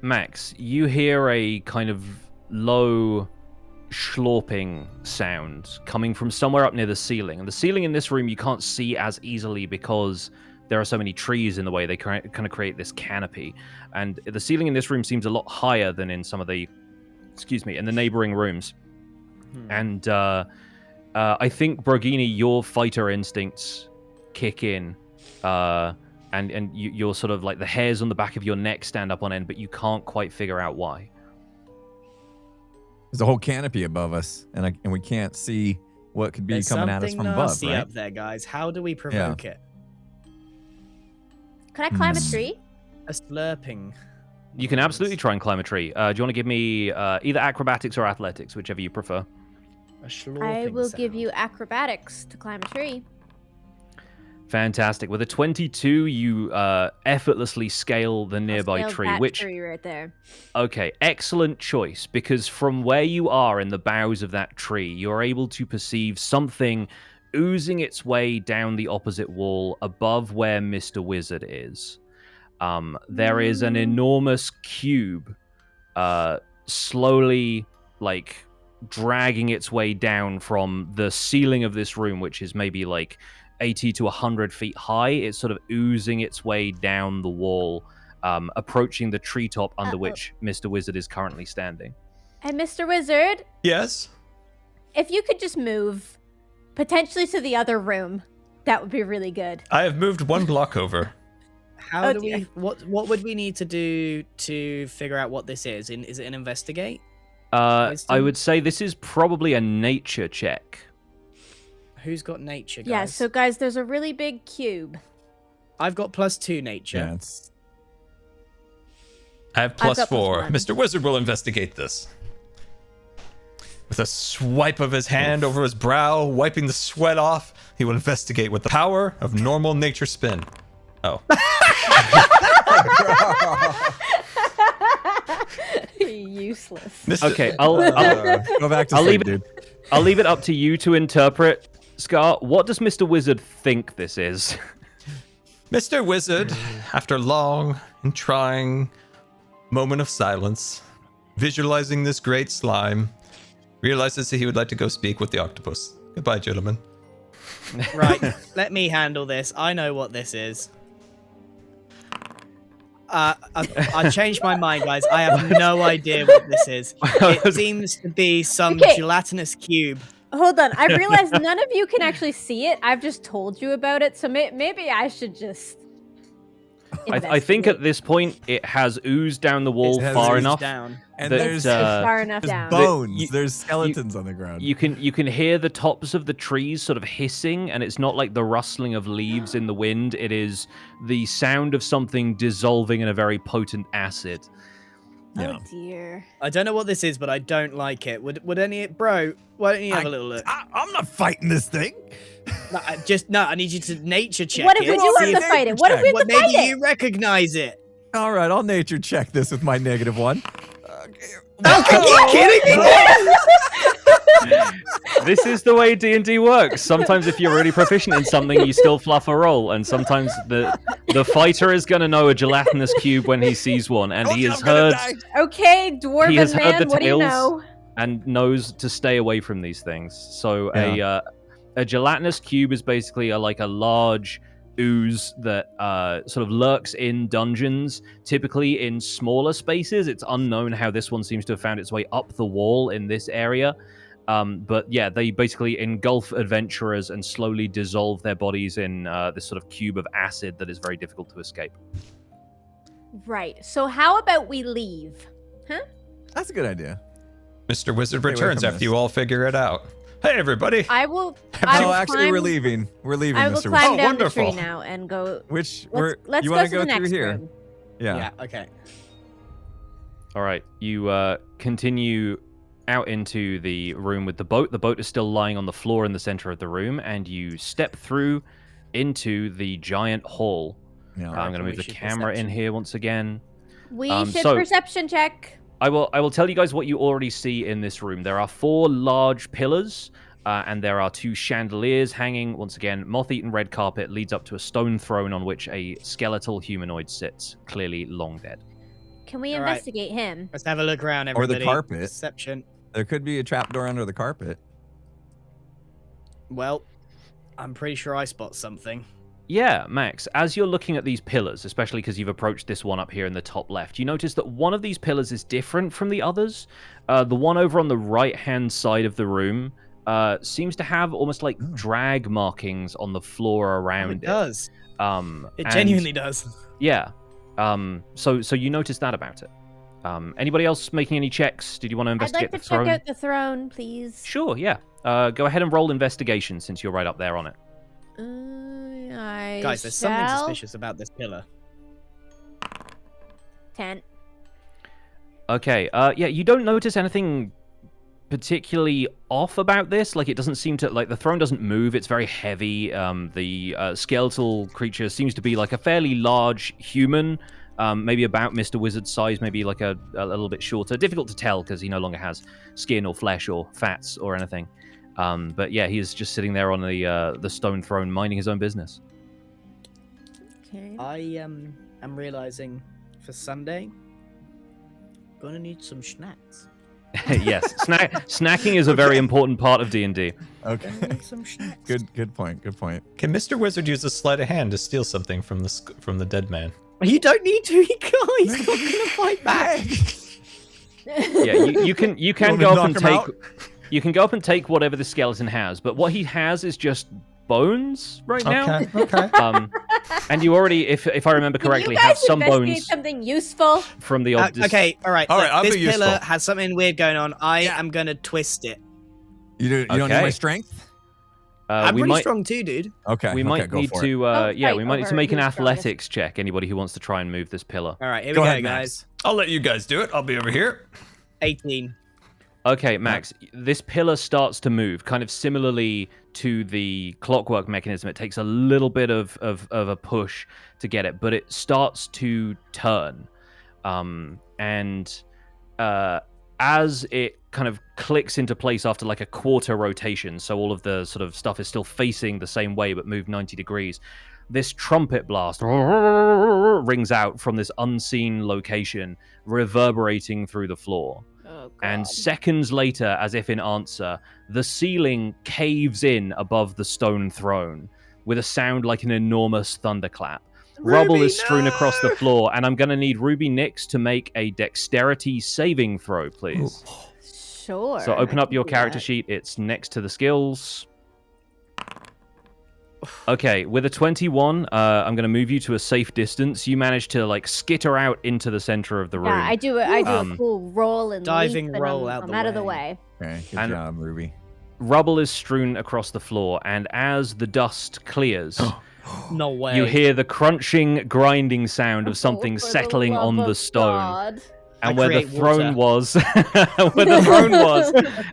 Max, you hear a kind of low schlorping sound coming from somewhere up near the ceiling. And the ceiling in this room you can't see as easily because there are so many trees in the way. They kind of create this canopy. And the ceiling in this room seems a lot higher than in some of the, in the neighboring rooms. And I think, Brogini, your fighter instincts kick in. And you're sort of like the hairs on the back of your neck stand up on end, but you can't quite figure out why. There's a whole canopy above us, and we can't see what could be There's coming at us something from above, nasty right? up there, guys. How do we provoke it? Could I climb a tree? A slurping. You can absolutely try and climb a tree. Do you want to give me either acrobatics or athletics, whichever you prefer? A slurping I will give sound. you acrobatics to climb a tree. Fantastic. With a 22, you effortlessly scale the nearby Scaled tree, that which... tree right there. Okay, excellent choice, because from where you are in the boughs of that tree, you're able to perceive something oozing its way down the opposite wall above where Mr. Wizard is. There is an enormous cube slowly, like, dragging its way down from the ceiling of this room, which is maybe, like, 80 to 100 feet high. It's sort of oozing its way down the wall, approaching the treetop under which Mr. Wizard is currently standing. And Mr. Wizard, Yes? if you could just move potentially to the other room, that would be really good. I have moved one block over. How Oh, do dear. we? What would we need to do to figure out what this is? Is it an investigate? I Wisdom? would say this is probably a nature check. Who's got nature, guys? Yeah, so guys, there's a really big cube. I've got +2 nature. Yeah, it's I have I've got +4. +1. Mr. Wizard will investigate this. With a swipe of his hand over his brow, wiping the sweat off, he will investigate with the power of normal nature spin. Oh. Useless. Mr. Okay, I'll go back to I'll sleep, leave it- dude. I'll leave it up to you to interpret. Scar, what does Mr. Wizard think this is? Mr. Wizard, after long and trying moment of silence, visualizing this great slime, realizes that he would like to go speak with the octopus. Goodbye, gentlemen. Right, let me handle this. I know what this is. I changed my mind, guys. I have no idea what this is. It seems to be some Okay. gelatinous cube. Hold on, I realize none of you can actually see it. I've just told you about it, so maybe I should just. I think at this point it has oozed down the wall It has far oozed enough. Down. And that, there's, far enough there's down. bones. You- there's skeletons on the ground. You can hear the tops of the trees sort of hissing, and it's not like the rustling of leaves in the wind. It is the sound of something dissolving in a very potent acid. Yeah. Oh dear. I don't know what this is, but I don't like it. Would any bro? Why don't you have a little look? I'm not fighting this thing. No, I need you to nature check What if it. we do see have to if- fight it? What if we have to Maybe fight it? you recognize it. All right, I'll nature check this with my -1. Are you kidding me? This is the way D&D works. Sometimes if you're really proficient in something, you still fluff a roll, and sometimes the fighter is going to know a gelatinous cube when he sees one, and he has heard... Okay, Dwarven he has heard man, the what do you tales know? and knows to stay away from these things. So a gelatinous cube is basically like a large ooze that sort of lurks in dungeons, typically in smaller spaces. It's unknown how this one seems to have found its way up the wall in this area. But yeah, they basically engulf adventurers and slowly dissolve their bodies in this sort of cube of acid that is very difficult to escape. Right. So how about we leave? Huh? That's a good idea. Mr. Wizard Stay away returns from after this. you all figure it out. Hey, everybody. I will. No, actually, we're leaving. We're leaving, I will Mr. climb Wizard. down the wonderful. tree now and go. Which Let's you go want to to go the through next here? room. Yeah. Okay. All right, you continue out into the room with the boat. The boat is still lying on the floor in the center of the room, and you step through into the giant hall. Yeah. I'm going to move the camera in here once again. We should so- perception check. I will tell you guys what you already see in this room. There are 4 large pillars, and there are 2 chandeliers hanging. Once again, moth-eaten red carpet leads up to a stone throne on which a skeletal humanoid sits, clearly long dead. Can we All right. investigate him? Let's have a look around, Or the everybody. carpet. Perception. There could be a trapdoor under the carpet. Well, I'm pretty sure I spot something. Yeah, Max, as you're looking at these pillars, especially because you've approached this one up here in the top left, you notice that one of these pillars is different from the others. The one over on the right-hand side of the room seems to have almost like drag markings on the floor around It does. it. It And- genuinely does. Yeah. So you noticed that about it. Anybody else making any checks? Did you want to I'd investigate like to the throne? check out the throne, please. Sure, yeah. Go ahead and roll investigation since you're right up there on it. Guys, there's something suspicious about this pillar. 10. Okay, yeah, you don't notice anything particularly off about this. Like, it doesn't seem to, like, the throne doesn't move. It's very heavy. The skeletal creature seems to be like a fairly large human, maybe about Mr. Wizard's size, maybe like a little bit shorter. Difficult to tell because he no longer has skin or flesh or fats or anything. But yeah, he is just sitting there on the stone throne, minding his own business. Okay. I am realizing for Sunday, gonna need some snacks. Yes, snacking is a very important part of D&D. Okay. Gonna need some snacks. Good point. Good point. Can Mr. Wizard use a sleight of hand to steal something from the dead man? You don't need to, guys. He's not gonna fight back. Yeah, you can Want go to up and knock him take out? you can go up and take whatever the skeleton has, but what he has is just bones right now. Okay. And you already, if I remember correctly, Can you have guys some investigate bones something useful? from the old. Okay, all right. All right, look, I'll this be pillar useful. has something weird going on. I am gonna twist it. You don't need Okay. my strength? I'm we pretty might strong too, dude. Okay. we okay, might go need for it. to I'll yeah, fight we might need to over make an who's strongest. athletics check. Anybody who wants to try and move this pillar. All right, here Go we ahead, go, Max. guys. I'll let you guys do it. I'll be over here. 18. Okay, Max, this pillar starts to move, kind of similarly to the clockwork mechanism. It takes a little bit of a push to get it, but it starts to turn. And as it kind of clicks into place after like a quarter rotation, so all of the sort of stuff is still facing the same way but moved 90 degrees, this trumpet blast rings out from this unseen location, reverberating through the floor. Oh, And seconds later, as if in answer, the ceiling caves in above the stone throne with a sound like an enormous thunderclap. Rubble Ruby, is strewn no! across the floor, and I'm going to need Ruby Nix to make a dexterity saving throw, please. Sure. So open I up can your do character that. sheet. It's next to the skills. Okay, with a 21, I'm going to move you to a safe distance. You manage to like skitter out into the center of the room. Yeah, I do a Um, cool roll and diving leap, and roll I'm out out the of the way. way. Okay, good And- job, Ruby. Rubble is strewn across the floor, and as the dust clears, No way. you hear the crunching, grinding sound of something Oh, for the settling love on the of stone. God. And where the throne was,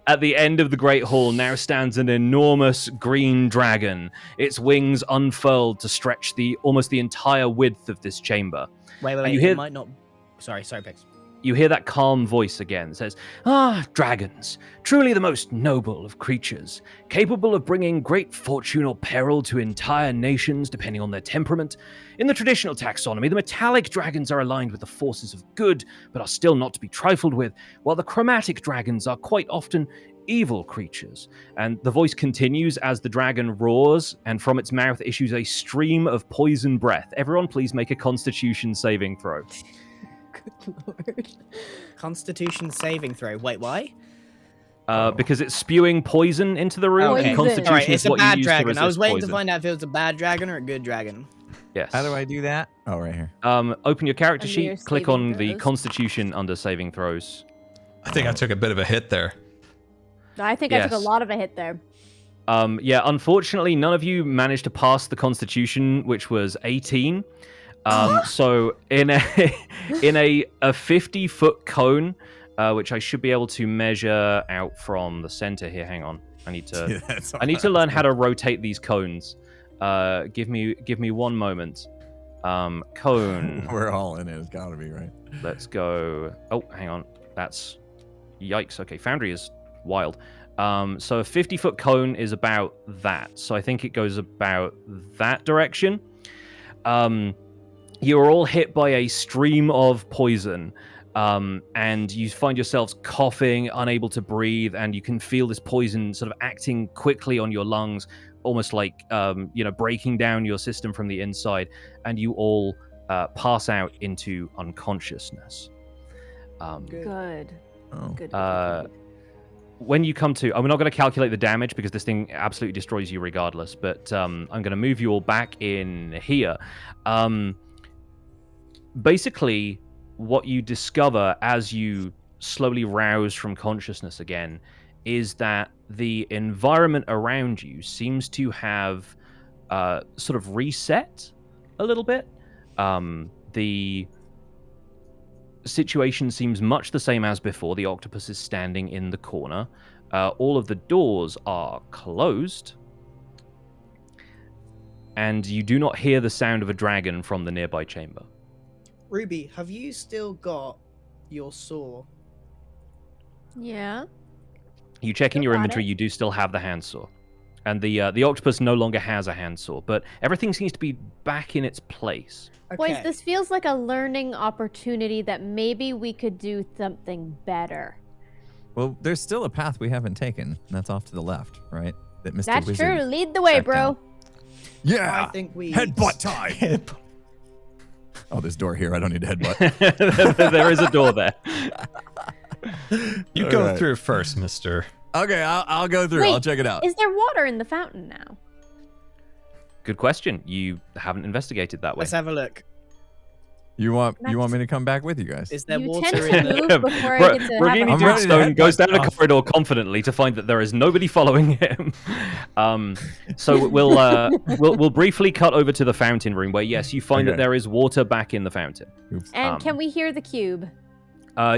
at the end of the Great Hall, now stands an enormous green dragon. Its wings unfurled to stretch almost the entire width of this chamber. Wait, it might not. Sorry, Pix. You hear that calm voice again. It says, dragons, truly the most noble of creatures, capable of bringing great fortune or peril to entire nations depending on their temperament. In the traditional taxonomy, the metallic dragons are aligned with the forces of good, but are still not to be trifled with, while the chromatic dragons are quite often evil creatures. And the voice continues as the dragon roars, and from its mouth issues a stream of poison breath. Everyone please make a Constitution saving throw. Good lord. Constitution saving throw. Wait, why? Because it's spewing poison into the room, Okay. and Constitution Right, it's is a what you bad use dragon. to resist I was waiting poison. to find out if it was a bad dragon or a good dragon. Yes. How do I do that? Oh, right here. Open your character Under sheet, your click saving on the throws. Constitution under saving throws. I think I took a bit of a hit there. I think I took a Yes. lot of a hit there. Yeah, unfortunately, none of you managed to pass the Constitution, which was 18. So in a 50-foot cone, which I should be able to measure out from the center here. Hang on, I need to learn how to rotate these cones. Give me one moment. Cone. We're all in it. It's gotta be, right? Let's go. Oh, hang on. That's yikes. Okay, Foundry is wild. So a 50-foot cone is about that. So I think it goes about that direction. You're all hit by a stream of poison. And you find yourselves coughing, unable to breathe, and you can feel this poison sort of acting quickly on your lungs, almost like breaking down your system from the inside, and you all pass out into unconsciousness. Good. Oh. Good. When you come to, I'm not going to calculate the damage because this thing absolutely destroys you regardless, but I'm going to move you all back in here. Basically, what you discover as you slowly rouse from consciousness again is that the environment around you seems to have sort of reset a little bit. The situation seems much the same as before. The octopus is standing in the corner. All of the doors are closed. And you do not hear the sound of a dragon from the nearby chamber. Ruby, have you still got your saw? Yeah. You check in Still your got inventory, it. you do still have the handsaw. And the octopus no longer has a handsaw, but everything seems to be back in its place. Boys, this feels like a learning opportunity that maybe we could do something better. Well, there's still a path we haven't taken, and that's off to the left, right? That Mr. That's Wizard true. Lead the way, checked bro. out. Yeah. I think we Headbutt time. Oh, there's a door here. I don't need to headbutt. There is a door there. You All go right. through first, mister. Okay, I'll go through. Wait, I'll check it out. Is there water in the fountain now? Good question. You haven't investigated that way. Let's have a look. You want me to come back with you guys? Is there You water tend in to the... move before I get to have Rogini I'm ready to Dreadstone goes headbutt down a off. corridor confidently to find that there is nobody following him. So we'll briefly cut over to the fountain room where, yes, you find that Okay. there is water back in the fountain. Oops. And can we hear the cube?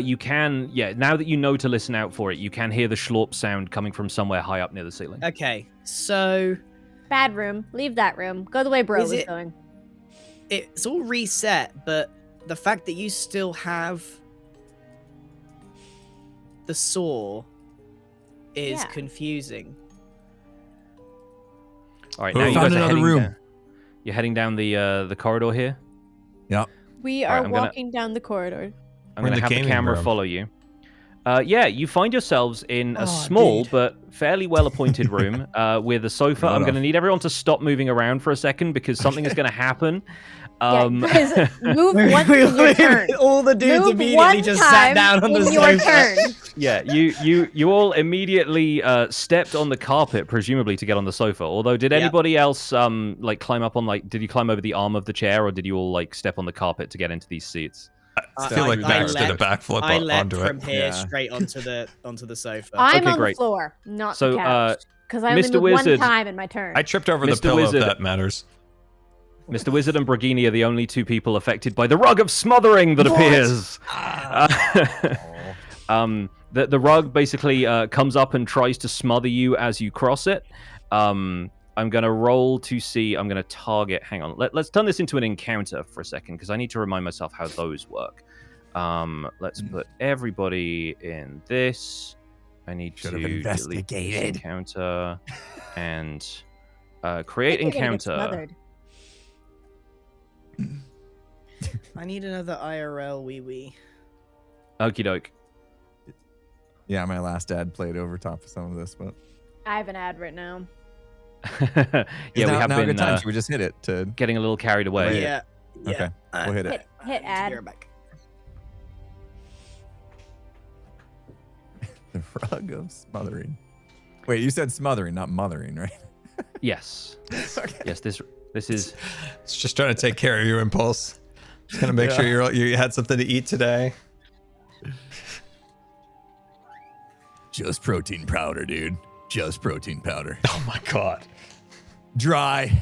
You can, now that you know to listen out for it, you can hear the schlorp sound coming from somewhere high up near the ceiling. Okay, so Bad room. Leave that room. Go the way bro Is was it- going. it's all reset, but the fact that you still have the saw is Yeah. confusing. All right, Oh, now you found guys are another heading room. down- You're heading down the corridor here. We All right, are I'm gonna- walking down the corridor. I'm We're in going to the have the gaming camera room. follow you. You find yourselves in a Oh, small dude. but fairly well-appointed room with a sofa. Right I'm going to off. need everyone to stop moving around for a second because something is going to happen. Yeah, guys, move once in your turn. All the dudes Move immediately one just time sat down on the in your sofa. turn. Yeah, you all immediately stepped on the carpet, presumably to get on the sofa. Although, did Yep. anybody else climb up on did you climb over the arm of the chair, or did you all step on the carpet to get into these seats? I feel like Max did a backflip I leapt onto from it. here Yeah. straight onto the sofa. I'm Okay, on great. the floor, not So, the couch. Because I only Mr. moved Wizard- one time in my turn. I tripped over the Mr. pillow Wizard. if that matters. Mr. Wizard and Bragini are the only two people affected by the rug of smothering that appears. The rug basically comes up and tries to smother you as you cross it. I'm going to roll to see. I'm going to target. Hang on. Let's turn this into an encounter for a second because I need to remind myself how those work. Let's put everybody in this. I need to delete this encounter and create encounter. I need another IRL wee. Okie doke. Yeah, my last ad played over top of some of this, but I have an ad right now. Yeah, we have been good time. Should we just hit it to getting a little carried away. Yeah. Okay, we'll hit it. Hit ad. The rug of smothering. Wait, you said smothering, not mothering, right? Yes. Okay. Yes. This is. It's just trying to take care of you, Impulse. Just gonna make sure you had something to eat today. Just protein powder, dude. Just protein powder. Oh my god. Dry.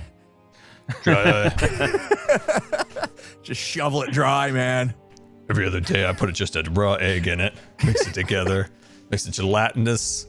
Just shovel it dry, man. Every other day I put just a raw egg in it, mix it together, makes it gelatinous.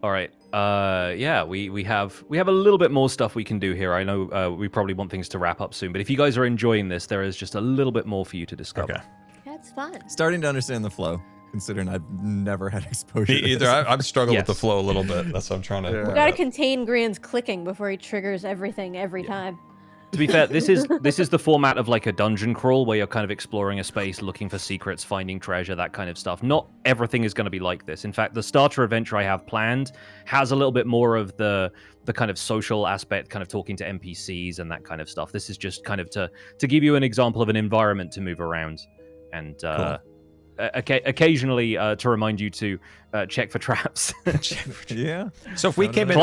All right. Yeah, we have a little bit more stuff we can do here. I know we probably want things to wrap up soon, but if you guys are enjoying this, there is just a little bit more for you to discover. Okay. That's fun. Starting to understand the flow, considering I've never had exposure. Me either. I've struggled with the flow a little bit. That's what I'm trying to. Yeah. We gotta contain Grian's clicking before he triggers everything every time. To be fair, this is the format of like a dungeon crawl where you're kind of exploring a space, looking for secrets, finding treasure, that kind of stuff. Not everything is going to be like this. In fact, the starter adventure I have planned has a little bit more of the kind of social aspect, kind of talking to NPCs and that kind of stuff. This is just kind of to give you an example of an environment to move around, and occasionally to remind you to check for traps. Yeah. So if we came in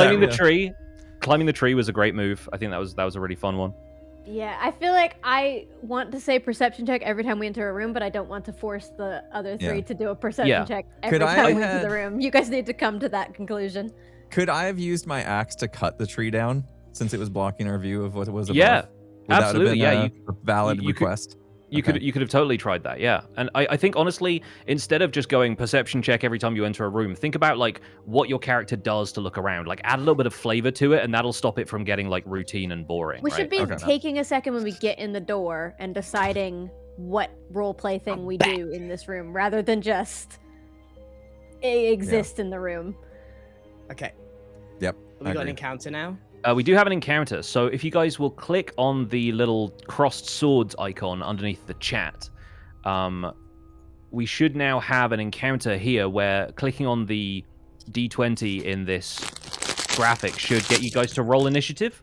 climbing the tree was a great move. I think that was a really fun one. Yeah, I feel like I want to say perception check every time we enter a room, but I don't want to force the other three to do a perception check every time we enter the room. You guys need to come to that conclusion. Could I have used my axe to cut the tree down since it was blocking our view of what it was above? Yeah, Would absolutely. That have been a valid request. You could have totally tried that, yeah. And I think honestly, instead of just going perception check every time you enter a room, think about like what your character does to look around. Like add a little bit of flavor to it, and that'll stop it from getting like routine and boring. We should be taking a second when we get in the door and deciding what roleplay thing we do in this room, rather than just exist in the room. Okay. Yep. We got an encounter now. We do have an encounter, so if you guys will click on the little crossed swords icon underneath the chat, we should now have an encounter here where clicking on the D20 in this graphic should get you guys to roll initiative.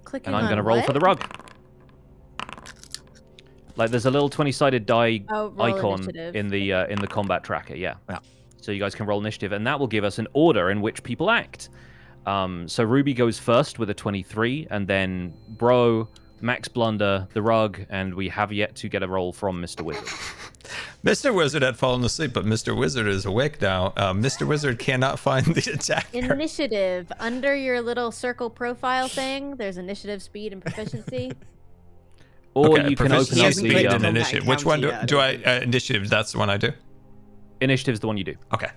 Clicking and I'm going to roll for the rug. Like there's a little 20-sided die icon in the combat tracker, yeah. So you guys can roll initiative, and that will give us an order in which people act. So Ruby goes first with a 23, and then Bro, Max Blunder, the Rug, and we have yet to get a roll from Mr. Wizard. Mr. Wizard had fallen asleep, but Mr. Wizard is awake now. Mr. Wizard cannot find the attacker. Initiative. Under your little circle profile thing, there's initiative, speed, and proficiency. Or you can open up the initiative. Which one do I initiative? That's the one I do. Initiative is the one you do. Okay.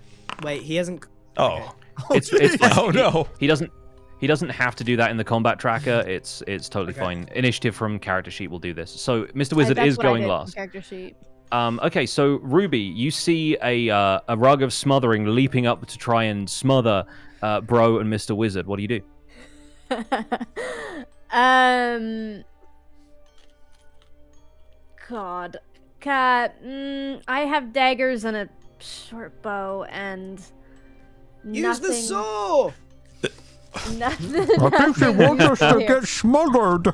Wait, he hasn't. Oh. It's fine. Oh no. He doesn't have to do that in the combat tracker. It's totally fine. Initiative from character sheet will do this. So Mr. Wizard is going last. Character sheet. Okay, so Ruby, you see a rug of smothering leaping up to try and smother Bro and Mr. Wizard. What do you do? God. Cat. I have daggers and a short bow and use the saw. Nothing. I think she wants us to get smothered.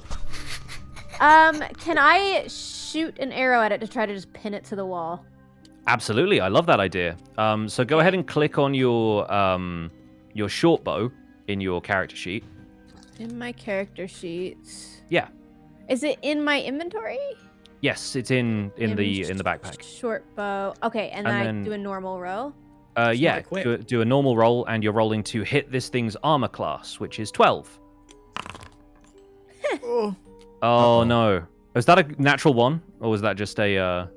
Can I shoot an arrow at it to try to just pin it to the wall? Absolutely, I love that idea. So go ahead and click on your short bow in your character sheet. In my character sheets. Yeah. Is it in my inventory? Yes, it's in the backpack. Short bow. Okay, and then I do a normal row. Yeah, do a normal roll, and you're rolling to hit this thing's armor class, which is 12. Oh no. Was that a natural 1? Or was that just a...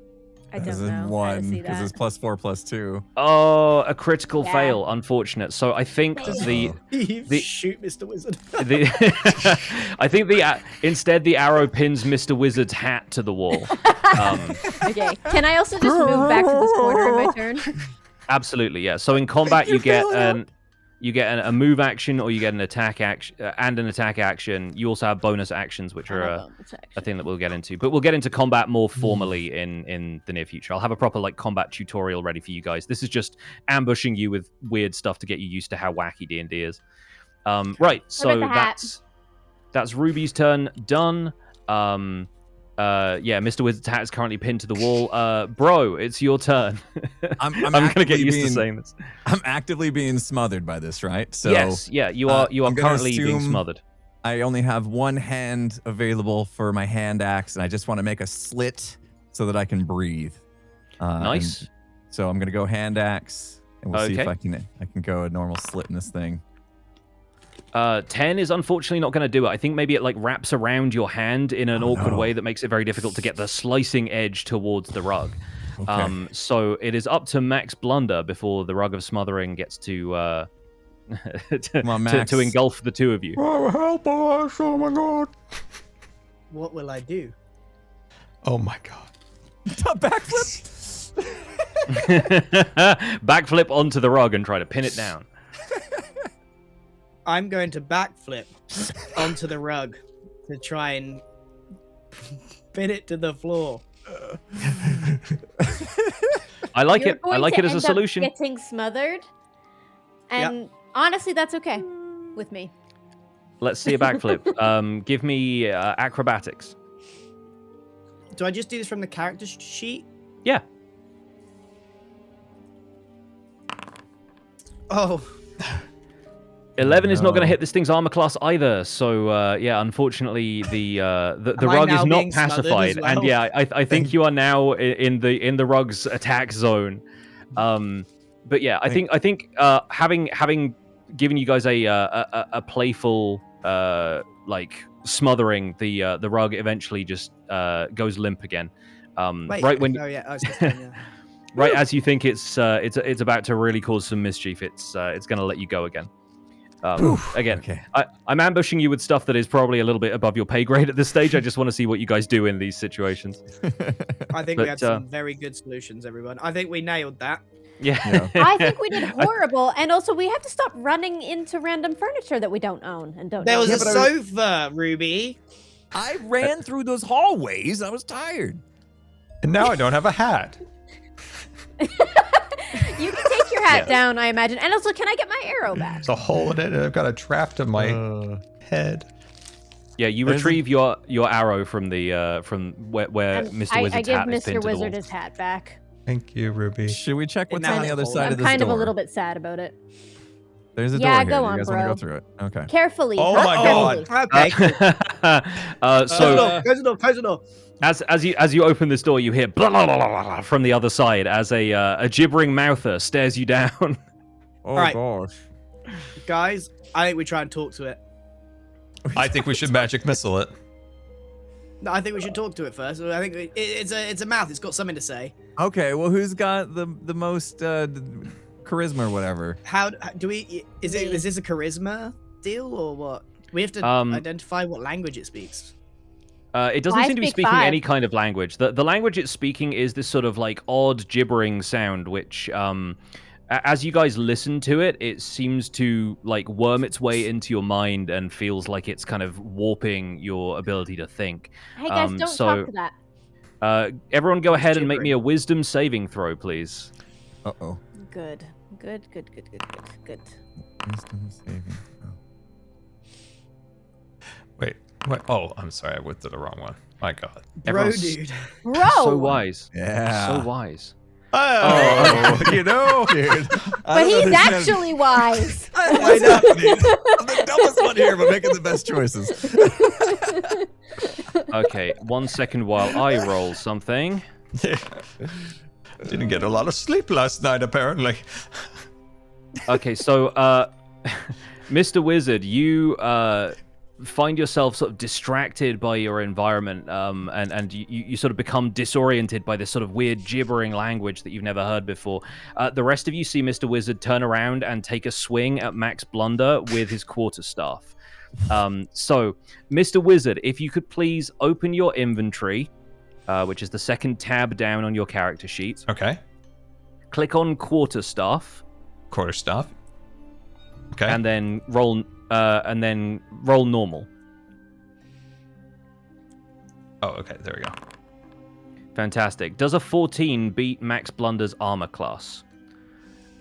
I don't know. One, because it's +4/+2. Oh, a critical fail. Unfortunate. So I think the shoot Mr. Wizard. I think instead the arrow pins Mr. Wizard's hat to the wall. Okay. Can I also just move back to this corner in my turn? Absolutely, yeah. So in combat, you get a move action, or you get an attack action and an attack action. You also have bonus actions, which are a thing that we'll get into. But we'll get into combat more formally in the near future. I'll have a proper combat tutorial ready for you guys. This is just ambushing you with weird stuff to get you used to how wacky D&D is. Right. So that's Ruby's turn done. Yeah, Mr. Wizard's hat is currently pinned to the wall. Bro, it's your turn. I'm gonna get used to saying this. I'm actively being smothered by this, right? So yes, yeah, you are currently being smothered. I only have one hand available for my hand axe, and I just want to make a slit so that I can breathe. Nice. So I'm gonna go hand axe, and we'll see if I can go a normal slit in this thing. 10 is unfortunately not going to do it. I think maybe it wraps around your hand in an awkward way that makes it very difficult to get the slicing edge towards the rug. Okay. So it is up to Max Blunder before the rug of smothering gets to to engulf the two of you. Oh, help us! Oh my god! What will I do? Oh my god! Backflip! Backflip onto the rug and try to pin it down. I'm going to backflip onto the rug to try and pin it to the floor. I like it. I like it as a solution. Getting smothered, and honestly, that's okay with me. Let's see a backflip. Give me acrobatics. Do I just do this from the character sheet? Yeah. Oh. 11 is not going to hit this thing's armor class either. So yeah, unfortunately, the rug is not pacified, well? And yeah, I think you are now in the rug's attack zone. But yeah, I think having given you guys a playful smothering, the rug eventually just goes limp again. Right when right as you think it's about to really cause some mischief, it's going to let you go again. Again, okay. I'm ambushing you with stuff that is probably a little bit above your pay grade at this stage. I just want to see what you guys do in these situations. I think we had some very good solutions, everyone. I think we nailed that. Yeah. I think we did horrible, and also we have to stop running into random furniture that we don't own and don't. There was a sofa, Ruby. I ran through those hallways. I was tired, and now I don't have a hat. You can take your hat down, I imagine. And also, can I get my arrow back? There's a hole in it, and I've got a draft of my head. Yeah, you retrieve your arrow from the from where Mr. Wizard's hat is pinned to the wall. I give Mr. Wizard his hat back. Thank you, Ruby. Should we check what's on the other side of this door? I'm kind of a little bit sad about it. There's a door here. Go on, you guys bro. want to go through it? Okay. Carefully. Oh my god. Okay. So close the door. As you open this door, you hear blah, blah, blah, blah, blah from the other side as a gibbering mouther stares you down. Oh gosh. Guys, I think we try and talk to it. I think we should magic missile it. No, I think we should talk to it first. I think it's a mouth. It's got something to say. Okay, well, who's got the most charisma or whatever? How do we? Is this a charisma deal or what? We have to identify what language it speaks. It doesn't seem to be speaking any kind of language. The language it's speaking is this sort of odd gibbering sound, which as you guys listen to it, it seems to worm its way into your mind and feels like it's kind of warping your ability to think. Hey guys, don't talk to that. Everyone go ahead and make me a wisdom saving throw, please. Uh-oh. Good. Wisdom saving throw. Wait, what? Oh, I'm sorry. I went to the wrong one. My God. Dude. Bro. So wise. Yeah. So wise. Oh, dude. But he's actually wise. What's happening? I'm the dumbest one here, but making the best choices. Okay, 1 second while I roll something. Didn't get a lot of sleep last night, apparently. Okay, so Mr. Wizard, you find yourself sort of distracted by your environment, and you sort of become disoriented by this sort of weird gibbering language that you've never heard before. The rest of you see Mr. Wizard turn around and take a swing at Max Blunder with his quarterstaff. So, Mr. Wizard, if you could please open your inventory, which is the second tab down on your character sheet. Okay. Click on quarterstaff. Quarterstaff. Okay. And then roll normal. Oh, okay. There we go. Fantastic. Does a 14 beat Max Blunder's armor class?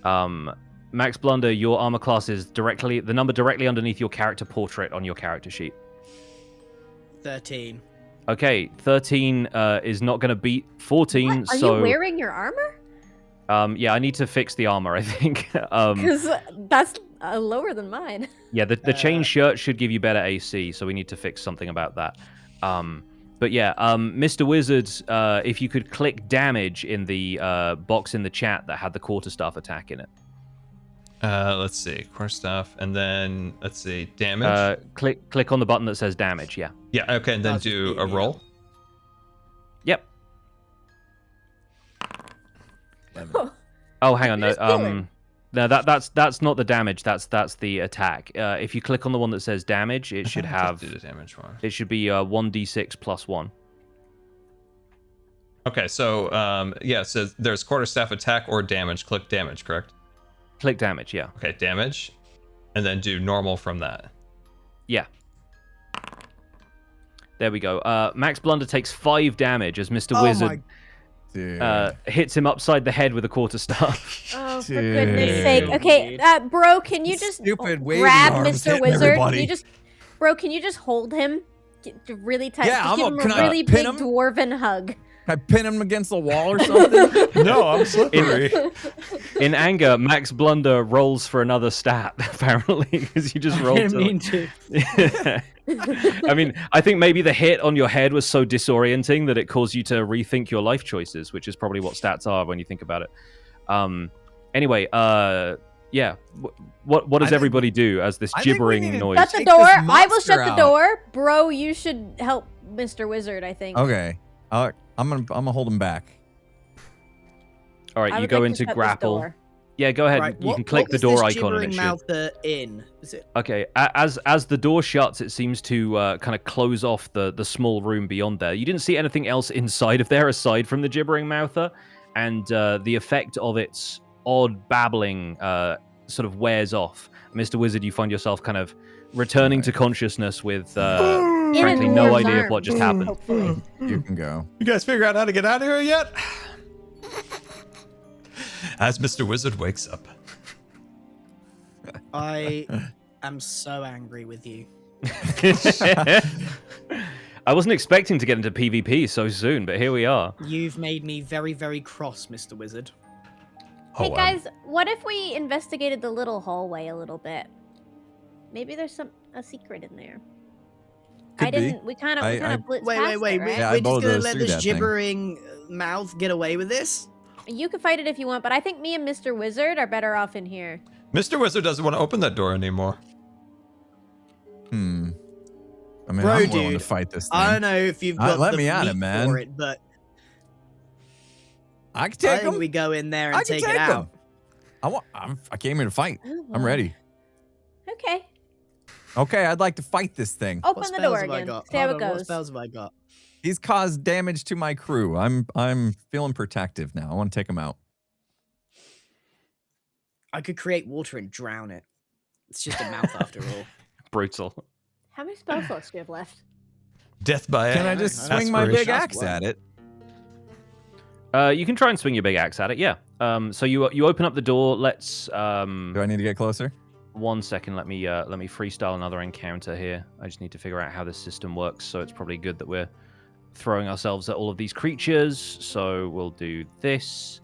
Max Blunder, your armor class is the number directly underneath your character portrait on your character sheet. 13. Okay, 13 is not going to beat 14. Are you wearing your armor? Yeah, I need to fix the armor, I think. Because that's lower than mine. Yeah, the chain shirt should give you better AC, so we need to fix something about that. But yeah, Mr. Wizard, if you could click damage in the box in the chat that had the quarterstaff attack in it. Let's see, quarterstaff, and then let's see, damage. Click on the button that says damage. Yeah. Yeah. Okay, and then do a roll. Yep. Oh, hang on. No, that's not the damage. That's the attack. If you click on the one that says damage, it should have. Do the damage one. It should be 1d6 plus 1. Okay, so yeah, so there's quarterstaff attack or damage. Click damage, correct? Click damage, yeah. Okay, damage, and then do normal from that. Yeah. There we go. Max Blunder takes 5 damage as Mr. Wizard hits him upside the head with a quarterstaff. Oh, for goodness sake. Okay, bro, can you just grab Mr. Wizard? Can you just hold him really tight? Yeah, give him a really big dwarven hug. Can I pin him against the wall or something? No, I'm slippery. In anger, Max Blunder rolls for another stat, apparently, because you just rolled. I didn't mean to. I mean, I think maybe the hit on your head was so disorienting that it caused you to rethink your life choices, which is probably what stats are when you think about it. Anyway, yeah. What does everybody do as this gibbering noise? Shut the door. I will shut the door. Bro, you should help Mr. Wizard, I think. Okay. I'm gonna hold him back. All right, you go into grapple. Yeah, go ahead. Right, you can click the door icon and it mouth in? Is it? Okay, as the door shuts, it seems to kind of close off the small room beyond there. You didn't see anything else inside of there aside from the gibbering mouther, and the effect of its odd babbling sort of wears off. Mr. Wizard, you find yourself kind of returning to consciousness with frankly no idea of what just happened. Hopefully. You can go. You guys figure out how to get out of here yet? As Mr. Wizard wakes up. I am so angry with you. I wasn't expecting to get into PvP so soon, but here we are. You've made me very, very cross, Mr. Wizard. Hey guys, what if we investigated the little hallway a little bit? Maybe there's a secret in there. We kind of blitzed past Wait. it, right? Yeah, We're just gonna let through this that thing. gibbering mouth get away with this? You can fight it if you want, but I think me and Mr. Wizard are better off in here. Mr. Wizard doesn't want to open that door anymore. I mean, Bro, I'm willing dude, to fight this thing. I don't know if you've got let the me at it, meat man. for it, but I can I take think him. we go in there and take it out. I came here to fight. I'm ready. Okay. Okay, I'd like to fight this thing. Open What the spells door have I again. got? See how Hold it on, goes. What spells have I got? He's caused damage to my crew. I'm feeling protective now. I want to take him out. I could create water and drown it. It's just a mouth after all. Brutal. How many spell slots do you have left? Death by Can I just swing my big axe at it? You can try and swing your big axe at it, yeah. So you open up the door. Let's. Do I need to get closer? 1 second. Let me freestyle another encounter here. I just need to figure out how this system works. So it's probably good that we're throwing ourselves at all of these creatures. So we'll do this,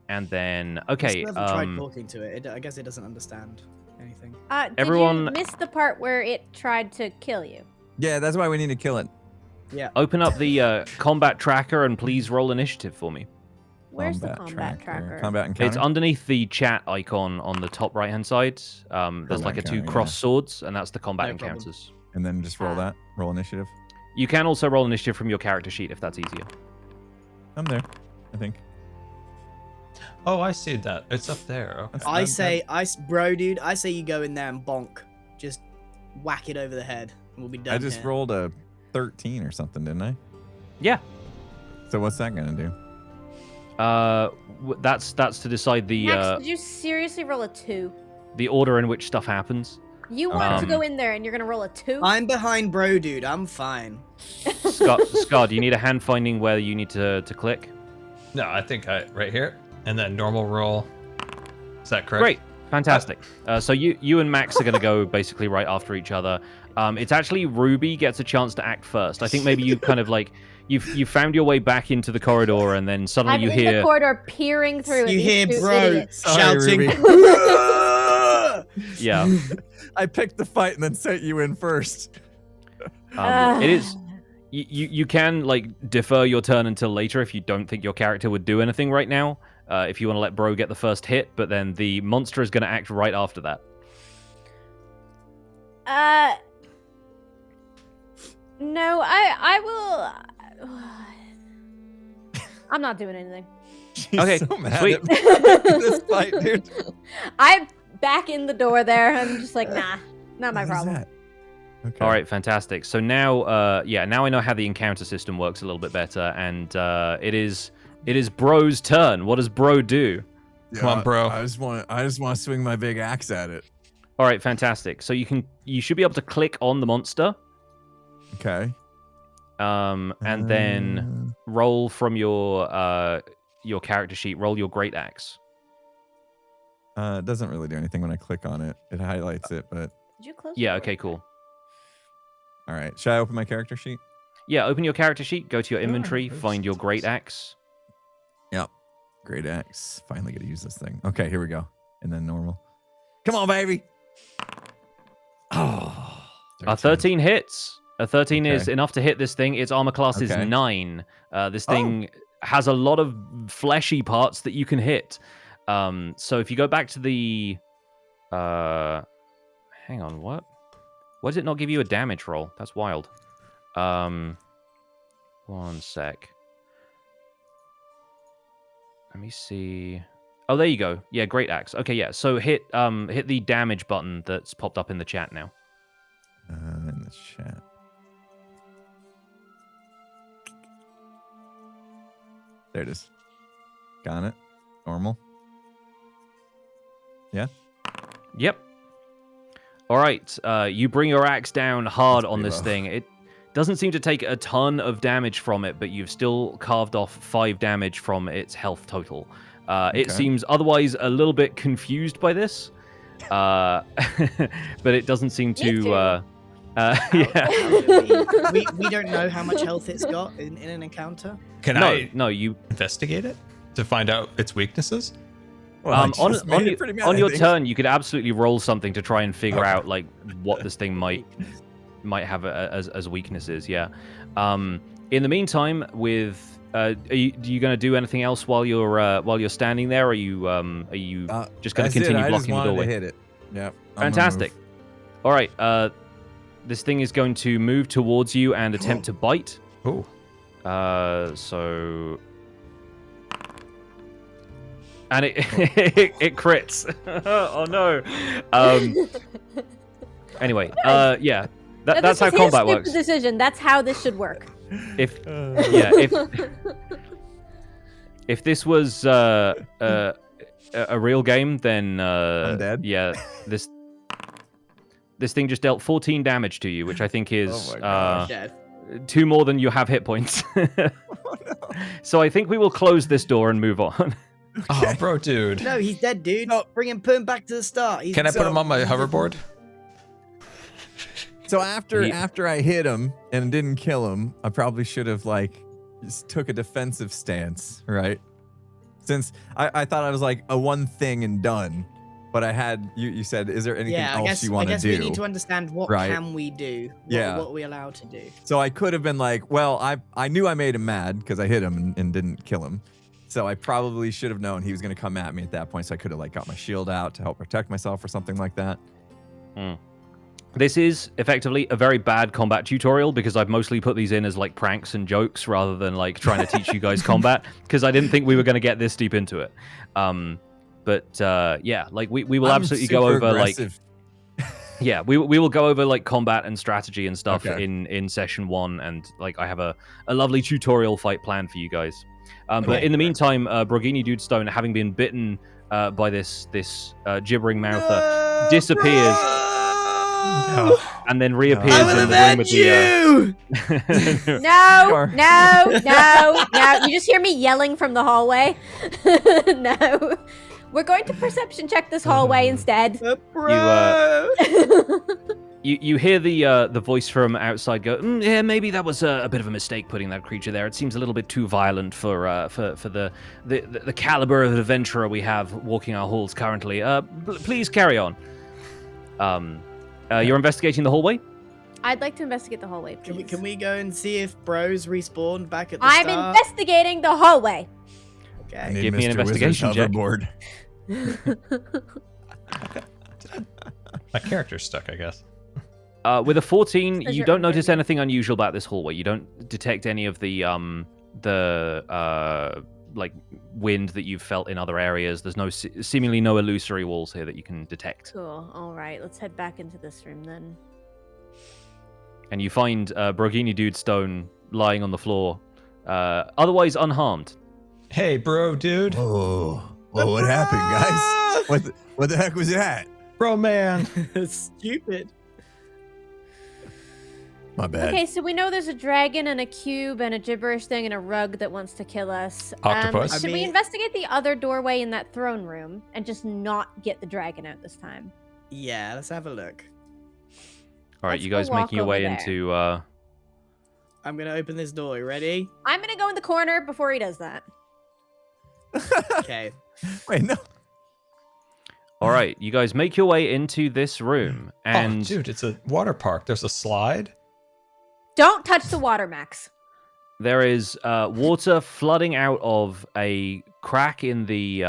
and then okay. I still haven't tried talking to it. I guess it doesn't understand anything. Everyone- Did you miss the part where it tried to kill you? Yeah, that's why we need to kill it. Yeah. Open up the combat tracker and please roll initiative for me. Where's the combat tracker? Combat encounter? It's underneath the chat icon on the top right-hand side. There's like two cross swords, and that's the combat encounters. And then just roll that. Roll initiative. You can also roll initiative from your character sheet if that's easier. I'm there, I think. Oh, I see that. It's up there. Okay. I say you go in there and bonk. Just whack it over the head, and we'll be done. I just rolled a 13 or something, didn't I? Yeah. So what's that gonna do? That's to decide the. Max, did you seriously roll a 2? The order in which stuff happens. You want to go in there and you're gonna roll a 2? I'm behind bro, dude. I'm fine. Scott, do you need a hand finding where you need to click? No, I think right here, and then normal roll. Is that correct? Great, fantastic. So you and Max are gonna go basically right after each other. It's actually Ruby gets a chance to act first. I think maybe you kind of like you found your way back into the corridor, and then suddenly I'm you in hear the corridor peering through. You hear bro idiots. shouting. Yeah. I picked the fight and then sent you in first. It is. You can like defer your turn until later if you don't think your character would do anything right now. If you want to let Bro get the first hit, but then the monster is going to act right after that. No, I will. I'm not doing anything. She's Okay, so mad sweet. at me in this fight, dude. I'm back in the door there. I'm just like, nah, not my What is problem. that? Okay. All right, fantastic. So now, now I know how the encounter system works a little bit better, and it is Bro's turn. What does Bro do? Come on, bro. I just want to swing my big axe at it. All right, fantastic. So you should be able to click on the monster. Okay. And then roll from your character sheet. Roll your great axe. It doesn't really do anything when I click on it. It highlights it, but Did you close? Yeah. the door? Okay. Cool. all right. Should I open my character sheet? Yeah. Open your character sheet. Go to your inventory. Find your great axe. Yep. Great axe. Finally get to use this thing. Okay, here we go. And then normal. Come on, baby. Oh. A 13 hits. A 13 is Okay. enough to hit this thing. Its armor class is Okay. 9. This thing has a lot of fleshy parts that you can hit. So if you go back to the... hang on, what? Why does it not give you a damage roll? That's wild. 1 sec. Let me see... Oh, there you go. Yeah, great axe. Okay, yeah. So hit the damage button that's popped up in the chat now. In the chat. There it is. Got it. Normal. Yeah. Yep. All right. You bring your axe down hard That's on pretty this rough. thing. It doesn't seem to take a ton of damage from it, but you've still carved off 5 damage from its health total. It Okay. seems otherwise a little bit confused by this, but it doesn't seem Me to. too. Yeah. we don't know how much health it's got in an encounter. Can No, I no. You investigate it to find out its weaknesses? Well, I on just made it pretty mad, on I your think. turn, you could absolutely roll something to try and figure Okay. out like what this thing might have as weaknesses. Yeah. In the meantime, with are you going to do anything else while you're standing there? Or are you just going to That's it. continue I just blocking the wanted doorway? to hit it. Yep. I'm gonna Fantastic. move. All right. This thing is going to move towards you and attempt to bite. Oh, So. And it it crits. Oh no. Anyway, yeah. No, That's this how was his combat stupid works. decision. That's how this should work. If if this was a real game, then I'm dead. yeah, this thing just dealt 14 damage to you, which I think is Oh my gosh. Dead. 2 more than you have hit points. Oh, no. So I think we will close this door and move on. oh, bro, dude. No, he's dead, dude. Put him back to the start. Can I put him on my hoverboard? So after He- after I hit him and didn't kill him, I probably should have like just took a defensive stance, right? Since I thought I was like a one thing and done, but I had you said, is there anything Yeah, I else guess, you I want to guess do? we need to understand what Right. can we do. Yeah. What are we allowed to do? So I could have been like, well, I knew I made him mad because I hit him and didn't kill him. So I probably should have known he was going to come at me at that point. So I could have like got my shield out to help protect myself or something like that. This is effectively a very bad combat tutorial because I've mostly put these in as like pranks and jokes rather than like trying to teach you guys combat because I didn't think we were going to get this deep into it. Yeah, like we will absolutely go over aggressive. Yeah, we will go over like combat and strategy and stuff in session 1, and like I have a lovely tutorial fight plan for you guys. But in the meantime, Brogini Dudestone, having been bitten by this gibbering mouther, disappears. And then reappears in the room with the. No! You just hear me yelling from the hallway. No, we're going to perception check this hallway instead. You hear the voice from outside go. Yeah, maybe that was a bit of a mistake putting that creature there. It seems a little bit too violent for the caliber of adventurer we have walking our halls currently. Please carry on. You're investigating the hallway? I'd like to investigate the hallway, please. Can we go and see if bros respawned back at the start? I'm investigating the hallway. Okay. Give me an investigation check. My character's stuck, I guess. With a 14, you don't notice anything unusual about this hallway. You don't detect any of the like wind that you've felt in other areas. There's seemingly no illusory walls here that you can detect. Cool. All right, let's head back into this room then. And you find Brogini Dudestone lying on the floor, otherwise unharmed. Hey, bro, dude. Oh, well, what happened, guys? What the heck was that? Bro, man. Stupid. My bad. Okay, so we know there's a dragon and a cube and a gibberish thing and a rug that wants to kill us. Octopus. Should we investigate the other doorway in that throne room and just not get the dragon out this time? Yeah, let's have a look. All right, Let's you guys go walk making your way over there. into... I'm going to open this door. You ready? I'm going to go in the corner before he does that. Okay. Wait, no. All right, you guys make your way into this room, and... Oh, dude, it's a water park. There's a slide. Don't touch the water, Max. There is water flooding out of a crack in the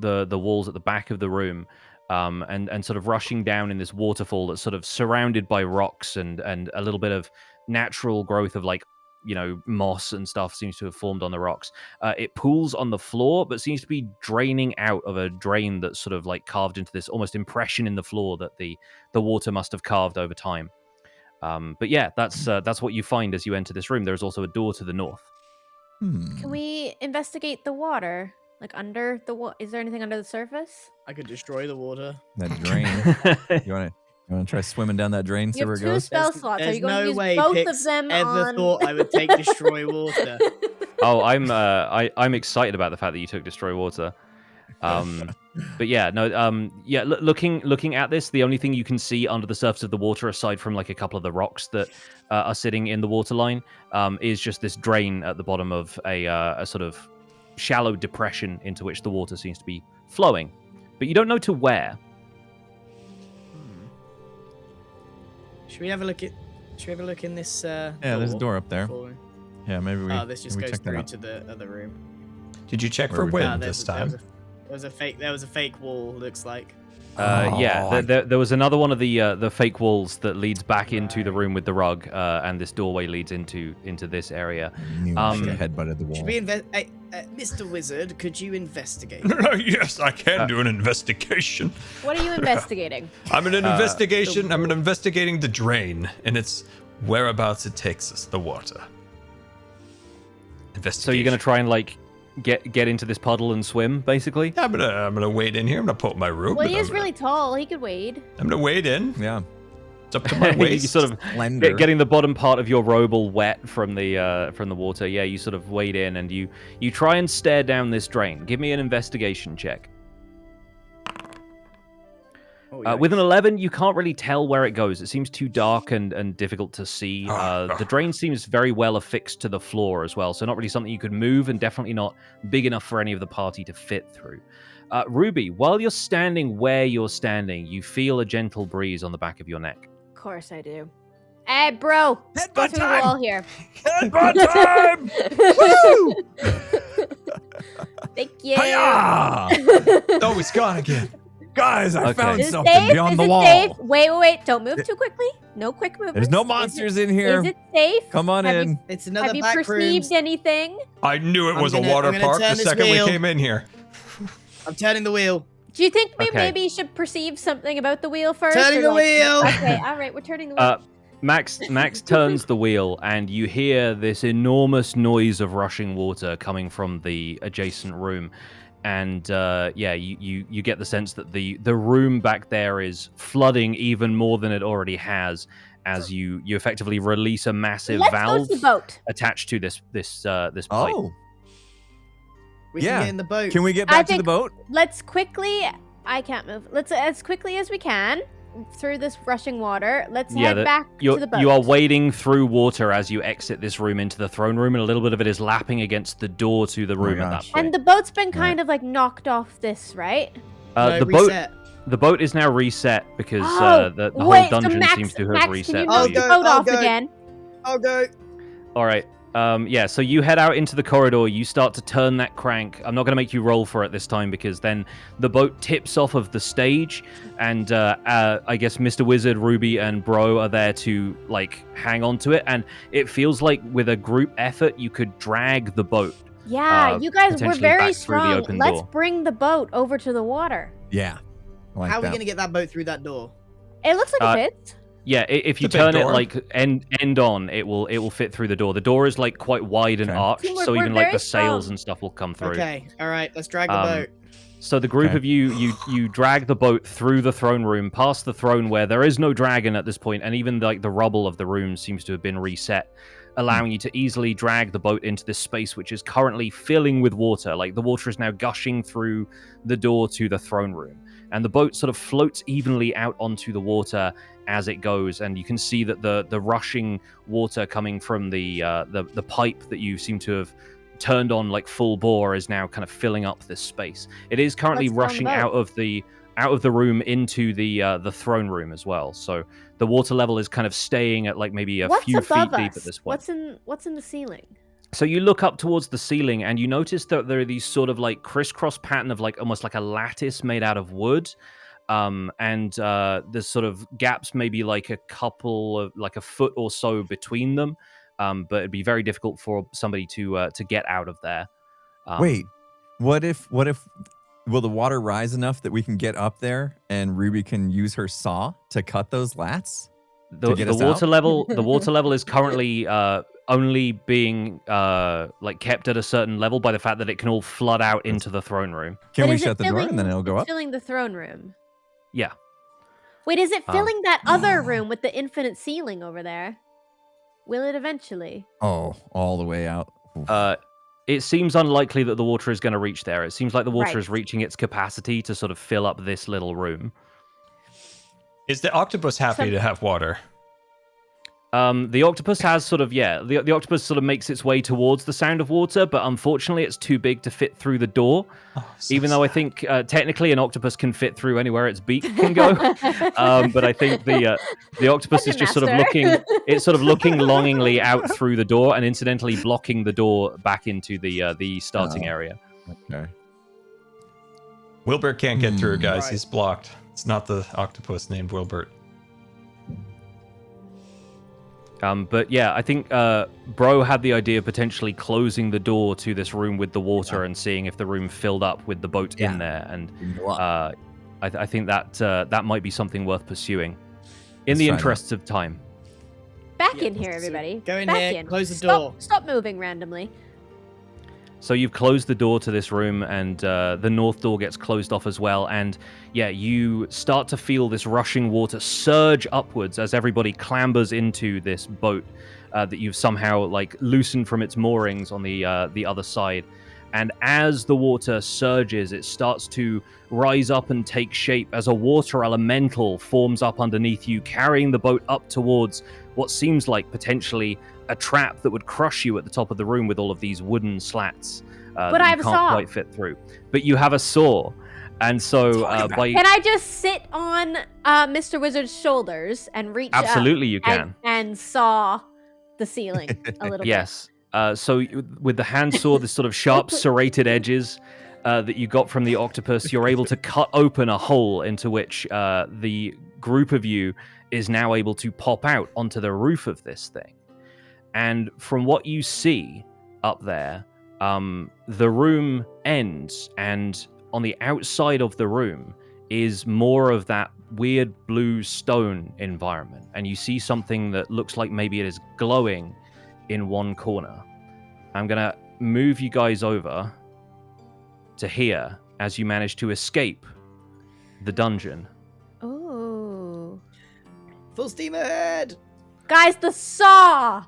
walls at the back of the room, and sort of rushing down in this waterfall that's sort of surrounded by rocks and a little bit of natural growth of like, you know, moss and stuff seems to have formed on the rocks. It pools on the floor, but seems to be draining out of a drain that's sort of like carved into this almost impression in the floor that the water must have carved over time. But yeah, that's what you find as you enter this room. There's also a door to the north. Can we investigate the water? Like under the is there anything under the surface? I could destroy the water. That drain. You want to try swimming down that drain? See You where have it two goes? spell slots. Are you going to use way both Pix of them ever on... thought I would take destroy water. Oh, I'm excited about the fact that you took destroy water. But yeah, no, yeah. Looking at this, the only thing you can see under the surface of the water, aside from like a couple of the rocks that are sitting in the water line, is just this drain at the bottom of a sort of shallow depression into which the water seems to be flowing. But you don't know to where. Should we have a look in this? Yeah, there's a door up there. Yeah, maybe we. Oh, this just goes check that through out. to the other room. Did you check Where for we wind found this time? There was a fake wall. Looks like. Yeah, there was another one of the fake walls that leads back into the room with the rug, and this doorway leads into this area. Headbutted the wall. Should we Mr. Wizard, could you investigate? Yes, I can do an investigation. What are you investigating? I'm investigating the drain and its whereabouts it takes us, the water. So you're gonna try and like get into this puddle and swim, basically? Yeah, I'm gonna wade in here. I'm gonna pull up my robe. Well, he is really tall. He could wade. I'm gonna wade in. Yeah. It's up to my waist. You sort of getting the bottom part of your robe all wet from the water. Yeah, you sort of wade in and you try and stare down this drain. Give me an investigation check. With an 11, you can't really tell where it goes. It seems too dark and difficult to see. The drain seems very well affixed to the floor as well, so not really something you could move, and definitely not big enough for any of the party to fit through. Ruby, while you're standing where you're standing, you feel a gentle breeze on the back of your neck. Of course I do. Hey, bro! Go through the wall here. Headbutt time! Woo! Thank you. Oh, he's gone again. Guys, I found Is it something safe? beyond Is the it wall. safe? Wait. Don't move too quickly. No quick movements. There's no monsters in here. Is it safe? Come on in. It's another Have you back perceived rooms. anything? I knew it was I'm a water gonna park turn the this second we wheel. came in here. I'm turning the wheel. Do you think we Okay. maybe should perceive something about the wheel first? Turning or the like- wheel. Okay, all right, we're turning the wheel. Max turns the wheel, and you hear this enormous noise of rushing water coming from the adjacent room. And you get the sense that the room back there is flooding even more than it already has, as you effectively release a massive Let's valve go to the boat. attached to this pipe. Oh, We can Yeah. get in the boat. can we get I back to the think- boat? Let's quickly. I can't move. Let's as quickly as we can through this rushing water. Let's head back to the boat. You are wading through water as you exit this room into the throne room, and a little bit of it is lapping against the door to the Oh my room at that gosh. point. And the boat's been kind of like knocked off this, right? No, the reset. boat is now reset because Oh, the whole wait, so dungeon Max, seems to have Max, reset. Can you for move you. the I'll boat go, I'll off go. again? I'll go. All right. So you head out into the corridor. You start to turn that crank. I'm not going to make you roll for it this time because then the boat tips off of the stage, and I guess Mr. Wizard, Ruby, and Bro are there to like hang on to it. And it feels like with a group effort, you could drag the boat. Yeah, you guys were potentially very back through the strong. open Let's door. bring the boat over to the water. Yeah. I like How are we that. gonna get that boat through that door? It looks like it fits. Yeah, if you It's a big turn it door. like end on, it will fit through the door. The door is like quite wide and Okay. arched, See, so we're even like very the sails strong. and stuff will come through. Okay, all right, let's drag the Um, boat. So the group Okay. of you drag the boat through the throne room, past the throne where there is no dragon at this point, and even like the rubble of the room seems to have been reset, allowing you to easily drag the boat into this space which is currently filling with water. Like the water is now gushing through the door to the throne room, and the boat sort of floats evenly out onto the water as it goes, and you can see that the rushing water coming from the pipe that you seem to have turned on like full bore is now kind of filling up this space. It is currently Let's go on the rushing boat. out of the room into the throne room as well. So the water level is kind of staying at like maybe a What's few above feet deep us? at this point. What's in the ceiling? So you look up towards the ceiling and you notice that there are these sort of like crisscross pattern of like almost like a lattice made out of wood. And there's sort of gaps, maybe like a couple of like a foot or so between them. But it'd be very difficult for somebody to get out of there. Wait, what if will the water rise enough that we can get up there and Ruby can use her saw to cut those lats? the to get us water out? level the water level is currently only being like kept at a certain level by the fact that it can all flood out into the throne room. Can But we is it shut the door and then filling- it'll go it's up? filling the throne room. Yeah. Wait, is it filling that other room with the infinite ceiling over there? Will it eventually? Oh, all the way out. Oof. It seems unlikely that the water is going to reach there. It seems like the water Right. is reaching its capacity to sort of fill up this little room. Is the octopus happy to have water? The octopus has sort of, the octopus sort of makes its way towards the sound of water, but unfortunately it's too big to fit through the door. Even though I think technically an octopus can fit through anywhere its beak can go. But I think the octopus is Dungeon just sort of master. it's sort of looking longingly out through the door and incidentally blocking the door back into the starting area. Okay. Wilbert can't get through, guys. Right. He's blocked. It's not the octopus named Wilbert. But yeah, I think Bro had the idea of potentially closing the door to this room with the water and seeing if the room filled up with the boat in there. And We can go up. I think that that might be something worth pursuing in Let's the try that. interests of time. Back Yeah, in here, let's see. everybody. Go in Back here, in. close the Stop- door. Stop moving randomly. So you've closed the door to this room, and the north door gets closed off as well. And yeah, you start to feel this rushing water surge upwards as everybody clambers into this boat that you've somehow like loosened from its moorings on the other side. And as the water surges, it starts to rise up and take shape as a water elemental forms up underneath you, carrying the boat up towards what seems like potentially a trap that would crush you at the top of the room with all of these wooden slats But that I you have a can't saw. quite fit through. But you have a saw, and so by Can I just sit on Mr. Wizard's shoulders and reach absolutely you up can. and saw the ceiling a little Yes. So with the handsaw, the sort of sharp serrated edges that you got from the octopus, you're able to cut open a hole into which the group of you is now able to pop out onto the roof of this thing. And from what you see up there, the room ends, and on the outside of the room is more of that weird blue stone environment. And you see something that looks like maybe it is glowing in one corner. I'm going to move you guys over to here as you manage to escape the dungeon. Oh. Full steam ahead! Guys, the saw!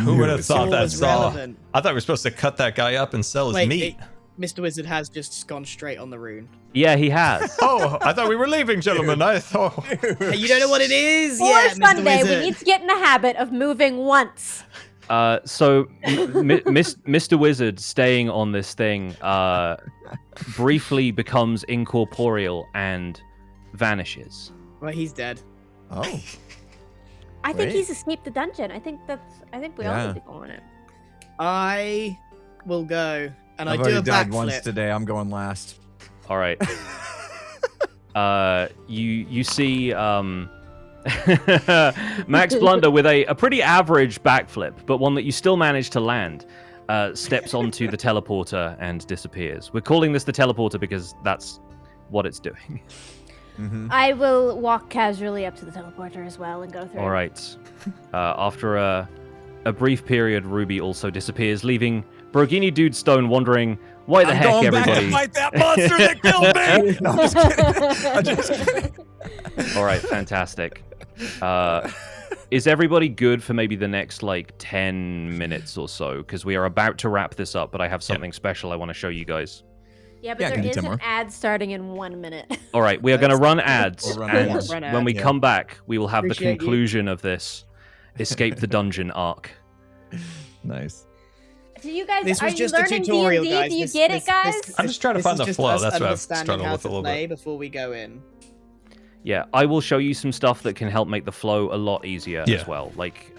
Who would have News. thought that Always saw? relevant. I thought we were supposed to cut that guy up and sell his Wait, meat. Mr. Wizard has just gone straight on the rune. Yeah, he has. Oh, I thought we were leaving, gentlemen. I thought. Hey, you don't know what it is For yet, Mr. Sunday, Wizard. we need to get in the habit of moving once. So Mr. Wizard staying on this thing briefly becomes incorporeal and vanishes. Well, he's dead. Oh. I think Wait. he's escaped the dungeon. I think we all Yeah. need to go on it. I will go, and I've I do already a died once backflip. today. I'm going last. All right. You see Max Blunder with a pretty average backflip, but one that you still manage to land, steps onto the teleporter and disappears. We're calling this the teleporter because that's what it's doing. Mm-hmm. I will walk casually up to the teleporter as well and go through. All right. After a brief period, Ruby also disappears, leaving Brogini Dude Stone wondering why the I'm heck going everybody. back to fight that monster that killed me. No, I'm just kidding. I'm just kidding. All right, fantastic. Is everybody good for maybe the next like 10 minutes or so? Because we are about to wrap this up, but I have something special I want to show you guys. Yeah, but Yeah, there give me is 10 an more. ad starting in 1 minute. All right, we are going to run ads, We'll run and ads. Run when we ads, yeah. come back, we will have Appreciate you. the conclusion of this Escape the Dungeon arc. Nice. Do you guys? This Are was you just a learning tutorial, D&D? guys. Do you This- get this- it, guys? this- I'm just trying to this find is the just flow. us That's what I've understanding struggled how with a to little play bit. before we go in. Yeah, I will show you some stuff that can help make the flow a lot easier Yeah. as well. Like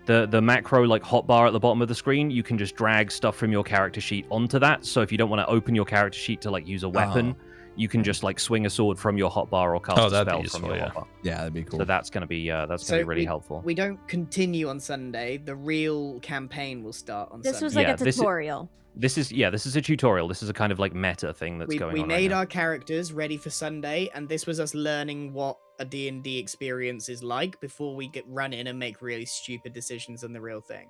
the macro like hotbar at the bottom of the screen, you can just drag stuff from your character sheet onto that. So if you don't want to open your character sheet to like use a weapon, you can just like swing a sword from your hotbar or cast a that'd be spell useful, from your yeah. hotbar. Yeah, that'd be cool. So that's gonna be really helpful. We don't continue on Sunday. The real campaign will start on This Sunday. was like Yeah, a this is- tutorial. This is a tutorial. This is a kind of like meta thing that's going we on. made right our characters ready for Sunday, and this was us learning what a D&D experience is like before we get run in and make really stupid decisions on the real thing.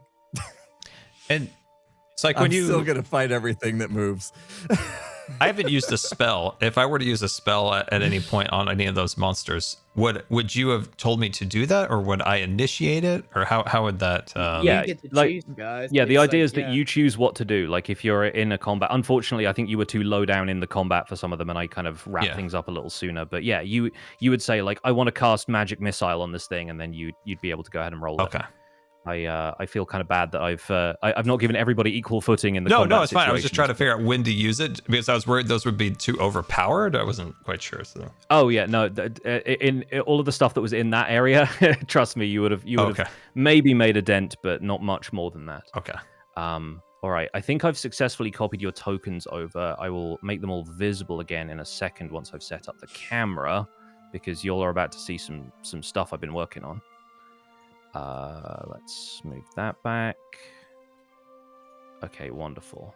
And it's like when I'm you. still gonna fight everything that moves. I haven't used a spell. If I were to use a spell at any point on any of those monsters, would you have told me to do that, or would I initiate it, or how would that? Yeah, You get to like- choose, guys. Yeah, the It's idea like, is that yeah. you choose what to do. Like if you're in a combat, unfortunately, I think you were too low down in the combat for some of them, and I kind of wrapped Yeah. things up a little sooner. But yeah, you would say like, I want to cast magic missile on this thing, and then you'd be able to go ahead and roll it. Okay. I feel kind of bad that I've not given everybody equal footing in the No, combat it's fine. I was just situations. trying to figure out when to use it because I was worried those would be too overpowered. I wasn't quite sure. So. Oh yeah, no. In all of the stuff that was in that area, trust me, you would have Okay. maybe made a dent, but not much more than that. Okay. All right. I think I've successfully copied your tokens over. I will make them all visible again in a second once I've set up the camera, because y'all are about to see some stuff I've been working on. Let's move that back. Okay, wonderful.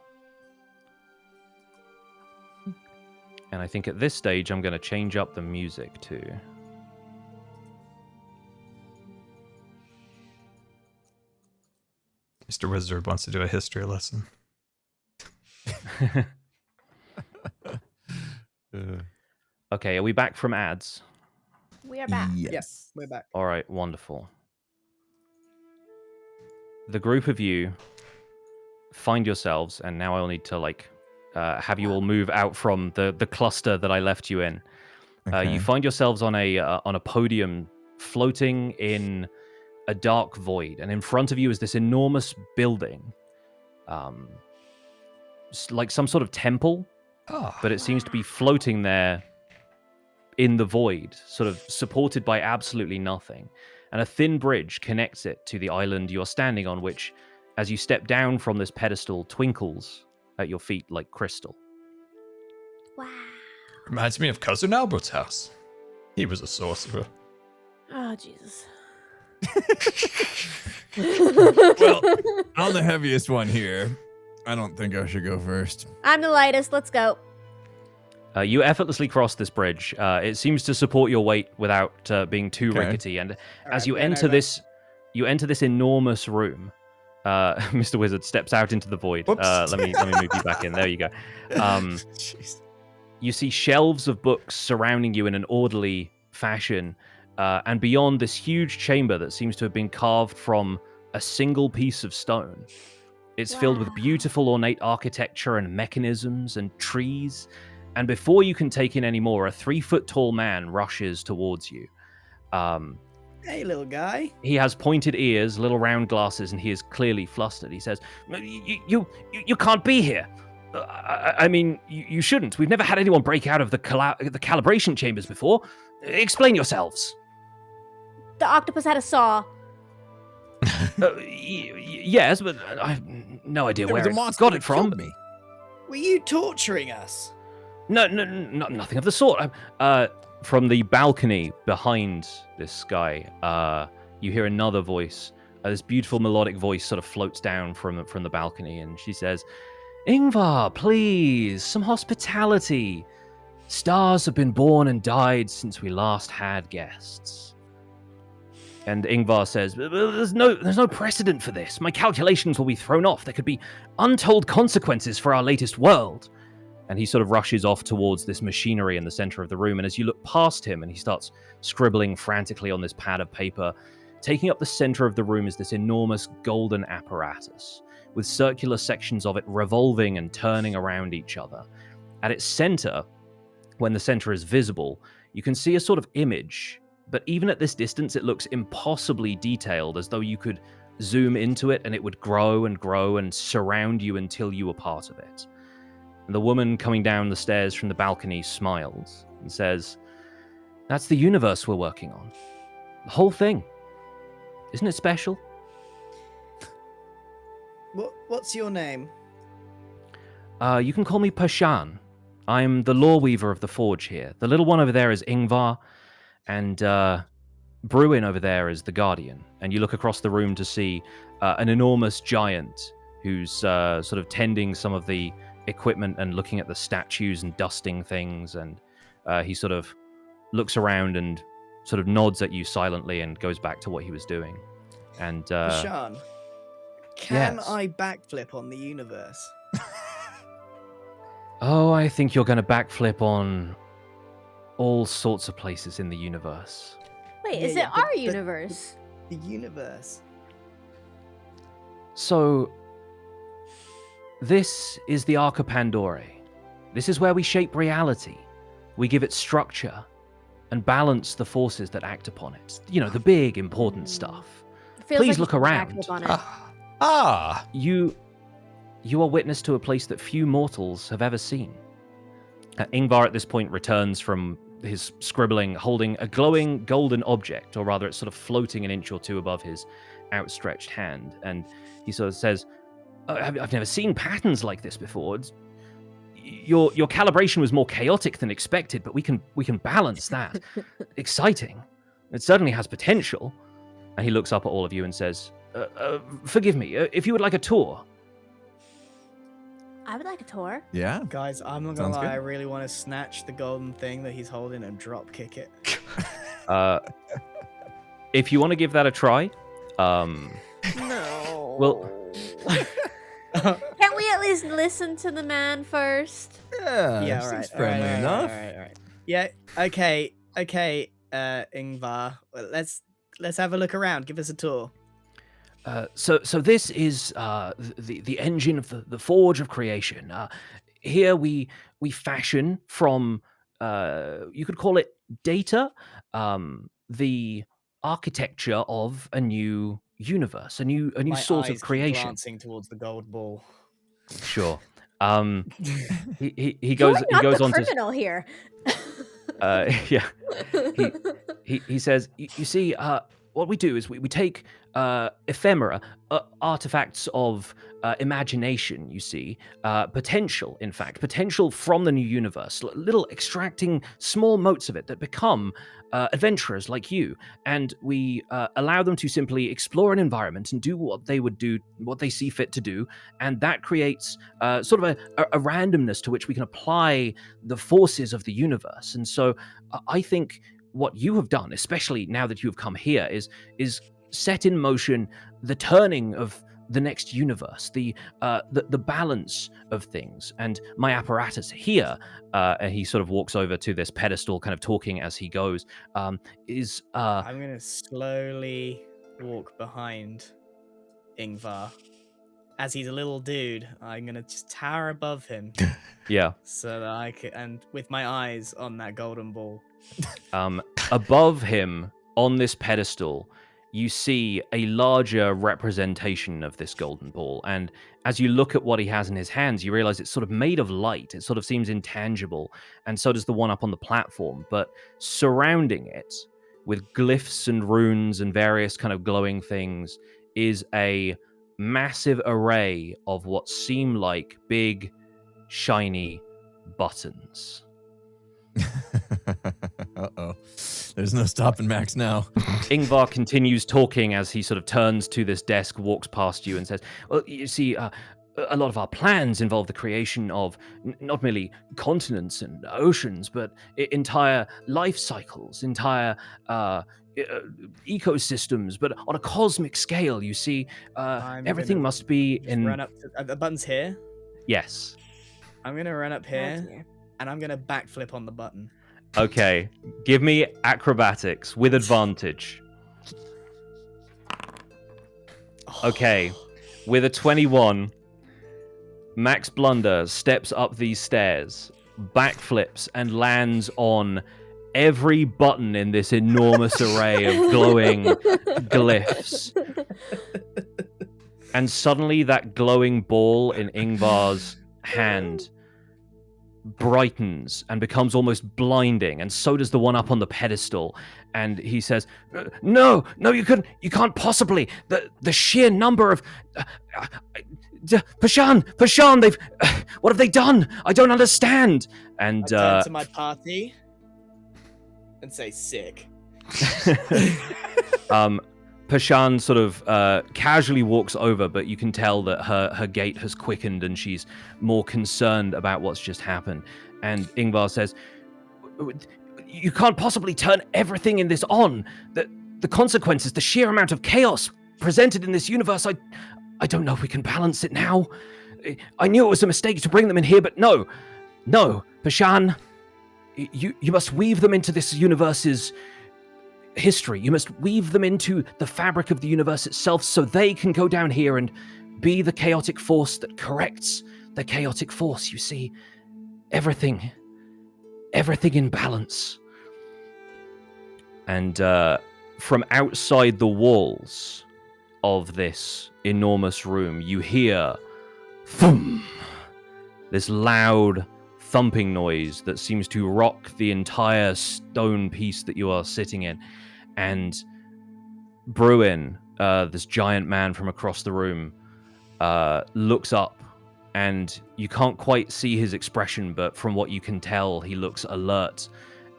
And I think at this stage I'm going to change up the music too. Mr. Wizard wants to do a history lesson. Okay, are we back from ads? We are back. Yes, we're back. All right, wonderful. The group of you find yourselves, and now I'll need to like have you all move out from the cluster that I left you in. Okay. You find yourselves on a podium, floating in a dark void, and in front of you is this enormous building, like some sort of temple, Oh. but it seems to be floating there in the void, sort of supported by absolutely nothing. And a thin bridge connects it to the island you're standing on, which as you step down from this pedestal, twinkles at your feet like crystal. Wow. Reminds me of Cousin Albert's house. He was a sorcerer. Oh, Jesus. Well, I'm the heaviest one here. I don't think I should go first. I'm the lightest. Let's go. You effortlessly cross this bridge. It seems to support your weight without being too rickety. And as you enter this enormous room, Mr. Wizard steps out into the void. Let me move you back in. There you go. You see shelves of books surrounding you in an orderly fashion, and beyond this huge chamber that seems to have been carved from a single piece of stone. It's filled with beautiful ornate architecture and mechanisms and trees. And before you can take in any more, a 3-foot-tall man rushes towards you. Hey, little guy. He has pointed ears, little round glasses, and he is clearly flustered. He says, "You can't be here. I mean, you shouldn't. We've never had anyone break out of the calibration chambers before. Explain yourselves." The octopus had a saw. Yes, but I have no idea where it got it from. Me. Were you torturing us? No, nothing of the sort. From the balcony behind this guy, you hear another voice. This beautiful melodic voice sort of floats down from the balcony, and she says, "Ingvar, please, some hospitality. Stars have been born and died since we last had guests." And Ingvar says, there's no precedent for this. My calculations will be thrown off. There could be untold consequences for our latest world. And he sort of rushes off towards this machinery in the center of the room. And as you look past him and he starts scribbling frantically on this pad of paper, taking up the center of the room is this enormous golden apparatus with circular sections of it revolving and turning around each other. At its center, when the center is visible, you can see a sort of image. But even at this distance, it looks impossibly detailed, as though you could zoom into it and it would grow and grow and surround you until you were part of it. And the woman coming down the stairs from the balcony smiles and says, "That's the universe we're working on. The whole thing. Isn't it special?" What's your name? You can call me Pashan. I'm the law weaver of the forge here. The little one over there is Ingvar, and Bruin over there is the guardian. And you look across the room to see an enormous giant who's sort of tending some of the equipment and looking at the statues and dusting things. And he sort of looks around and sort of nods at you silently and goes back to what he was doing. And Sean, can yes. I backflip on the universe? Oh, I think you're going to backflip on all sorts of places in the universe. Wait, is it our universe? The universe. So, this is the Arca Pandora. This is where we shape reality. We give it structure and balance the forces that act upon it. You know, the big, important stuff. Please look around. You are witness to a place that few mortals have ever seen. Ingvar at this point returns from his scribbling, holding a glowing golden object, or rather it's sort of floating an inch or two above his outstretched hand. And he sort of says, I've never seen patterns like this before. Your calibration was more chaotic than expected, but we can balance that. Exciting. It certainly has potential. And he looks up at all of you and says, forgive me, if you would like a tour. I would like a tour. Yeah. Guys, I'm not gonna lie, I really want to snatch the golden thing that he's holding and drop kick it. If you want to give that a try, no. Well, can't we at least listen to the man first? Yeah, all right. friendly enough. All right. Yeah, okay, Ingvar. Well, let's have a look around. Give us a tour. So this is the engine of the forge of creation. Here we fashion from you could call it data, the architecture of a new universe, a new My sort eyes of creation. Glancing towards the gold ball. Sure. He You're goes not the on criminal here. yeah. He says, you see, what we do is we take ephemera, artifacts of imagination, you see, potential, in fact, potential from the new universe, little extracting small motes of it that become adventurers like you. And we allow them to simply explore an environment and do what they would do, what they see fit to do. And that creates sort of a randomness to which we can apply the forces of the universe. And so I think what you have done, especially now that you have come here, is set in motion the turning of the next universe, the balance of things. And my apparatus here, and he sort of walks over to this pedestal, kind of talking as he goes, is I'm gonna slowly walk behind Ingvar. As he's a little dude, I'm gonna just tower above him. Yeah. So that I can, and with my eyes on that golden ball. Above him on this pedestal, you see a larger representation of this golden ball. And as you look at what he has in his hands, you realize it's sort of made of light. It sort of seems intangible. And so does the one up on the platform. But surrounding it with glyphs and runes and various kind of glowing things is a massive array of what seem like big, shiny buttons. Uh-oh. There's no stopping Max now. Ingvar continues talking as he sort of turns to this desk, walks past you and says, well, you see, a lot of our plans involve the creation of not merely continents and oceans, but entire life cycles, entire ecosystems, but on a cosmic scale, you see, everything must be in... Run up to, the button's here? Yes. I'm going to run up here, and I'm going to backflip on the button. Okay, give me acrobatics with advantage. Okay, with a 21, Max Blunder steps up these stairs, backflips, and lands on every button in this enormous array of glowing glyphs. And suddenly that glowing ball in Ingvar's hand brightens and becomes almost blinding, and so does the one up on the pedestal. And he says, no, you can't possibly. The sheer number of Pashan, they've what have they done? I don't understand. And I turn to my party and say, sick. Pashan sort of casually walks over, but you can tell that her gait has quickened and she's more concerned about what's just happened. And Ingvar says, you can't possibly turn everything in this on. The consequences, the sheer amount of chaos presented in this universe, I don't know if we can balance it now. I knew it was a mistake to bring them in here, but no, Pashan, you must weave them into this universe's history. You must weave them into the fabric of the universe itself so they can go down here and be the chaotic force that corrects the chaotic force. You see, everything in balance. And from outside the walls of this enormous room, you hear thum, this loud thumping noise that seems to rock the entire stone piece that you are sitting in. And Bruin, this giant man from across the room, looks up, and you can't quite see his expression, but from what you can tell, he looks alert,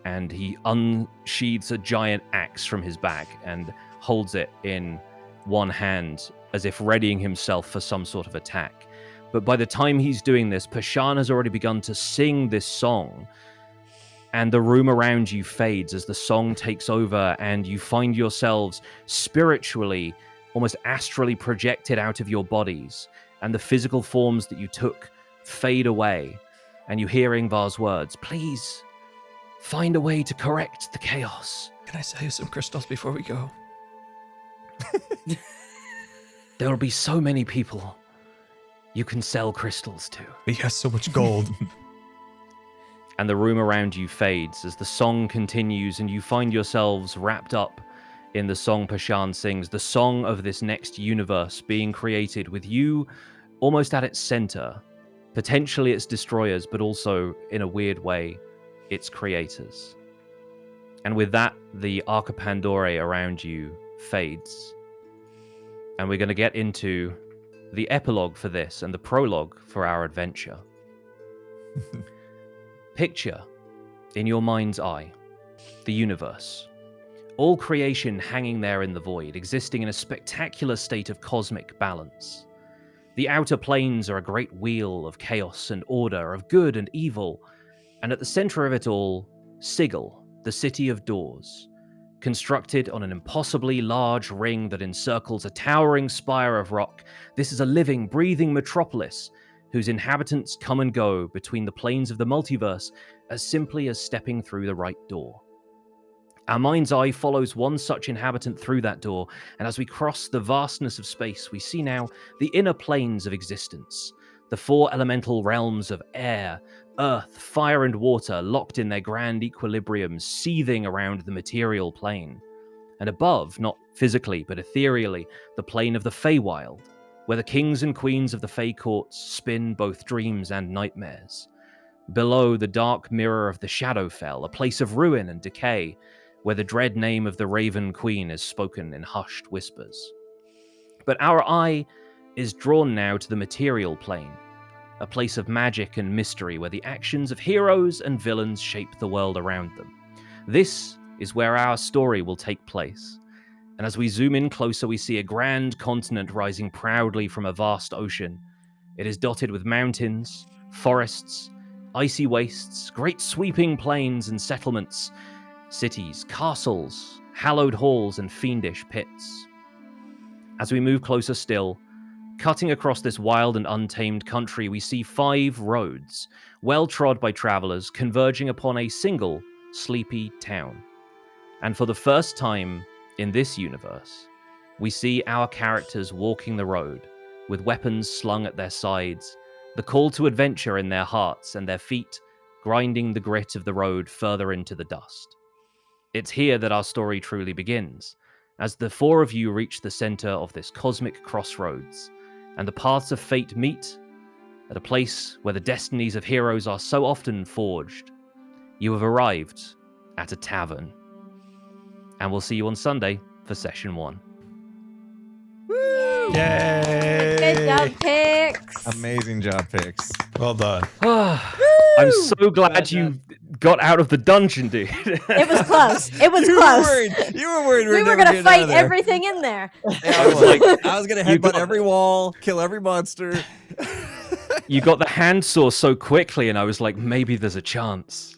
and he unsheathes a giant axe from his back and holds it in one hand as if readying himself for some sort of attack. But by the time he's doing this, Pashan has already begun to sing this song, and the room around you fades as the song takes over, and you find yourselves spiritually, almost astrally projected out of your bodies, and the physical forms that you took fade away, and you hear Ingvar's words, please, find a way to correct the chaos. Can I sell you some crystals before we go? There will be so many people you can sell crystals to. He has so much gold. And the room around you fades as the song continues, and you find yourselves wrapped up in the song Pashan sings, the song of this next universe being created with you almost at its center, potentially its destroyers, but also, in a weird way, its creators. And with that, the Arca Pandora around you fades, And we're going to get into the epilogue for this and the prologue for our adventure. Picture, in your mind's eye, the universe. All creation hanging there in the void, existing in a spectacular state of cosmic balance. The outer planes are a great wheel of chaos and order, of good and evil, and at the center of it all, Sigil, the city of doors. Constructed on an impossibly large ring that encircles a towering spire of rock, this is a living, breathing metropolis whose inhabitants come and go between the planes of the multiverse as simply as stepping through the right door. Our mind's eye follows one such inhabitant through that door, and as we cross the vastness of space, we see now the inner planes of existence, the four elemental realms of air, earth, fire, and water locked in their grand equilibrium, seething around the material plane. And above, not physically but ethereally, the plane of the Feywild, where the kings and queens of the Fey courts spin both dreams and nightmares. Below, the dark mirror of the Shadowfell, a place of ruin and decay, where the dread name of the Raven Queen is spoken in hushed whispers. But our eye is drawn now to the material plane, a place of magic and mystery where the actions of heroes and villains shape the world around them. This is where our story will take place. And as we zoom in closer, we see a grand continent rising proudly from a vast ocean. It is dotted with mountains, forests, icy wastes, great sweeping plains and settlements, cities, castles, hallowed halls, and fiendish pits. As we move closer still, cutting across this wild and untamed country, we see 5 roads, well trod by travelers, converging upon a single, sleepy town. And for the first time in this universe, we see our characters walking the road, with weapons slung at their sides, the call to adventure in their hearts, and their feet grinding the grit of the road further into the dust. It's here that our story truly begins, as the 4 of you reach the center of this cosmic crossroads, and the paths of fate meet at a place where the destinies of heroes are so often forged. You have arrived at a tavern. And we'll see you on Sunday for session 1. Woo! Yay! Good job, Pix. Amazing job, Pix. Well done. I'm so glad you got out of the dungeon, dude. It was close. It was You close. were worried. You were worried. We were going to fight everything in there. Yeah, I was going to headbutt every wall, kill every monster. You got the hand saw so quickly, and I was like, maybe there's a chance.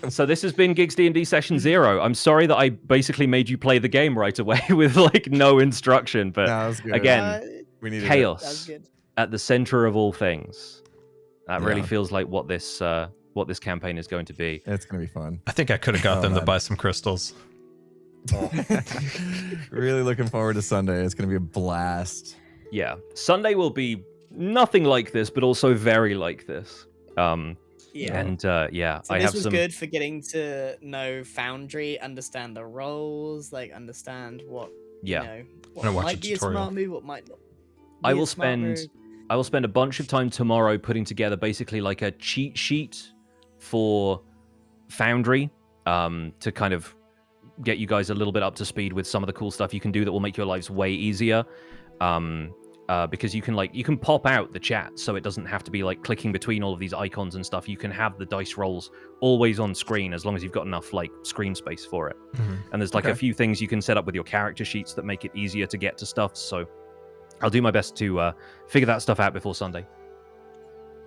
So this has been GIGGS D&D Session 0. I'm sorry that I basically made you play the game right away with like no instruction, but No, that was good. again, We needed chaos good. at the center of all things. That really Yeah. feels like what this campaign is going to be. It's going to be fun. I think I could have got them to man. buy some crystals. Really looking forward to Sunday. It's going to be a blast. Yeah, Sunday will be nothing like this, but also very like this. Yeah. And yeah, So I this have was some. good for getting to know Foundry, understand the roles, like understand what Yeah. you know, I'm what gonna watch might a be a tutorial. smart move, what might not. I be a will smart spend. move. I will spend a bunch of time tomorrow putting together basically like a cheat sheet for Foundry, to kind of get you guys a little bit up to speed with some of the cool stuff you can do that will make your lives way easier. Because you can pop out the chat, so it doesn't have to be like clicking between all of these icons and stuff. You can have the dice rolls always on screen as long as you've got enough like screen space for it. Mhm. And there's like a few things you can set up with your character sheets that make it easier to get to stuff. So I'll do my best to figure that stuff out before Sunday.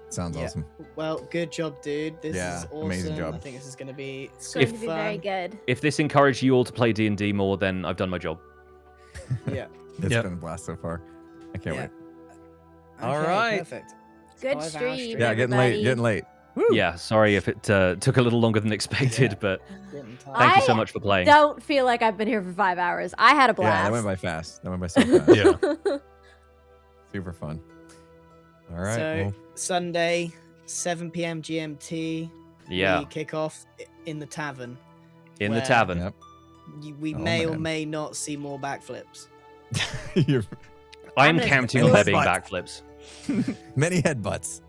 Sounds Yeah. awesome. Well, good job, dude. This Yeah, is awesome. amazing job. I think this is going to be It's so going to be fun. very good. If this encouraged you all to play D&D more, then I've done my job. Yeah. It's Yep. been a blast so far. I can't Yeah. wait. Okay, All right. Perfect. Good 5 hour stream. stream. Yeah, getting everybody. late. Getting late. Woo. Yeah, sorry if it took a little longer than expected, Yeah. but Getting tired. thank you I so much for playing. Don't feel like I've been here for 5 hours. I had a Yeah, blast. that went by fast. That went by so fast. Yeah. Super fun. All right. So well, Sunday, 7 p.m. GMT. Yeah, We kick off in the tavern. in the where- tavern. yep. We Oh, may or man. may not see more backflips. You're I am I'm gonna counting do on there it. being backflips. many headbutts.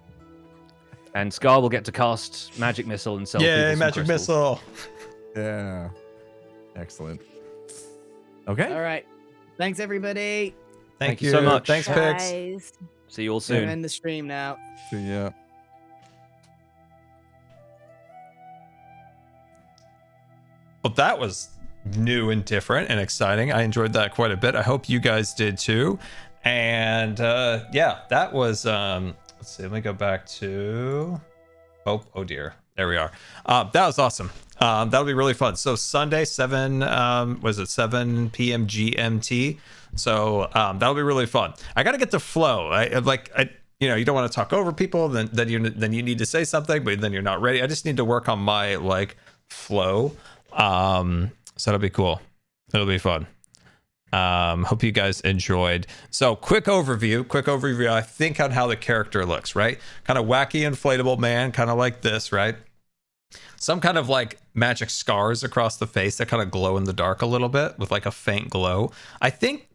And Scar will get to cast Magic Missile and sell people Yay, some magic crystals. missile. Yeah. Excellent. Okay. All right. Thanks, everybody. Thank you so much. Thanks, Pix. Guys. See you all We'll soon. end the stream now. So, yeah. Well, that was new and different and exciting. I enjoyed that quite a bit. I hope you guys did too. And yeah, that was let's see, let me go back to oh dear, there we are. That was awesome. That'll be really fun. So Sunday 7 was it 7 p.m. GMT, so that'll be really fun. I gotta get the flow. I you know, you don't want to talk over people, then you need to say something, but then you're not ready. I just need to work on my like flow. So that'll be cool. It'll be fun. Hope you guys enjoyed. So quick overview, I think, on how the character looks, right? Kind of wacky inflatable man, kind of like this, right? Some kind of like magic scars across the face that kind of glow in the dark a little bit with like a faint glow. I think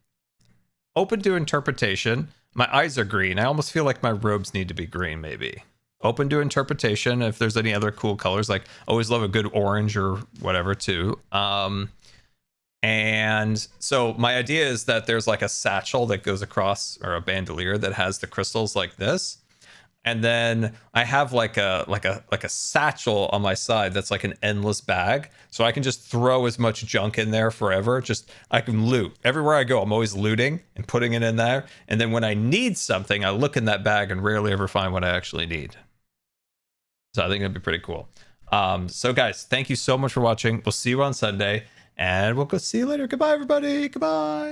open to interpretation. My eyes are green. I almost feel like my robes need to be green, maybe. Open to interpretation if there's any other cool colors. Like, always love a good orange or whatever too. And so my idea is that there's like a satchel that goes across, or a bandolier that has the crystals like this. And then I have like a satchel on my side that's like an endless bag. So I can just throw as much junk in there forever. Just, I can loot. Everywhere I go, I'm always looting and putting it in there. And then when I need something, I look in that bag and rarely ever find what I actually need. So I think that'd be pretty cool. So guys, thank you so much for watching. We'll see you on Sunday. And we'll go see you later. Goodbye, everybody. Goodbye.